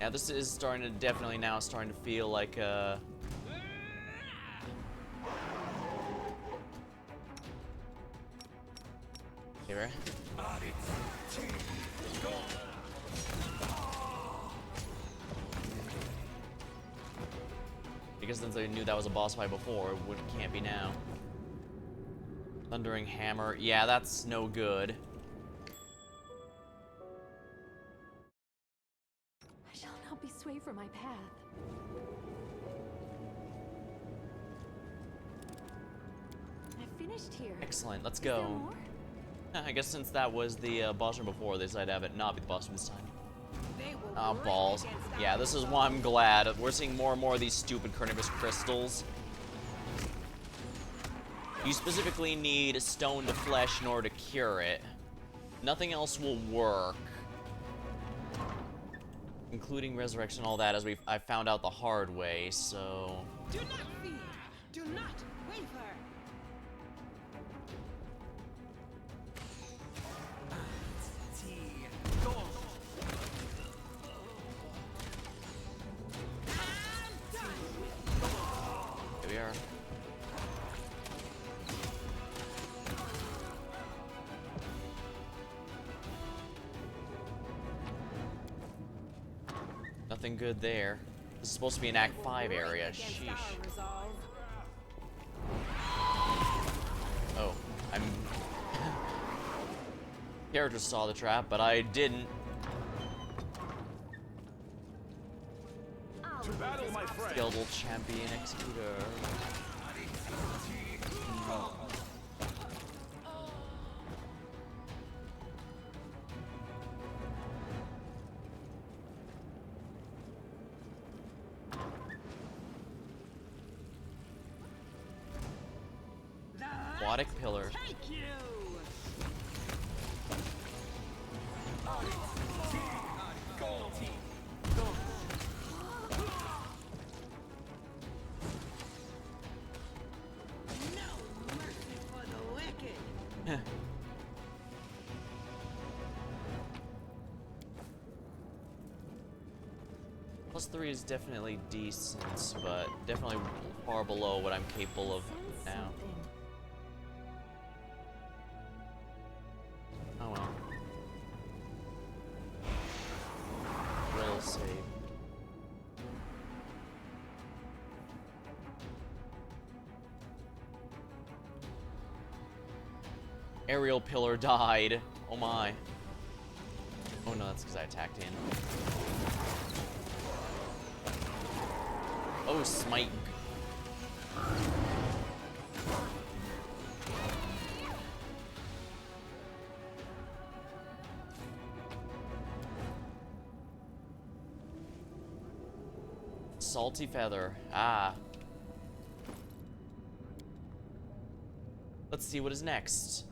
Yeah, this is starting to definitely now starting to feel like here. Because since I knew that was a boss fight before, it can't be now. Thundering Hammer. Yeah, that's no good.
I shall not be swayed from my path. I finished here.
Excellent, let's
Is there
go.
more?
I guess since that was the boss room before, they decided to have it not be the boss room this time.
They will
Oh,
break
balls.
against
Yeah,
our
this is
resolve.
why I'm glad. We're seeing more and more of these stupid carnivorous crystals. You specifically need stone to flesh in order to cure it. Nothing else will work. Including resurrection and all that, as I found out the hard way, so...
Do not fear. Do not waver.
Here we are. Nothing good there. This is supposed to be an Act 5 area. Sheesh. Oh, I'm... Characters saw the trap, but I didn't.
To battle, my friend.
Skeletal Champion Executor. Aquatic Pillar.
Take you. No mercy for the wicked.
+3 is definitely decent, but definitely far below what I'm capable of now. Oh well. Will save. Aerial pillar died. Oh my. Oh no, that's because I attacked in. Oh, smite. Salty feather. Ah. Let's see what is next.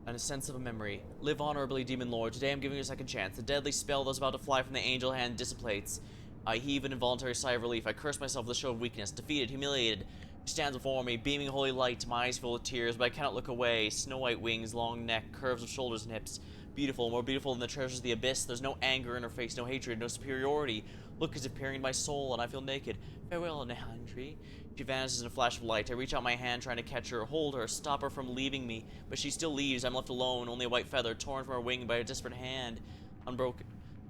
And a sense of a memory. Live honorably, Demon Lord. Today I'm giving you a second chance. The deadly spell that was about to fly from the angel hand dissipates. I heave an involuntary sigh of relief. I curse myself with a show of weakness. Defeated, humiliated. She stands before me, beaming holy light, my eyes full of tears, but I cannot look away. Snow white wings, long neck, curves of shoulders and hips. Beautiful, more beautiful than the treasures of the abyss. There's no anger in her face, no hatred, no superiority. Look as if peering my soul, and I feel naked. Farewell, Nehandri. She vanishes in a flash of light. I reach out my hand trying to catch her, hold her, stop her from leaving me. But she still leaves. I'm left alone, only a white feather torn from her wing by a desperate hand. Unbroken.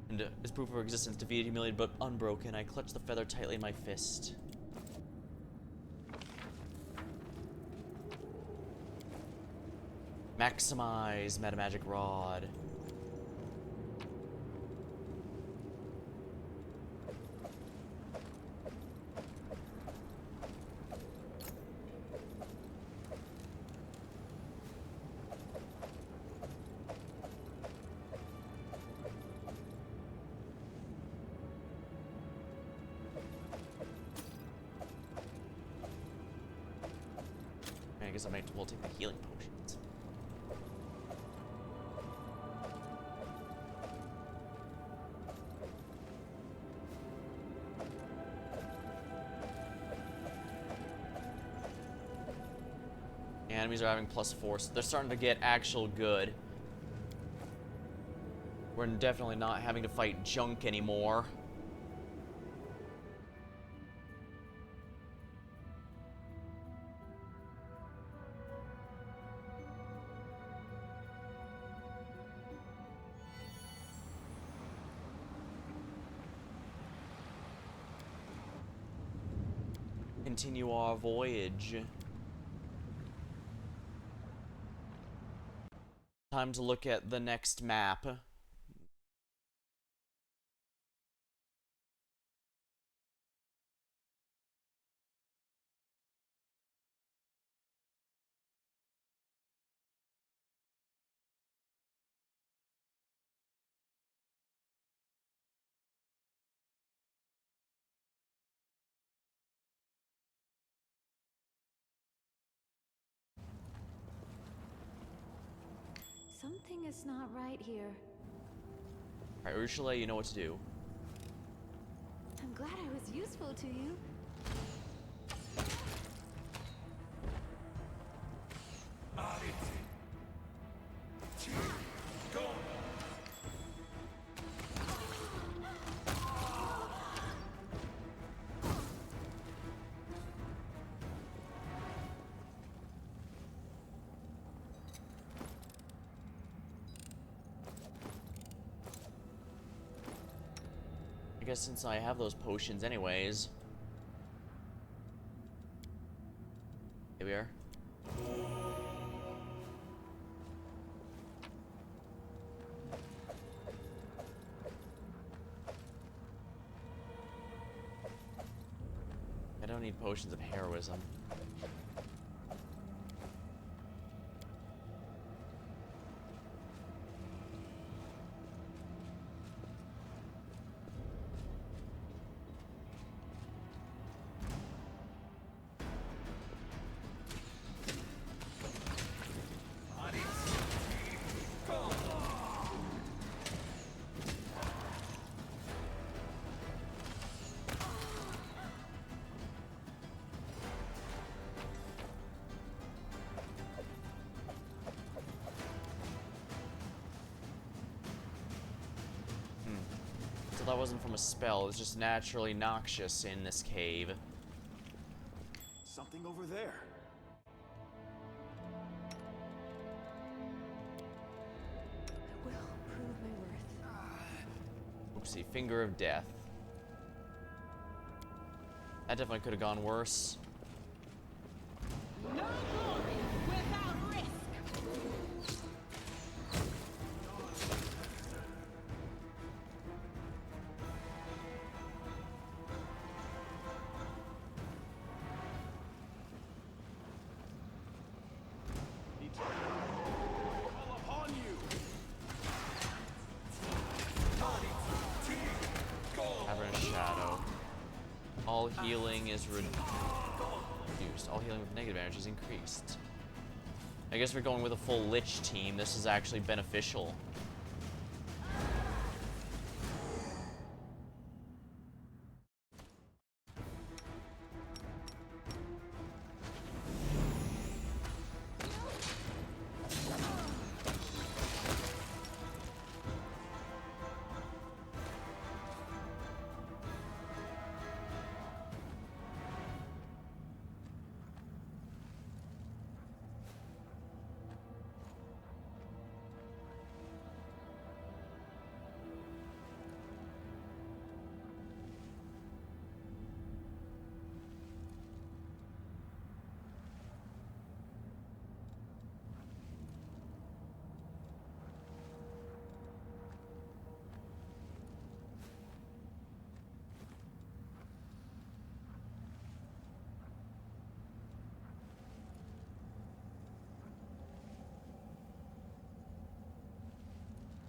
And as proof of her existence, defeated, humiliated, but unbroken. I clutch the feather tightly in my fist. Maximize Metamagic Rod. guess I might as well take the healing potions. The enemies are having +4, so they're starting to get actual good. We're definitely not having to fight junk anymore. Continue our voyage. Time to look at the next map.
Something is not right here.
Alright, Ursula, you know what to do.
I'm glad I was useful to you.
I guess since I have those potions anyways. Here we are. I don't need potions of heroism. So that wasn't from a spell, it's just naturally noxious in this cave.
Something over there.
I will prove my worth.
Oopsie, finger of death. That definitely could have gone worse.
No glory without risk.
Call upon you.
Cavernous Shadow. All healing is reduced. All healing with negative energy is increased. I guess we're going with a full Lich team. This is actually beneficial.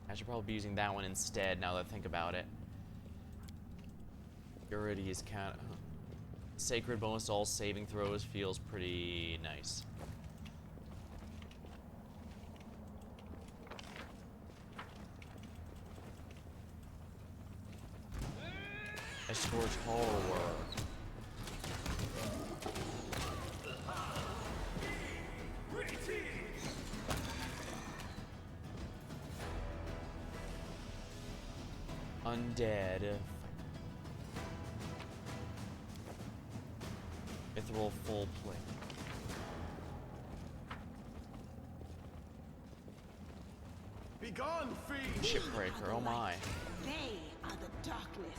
I should probably be using that one instead now that I think about it. Purity is kind of... Sacred bonus to all saving throws feels pretty nice. Escort horror. Undead. Mithril full plate.
Begone, fiend!
Shipbreaker, oh my.
They are the darkness.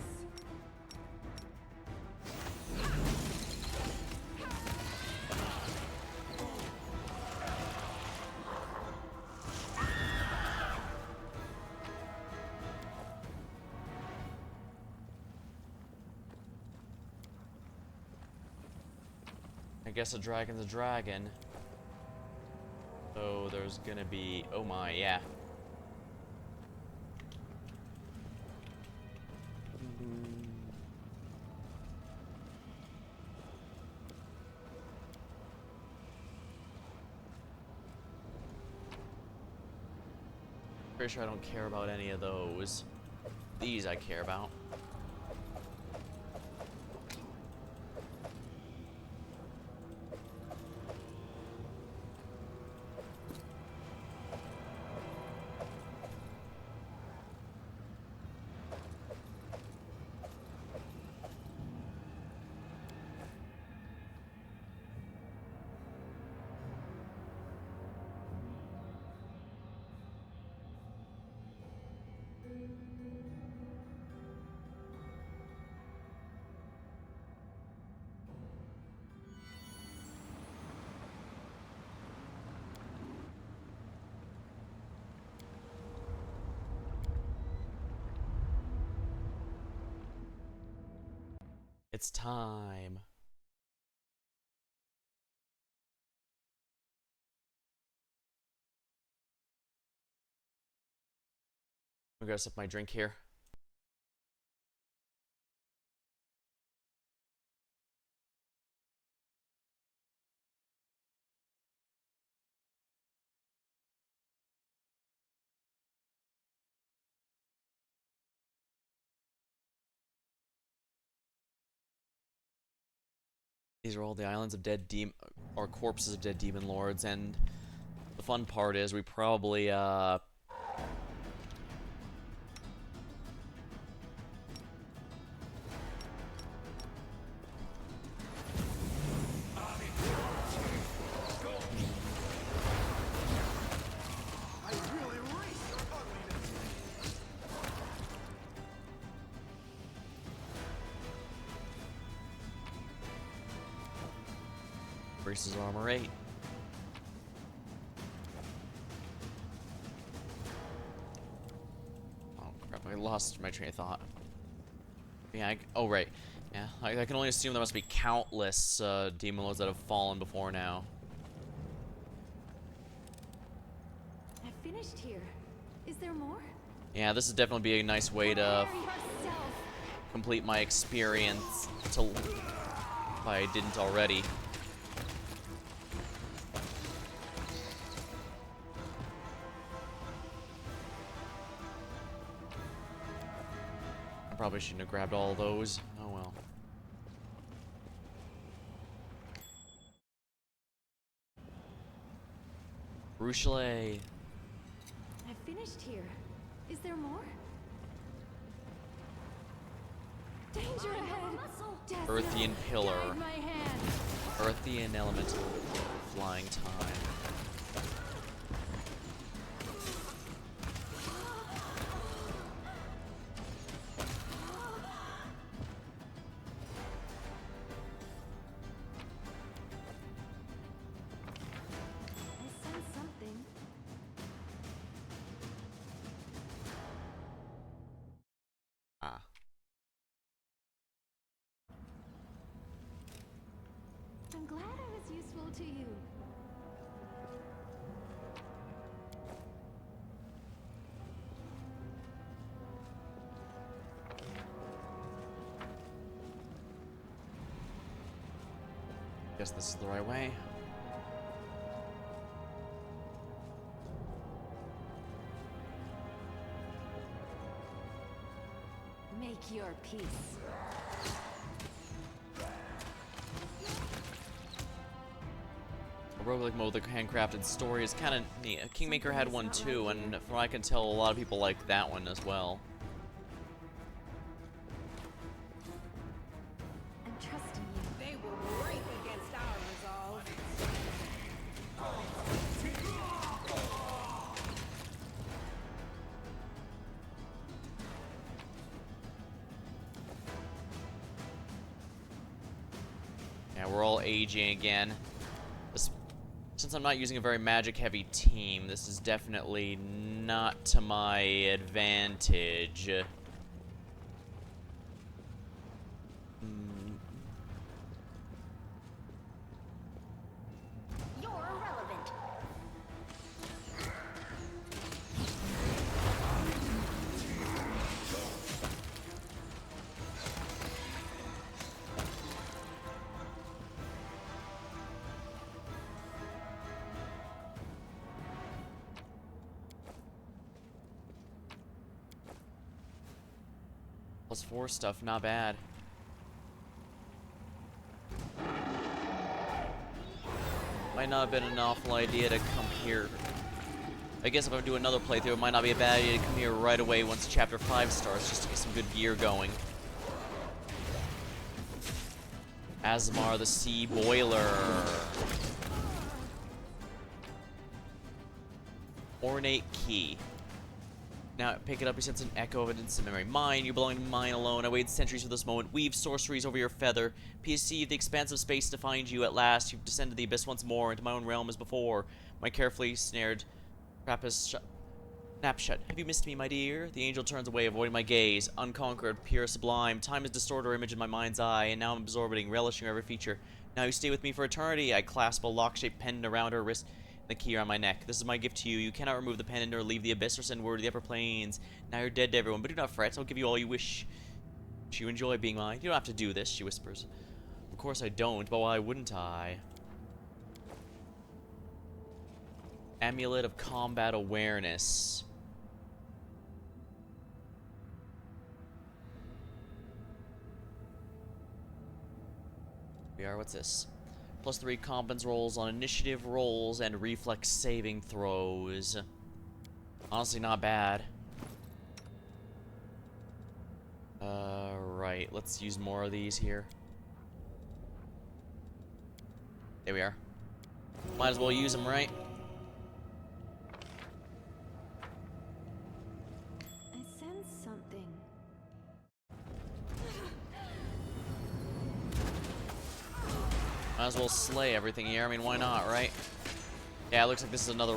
I guess a dragon's a dragon. So there's gonna be... oh my, yeah. Pretty sure I don't care about any of those. These I care about. It's time. I'm gonna sip my drink here. These are all the islands of dead or corpses of dead demon lords, and the fun part is we probably increases armor 8. Oh crap, I lost my train of thought. Yeah, oh right. Yeah, I can only assume there must be countless demon lords that have fallen before now.
I finished here. Is there more?
Yeah, this would definitely be a nice way to complete my experience if I didn't already. I probably shouldn't have grabbed all those. Oh well. Ruchelet.
I finished here. Is there more? Danger ahead!
Earthian Pillar.
Guide my hand.
Earthian Elemental. Flying Time.
I sense something.
Ah.
I'm glad I was useful to you.
Guess this is the right way.
Make your peace.
roguelike mode with a handcrafted story is kind of neat. Kingmaker had one too, and from what I can tell, a lot of people like that one as well.
I'm trusting you.
They will break against our resolve.
Yeah, we're all aging again. Since I'm not using a very magic-heavy team, this is definitely not to my advantage.
You're irrelevant.
+4 stuff, not bad. Might not have been an awful idea to come here. I guess if I do another playthrough, it might not be a bad idea to come here right away once Chapter 5 starts, just to get some good gear going. Asmar the Sea Boiler. Ornate Key. Now, pick it up, you sense an echo of an instant memory. Mine, you belong to mine alone. I waited centuries for this moment. Weave sorceries over your feather. Perceive the expanse of space to find you at last. You've descended the abyss once more, into my own realm as before. My carefully snared trap is snapshot. Have you missed me, my dear? The angel turns away, avoiding my gaze. Unconquered, pure, sublime. Time has distorted her image in my mind's eye, and now I'm absorbing, relishing her every feature. Now you stay with me for eternity. I clasp a lock-shaped pendant around her wrist, the key around my neck. This is my gift to you. You cannot remove the pendant or leave the abyss or send word to the upper planes. Now you're dead to everyone, but do not fret. I'll give you all you wish. You enjoy being mine. You don't have to do this, she whispers. Of course I don't, but why wouldn't I? Amulet of Combat Awareness. We are, what's this? +3 competence rolls on initiative rolls and reflex saving throws. Honestly, not bad. Right. Let's use more of these here. There we are. Might as well use them, right?
I sense something.
Might as well slay everything here. I mean, why not, right? Yeah, it looks like this is another...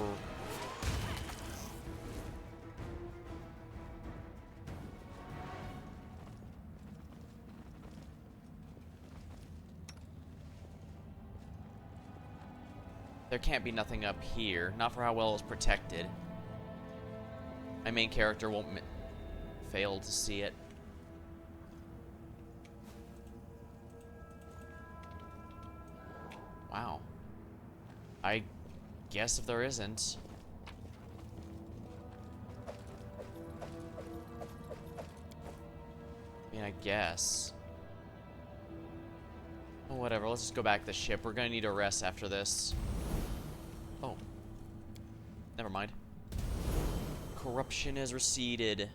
There can't be nothing up here. Not for how well it's protected. My main character won't fail to see it. Wow. I guess if there isn't. I mean, I guess. Oh, whatever, let's just go back to the ship. We're gonna need a rest after this. Oh. Never mind. Corruption has receded.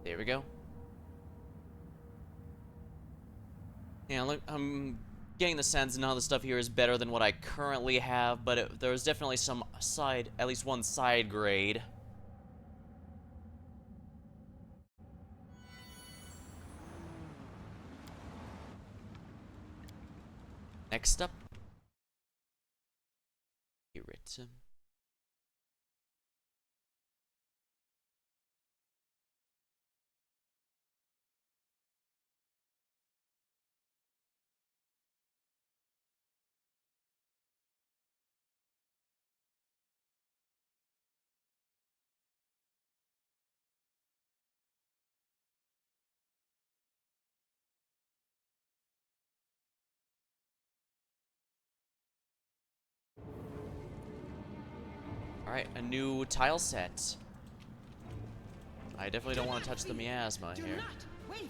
There we go. Yeah, look, I'm getting the sense none of the stuff here is better than what I currently have, but there's definitely some side, at least one side grade. Next up, Irritum. Alright, a new tile set. I definitely don't want to touch the miasma
Do
here.
not waver.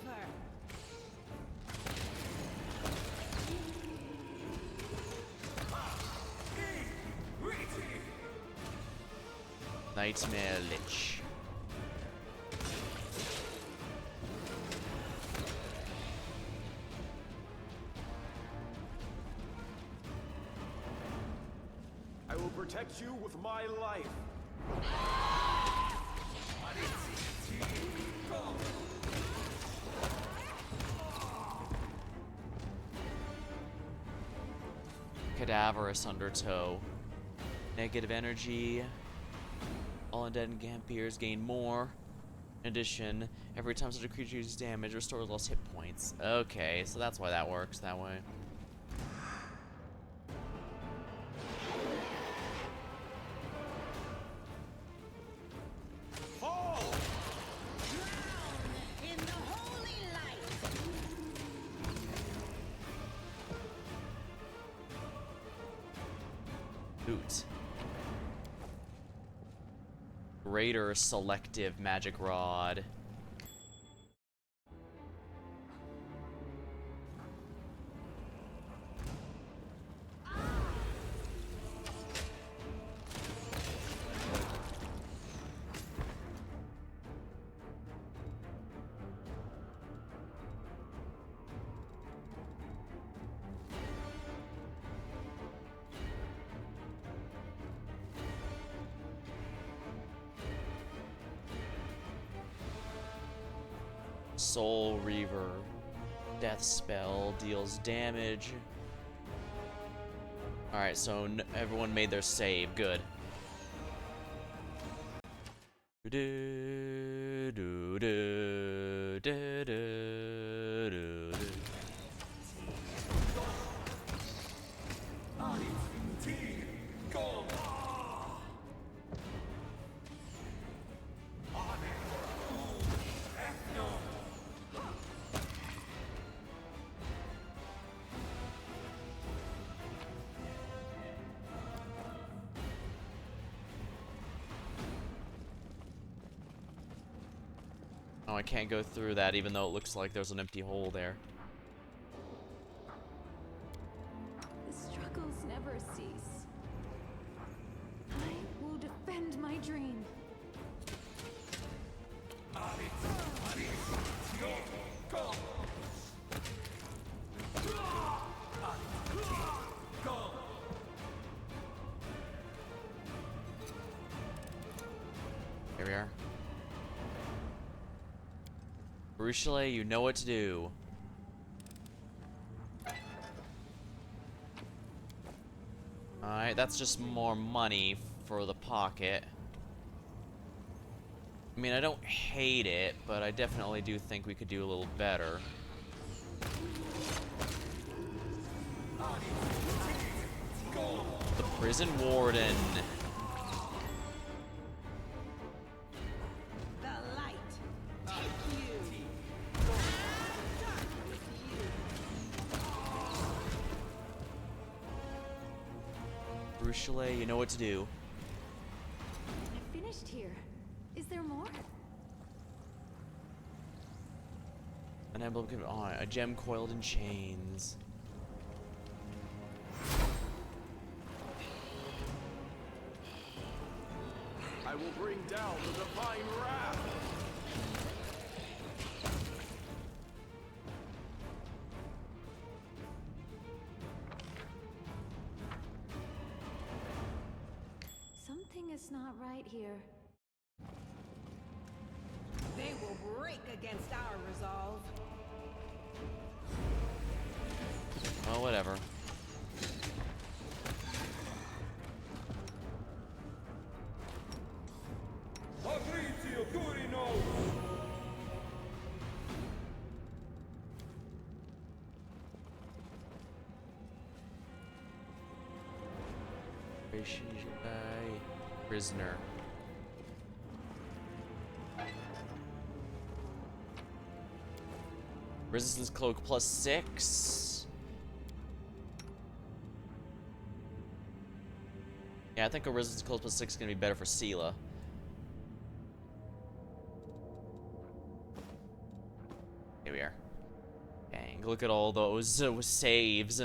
Nightmare Lich.
I will protect you with my life.
Cadaverous Undertow. Negative energy. All undead and Gampiers gain more. In addition, every time such a creature uses damage, restores lost hit points. Okay, so that's why that works that way.
Fall!
In the holy light.
Boot. Greater selective magic rod. Soul Reaver. Death spell deals damage. Alright, so everyone made their save. Good. Do, do, do, do, do, do, do. Oh, I can't go through that even though it looks like there's an empty hole there.
The struggles never cease. I will defend my dream.
Here we are. Bruchelet, you know what to do. Alright, that's just more money for the pocket. I mean, I don't hate it, but I definitely do think we could do a little better. The Prison Warden.
The light. Take you. Dark with you.
Bruchelet, you know what to do.
I finished here. Is there more?
An emblem can. Oh, a gem coiled in chains.
I will bring down the divine wrath.
Something is not right here.
They will break against our resolve.
Oh, whatever.
Patrizio Turino!
Prisoner. Resistance cloak +6. Yeah, I think a resistance close plus 6 is gonna be better for Sela. Here we are. Dang, look at all those saves.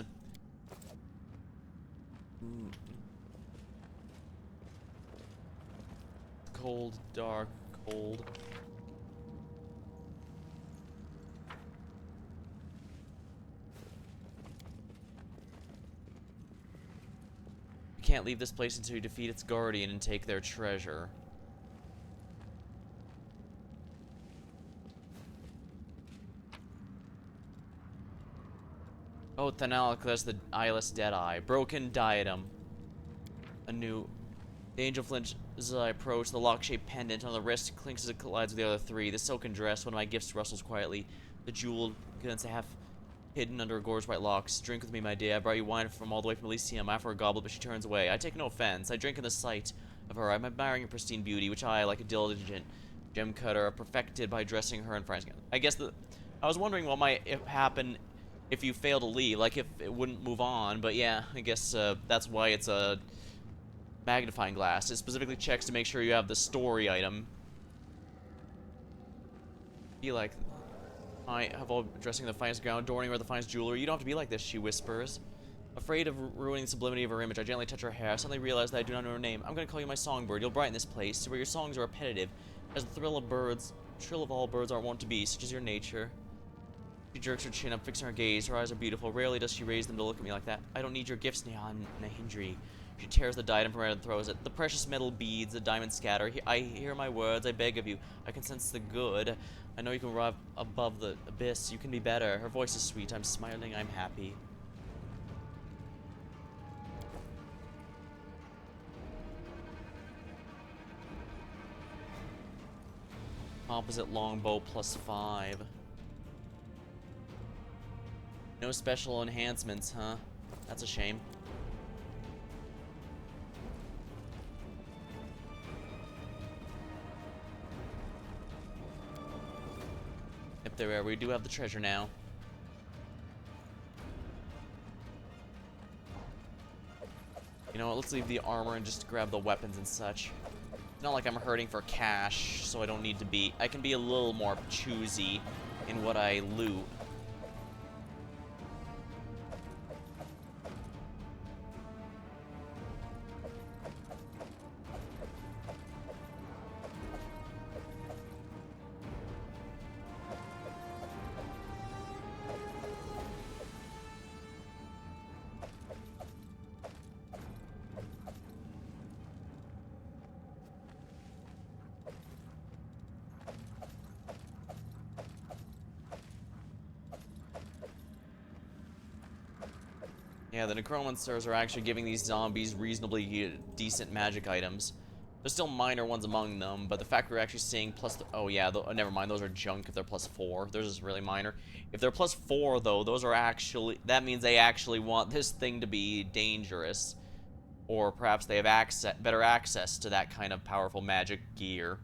Cold, dark, cold. You can't leave this place until you defeat its guardian and take their treasure. Oh, Thanalik, that's the eyeless Deadeye. Broken diadem. A new... The angel flinches as I approach. The lock-shaped pendant on the wrist clinks as it collides with the other three. The silken dress, one of my gifts, rustles quietly. The jeweled goods half hidden under a gorgeous white locks. Drink with me, my dear. I brought you wine from all the way from Elysium. I offer a goblet, but she turns away. I take no offense. I drink in the sight of her. I'm admiring her pristine beauty, which I, like a diligent gem cutter, perfected by dressing her in fine skin. I guess I was wondering what might happen if you fail to leave, like if it wouldn't move on, but yeah, I guess that's why it's a magnifying glass. It specifically checks to make sure you have the story item. Be like, I have all dressing the finest gown, adorning her with the finest jewelry. You don't have to be like this, she whispers. Afraid of ruining the sublimity of her image, I gently touch her hair. I suddenly realize that I do not know her name. I'm going to call you my songbird. You'll brighten this place, where your songs are repetitive, as the trill of all birds aren't wont to be, such as your nature. She jerks her chin up, fixing her gaze. Her eyes are beautiful. Rarely does she raise them to look at me like that. I don't need your gifts, Nahindri. She tears the diadem from her head and throws it. The precious metal beads, the diamonds scatter. I hear my words. I beg of you. I can sense the good. I know you can rise above the abyss. You can be better. Her voice is sweet. I'm smiling. I'm happy. Opposite longbow +5. No special enhancements, huh? That's a shame. If there are, we do have the treasure now. You know what, let's leave the armor and just grab the weapons and such. It's not like I'm hurting for cash, so I don't need to be... I can be a little more choosy in what I loot. Yeah, the necromancers are actually giving these zombies reasonably decent magic items. There's still minor ones among them, but the fact we're actually seeing oh yeah, never mind, those are junk if they're +4. Those is really minor. If they're +4 though, those are actually, that means they actually want this thing to be dangerous. Or perhaps they have better access to that kind of powerful magic gear.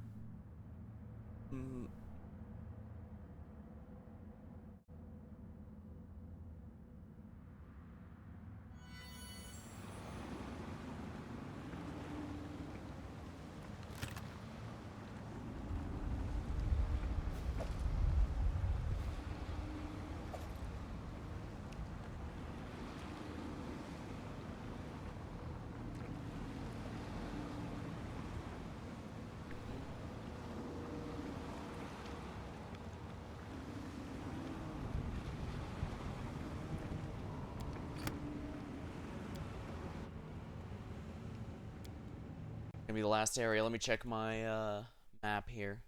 Gonna be the last area. Let me check my map here.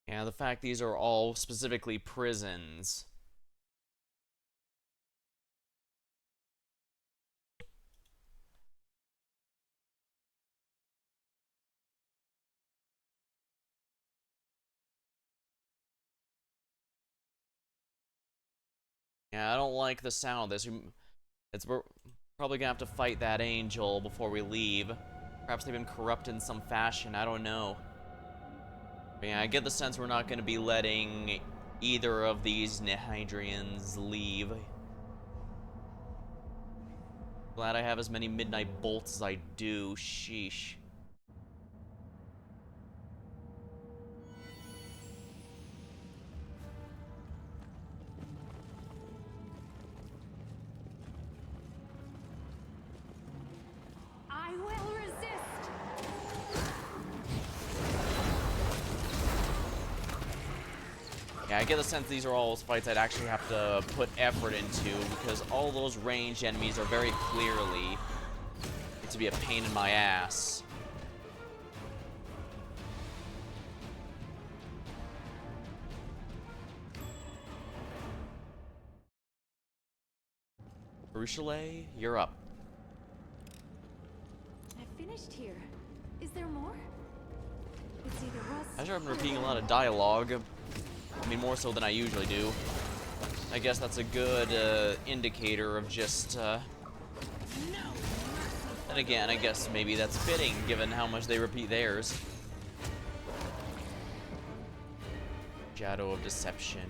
Yeah, the fact these are all specifically prisons. Yeah, I don't like the sound of this. Probably gonna have to fight that angel before we leave. Perhaps they've been corrupt in some fashion, I don't know. But yeah, I get the sense we're not gonna be letting either of these Nihydrians leave. Glad I have as many midnight bolts as I do, sheesh.
I will resist.
Yeah, I get the sense these are all fights I'd actually have to put effort into, because all those ranged enemies are very clearly to be a pain in my ass. Bruchalet, you're up.
I finished here. Is there more? It's either rust.
I sure have been repeating a lot of dialogue. I mean, more so than I usually do. I guess that's a good indicator of just, And again, I guess maybe that's fitting, given how much they repeat theirs. Shadow of Deception.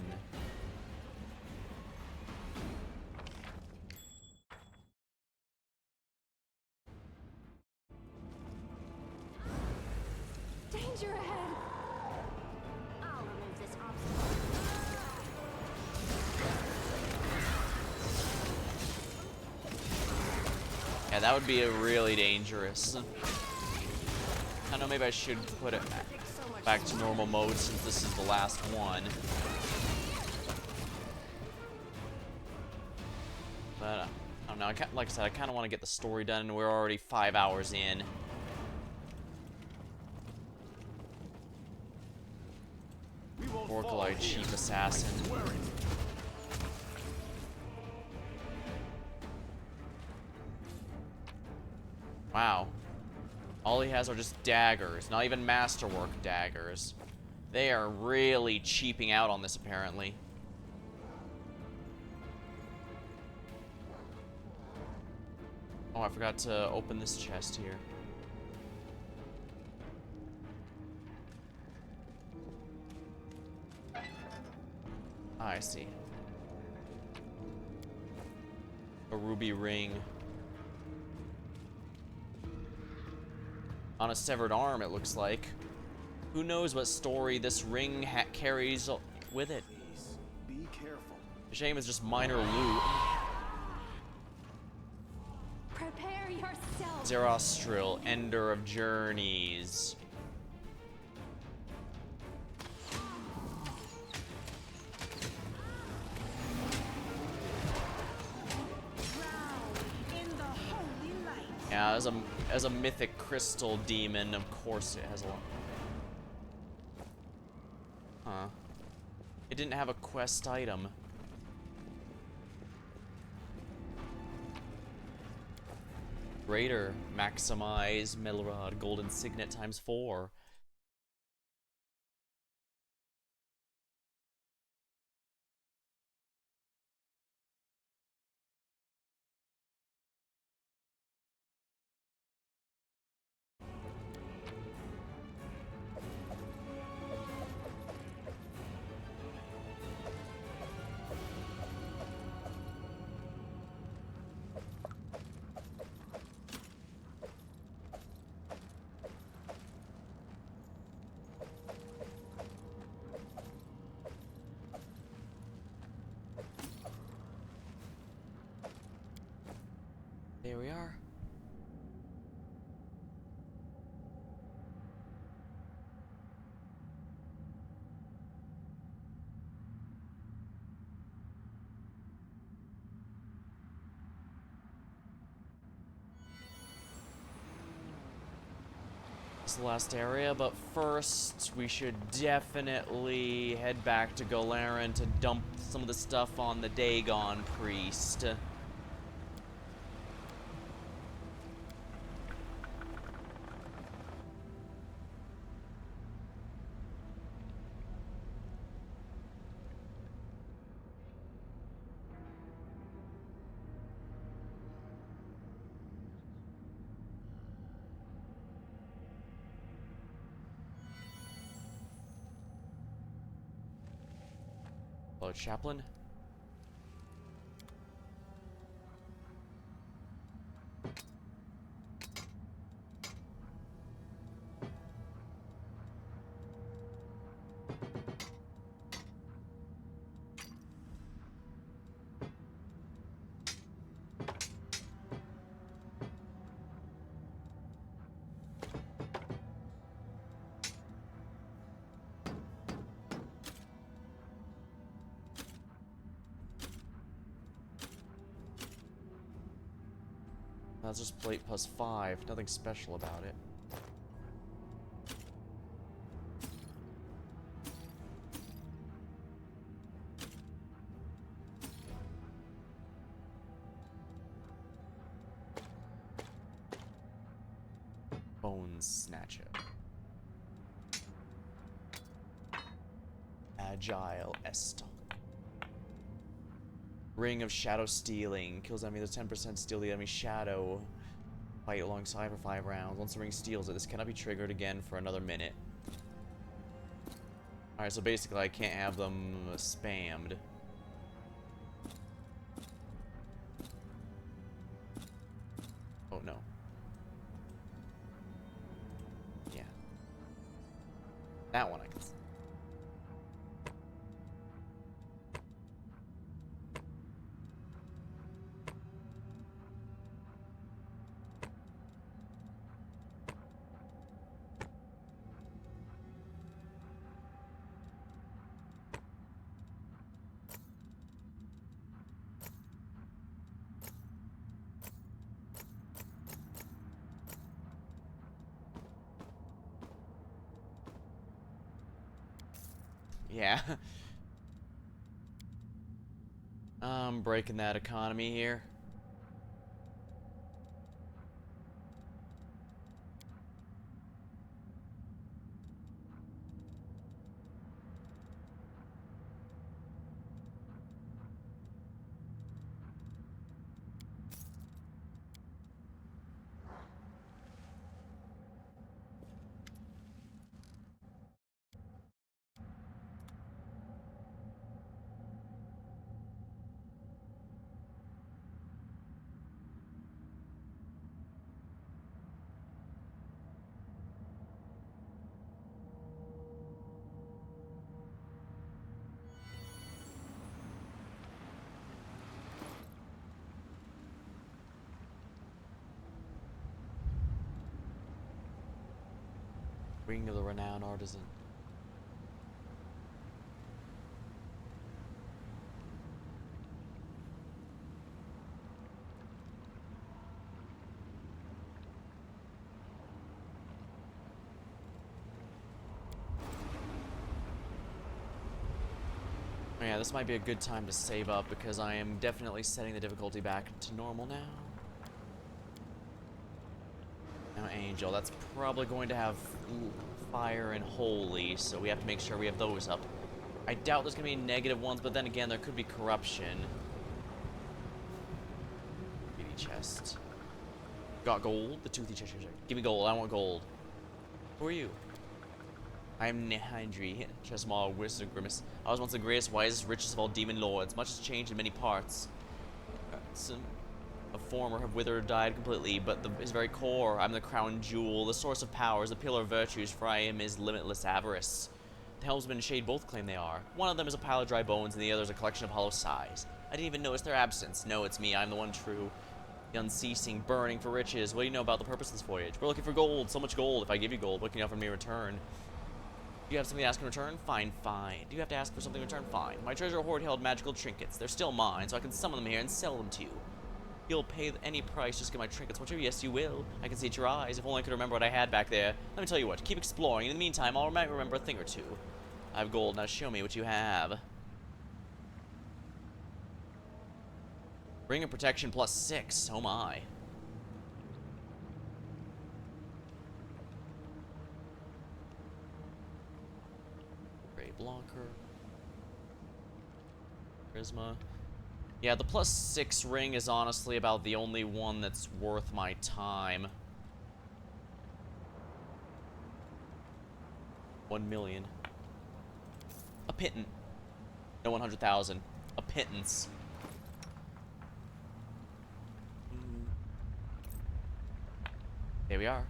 Danger ahead.
I'll remove this obstacle.
Yeah, that would be a really dangerous. I know maybe I should put it back to normal mode since this is the last one. But I don't know. Like I said, I kind of want to get the story done, and we're already 5 hours in. Orcalite Chief Assassin. Wow. All he has are just daggers, not even masterwork daggers. They are really cheaping out on this, apparently. Oh, I forgot to open this chest here. I see. A ruby ring. On a severed arm, it looks like. Who knows what story this ring carries with it?
Please, be careful.
The shame is just minor loot.
Prepare yourself.
Zerastril, Ender of Journeys.
In the holy light.
Yeah, as a mythic crystal demon, of course it has a lot. Huh. It didn't have a quest item. Greater, maximize Melrod Golden Signet ×4. There we are. This is the last area, but first we should definitely head back to Galaran to dump some of the stuff on the Dagon priest. Hello, Chaplain. That's just plate +5. Nothing special about it. Bone Snatcher. Agile Estoc. Ring of Shadow Stealing. Kills enemy with 10% steal the enemy shadow. Fight alongside for 5 rounds. Once the ring steals it, this cannot be triggered again for another minute. Alright, so basically I can't have them spammed. Oh no. Yeah. That one I can see. Yeah. I'm breaking that economy here. Ring of the Renowned Artisan. Yeah, this might be a good time to save up because I am definitely setting the difficulty back to normal now. Now Angel, that's probably going to have fire and holy, so we have to make sure we have those up. I doubt there's going to be negative ones, but then again, there could be corruption. Beauty chest. Got gold? The toothy chest. Give me gold, I want gold. Who are you? I'm Nehindri, Chesmaw, Wizard Grimace. I was once the greatest, wisest, richest of all demon lords. Much has changed in many parts. A former have withered or died completely, but his very core, I'm the crown jewel, the source of powers, the pillar of virtues, for I am his limitless avarice. The helmsman and shade both claim they are. One of them is a pile of dry bones, and the other is a collection of hollow sighs. I didn't even notice their absence. No, it's me, I'm the one true. The unceasing, burning for riches. What do you know about the purpose of this voyage? We're looking for gold, so much gold. If I give you gold, what can you offer me in return? Do you have something to ask in return? Fine, fine. Do you have to ask for something in return? Fine. My treasure hoard held magical trinkets. They're still mine, so I can summon them here and sell them to you. You'll pay any price, just get my trinkets, won't you? Yes, you will. I can see it in your eyes. If only I could remember what I had back there. Let me tell you what, keep exploring. In the meantime, I might remember a thing or two. I have gold, now show me what you have. Ring of Protection +6, oh my. Ray Blocker. Charisma. Yeah, the +6 ring is honestly about the only one that's worth my time. 1 million. A pittance. No, 100,000. A pittance. Here we are.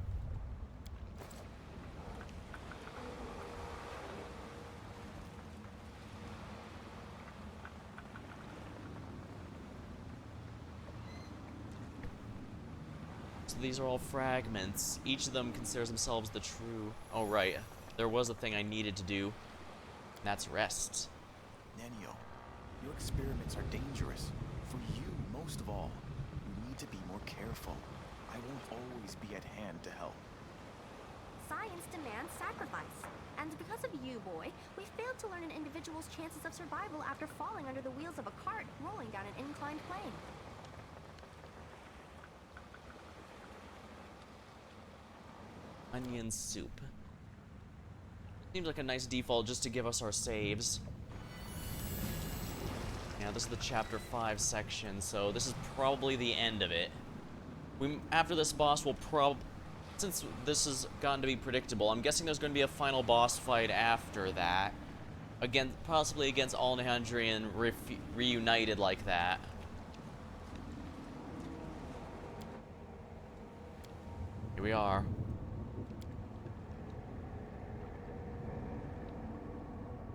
So these are all fragments. Each of them considers themselves the true... Oh, right. There was a thing I needed to do. And that's rest.
Nenio, your experiments are dangerous. For you, most of all. You need to be more careful. I won't always be at hand to help.
Science demands sacrifice. And because of you, boy, we failed to learn an individual's chances of survival after falling under the wheels of a cart rolling down an inclined plane.
Onion soup. Seems like a nice default just to give us our saves. Yeah, this is the chapter 5 section, so this is probably the end of it. After this boss, we'll since this has gotten to be predictable, I'm guessing there's going to be a final boss fight after that. Again, possibly against Alejandrian reunited like that. Here we are.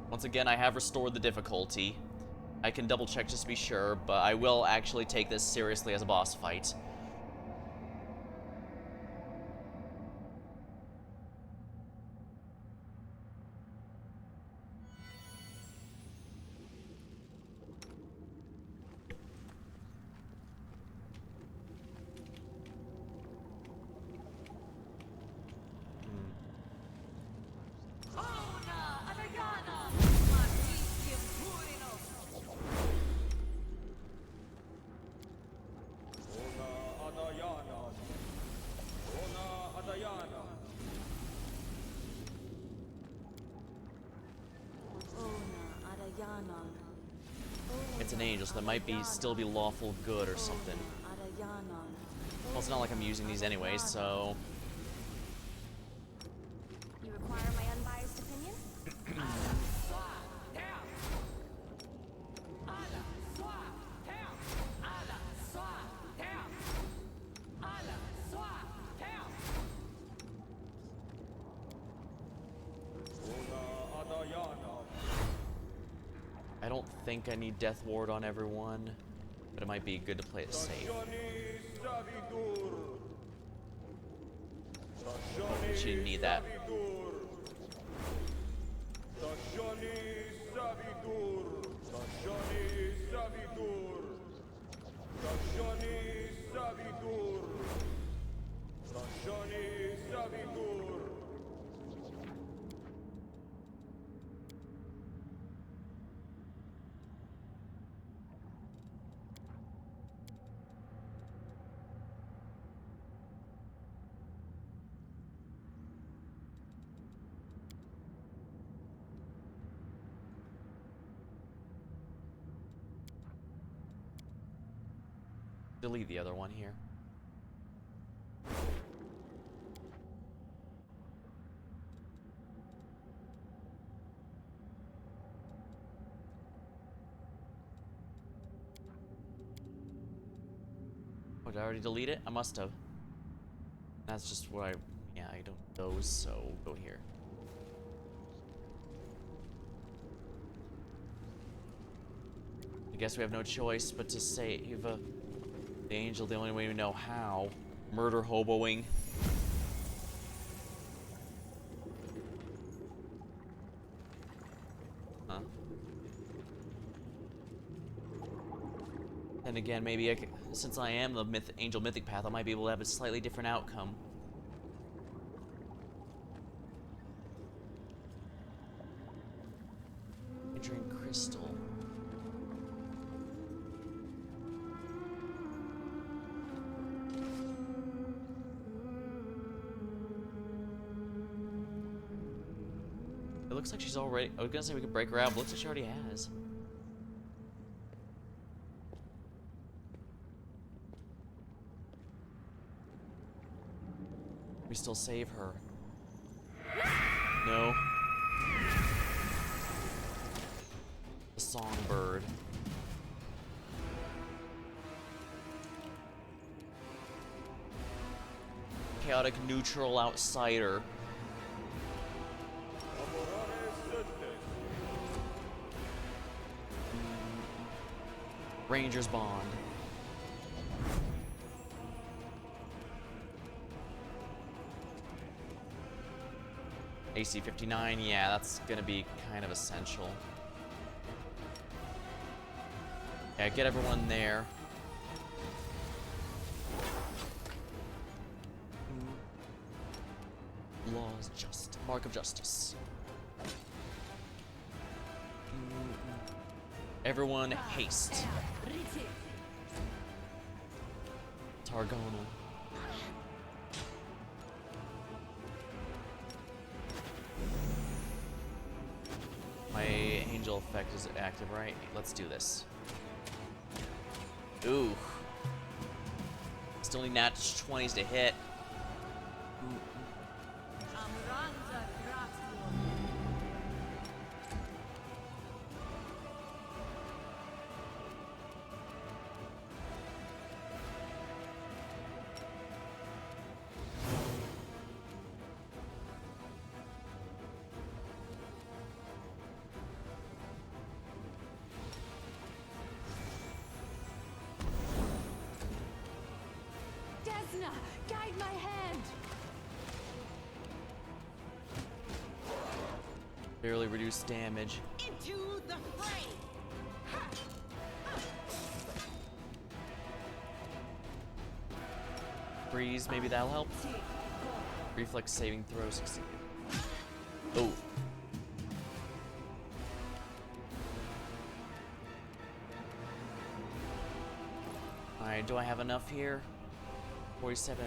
Once again, I have restored the difficulty. I can double check just to be sure, but I will actually take this seriously as a boss fight. It's an angel, so that might still be lawful good or something. Well, it's not like I'm using these anyway, so...
You require my unbiased opinion?
I don't think I need Death Ward on everyone, but it might be good to play it safe. She didn't need that. Delete the other one here. Oh, did I already delete it? I must have. That's just what yeah, I don't those, so we'll go here. I guess we have no choice but to save the angel the only way we know how. Murder hoboing. Huh? And again, maybe since I am the angel mythic path, I might be able to have a slightly different outcome. Hydrogen crystal. It looks like she's already... I was gonna say we could break her out, but looks like she already has. We still save her. songbird. Chaotic neutral outsider. Ranger's Bond. AC 59, yeah, that's gonna be kind of essential. Yeah, get everyone there. Laws just. Mark of justice. Everyone haste. Targonal. My angel effect is active, right? Let's do this. Ooh. Still need nat 20s to hit.
Guide my hand!
Barely reduced damage.
Into the fray!
Breeze, maybe that'll help. Reflex saving throw succeeded. Oh. Alright, do I have enough here? 47.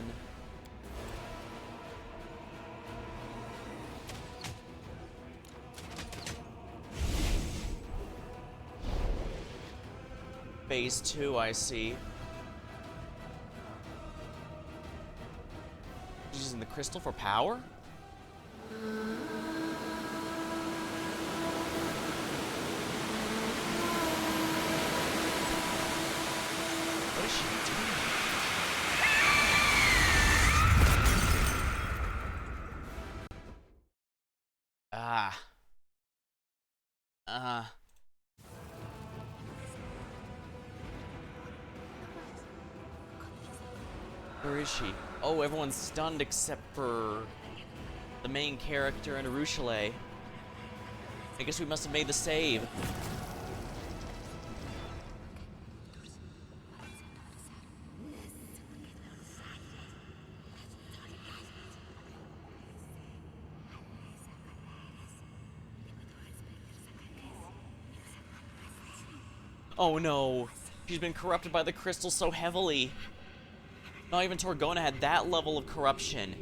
Phase 2, I see. Using the crystal for power? What is she doing? Where is she? Oh, everyone's stunned except for the main character and Arushale. I guess we must have made the save. Oh no, she's been corrupted by the crystal so heavily. Not even Torgona had that level of corruption.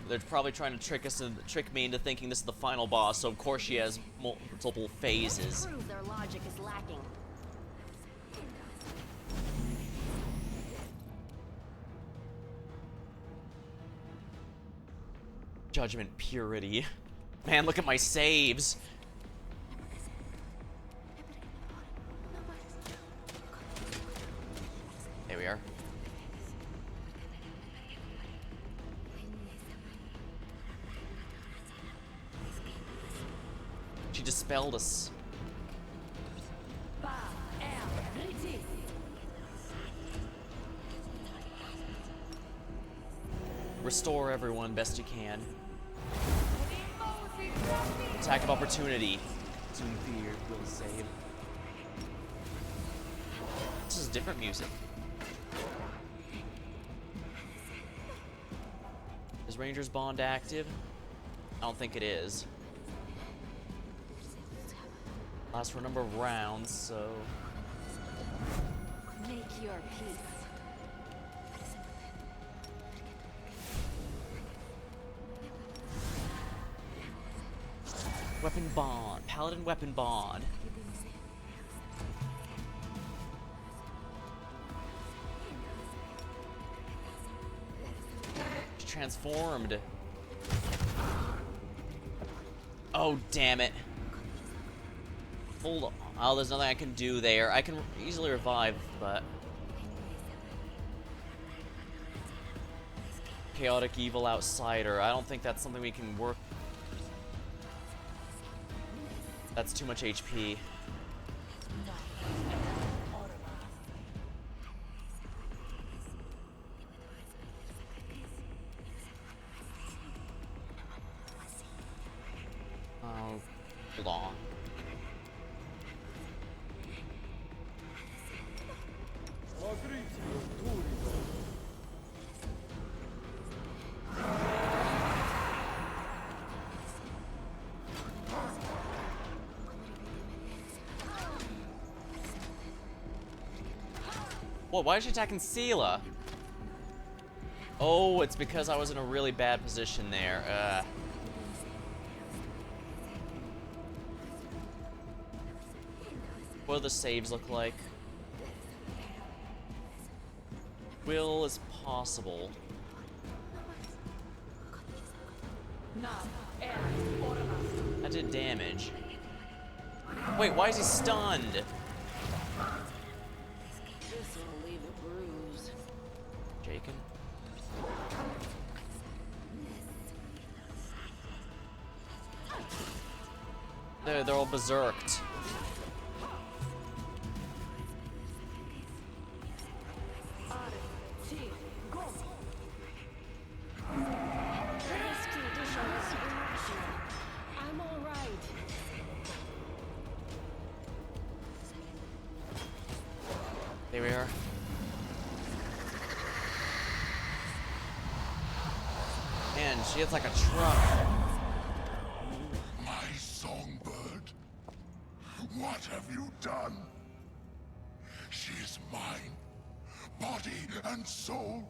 They're probably trying to trick me into thinking this is the final boss, so of course she has multiple phases.
Prove their logic is lacking.
Judgment purity. Man, look at my saves. There we are. She dispelled us. Restore everyone best you can. Attack of opportunity. Soon fear will save. This is different music. Is Ranger's Bond active? I don't think it is. Lasts for a number of rounds, so...
Make your peace.
Weapon bond. Paladin weapon bond. Transformed. Oh, damn it. Hold on. Oh, there's nothing I can do there. I can easily revive, but... Chaotic evil outsider. I don't think that's something we can work... That's too much HP. Oh, hold on. Whoa, why is she attacking Sela? Oh, it's because I was in a really bad position there. What do the saves look like? Will is possible. That did damage. Wait, why is he stunned?
This'll leave a bruise.
Jaken? They're all berserked.
I'm all right.
There we are. Man, she hits like a truck.
My songbird, what have you done? She is mine, body and soul.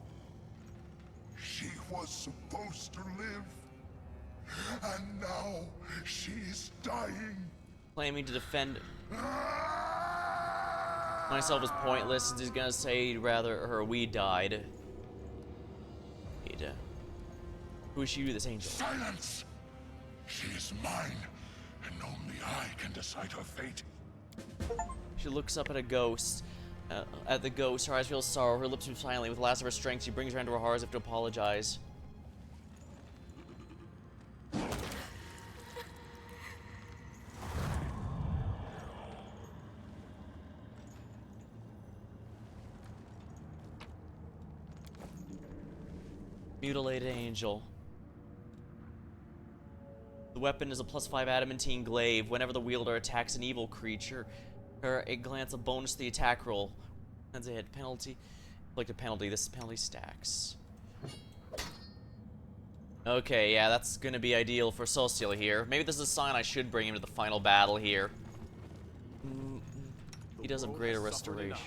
She was supposed to live, and now she's dying.
Claiming to defend myself is pointless. He's gonna say rather her we died. Who is she, this angel?
Silence! She is mine, and only I can decide her fate.
She looks up at a ghost. At the ghost, her eyes feel sorrow. Her lips move silently. With the last of her strength, she brings her hand to her heart as if to apologize. Mutilated angel. The weapon is a +5 adamantine glaive. Whenever the wielder attacks an evil creature, it grants a bonus to the attack roll. That's a hit penalty. Inflict a penalty. This penalty stacks. Okay, yeah, that's gonna be ideal for Social here. Maybe this is a sign I should bring him to the final battle here. He does have greater restoration.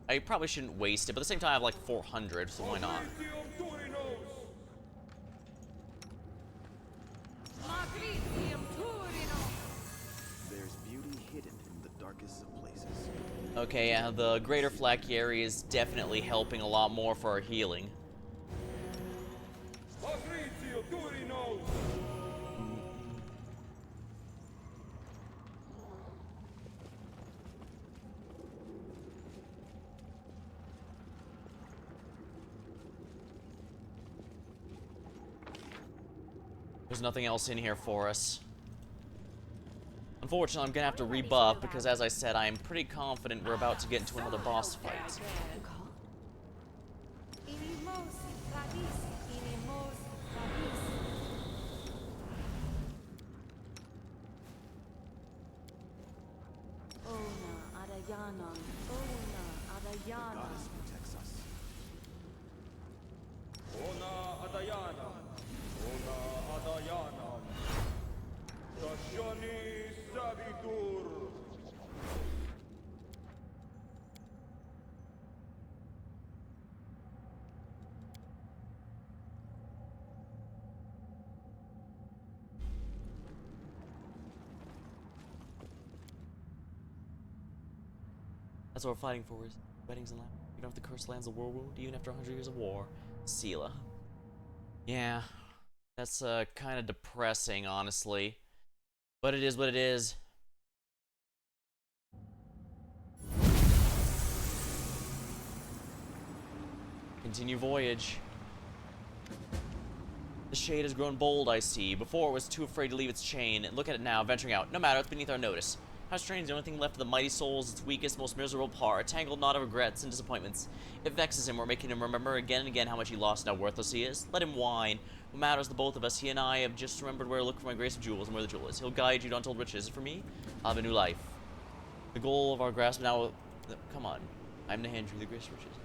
I probably shouldn't waste it, but at the same time I have like 400, so why not?
There's beauty hidden in the darkest of places.
Okay, yeah, the greater Flakieri is definitely helping a lot more for our healing. There's nothing else in here for us. Unfortunately, I'm gonna have to rebuff because, as I said, I am pretty confident we're about to get into another boss fight.
The goddess protects us.
Ona Adayana. Ona Adayana. Stationi Sabitur.
That's what we're fighting for, is weddings and laughter. Even if the curse lands a war wound, even after 100 years of war. Sela. Yeah, that's kind of depressing, honestly. But it is what it is. Continue voyage. The shade has grown bold, I see. Before it was too afraid to leave its chain. Look at it now, venturing out. No matter, it's beneath our notice. How strange, the only thing left of the mighty soul is its weakest, most miserable part, a tangled knot of regrets and disappointments. It vexes him, we're making him remember again and again how much he lost and how worthless he is. Let him whine. What matters, the both of us, he and I have just remembered where to look for my grace of jewels and where the jewel is. He'll guide you to untold riches. For me, I'll have a new life. The goal of our grasp now... Come on. I'm Nahendri, the grace of riches.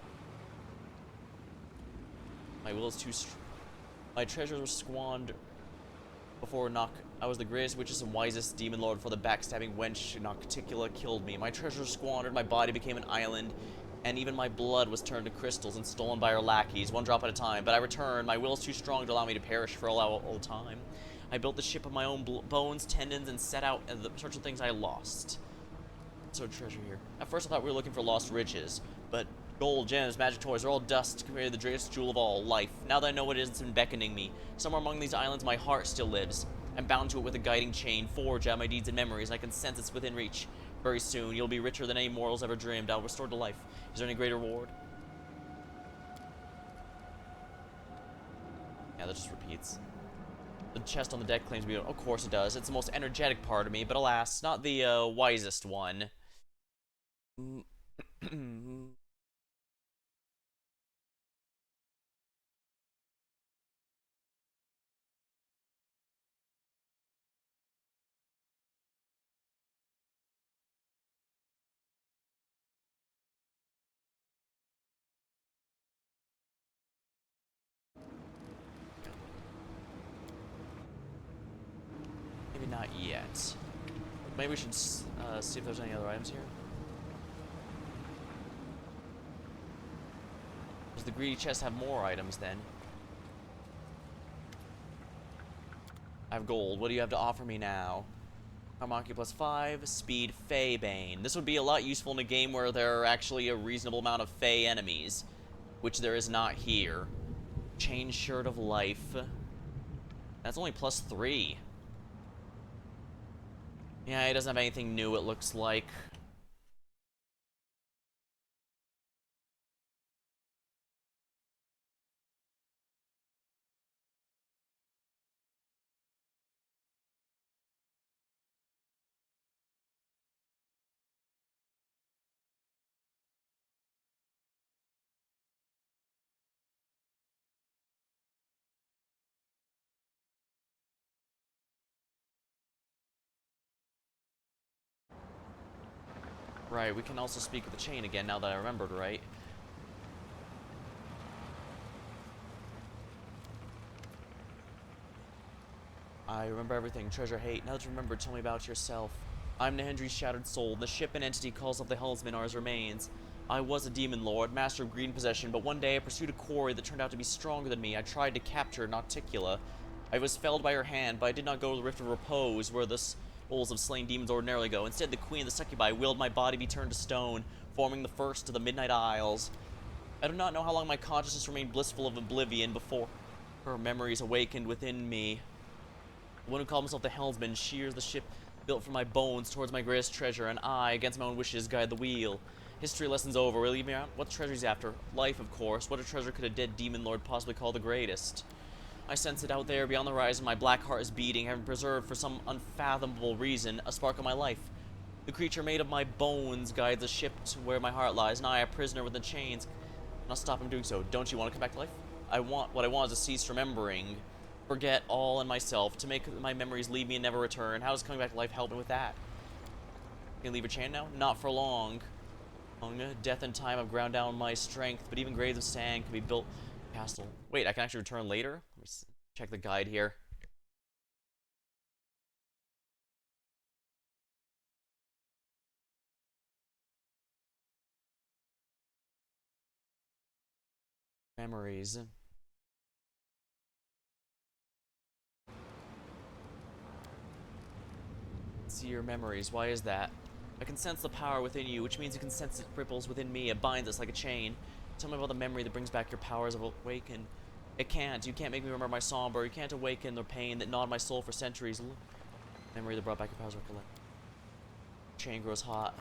My will is too strong. My treasures were squandered before I was the greatest, richest, and wisest demon lord for the backstabbing wench Nocticula killed me. My treasures squandered, my body became an island, and even my blood was turned to crystals and stolen by our lackeys, one drop at a time. But I returned. My will is too strong to allow me to perish for all time. I built the ship of my own bones, tendons, and set out in the search of things I lost. So treasure here. At first I thought we were looking for lost riches, but gold, gems, magic toys are all dust compared to the greatest jewel of all, life. Now that I know what it is, it's been beckoning me. Somewhere among these islands, my heart still lives. I'm bound to it with a guiding chain, forged out my deeds and memories, and I can sense it's within reach. Very soon, you'll be richer than any mortals ever dreamed. I'll restore to life. Is there any greater reward? Yeah, that just repeats. The chest on the deck claims to be... Of course it does. It's the most energetic part of me, but alas, not the wisest one. Maybe not yet. Maybe we should see if there's any other items here. Does the greedy chest have more items then? I have gold. What do you have to offer me now? Harmonica plus 5, speed, Fey Bane. This would be a lot useful in a game where there are actually a reasonable amount of Fey enemies, which there is not here. Chain Shirt of Life. That's only plus 3. Yeah, he doesn't have anything new, it looks like. Right, we can also speak with the chain again now that I remembered, right? I remember everything. Treasure hate. Now that you remember, tell me about yourself. I'm Nahendri's shattered soul. The ship and entity calls of the Helmsman are his remains. I was a demon lord, master of greed and possession, but one day I pursued a quarry that turned out to be stronger than me. I tried to capture Nocticula. I was felled by her hand, but I did not go to the Rift of Repose, where the souls of slain demons ordinarily go. Instead, the queen of the succubi willed my body be turned to stone, forming the first of the Midnight Isles. I do not know how long my consciousness remained blissful of oblivion before her memories awakened within me. The one who called himself the Helmsman shears the ship built from my bones towards my greatest treasure, and I, against my own wishes, guide the wheel. History lessons over. Will you leave me out? What treasure he's after? Life, of course. What a treasure could a dead demon lord possibly call the greatest? I sense it out there beyond the horizon. My black heart is beating, having preserved for some unfathomable reason a spark of my life. The creature made of my bones guides the ship to where my heart lies, and I, a prisoner within chains, cannot stop him doing so. Don't you want to come back to life? What I want is to cease remembering, forget all in myself, to make my memories leave me and never return. How does coming back to life help me with that? Can you leave your chain now? Not for long. Death and time have ground down my strength, but even graves of sand can be built castle. Wait, I can actually return later? Let me check the guide here. Memories. See your memories. Why is that? I can sense the power within you, which means you can sense it ripples within me. It binds us like a chain. Tell me about the memory that brings back your powers of awaken. It can't. You can't make me remember my somber. You can't awaken the pain that gnawed my soul for centuries. Memory that brought back your powers of recollect. Chain grows hot.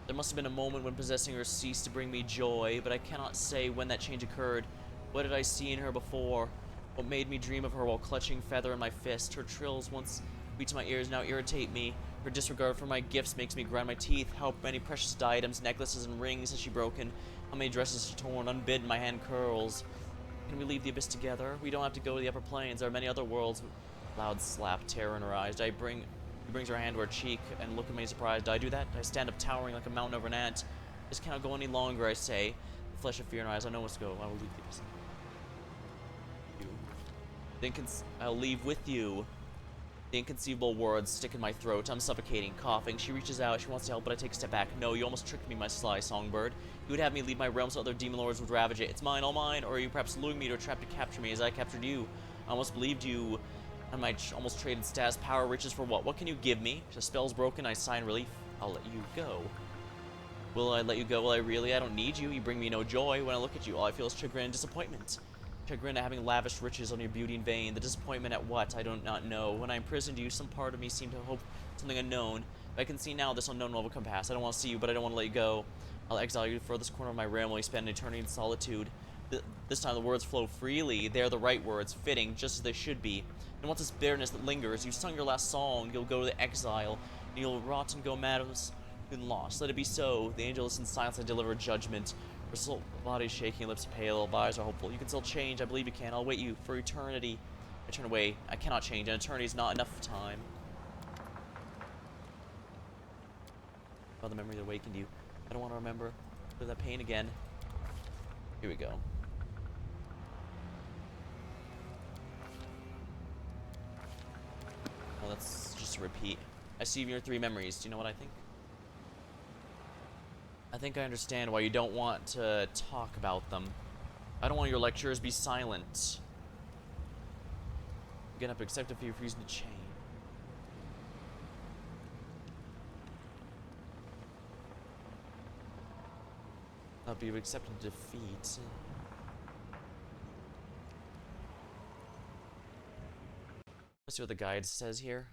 There must have been a moment when possessing her ceased to bring me joy, but I cannot say when that change occurred. What did I see in her before? What made me dream of her while clutching feather in my fist? Her trills once sweet to my ears now irritate me. Her disregard for my gifts makes me grind my teeth. How many precious diadems, necklaces, and rings has she broken? How many dresses she torn, unbidden, my hand curls. Can we leave the abyss together? We don't have to go to the upper planes. There are many other worlds. Loud slap, terror in her eyes. He brings her hand to her cheek and look at me surprised. Do I do that? I stand up towering like a mountain over an ant. This cannot go any longer, I say. The flesh of fear in her eyes. I know what's to go. I will leave the abyss. I'll leave with you. The inconceivable words stick in my throat. I'm suffocating, coughing. She reaches out. She wants to help, but I take a step back. No, you almost tricked me, my sly songbird. You would have me leave my realm so other demon lords would ravage it. It's mine, all mine. Or are you perhaps luring me to a trap to capture me as I captured you? I almost believed you. I might almost traded status, power, riches for what? What can you give me? The spell's broken. I sigh in relief. I'll let you go. Will I let you go? Will I really? I don't need you. You bring me no joy. When I look at you, all I feel is chagrin and disappointment. Chagrin at having lavished riches on your beauty in vain. The disappointment at what? I do not know. When I imprisoned you, some part of me seemed to hope something unknown. But I can see now this unknown will come past. I don't want to see you, but I don't want to let you go. I'll exile you to the furthest corner of my realm while you spend an eternity in solitude. This time the words flow freely. They are the right words, fitting, just as they should be. And once this bitterness that lingers, you've sung your last song, you'll go to the exile, and you'll rot and go mad as been lost. Let it be so. The angel is in silence and deliver judgment. Her soul, body shaking, lips pale, eyes are hopeful. You can still change. I believe you can. I'll wait you for eternity. I turn away. I cannot change. An eternity is not enough time. About the memory that awakened you. I don't want to remember. Feel that pain again. Here we go. Well, that's just a repeat. I see your 3 memories. Do you know what I think? I think I understand why you don't want to talk about them. I don't want your lecturers to be silent. Get up, accept if you refuse to change. I'll be accepting defeat. Let's see what the guide says here.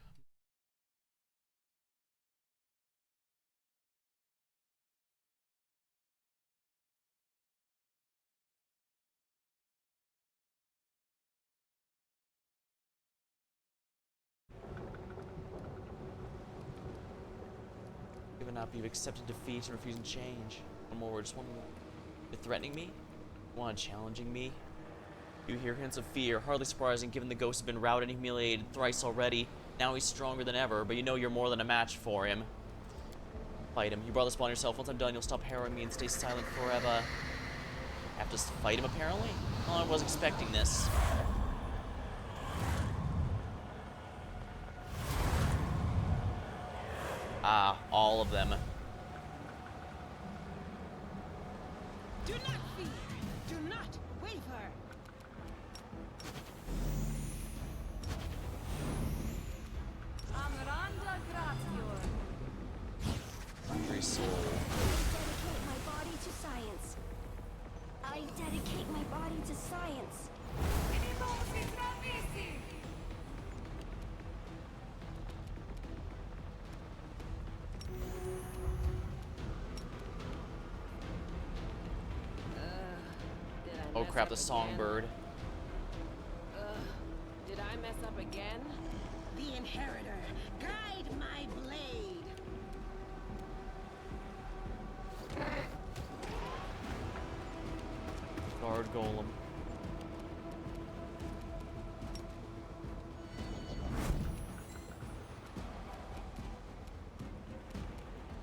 Given up, you've accepted defeat and refusing change. One more word, just one more. You're threatening me? One challenging me? You hear hints of fear, hardly surprising given the ghost has been routed and humiliated thrice already. Now he's stronger than ever, but you know you're more than a match for him. Fight him. You brought this upon yourself. Once I'm done, you'll stop harrowing me and stay silent forever. Have to fight him, apparently? Oh, I was expecting this. Ah, all of them.
Do not fear. Do not waver. Amranda gratior.
Hungry soul.
Dedicate my body to science. I dedicate my body to science.
Oh crap, the songbird.
Did I mess up again? The Inheritor, guide my blade.
Guard golem.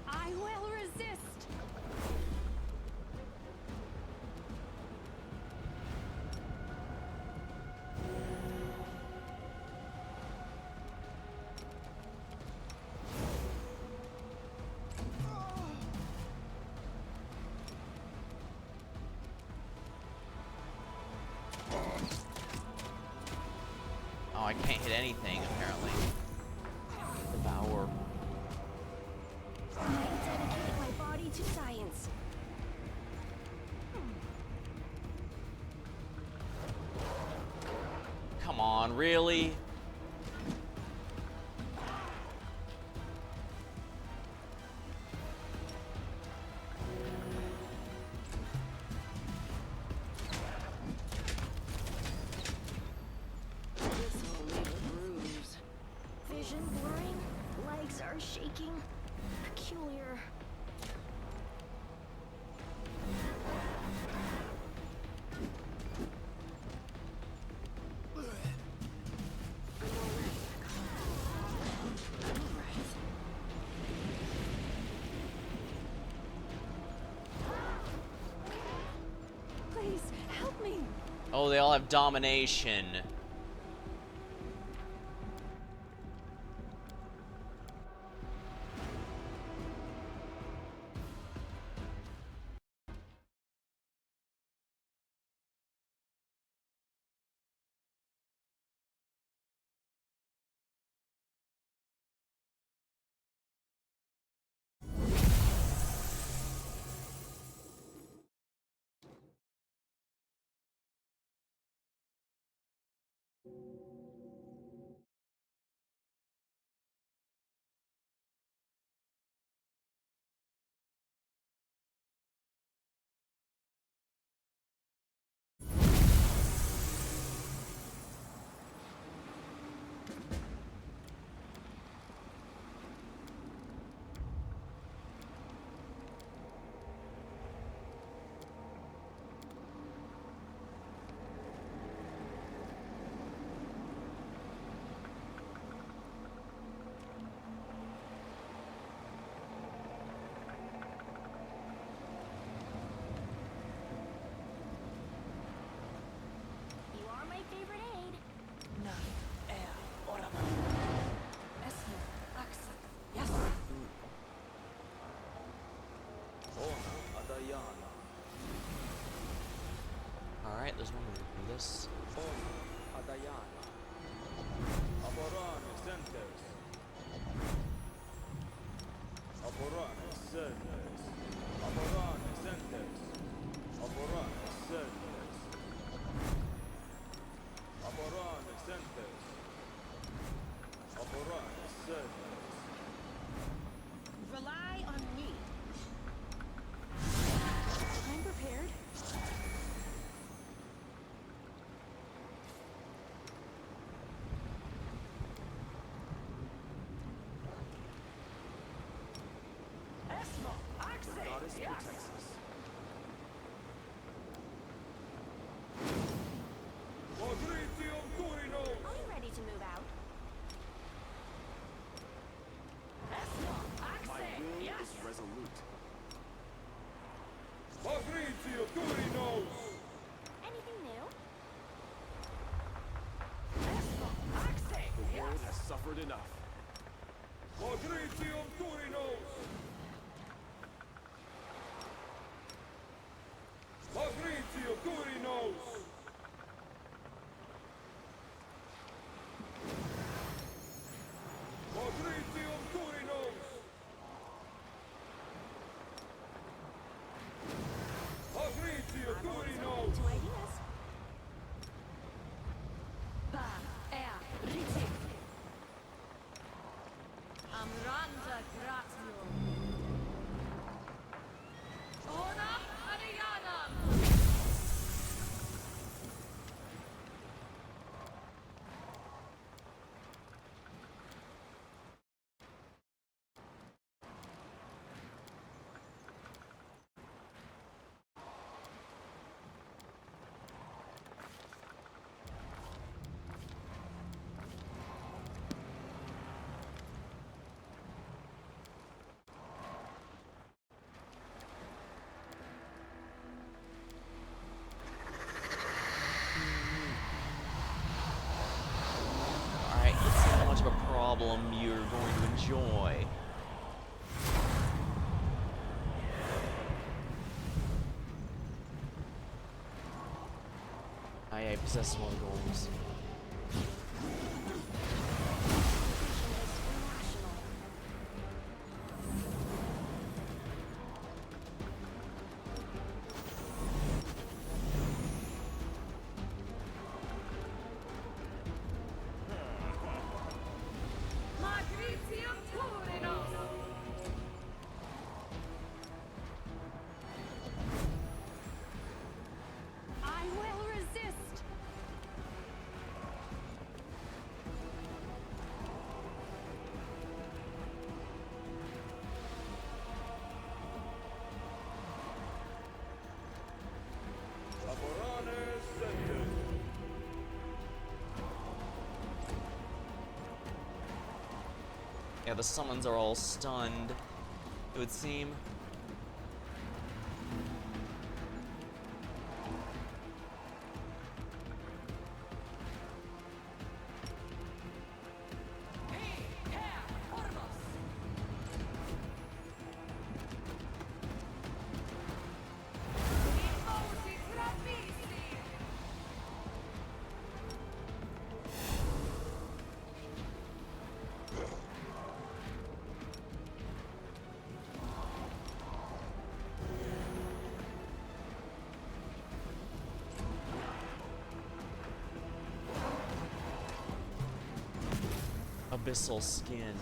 I will resist.
Oh, I can't hit anything, apparently. Devour. really?
This'll leave a bruise. Vision blurring, legs are shaking. Peculiar.
Please, help me!
Oh, they all have domination.
You are my favorite aid.
Alright, there's one way to do this.
Adayana. Aborane Centes. Aborane Centes. Aborane Centes. Aborane Centes. Aborane Centes. Aborane Centes.
Rely on me.
I'm prepared.
Goddess protects us.
Quadritium Turinos.
Are we ready to move out?
My will is resolute.
Quadritium Turinos.
Anything new?
The world has suffered enough.
Quadritium Turinos. Quadritium Turinos. Quadritium Turinos. Quadritium Turinos.
To ideas.
Amranda Gratio. Ona Adayana.
Alright, let's see how much of a problem you're going to enjoy. I possess one of the goals. Yeah, the summons are all stunned, it would seem. Abyssal skin.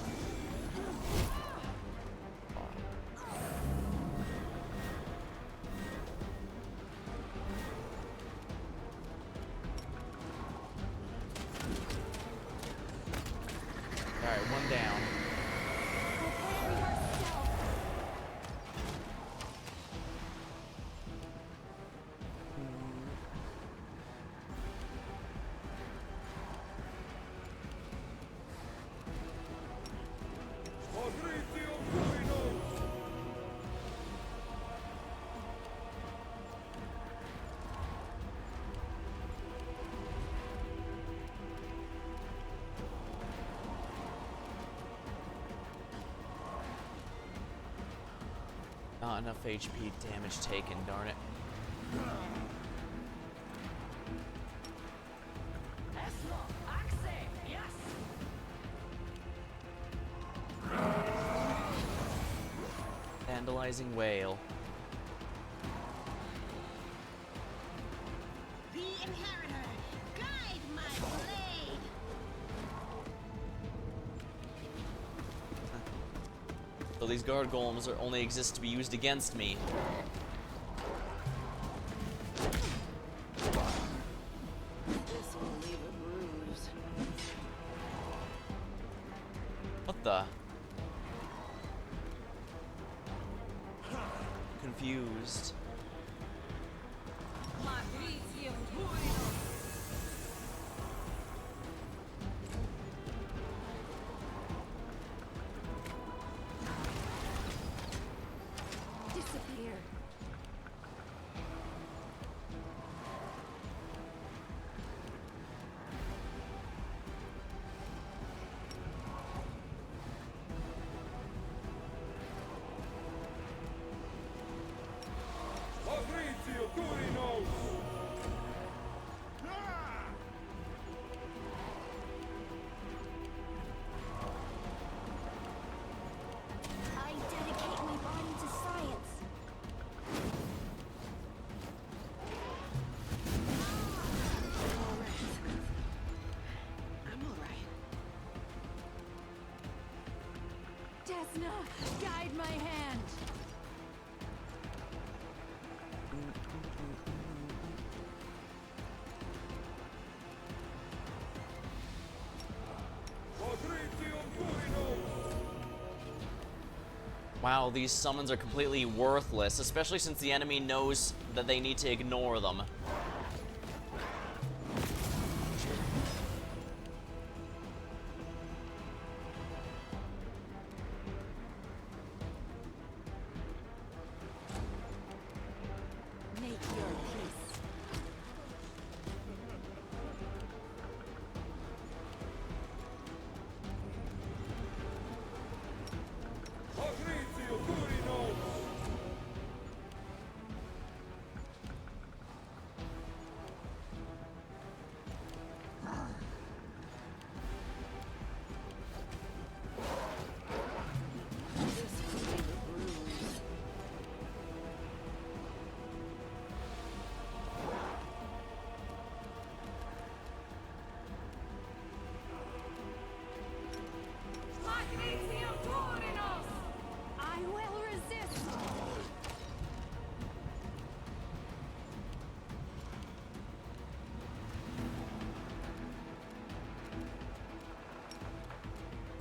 Alright, one down. Not enough HP damage taken, darn it. Vandalizing whale.
The inheritor, guide my blade.
So these guard golems only exist to be used against me.
This will leave a bruise.
What the? Confused.
Disappear.
Fabrizio Turinos!
I dedicate my body to science.
I'm all right.
Desna, guide my hand.
Fabrizio Turinos!
Wow, these summons are completely worthless, especially since the enemy knows that they need to ignore them.
Make your peace.
Fabrizio Turinos!
This will leave a bruise.
I will resist.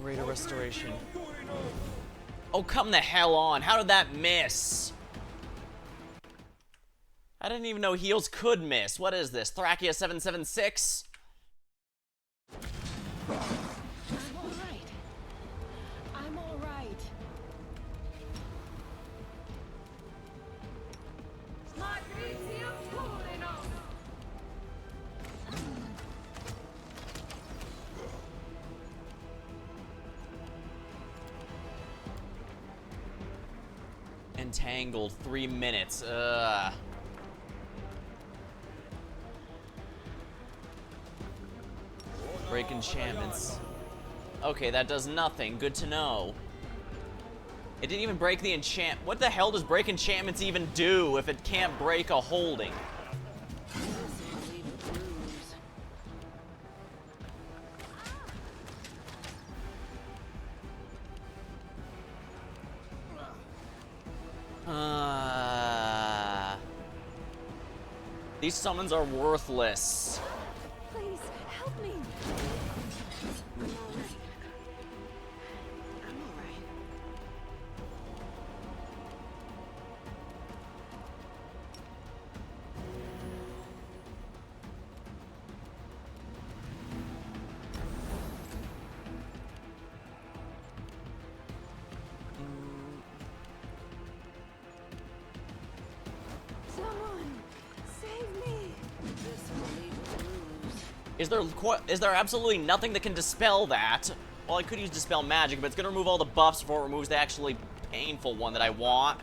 Greater restoration.
Turinos!
Oh, come the hell on. How did that miss? I didn't even know heals could miss. What is this? Thrakia 776?
I'm all right. I
Entangled, 3 minutes. Ugh. Break enchantments. Okay, that does nothing. Good to know. It didn't even break the enchant. What the hell does break enchantments even do if it can't break a holding? These summons are worthless.
Please, help me.
I'm alright. I'm alright.
Someone, save me.
Is there absolutely nothing that can dispel that? Well, I could use dispel magic, but it's gonna remove all the buffs before it removes the actually painful one that I want.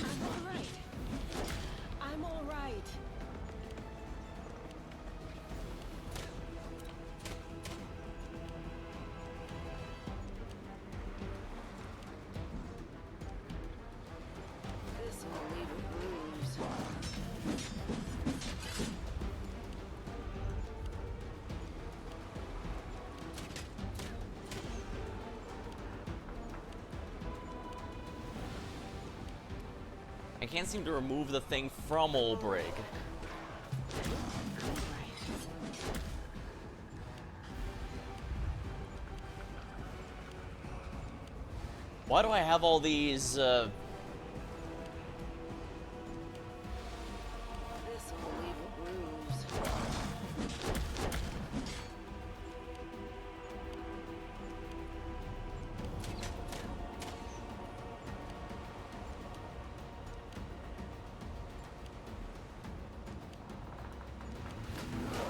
I'm alright. I'm alright. This will leave a bruise.
I can't seem to remove the thing from Olbrig. Why do I have all these,
This will leave a bruise.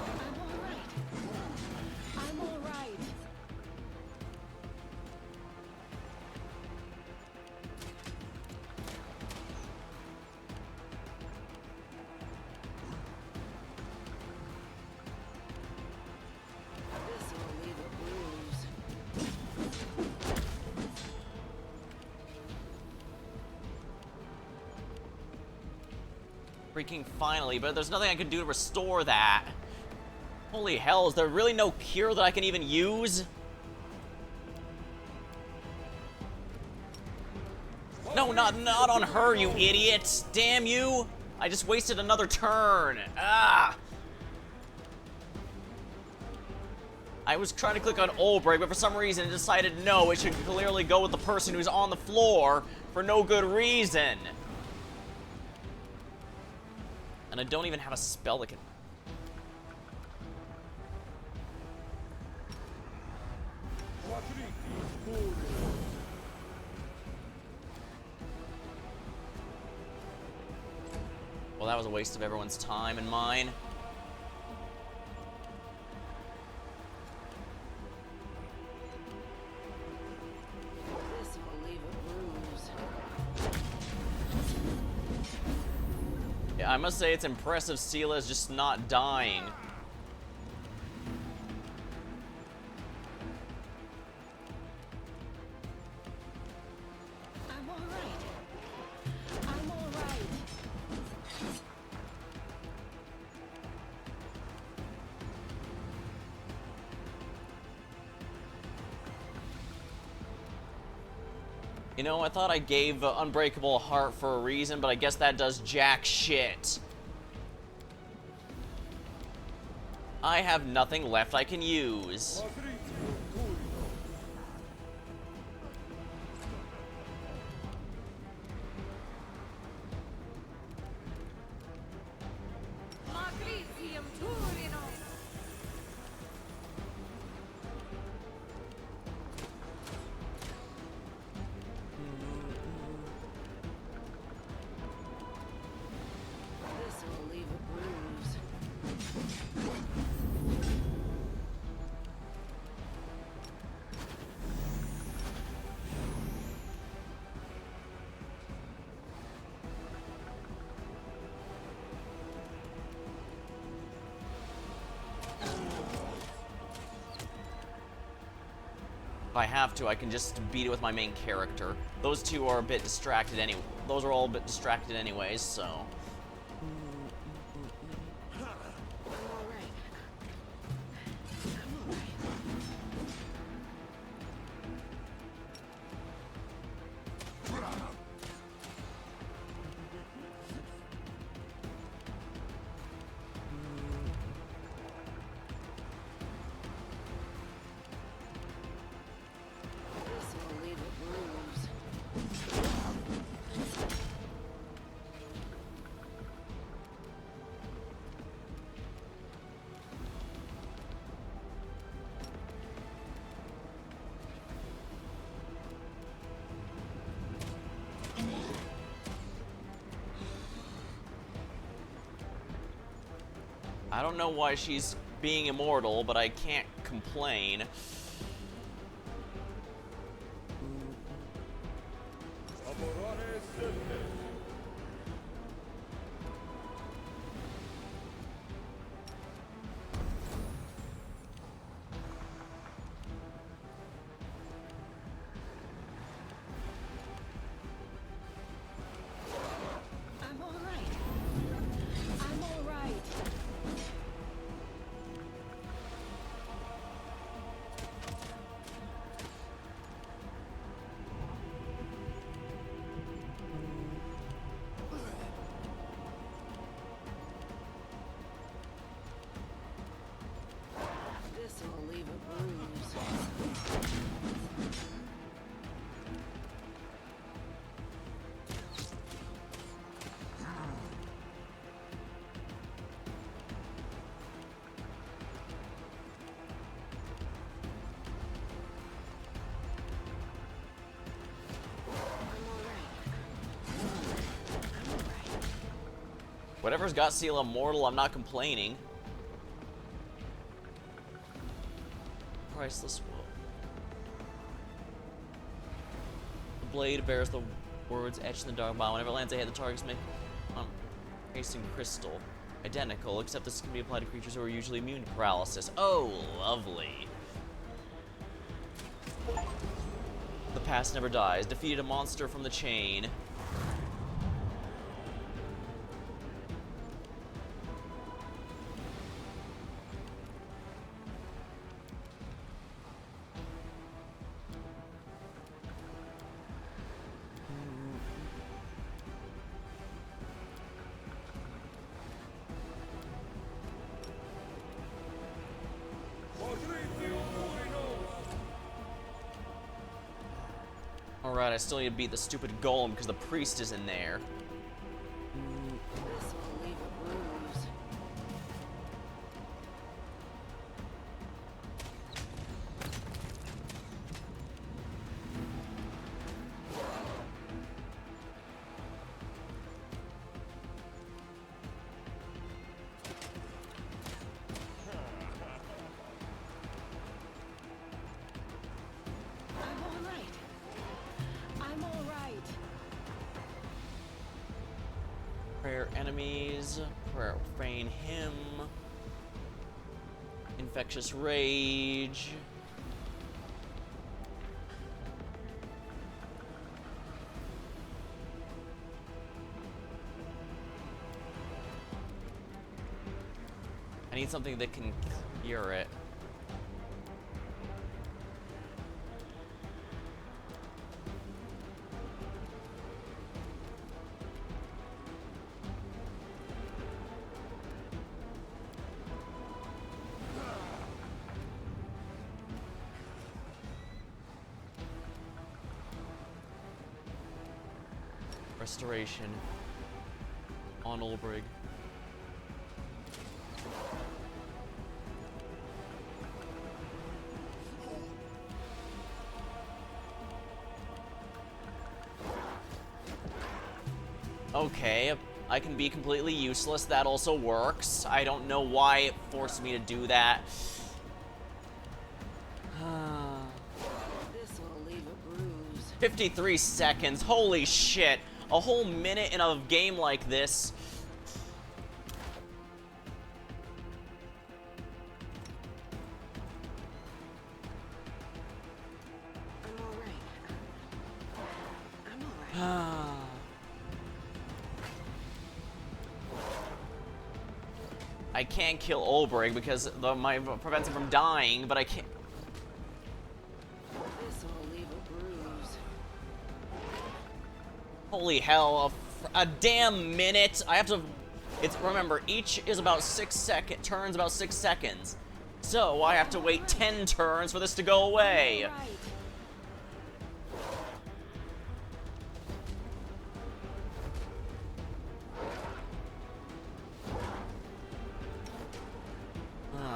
I'm alright. I'm alright. This will leave a bruise.
freaking finally, but there's nothing I can do to restore that. Holy hell, is there really no cure that I can even use? No, not on her, you idiot! Damn you! I just wasted another turn. Ah! I was trying to click on Olbrig, but for some reason it decided no, it should clearly go with the person who's on the floor for no good reason. And I don't even have a spell that can... Well, that was a waste of everyone's time and mine.
This will leave a bruise.
Yeah, I must say it's impressive Sela's just not dying.
I'm alright. I'm alright.
You know, I thought I gave Unbreakable Heart for a reason, but I guess that does jack shit. I have nothing left I can use.
This will leave a bruise.
If I have to, I can just beat it with my main character. Those two are a bit distracted anyway. Those are all a bit distracted anyways, so. I don't know why she's being immortal, but I can't complain.
I'm all right. I'm all right. This'll leave a bruise.
Whatever's got Seal immortal, I'm not complaining. Priceless woe. The blade bears the words etched in the dark bomb. Whenever it lands ahead, the targets make racing crystal. Identical, except this can be applied to creatures who are usually immune to paralysis. Oh, lovely. The past never dies. Defeated a monster from the chain. Alright, I still need to beat the stupid golem because the priest is in there.
This'll leave a bruise. I'm all right. I'm all right.
Prayer enemies, prayer profane hymn, infectious rage. I need something that can cure it. Restoration on Olbrig. Okay, I can be completely useless. That also works. I don't know why it forced me to do that.
This'll leave a bruise.
53 seconds. Holy shit. A whole minute in a game like this. I can't kill Olbrig because my prevents him from dying, but I can't.
This'll leave a bruise.
Holy hell! A damn minute. I have to. Remember, each is about 6 turns, about 6 seconds. So I have to wait 10 turns for this to go away.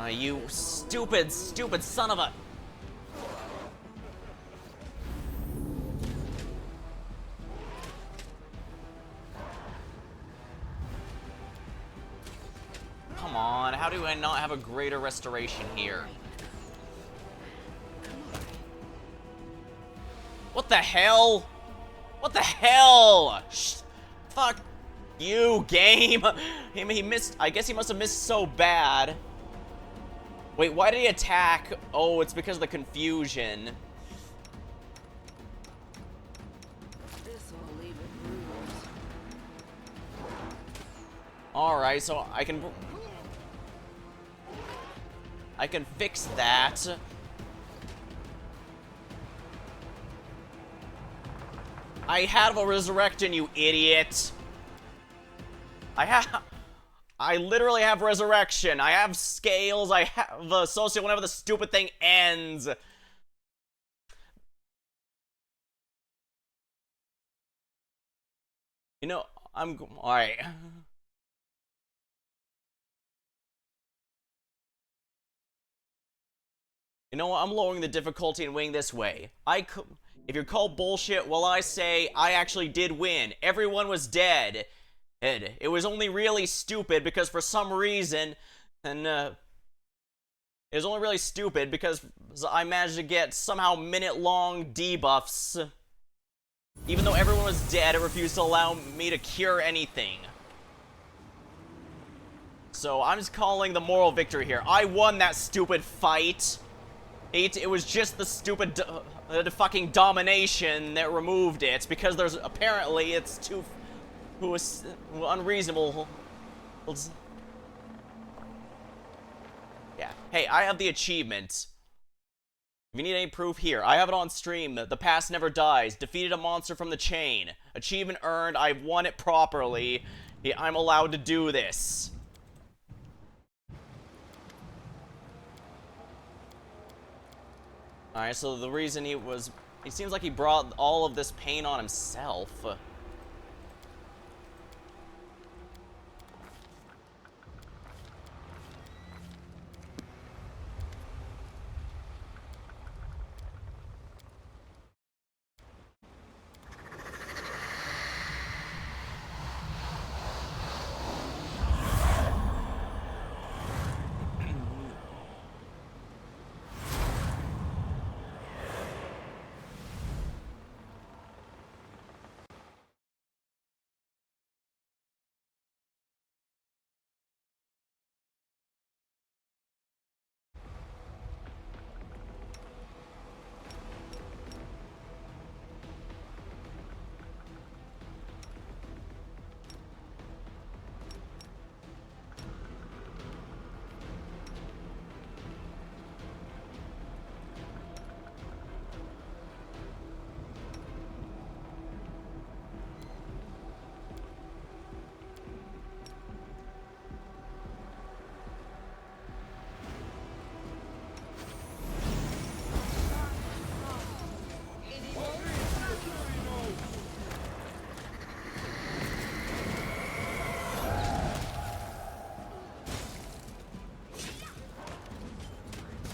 You stupid son of a... Come on, how do I not have a greater restoration here? What the hell? What the hell? Fuck you, game. He missed. I guess he must have missed so bad. Wait, why did he attack? Oh, it's because of the confusion.
This'll leave a bruise.
Alright, so I can fix that. I have a resurrection, you idiot. I literally have resurrection. I have scales. I have associate whenever the stupid thing ends. You know, alright. You know what? I'm lowering the difficulty and winning this way. If you're called bullshit, well, I say I actually did win. Everyone was dead. It was only really stupid because for some reason, and it was only really stupid because I managed to get somehow minute-long debuffs. Even though everyone was dead, it refused to allow me to cure anything. So I'm just calling the moral victory here. I won that stupid fight. It was just the stupid the fucking domination that removed it because there's apparently it's too unreasonable. Yeah. Hey, I have the achievement. If you need any proof, here. I have it on stream. The past never dies. Defeated a monster from the chain. Achievement earned. I've won it properly. I'm allowed to do this. Alright, so the reason he seems like he brought all of this pain on himself.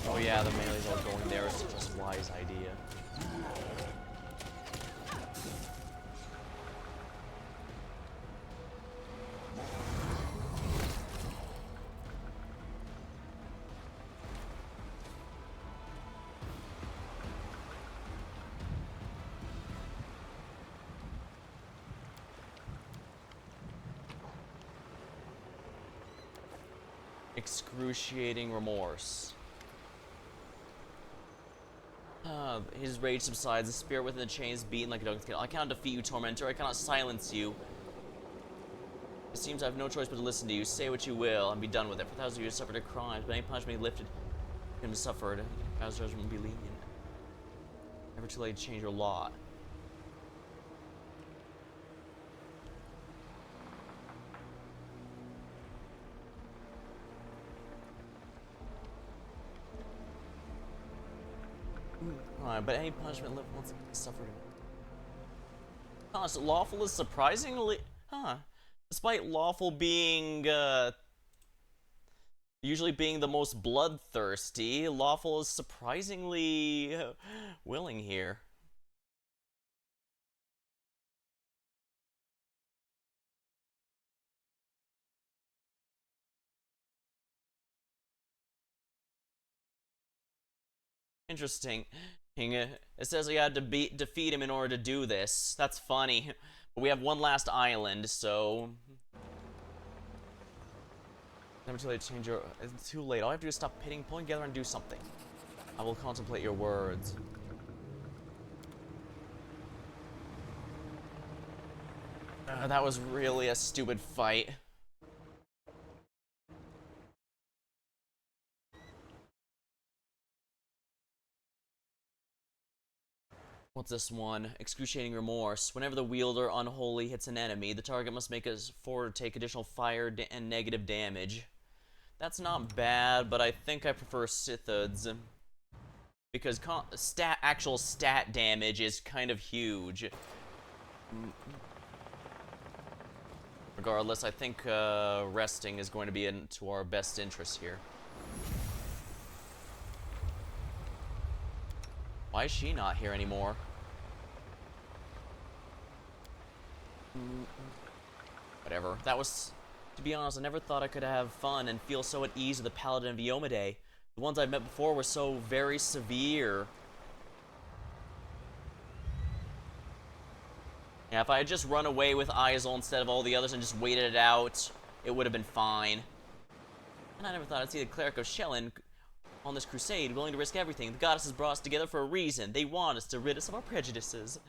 Oh yeah, the melee's all going there is such a wise idea. Excruciating remorse. His rage subsides, the spirit within the chains beating like a dog's tail. I cannot defeat you, tormentor. I cannot silence you. It seems I have no choice but to listen to you. Say what you will and be done with it. For thousands of years suffered their crimes, but any punishment lifted him suffered. God's judgment will be lenient. Never too late to change your lot. Alright, but any punishment lived once suffered. Huh, so lawful is surprisingly... Huh. Despite lawful being, usually being the most bloodthirsty, lawful is surprisingly willing here. Interesting. It says we had to defeat him in order to do this. That's funny. But we have one last island, so... Never too late to change your... It's too late. All I have to do is stop pitting, pulling together, and do something. I will contemplate your words. That was really a stupid fight. What's this one? Excruciating remorse. Whenever the wielder unholy hits an enemy, the target must make us forward take additional fire and negative damage. That's not bad, but I think I prefer Sithud's. Because actual stat damage is kind of huge. Regardless, I think resting is going to be to our best interest here. Why is she not here anymore? Whatever. That was... To be honest, I never thought I could have fun and feel so at ease with the Paladin of Iomedae. The ones I've met before were so very severe. Yeah, if I had just run away with Isol instead of all the others and just waited it out, it would have been fine. And I never thought I'd see the Cleric of Shellen on this crusade, willing to risk everything. The goddesses brought us together for a reason. They want us to rid us of our prejudices.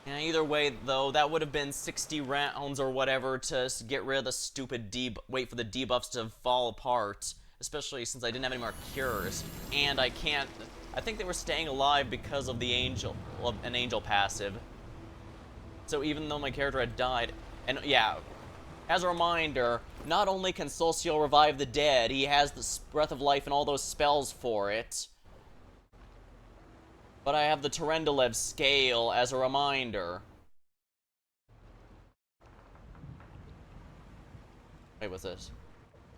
Yeah, either way, though, that would have been 60 rounds or whatever to get rid of the stupid wait for the debuffs to fall apart. Especially since I didn't have any more cures. And I can't... I think they were staying alive because of the an angel passive. So even though my character had died... And yeah, as a reminder, not only can Solciel revive the dead, he has the Breath of Life and all those spells for it. But I have the Terendelev scale as a reminder. Wait, what's this?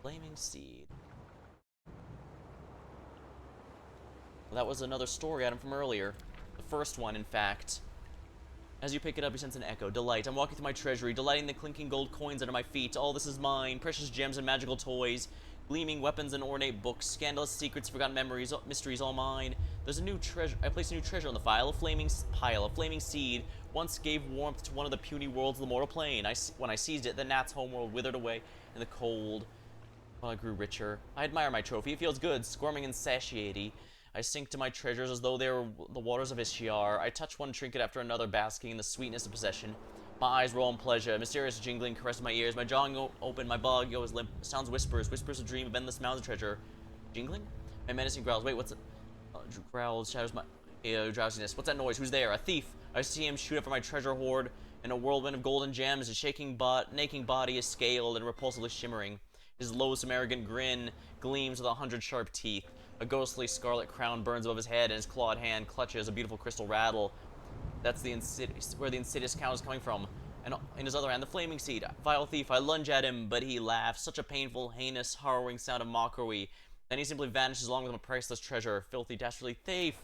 Flaming Seed. Well, that was another story item from earlier. The first one, in fact. As you pick it up, you sense an echo. Delight. I'm walking through my treasury, delighting the clinking gold coins under my feet. All this is mine. Precious gems and magical toys. Gleaming weapons and ornate books. Scandalous secrets, forgotten memories, mysteries, all mine. There's a new treasure. I placed a new treasure on the pile of flaming seed. Once gave warmth to one of the puny worlds of the mortal plane. When I seized it, the gnat's homeworld withered away in the cold. While I grew richer. I admire my trophy. It feels good, squirming and satiety. I sink to my treasures as though they were the waters of Ishiar. I touch one trinket after another, basking in the sweetness of possession. My eyes roll in pleasure. A mysterious jingling caresses my ears. My jaw open, my body goes limp. Sounds whispers. Whispers a dream of endless mounds of treasure. Jingling? My menacing growls. Wait, what's it? Growls, shadows my drowsiness. What's that noise? Who's there? A thief. I see him shoot up for my treasure hoard. In a whirlwind of golden gems, his naked body is scaled and repulsively shimmering. His loathsome, arrogant grin gleams with 100 sharp teeth. A ghostly scarlet crown burns above his head, and his clawed hand clutches a beautiful crystal rattle. That's where the insidious count is coming from. And in his other hand, the flaming seed. Vile thief, I lunge at him, but he laughs. Such a painful, heinous, harrowing sound of mockery. Then he simply vanishes along with my priceless treasure. Filthy, dastardly thief.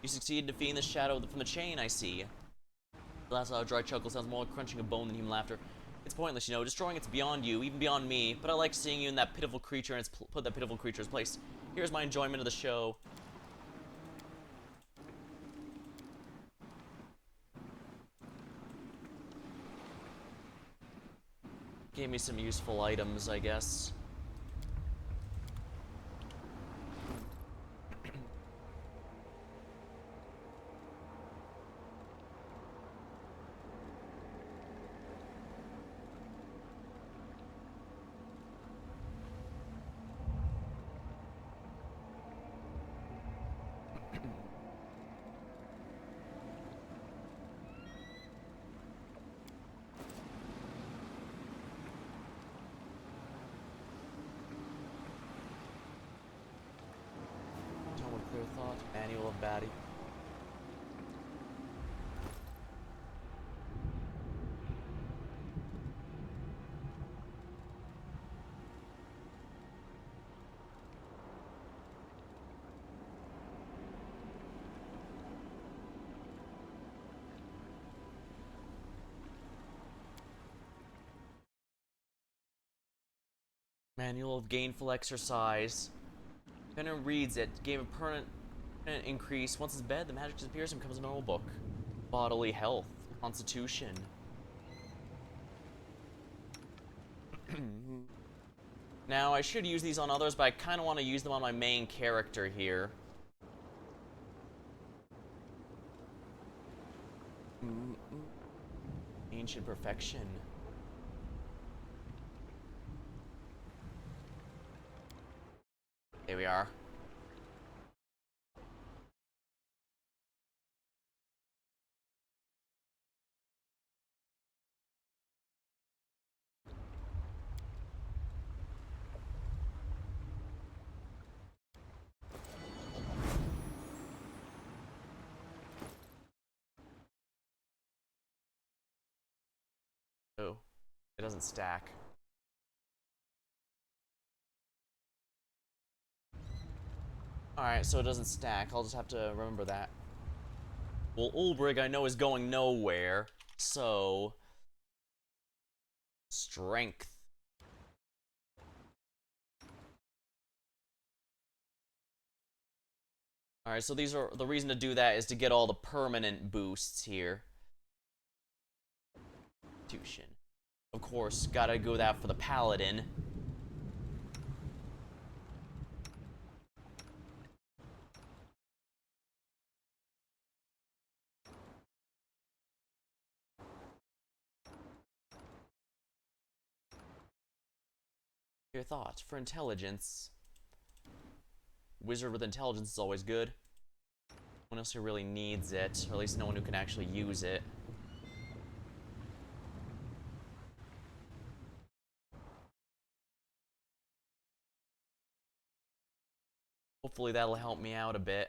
You succeed in defeating the shadow from the chain, I see. The last loud dry chuckle sounds more like crunching a bone than human laughter. It's pointless, you know. Destroying it's beyond you, even beyond me. But I like seeing you in that pitiful creature and put that pitiful creature's place. Here's my enjoyment of the show. Gave me some useful items, I guess. Clear thought. Manual of Batty. Manual of Gainful Exercise. Fenner reads it. Gave a permanent increase. Once it's bed, the magic disappears and becomes a normal book. Bodily health. Constitution. Now, I should use these on others, but I kind of want to use them on my main character here. Ancient Perfection. There we are. Oh, it doesn't stack. Alright, so it doesn't stack. I'll just have to remember that. Well, Ulbrig I know is going nowhere, so... Strength. Alright, so these are... The reason to do that is to get all the permanent boosts here. Constitution. Of course, gotta go that for the Paladin. Your thoughts for intelligence. Wizard with intelligence is always good. No one else who really needs it, or at least no one who can actually use it. Hopefully that'll help me out a bit.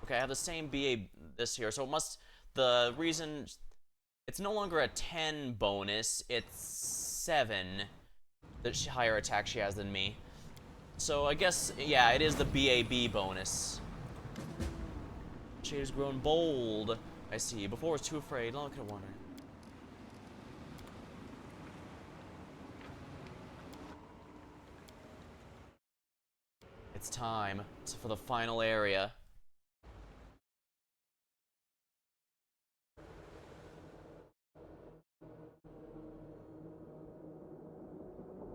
Okay, I have the same BA this here, so it must... The reason... It's no longer a 10 bonus, it's 7. The higher attack she has than me. So I guess, yeah, it is the BAB bonus. Shade has grown bold. I see. Before I was too afraid. Look at wondering. It's time for the final area.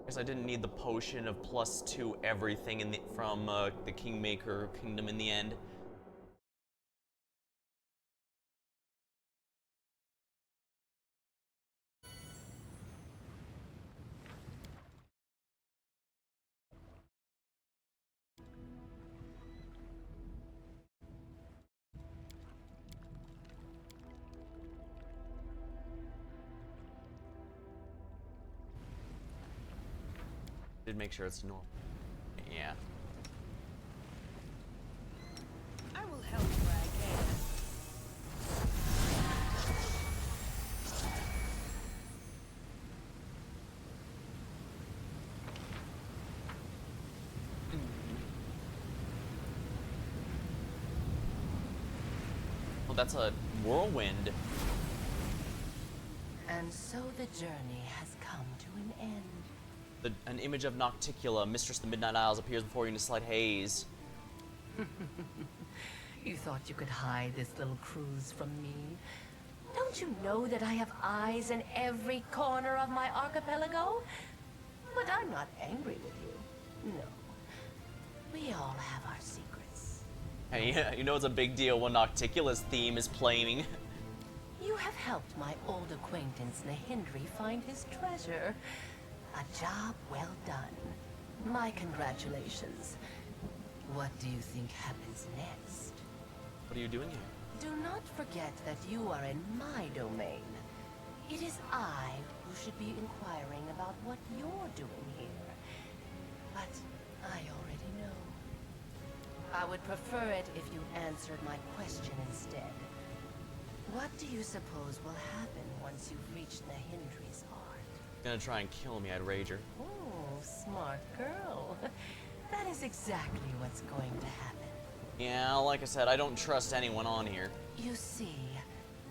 Guess I didn't need the potion of +2 everything in the, from the Kingmaker Kingdom in the end. Did make sure it's normal. Yeah.
I will help where I can.
that's a whirlwind.
And so the journey has come to an end.
An image of Nocticula, Mistress of the Midnight Isles, appears before you in a slight haze.
You thought you could hide this little cruise from me? Don't you know that I have eyes in every corner of my archipelago? But I'm not angry with you. No. We all have our secrets.
Hey, yeah, you know it's a big deal when Nocticula's theme is playing.
You have helped my old acquaintance Nahindri find his treasure. A job well done. My congratulations. What do you think happens next?
What are you doing here?
Do not forget that you are in my domain. It is I who should be inquiring about what you're doing here. But I already know. I would prefer it if you answered my question instead. What do you suppose will happen once you've reached Nahindri's heart?
Gonna try and kill me, I'd rager.
Oh, smart girl. That is exactly what's going to happen.
Yeah, like I said, I don't trust anyone on here.
You see,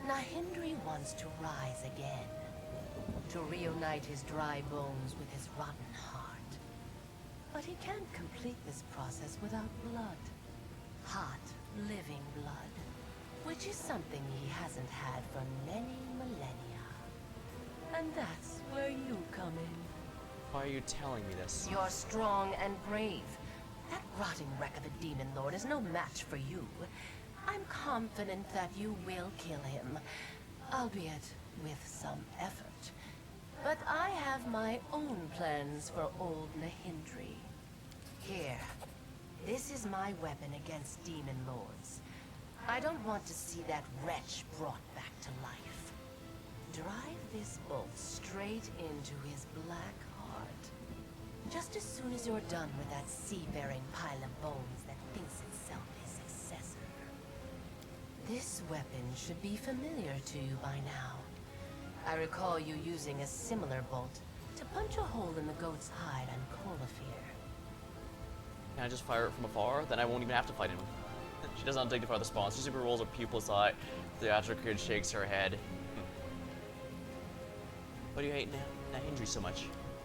Nahindri wants to rise again. To reunite his dry bones with his rotten heart. But he can't complete this process without blood. Hot, living blood. Which is something he hasn't had for many millennia. And that's where you come in.
Why are you telling me this?
You're strong and brave. That rotting wreck of a demon lord is no match for you. I'm confident that you will kill him, albeit with some effort. But I have my own plans for old Nahindri. Here, this is my weapon against demon lords. I don't want to see that wretch brought back to life. Drive this bolt straight into his black heart. Just as soon as you're done with that seafaring pile of bones that thinks itself his successor. This weapon should be familiar to you by now. I recall you using a similar bolt to punch a hole in the goat's hide on Colafir.
Can I just fire it from afar? Then I won't even have to fight him. She does not dignify the response. She simply rolls her pupils eye. The after kid shakes her head. Why do you hate Nahindri so much?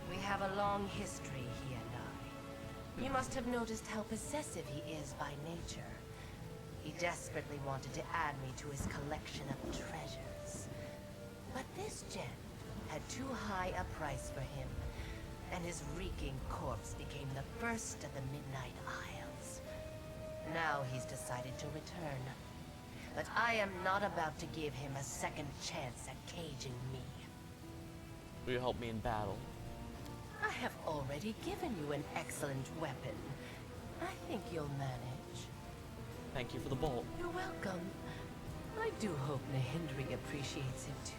We have a long history, he and I. You must have noticed how possessive he is by nature. He desperately wanted to add me to his collection of treasures. But this gem had too high a price for him, and his reeking corpse became the first of the Midnight Isles. Now he's decided to return. But I am not about to give him a second chance at caging me.
Will you help me in battle?
I have already given you an excellent weapon. I think you'll manage.
Thank you for the bolt.
You're welcome. I do hope Nahindri appreciates it too.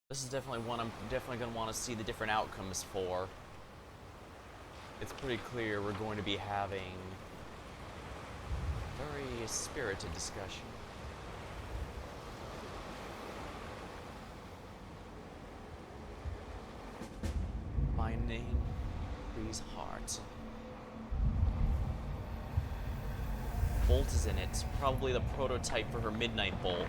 This is definitely one I'm definitely going to want to see the different outcomes for. It's pretty clear we're going to be having a very spirited discussion. My name, please, heart. Bolt is in it, probably the prototype for her midnight bolt.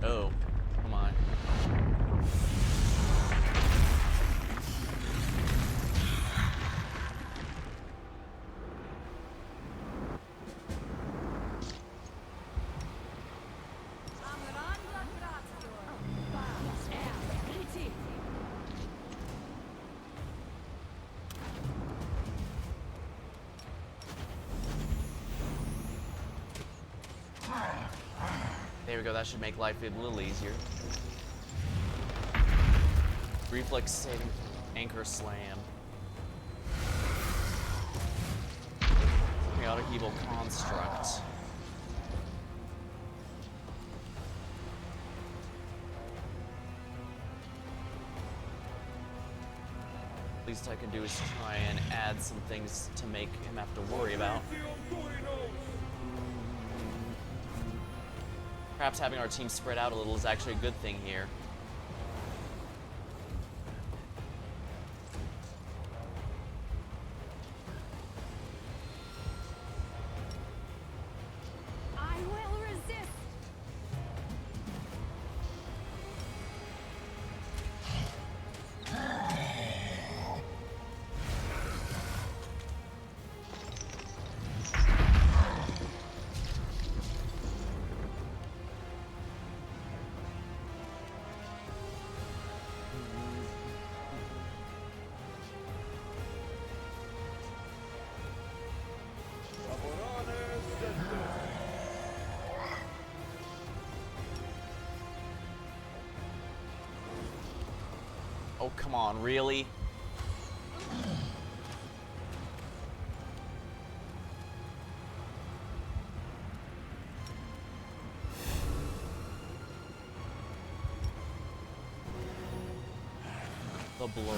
Oh, come on. we go, that should make life a little easier. Reflex saving, anchor slam. Chaotic evil construct. Least I can do is try and add some things to make him have to worry about. Perhaps having our team spread out a little is actually a good thing here.
I will resist.
Oh, come on, really? The bloat.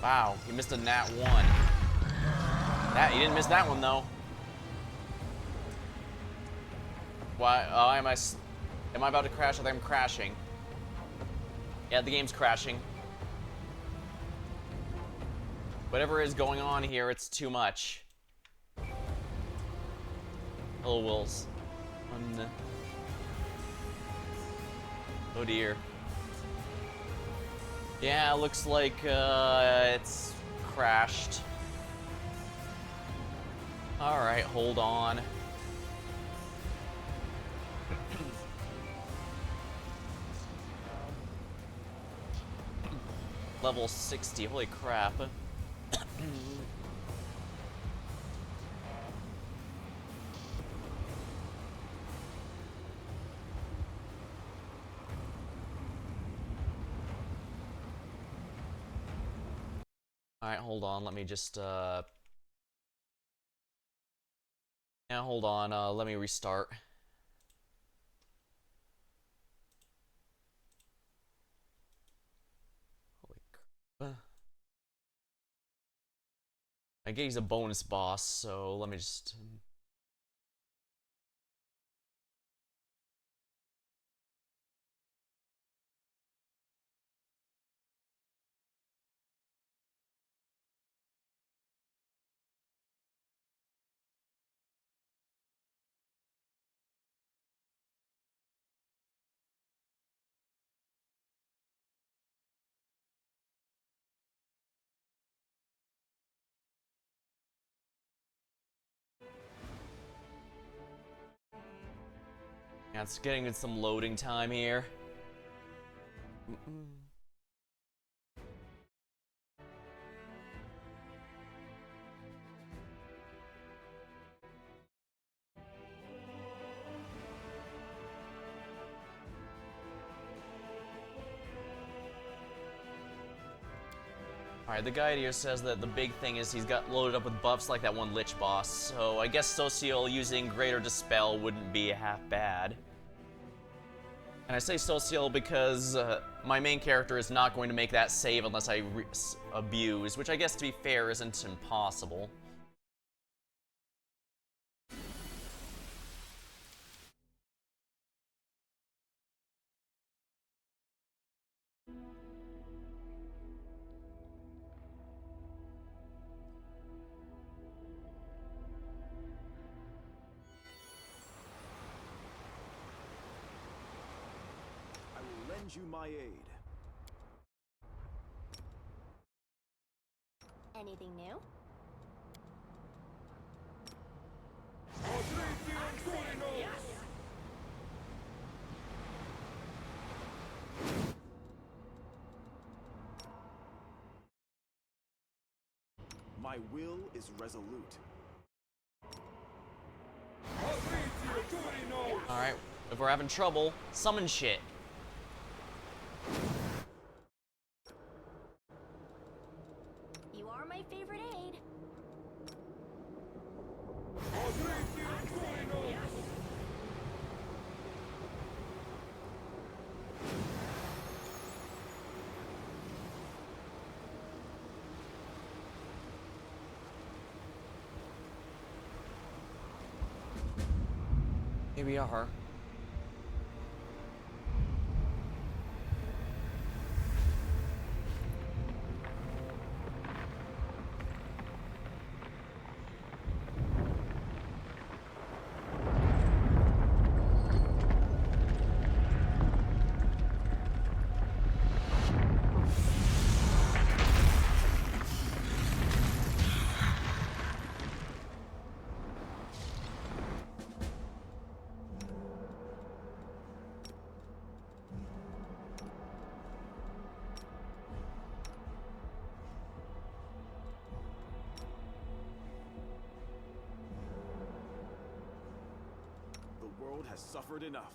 Wow, he missed a nat 1. He didn't miss that one though. Why? Oh, am I about to crash? I think I'm crashing. Yeah, the game's crashing. Whatever is going on here, it's too much. Hello, Wills. Oh dear. Yeah, looks like it's crashed. Alright, hold on. Level 60, holy crap. Alright, hold on, let me just, yeah, hold on, let me restart. Holy crap. I guess he's a bonus boss, so let me just... Yeah, it's getting some loading time here. Alright, the guide here says that the big thing is he's got loaded up with buffs like that one Lich boss, so I guess Social using Greater Dispel wouldn't be half bad. And I say Social because my main character is not going to make that save unless I abuse, which I guess, to be fair, isn't impossible.
You my aid.
Anything new?
Yes!
My will is resolute.
Alright, if we're having trouble, summon shit.
You are my favorite aide.
Here we are.
The world has suffered enough.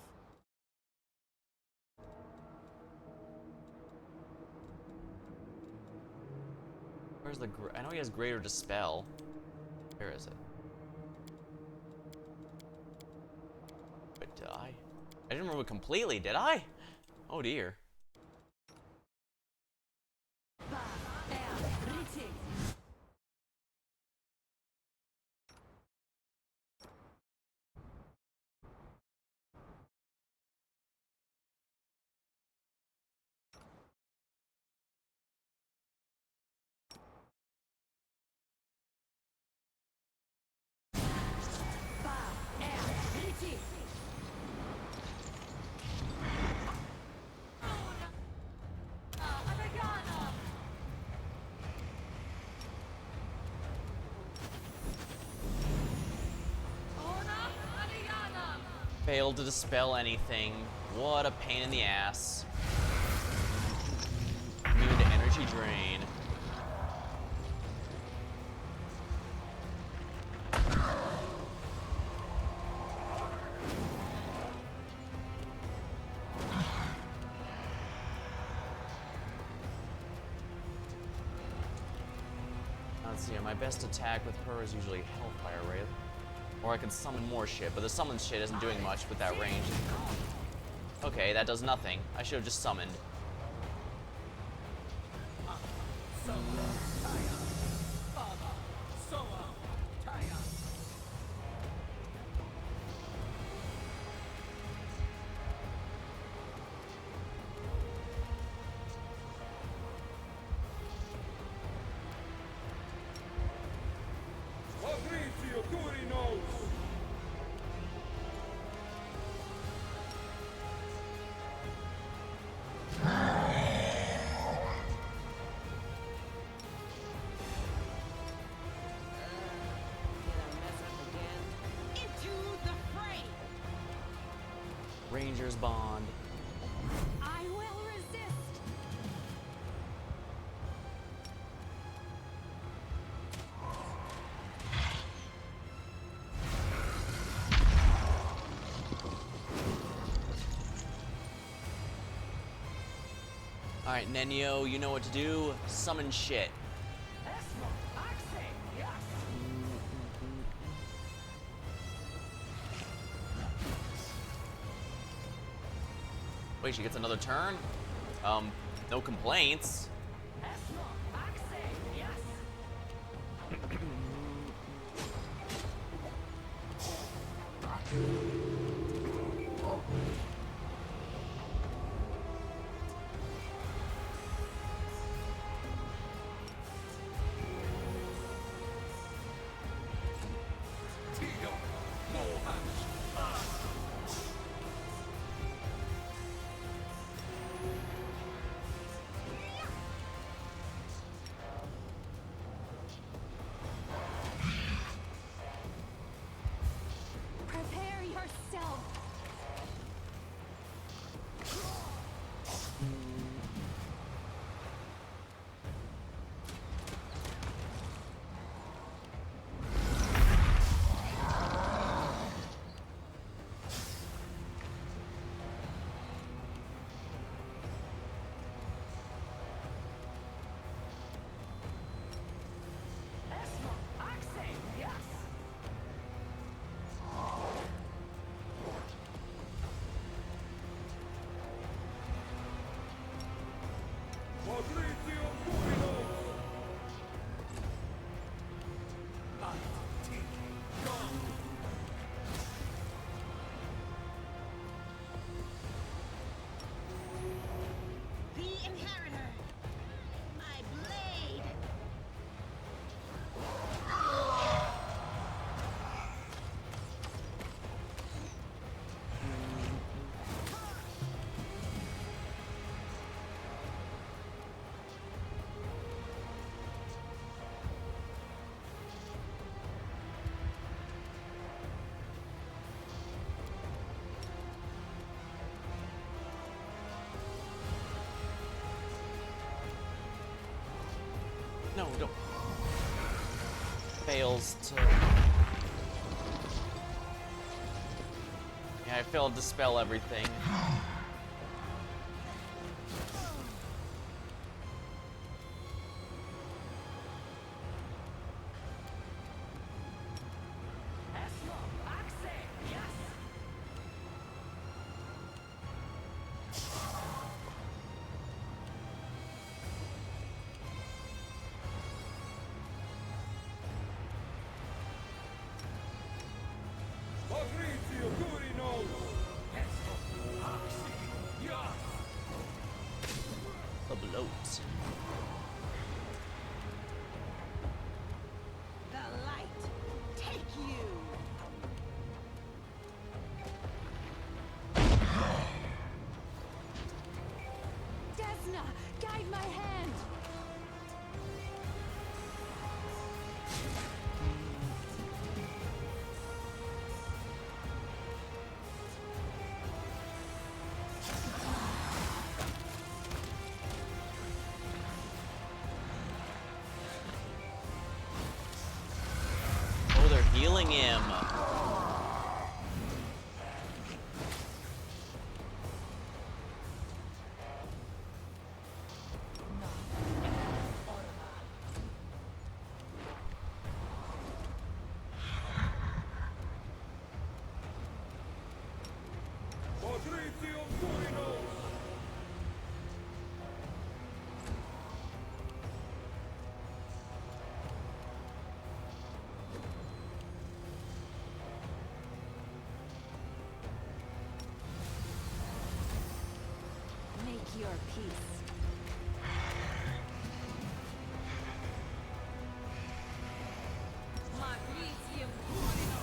Where's the I know he has greater dispel. Where is it? But did I didn't remove it completely, did I? Oh dear. Failed to dispel anything. What a pain in the ass. Immune to energy drain. Let's see, my best attack with her is usually Hellfire Wraith. Or I could summon more shit, but the summon shit isn't doing much with that range. Okay, that does nothing. I should have just summoned. Ranger's Bond.
I will resist.
Alright, Nenio, you know what to do. Summon shit. Wait, she gets another turn? No complaints. No, don't. Fails to. Yeah, I failed to spell everything.
Patrizio Turino!
The bloat.
The light, take you! Desna, guide my hand!
Oh, they're healing him.
Patrizio Turino!
Make your peace. Patrizio Turino!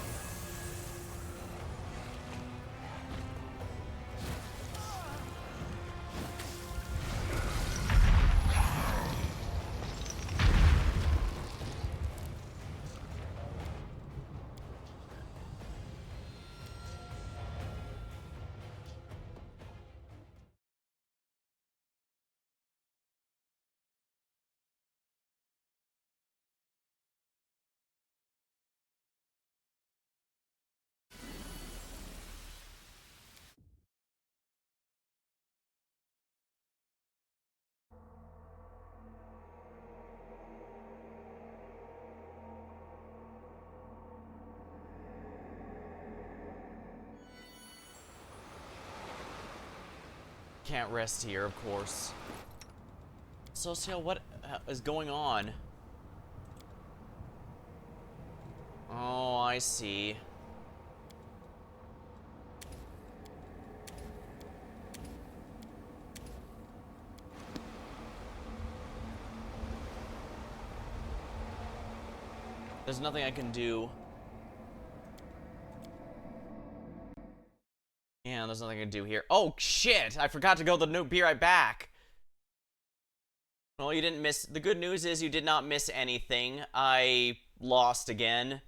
Can't rest here, of course. So, Seal, what is going on? Oh, I see. There's nothing I can do. Yeah, there's nothing I can do here. Oh, shit! I forgot to go to the be right back. Well, you didn't miss... The good news is you did not miss anything. I lost again.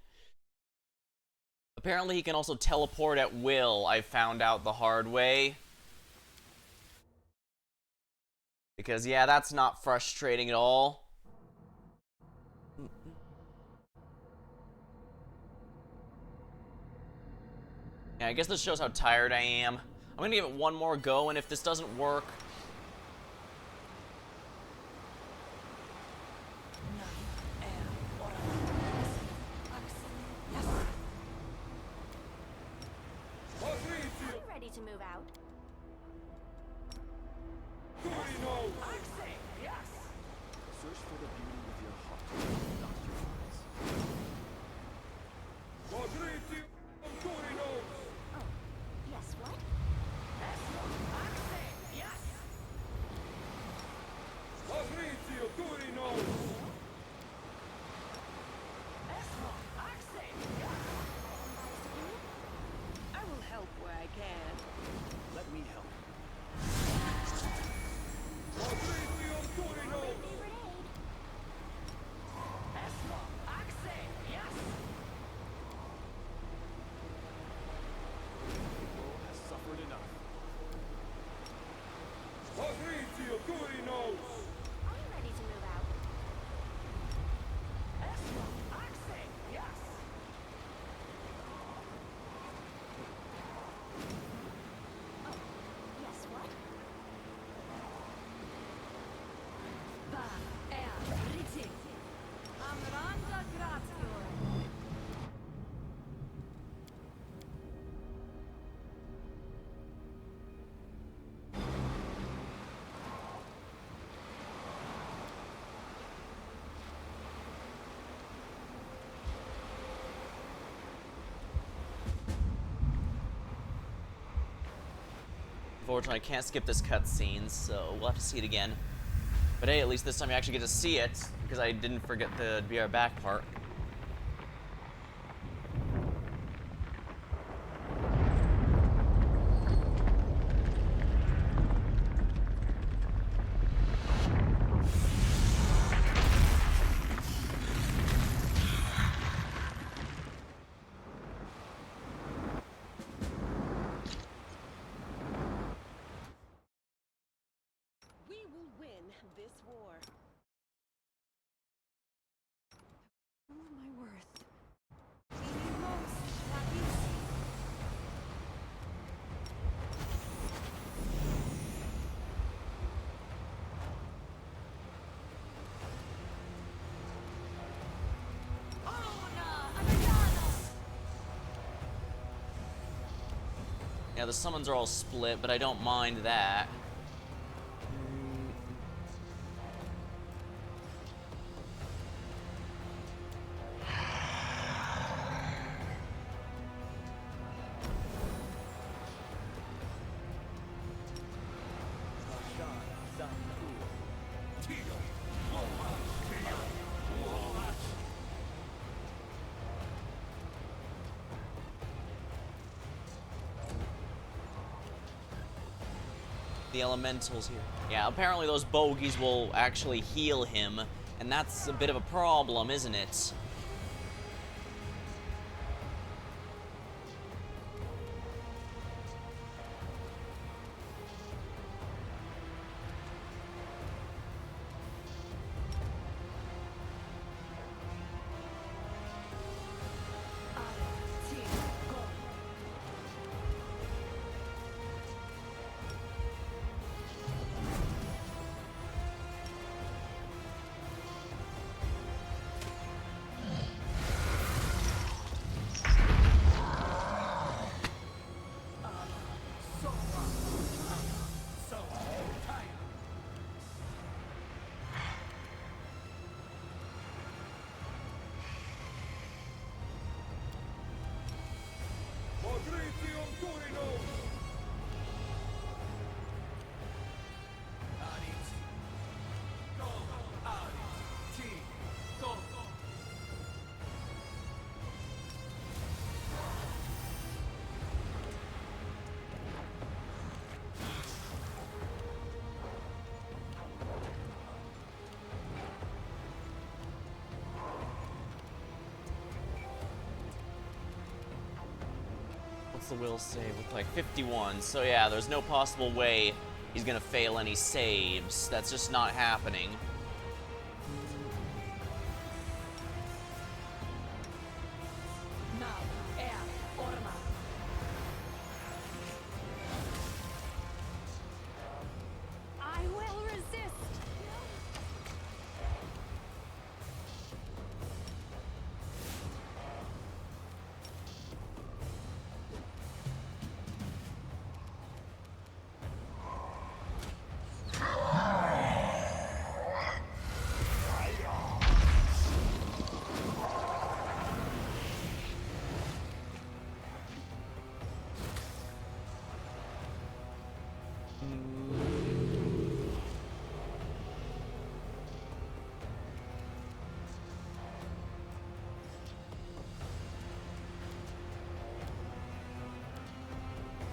Apparently he can also teleport at will. I found out the hard way. Because, yeah, that's not frustrating at all. Yeah, I guess this shows how tired I am. I'm gonna give it one more go, and if this doesn't work...
Patrizio
I'm ready to move out.
Turino!
Search for the beauty with your heart, not your eyes.
Patrizio Turino!
Oh, yes, what?
Patrizio Turino!
I will help where I can.
Let me help.
Patrizio Turino!
Favorite aid.
Unfortunately, I can't skip this cutscene, so we'll have to see it again. But hey, at least this time you actually get to see it, because I didn't forget the BR back part.
We will win this war.
Oh, my worth.
Yeah, the summons are all split, but I don't mind that. The elementals here. Yeah, apparently those bogeys will actually heal him, and that's a bit of a problem, isn't it? What's the will save look like? 51. So yeah, there's no possible way he's gonna fail any saves. That's just not happening.
I will resist.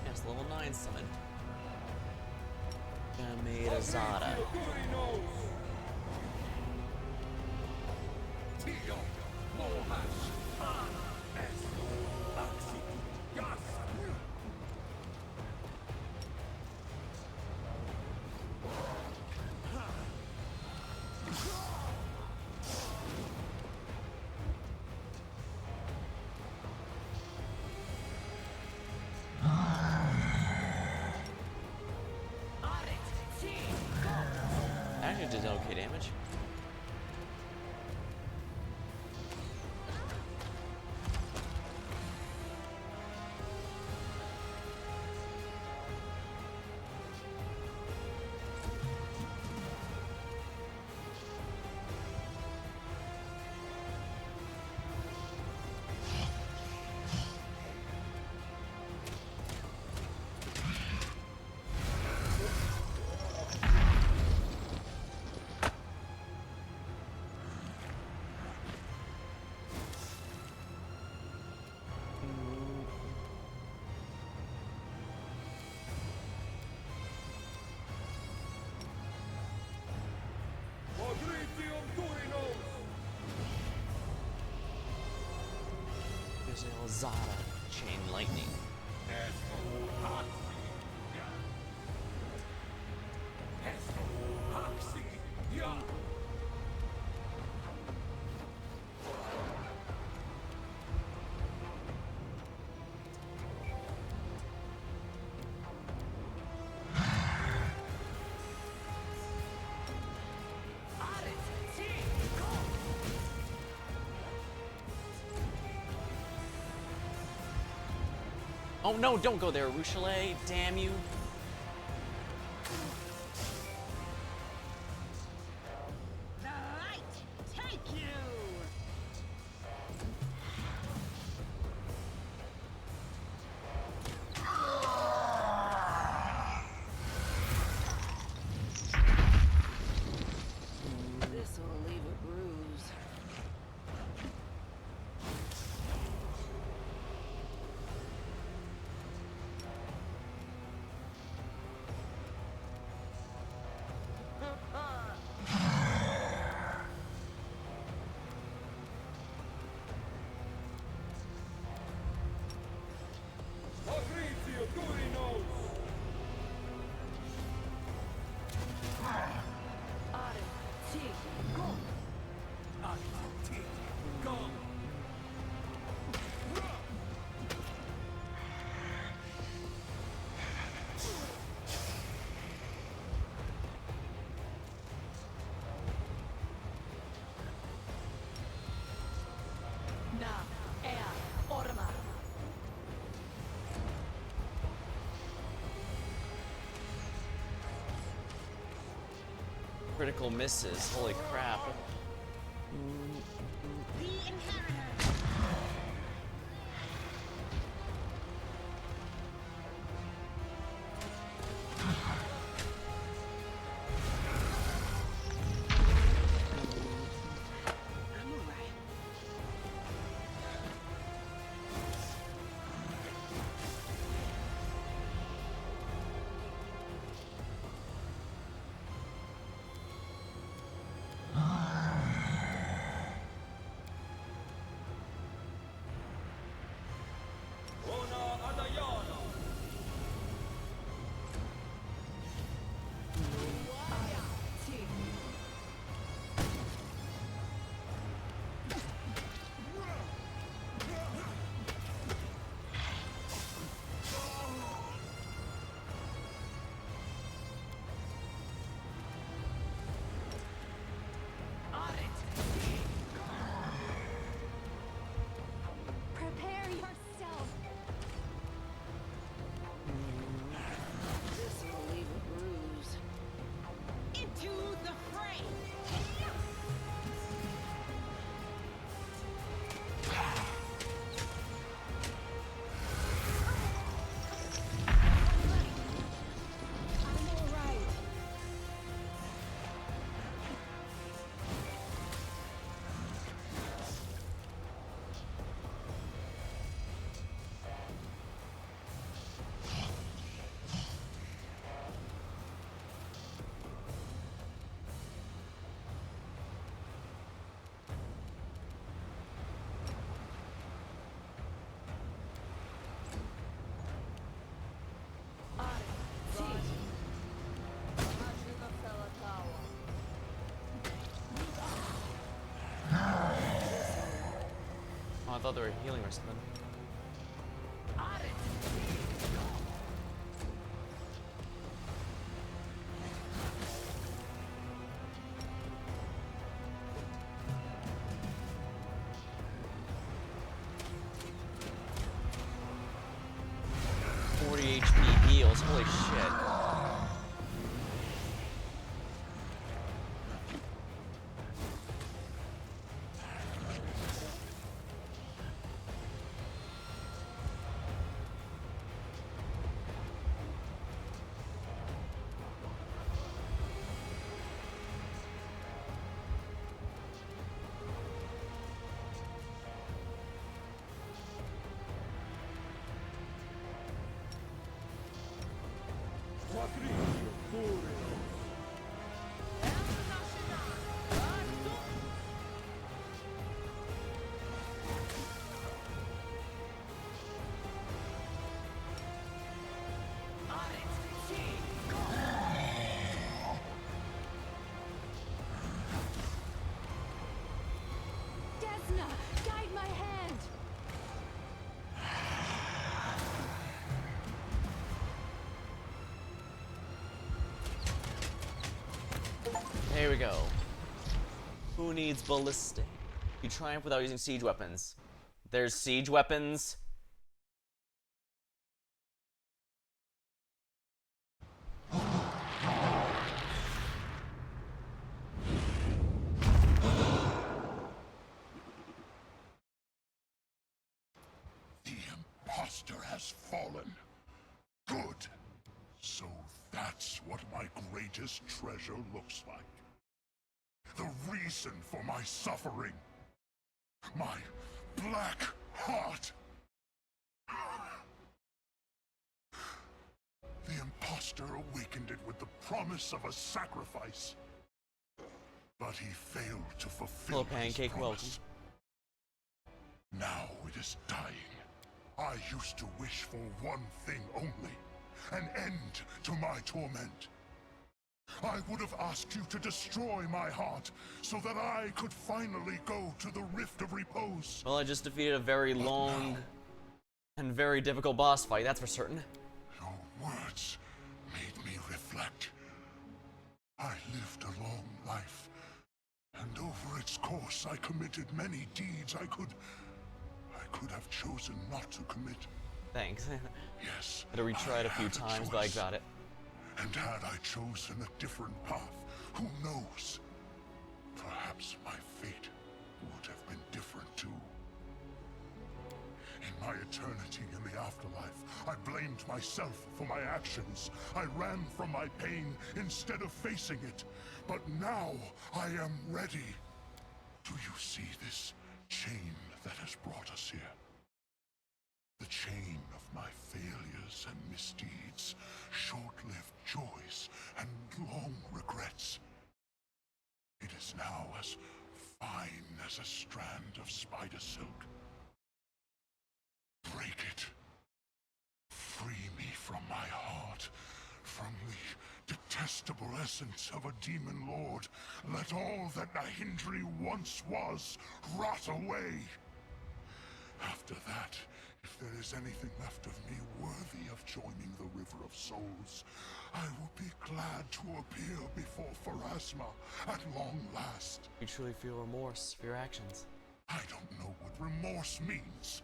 Yes, level 9 summon. Gameda Zada. Actually did okay damage. Brazil Zara Chain Lightning. Oh no, don't go there, Rouchelet, damn you.
The light take you! This will leave a bruise.
Patrizio Turinos!
Critical misses, holy crap.
The inheritor! I'm alright.
Ona Adayana!
Prepare yourself.
This will leave a bruise. Into the fray! I'm alright.
Oh, I thought they were healing or something. HP heals, holy shit. we go. Who needs ballistic? You triumph without using siege weapons. There's siege weapons.
The imposter has fallen. Good. So that's what my greatest treasure looks like. The reason for my suffering. My black heart. The imposter awakened it with the promise of a sacrifice. But he failed to fulfill his
pancake
promise. Now it is dying. I used to wish for one thing only. An end to my torment. I would have asked you to destroy my heart, so that I could finally go to the Rift of Repose.
Well, I just defeated a very long and very difficult boss fight, that's for certain.
Your words made me reflect. I lived a long life, and over its course I committed many deeds I could have chosen not to commit.
Thanks.
Yes.
Had to retry it a few times, but I got it.
And had I chosen a different path, who knows? Perhaps my fate would have been different too. In my eternity in the afterlife, I blamed myself for my actions. I ran from my pain instead of facing it. But now I am ready. Do you see this chain that has brought us here? The chain of my failures and misdeeds, short-lived joys and long regrets. It is now as fine as a strand of spider silk. Break it. Free me from my heart, from the detestable essence of a demon lord. Let all that Nahindri once was rot away. After that, if there is anything left of me worthy of joining the River of Souls, I will be glad to appear before Pharasma at long last.
You truly feel remorse for your actions.
I don't know what remorse means.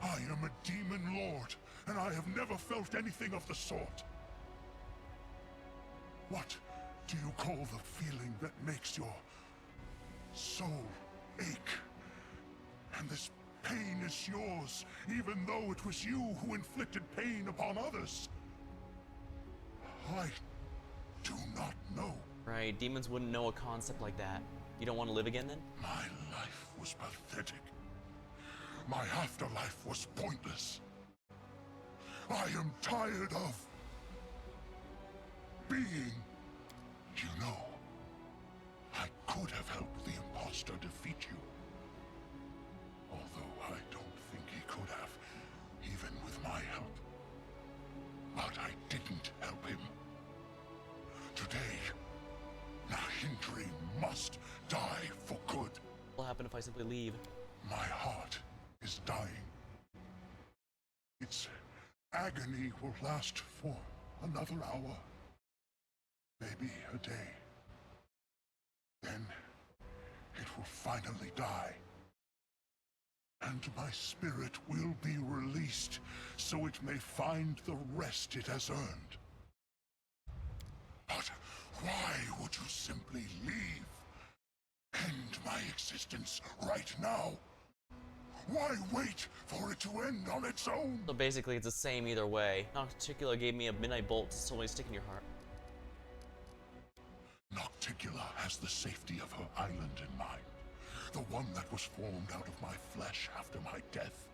I am a demon lord, and I have never felt anything of the sort. What do you call the feeling that makes your soul ache? And this pain is yours, even though it was you who inflicted pain upon others. I do not know.
Right, demons wouldn't know a concept like that. You don't want to live again then?
My life was pathetic. My afterlife was pointless. I am tired of being. You know, I could have helped the imposter defeat you. Although I don't think he could have, even with my help. But I didn't help him. Today, Nahindri must die for good.
What will happen if I simply leave?
My heart is dying. Its agony will last for another hour. Maybe a day. Then it will finally die. And my spirit will be released, so it may find the rest it has earned. But why would you simply leave? End my existence right now? Why wait for it to end on its own?
So basically it's the same either way. Nocticula gave me a midnight bolt to slowly stick in your heart.
Nocticula has the safety of her island in mind. The one that was formed out of my flesh after my death.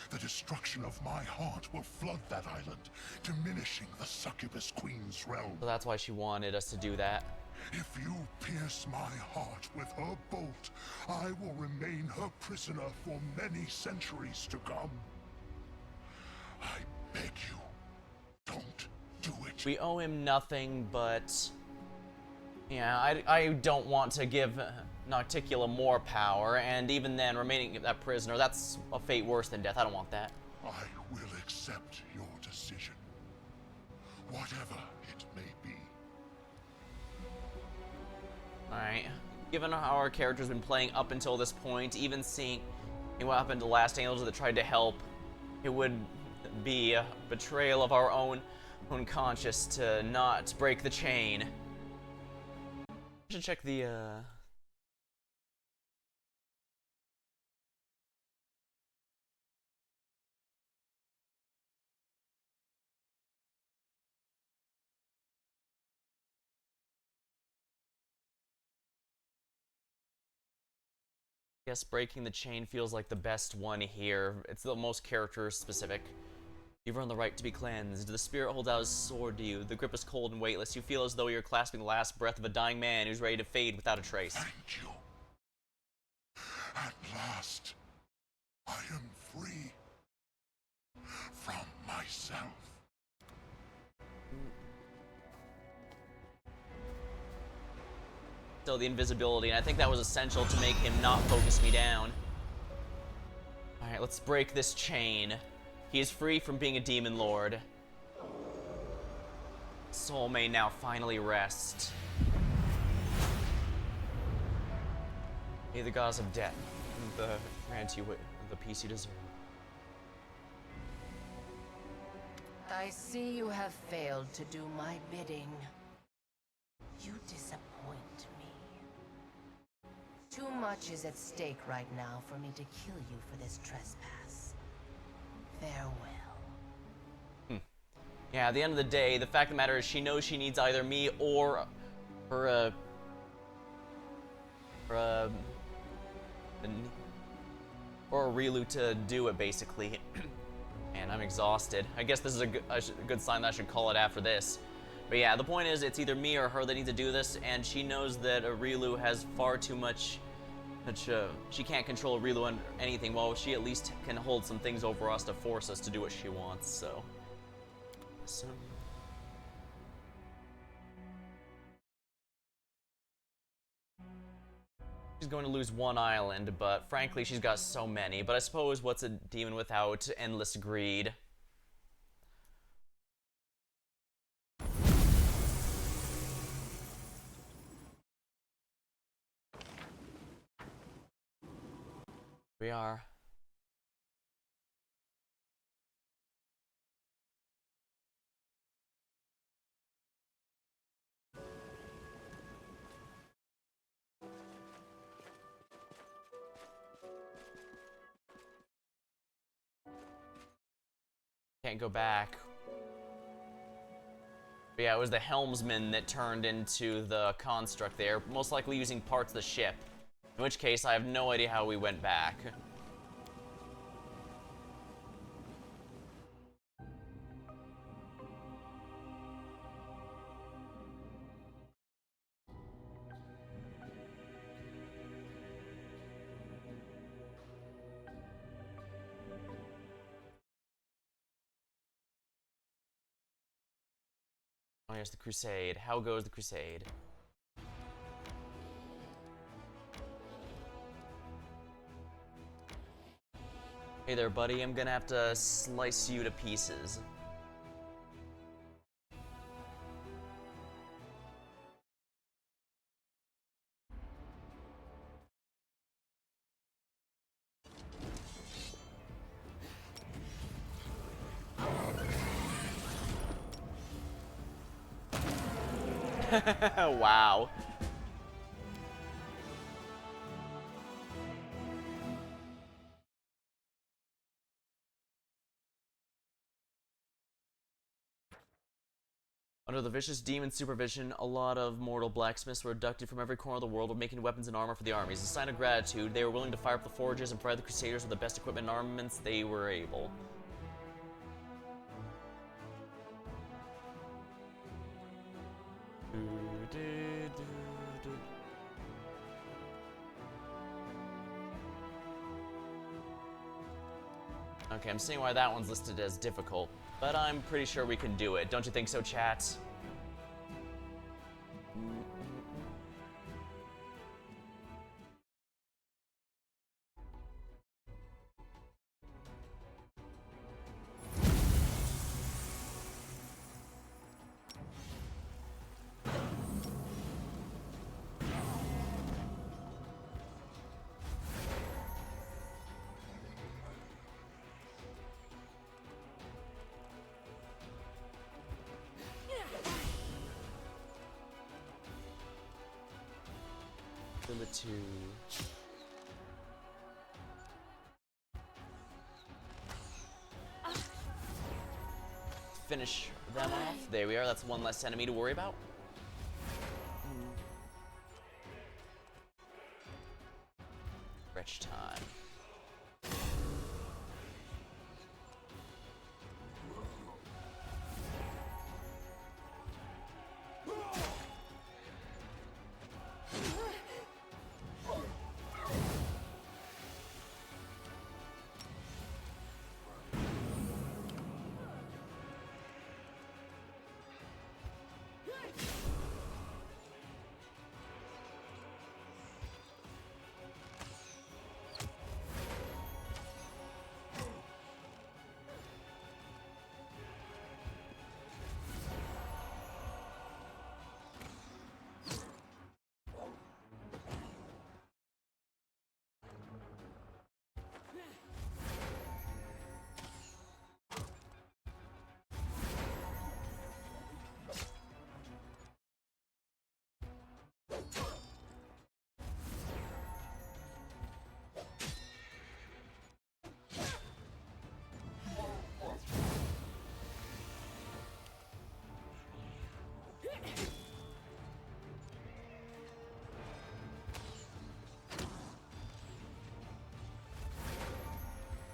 The destruction of my heart will flood that island, diminishing the succubus queen's realm.
So that's why she wanted us to do that.
If you pierce my heart with her bolt, I will remain her prisoner for many centuries to come. I beg you, don't do it.
We owe him nothing, but... yeah, I don't want to give Nocticula more power, and even then, remaining that prisoner, that's a fate worse than death. I don't want that.
I will accept your decision, whatever it may be.
Alright. Given how our character's been playing up until this point, even seeing what happened to the last angel that tried to help, it would be a betrayal of our own conscience to not break the chain. I should check the, I guess breaking the chain feels like the best one here. It's the most character specific. You've earned the right to be cleansed. The spirit holds out his sword to you. The grip is cold and weightless. You feel as though you're clasping the last breath of a dying man who's ready to fade without a trace.
Thank you. At last, I am free from myself.
So the invisibility, and I think that was essential to make him not focus me down. Alright, let's break this chain. He is free from being a demon lord. Soul may now finally rest. May the gods of death grant you the peace you deserve.
I see you have failed to do my bidding. You disappoint me. Too much is at stake right now for me to kill you for this trespass. Farewell.
Yeah, at the end of the day, the fact of the matter is she knows she needs either me or her, or Rilu to do it, basically. And I'm exhausted. I guess this is a good sign that I should call it after this. But yeah, the point is, it's either me or her that needs to do this, and she knows that Rilu has far too much. She can't control Rilu on anything, while she at least can hold some things over us to force us to do what she wants, so. She's going to lose one island, but frankly, she's got so many. But I suppose what's a demon without endless greed? We are. Can't go back. But yeah, it was the helmsman that turned into the construct there, most likely using parts of the ship. In which case, I have no idea how we went back. Oh, here's the crusade. How goes the crusade? Hey there, buddy. I'm gonna have to slice you to pieces. Wow. Under the vicious demon's supervision, a lot of mortal blacksmiths were abducted from every corner of the world, making weapons and armor for the armies. As a sign of gratitude, they were willing to fire up the forges and provide the Crusaders with the best equipment and armaments they were able. Okay, I'm seeing why that one's listed as difficult, but I'm pretty sure we can do it. Don't you think so, chat? Lilitu. Finish them off. There we are. That's one less enemy to worry about. Stretch time.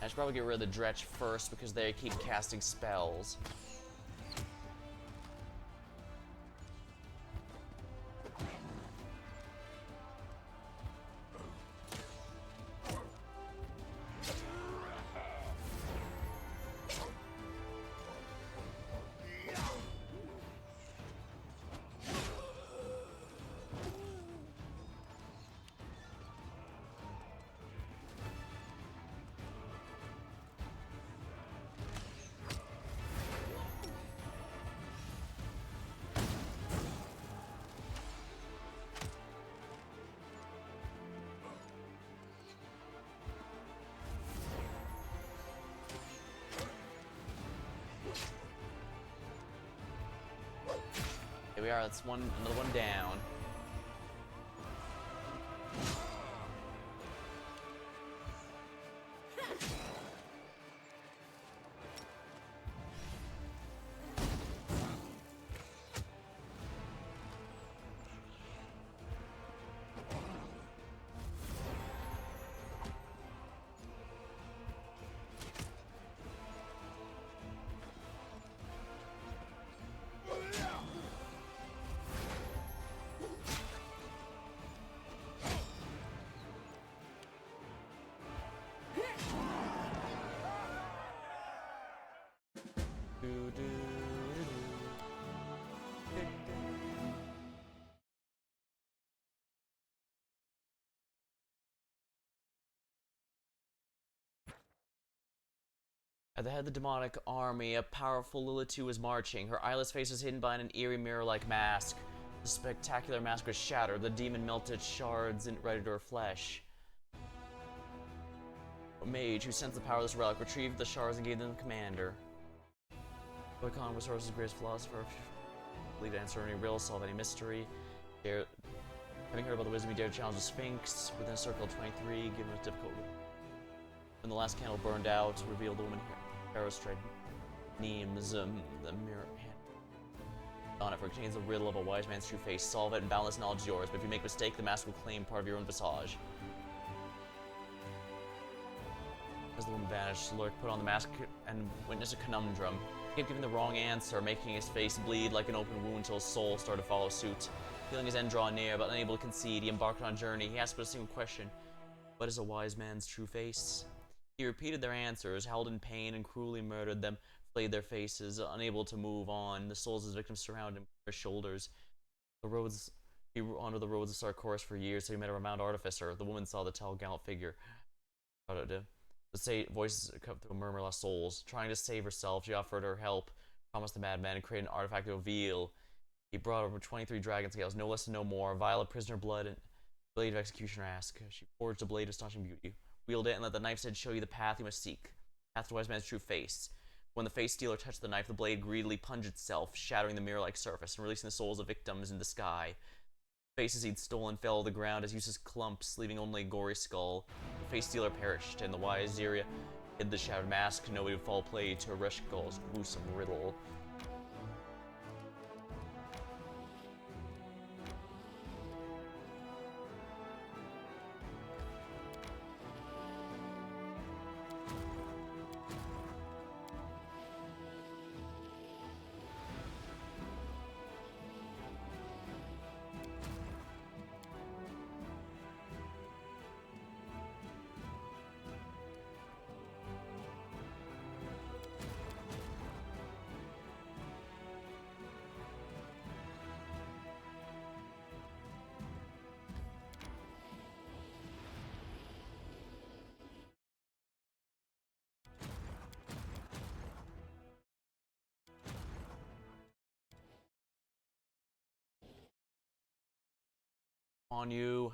I should probably get rid of the Dretch first because they keep casting spells. Here we are, that's another one down. At the head of the demonic army, a powerful Lilitu was marching. Her eyeless face was hidden behind an eerie mirror-like mask. The spectacular mask was shattered. The demon melted shards right into her flesh. A mage who sensed the power of this relic retrieved the shards and gave them to the commander. Boycon was Horus's greatest philosopher. Believed to answer any riddle, solve any mystery. Having heard about the wisdom, he dared to challenge the Sphinx. Within a circle of 23, given a difficult. When the last candle burned out, revealed the woman Arrowstride names the mirror hand on it, for it contains the riddle of a wise man's true face. Solve it and boundless knowledge is yours, but if you make a mistake, the mask will claim part of your own visage. As the woman vanished, Lurk put on the mask and witnessed a conundrum. He kept giving the wrong answer, making his face bleed like an open wound until his soul started to follow suit. Feeling his end draw near, but unable to concede, he embarked on a journey. He asked but a single question: what is a wise man's true face? He repeated their answers, held in pain, and cruelly murdered them, flayed their faces, unable to move on. The souls of his victims surrounded him with his shoulders. He wandered the roads of Sarkoris for years, so he met a renowned artificer. The woman saw the tall, gallant figure. The voices cut through a murmur of souls. Trying to save herself, she offered her help, promised the madman, and created an artifact to reveal. He brought over 23 dragon scales, no less and no more, a vial of prisoner blood, and blade of executioner ask. She forged a blade of astonishing beauty. Wield it and let the knife's edge show you the path you must seek. Path to wise man's true face. When the face stealer touched the knife, the blade greedily plunged itself, shattering the mirror-like surface and releasing the souls of victims in the sky. Faces he'd stolen fell to the ground as useless clumps, leaving only a gory skull. The face stealer perished, and the wise Zyria hid the shattered mask, knowing to fall prey to Ereshkigal's gruesome riddle. On you.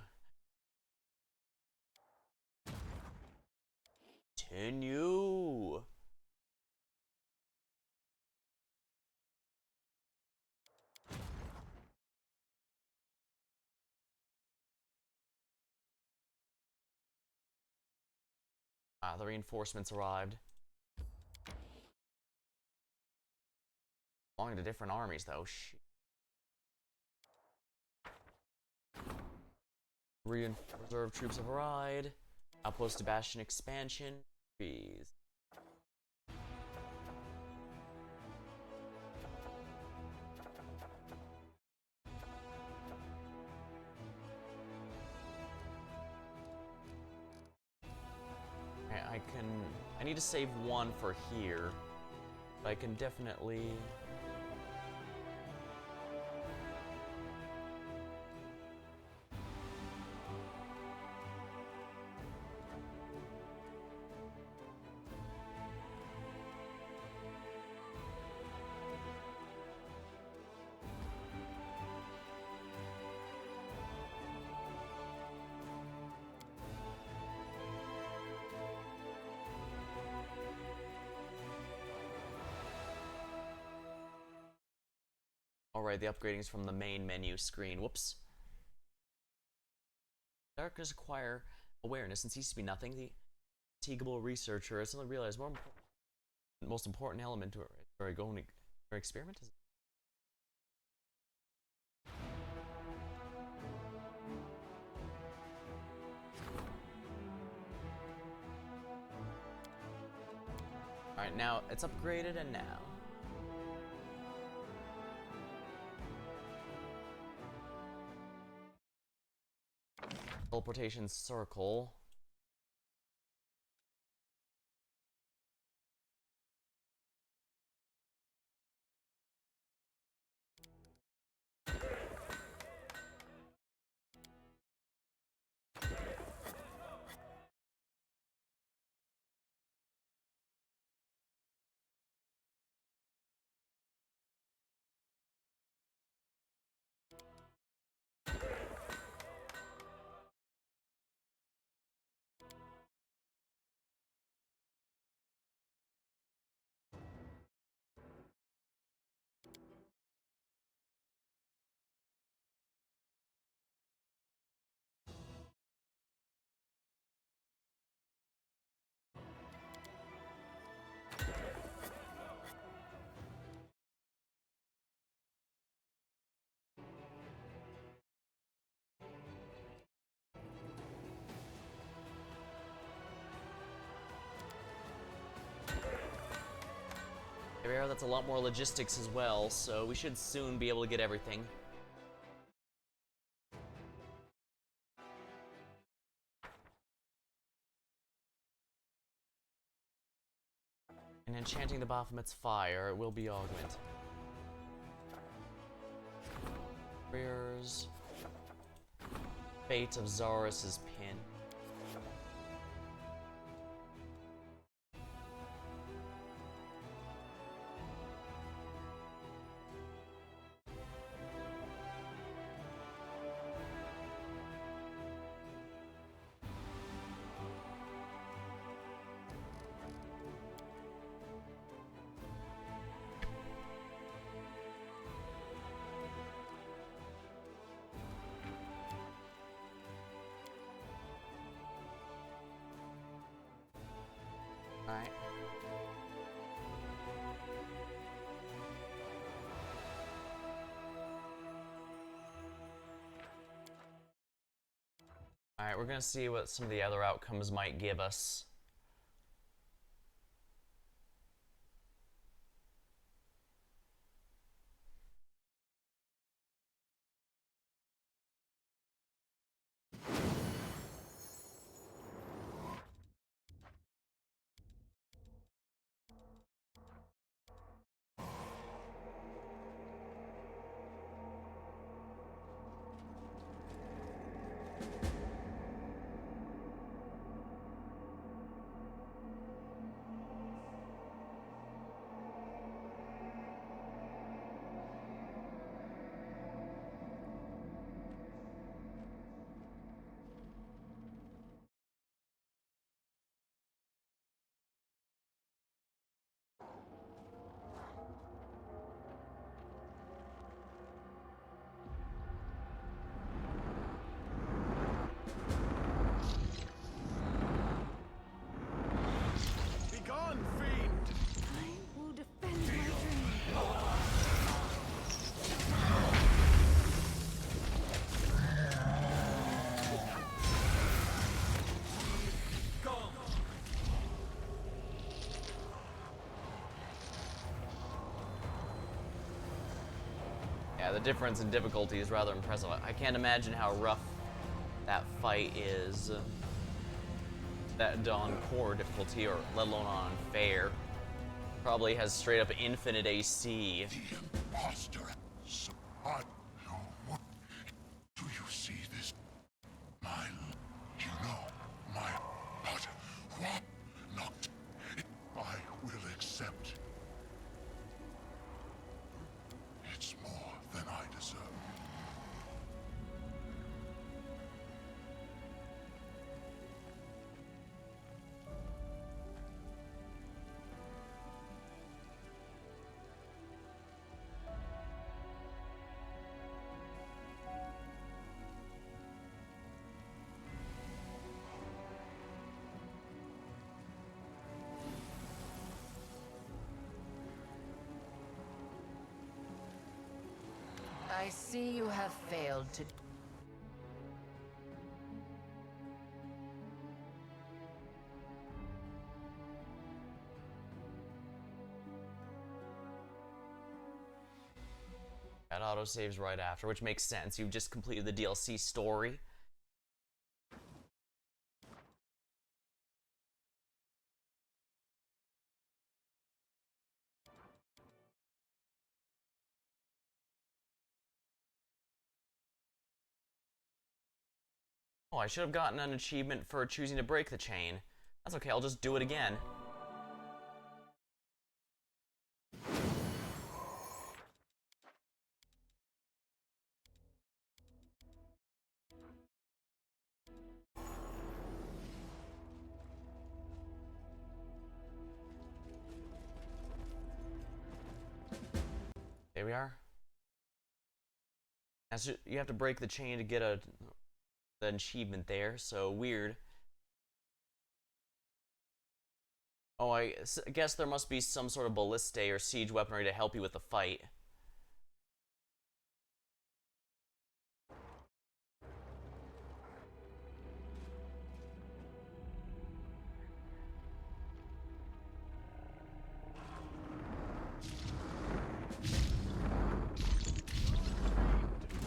Continue. The reinforcements arrived. Belonging to different armies, though. Shit. Reserve troops have arrived. Outpost to Bastion expansion. Freeze. Okay, I need to save one for here. But I can definitely... Alright, the upgrading's from the main menu screen. Whoops. Darkness acquire awareness and cease to be nothing. The infatigable researcher has suddenly realized the most important element to our going experiment is... Alright, now it's upgraded, and now... Teleportation circle. That's a lot more logistics as well, so we should soon be able to get everything. And enchanting the Baphomet's fire will be augment. Warriors. Fate of Zarus's pin. Alright. Alright, we're gonna see what some of the other outcomes might give us. Yeah, the difference in difficulty is rather impressive. I can't imagine how rough that fight is. That on core difficulty, or let alone on fair. Probably has straight up infinite AC.
The imposter. Do you see this? You know, my but what not? I will accept. It's more than I deserve.
I see you have failed to...
That autosaves right after, which makes sense. You've just completed the DLC story. Oh, I should have gotten an achievement for choosing to break the chain. That's okay, I'll just do it again. There we are. You have to break the chain to get the achievement there, so weird. Oh, I guess there must be some sort of ballista or siege weaponry to help you with the fight.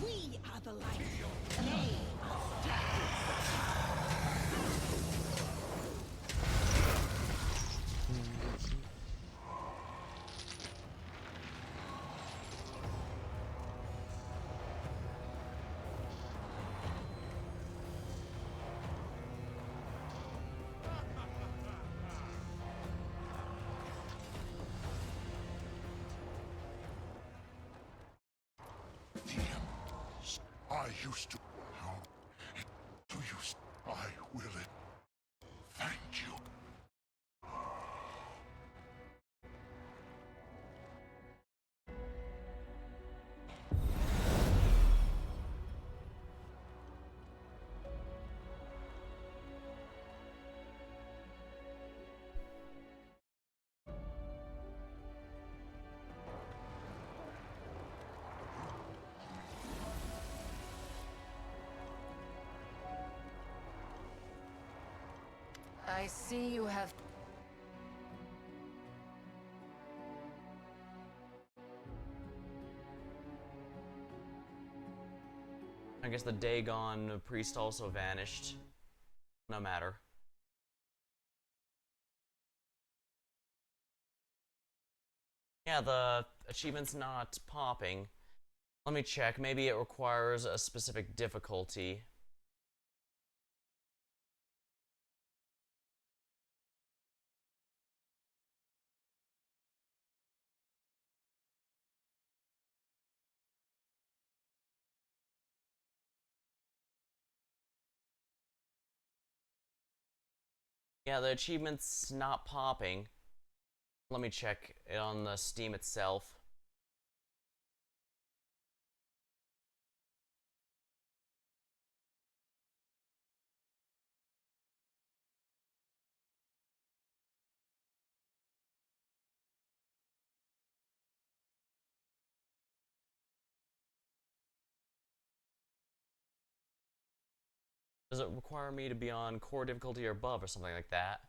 We are the light. They are darkness.
I used to. How do you? I will. Thank you.
I see you have...
I guess the Dagon priest also vanished. No matter. Yeah, the achievement's not popping. Let me check. Maybe it requires a specific difficulty. Yeah, the achievement's not popping. Let me check it on the Steam itself. Does it require me to be on core difficulty or above or something like that?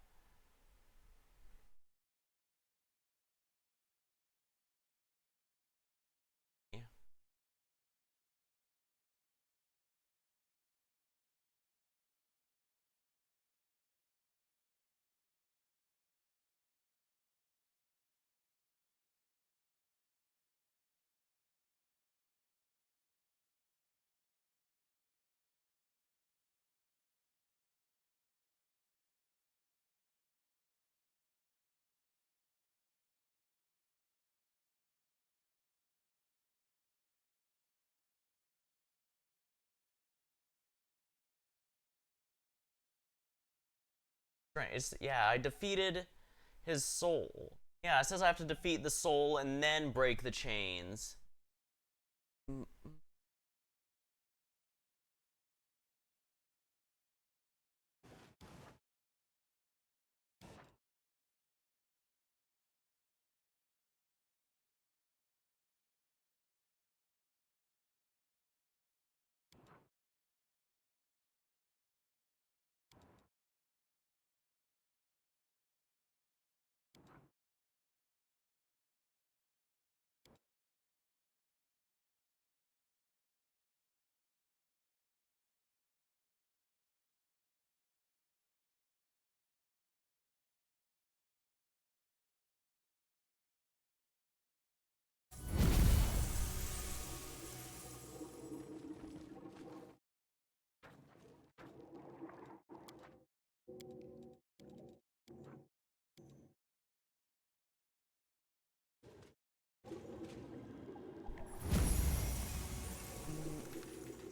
Yeah. Right, yeah, I defeated his soul. Yeah, it says I have to defeat the soul and then break the chains.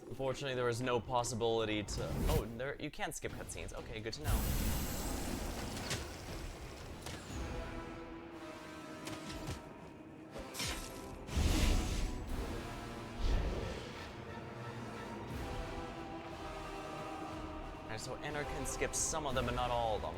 Unfortunately, there was no possibility to... Oh, there, you can skip cutscenes. Okay, good to know. Alright, so Enter can skip some of them, but not all of them.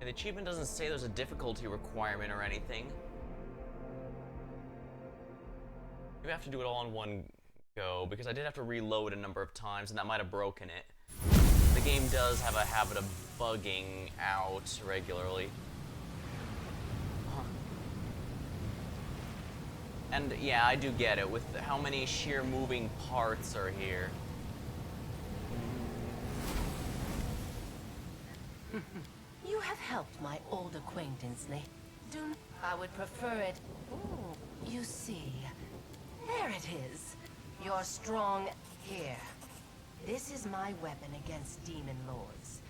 The achievement doesn't say there's a difficulty requirement or anything. Maybe I have to do it all in one go, because I did have to reload a number of times, and that might have broken it. The game does have a habit of bugging out regularly. And yeah, I do get it, with how many sheer moving parts are here.
You have helped my old acquaintance, I would prefer it. Ooh, you see, there it is. You're strong here. This is my weapon against demon lords.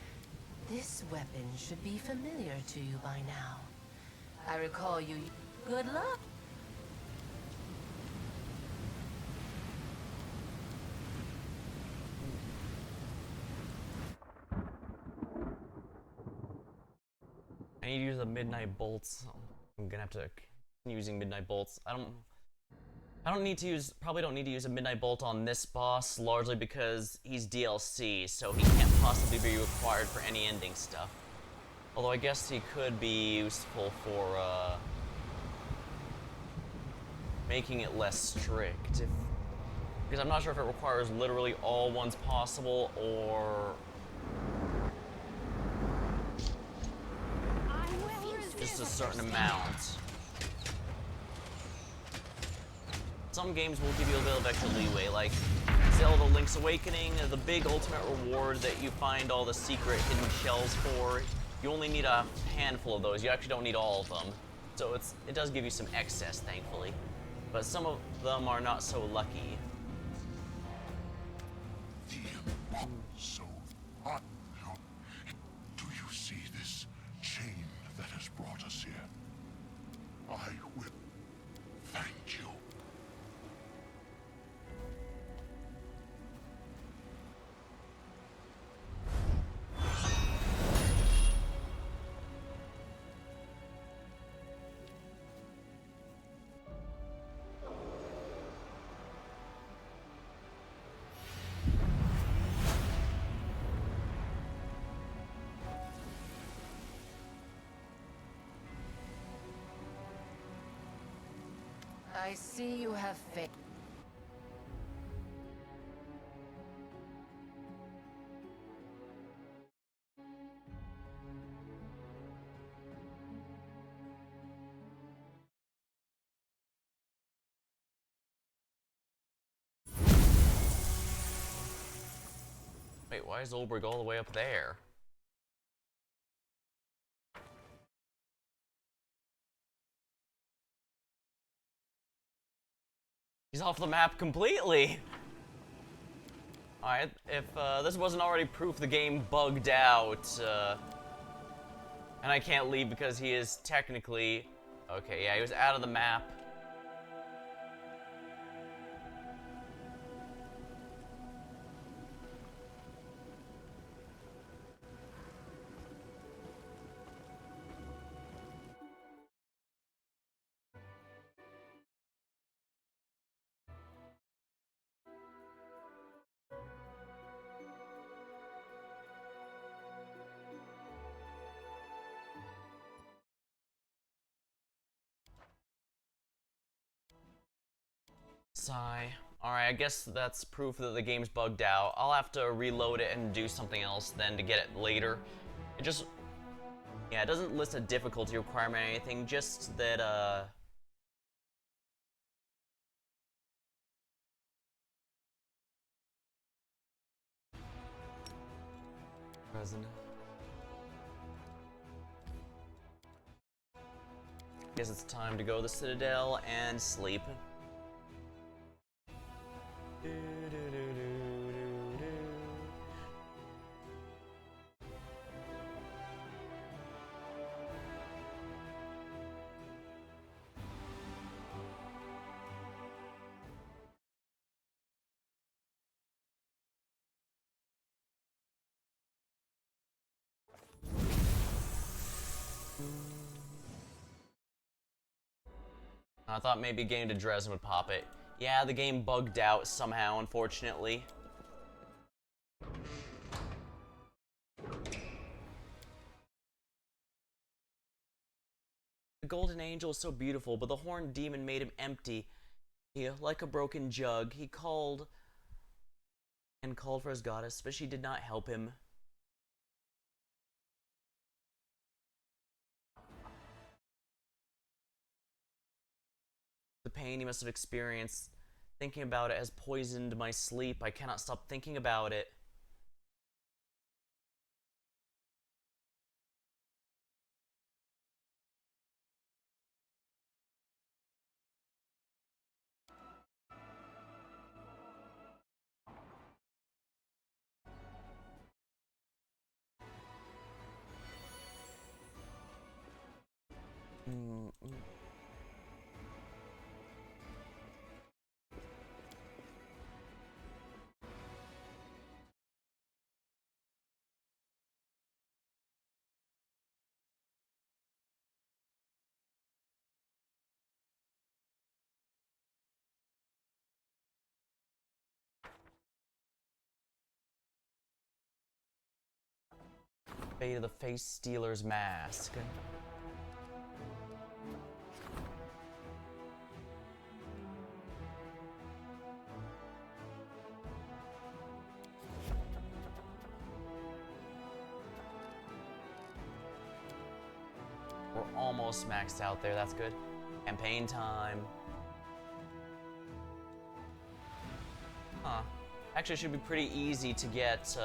This weapon should be familiar to you by now. I recall you. Good luck.
I need to use the midnight bolts. I'm gonna have to continue using midnight bolts. Probably don't need to use a midnight bolt on this boss, largely because he's DLC, so he can't possibly be required for any ending stuff. Although I guess he could be useful for making it less strict, because I'm not sure if it requires literally all ones possible or just a certain amount. Some games will give you a little bit of extra leeway, like Zelda Link's Awakening, the big ultimate reward that you find all the secret hidden shells for. You only need a handful of those, you actually don't need all of them. So it does give you some excess, thankfully. But some of them are not so lucky.
So hot. Do you see this chain that has brought us here? I will thank you.
I see you have faith.
Wait, why is Olberg all the way up there? He's off the map completely! Alright, if this wasn't already proof the game bugged out, and I can't leave because he is technically... Okay, yeah, he was out of the map. Sigh. Alright, I guess that's proof that the game's bugged out. I'll have to reload it and do something else then to get it later. It just... Yeah, it doesn't list a difficulty requirement or anything, just that, Present. Guess it's time to go to the Citadel and sleep. I thought maybe getting to Dresden would pop it. Yeah, the game bugged out somehow, unfortunately. The golden angel is so beautiful, but the horned demon made him empty. He, like a broken jug, he called and called for his goddess, but she did not help him. The pain he must have experienced, thinking about it has poisoned my sleep. I cannot stop thinking about it. Fate of the Face Stealer's Mask. We're almost maxed out there, that's good. Campaign time. Huh. Actually, it should be pretty easy to get,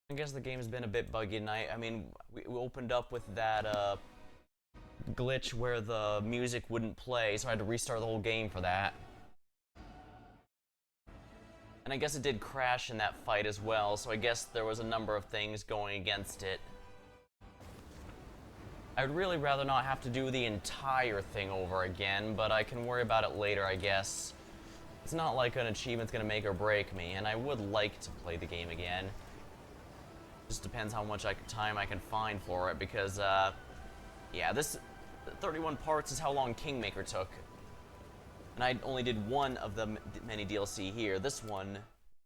I guess the game's been a bit buggy tonight. I mean, we opened up with that glitch where the music wouldn't play, so I had to restart the whole game for that. And I guess it did crash in that fight as well, so I guess there was a number of things going against it. I'd really rather not have to do the entire thing over again, but I can worry about it later, I guess. It's not like an achievement's gonna make or break me, and I would like to play the game again. Just depends how much time I can find for it, because, yeah, this 31 parts is how long Kingmaker took. And I only did one of the many DLC here. This one,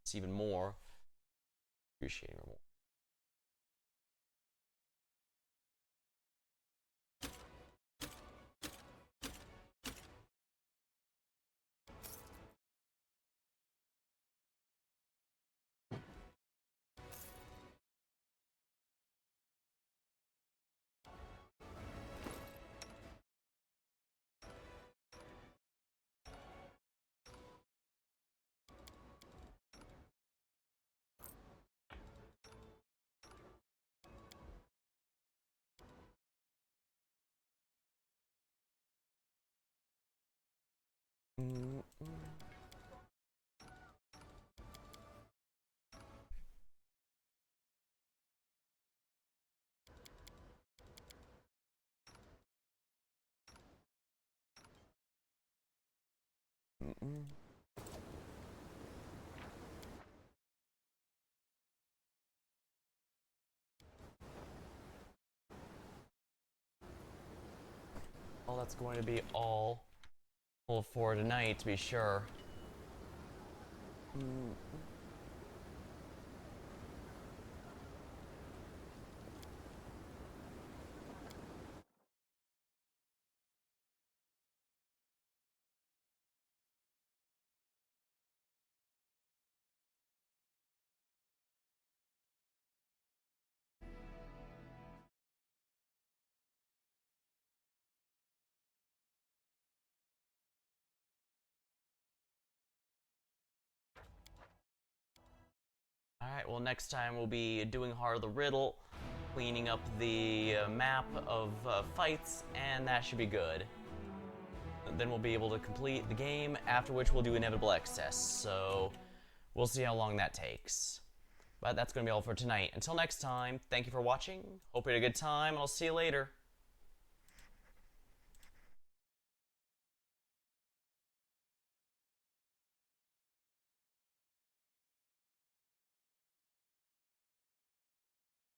it's even more. Appreciating more. Well, that's going to be all for tonight, to be sure. Alright, well, next time we'll be doing Heart of the Riddle, cleaning up the map of fights, and that should be good. Then we'll be able to complete the game, after which we'll do Inevitable Excess, so we'll see how long that takes. But that's going to be all for tonight. Until next time, thank you for watching, hope you had a good time, and I'll see you later.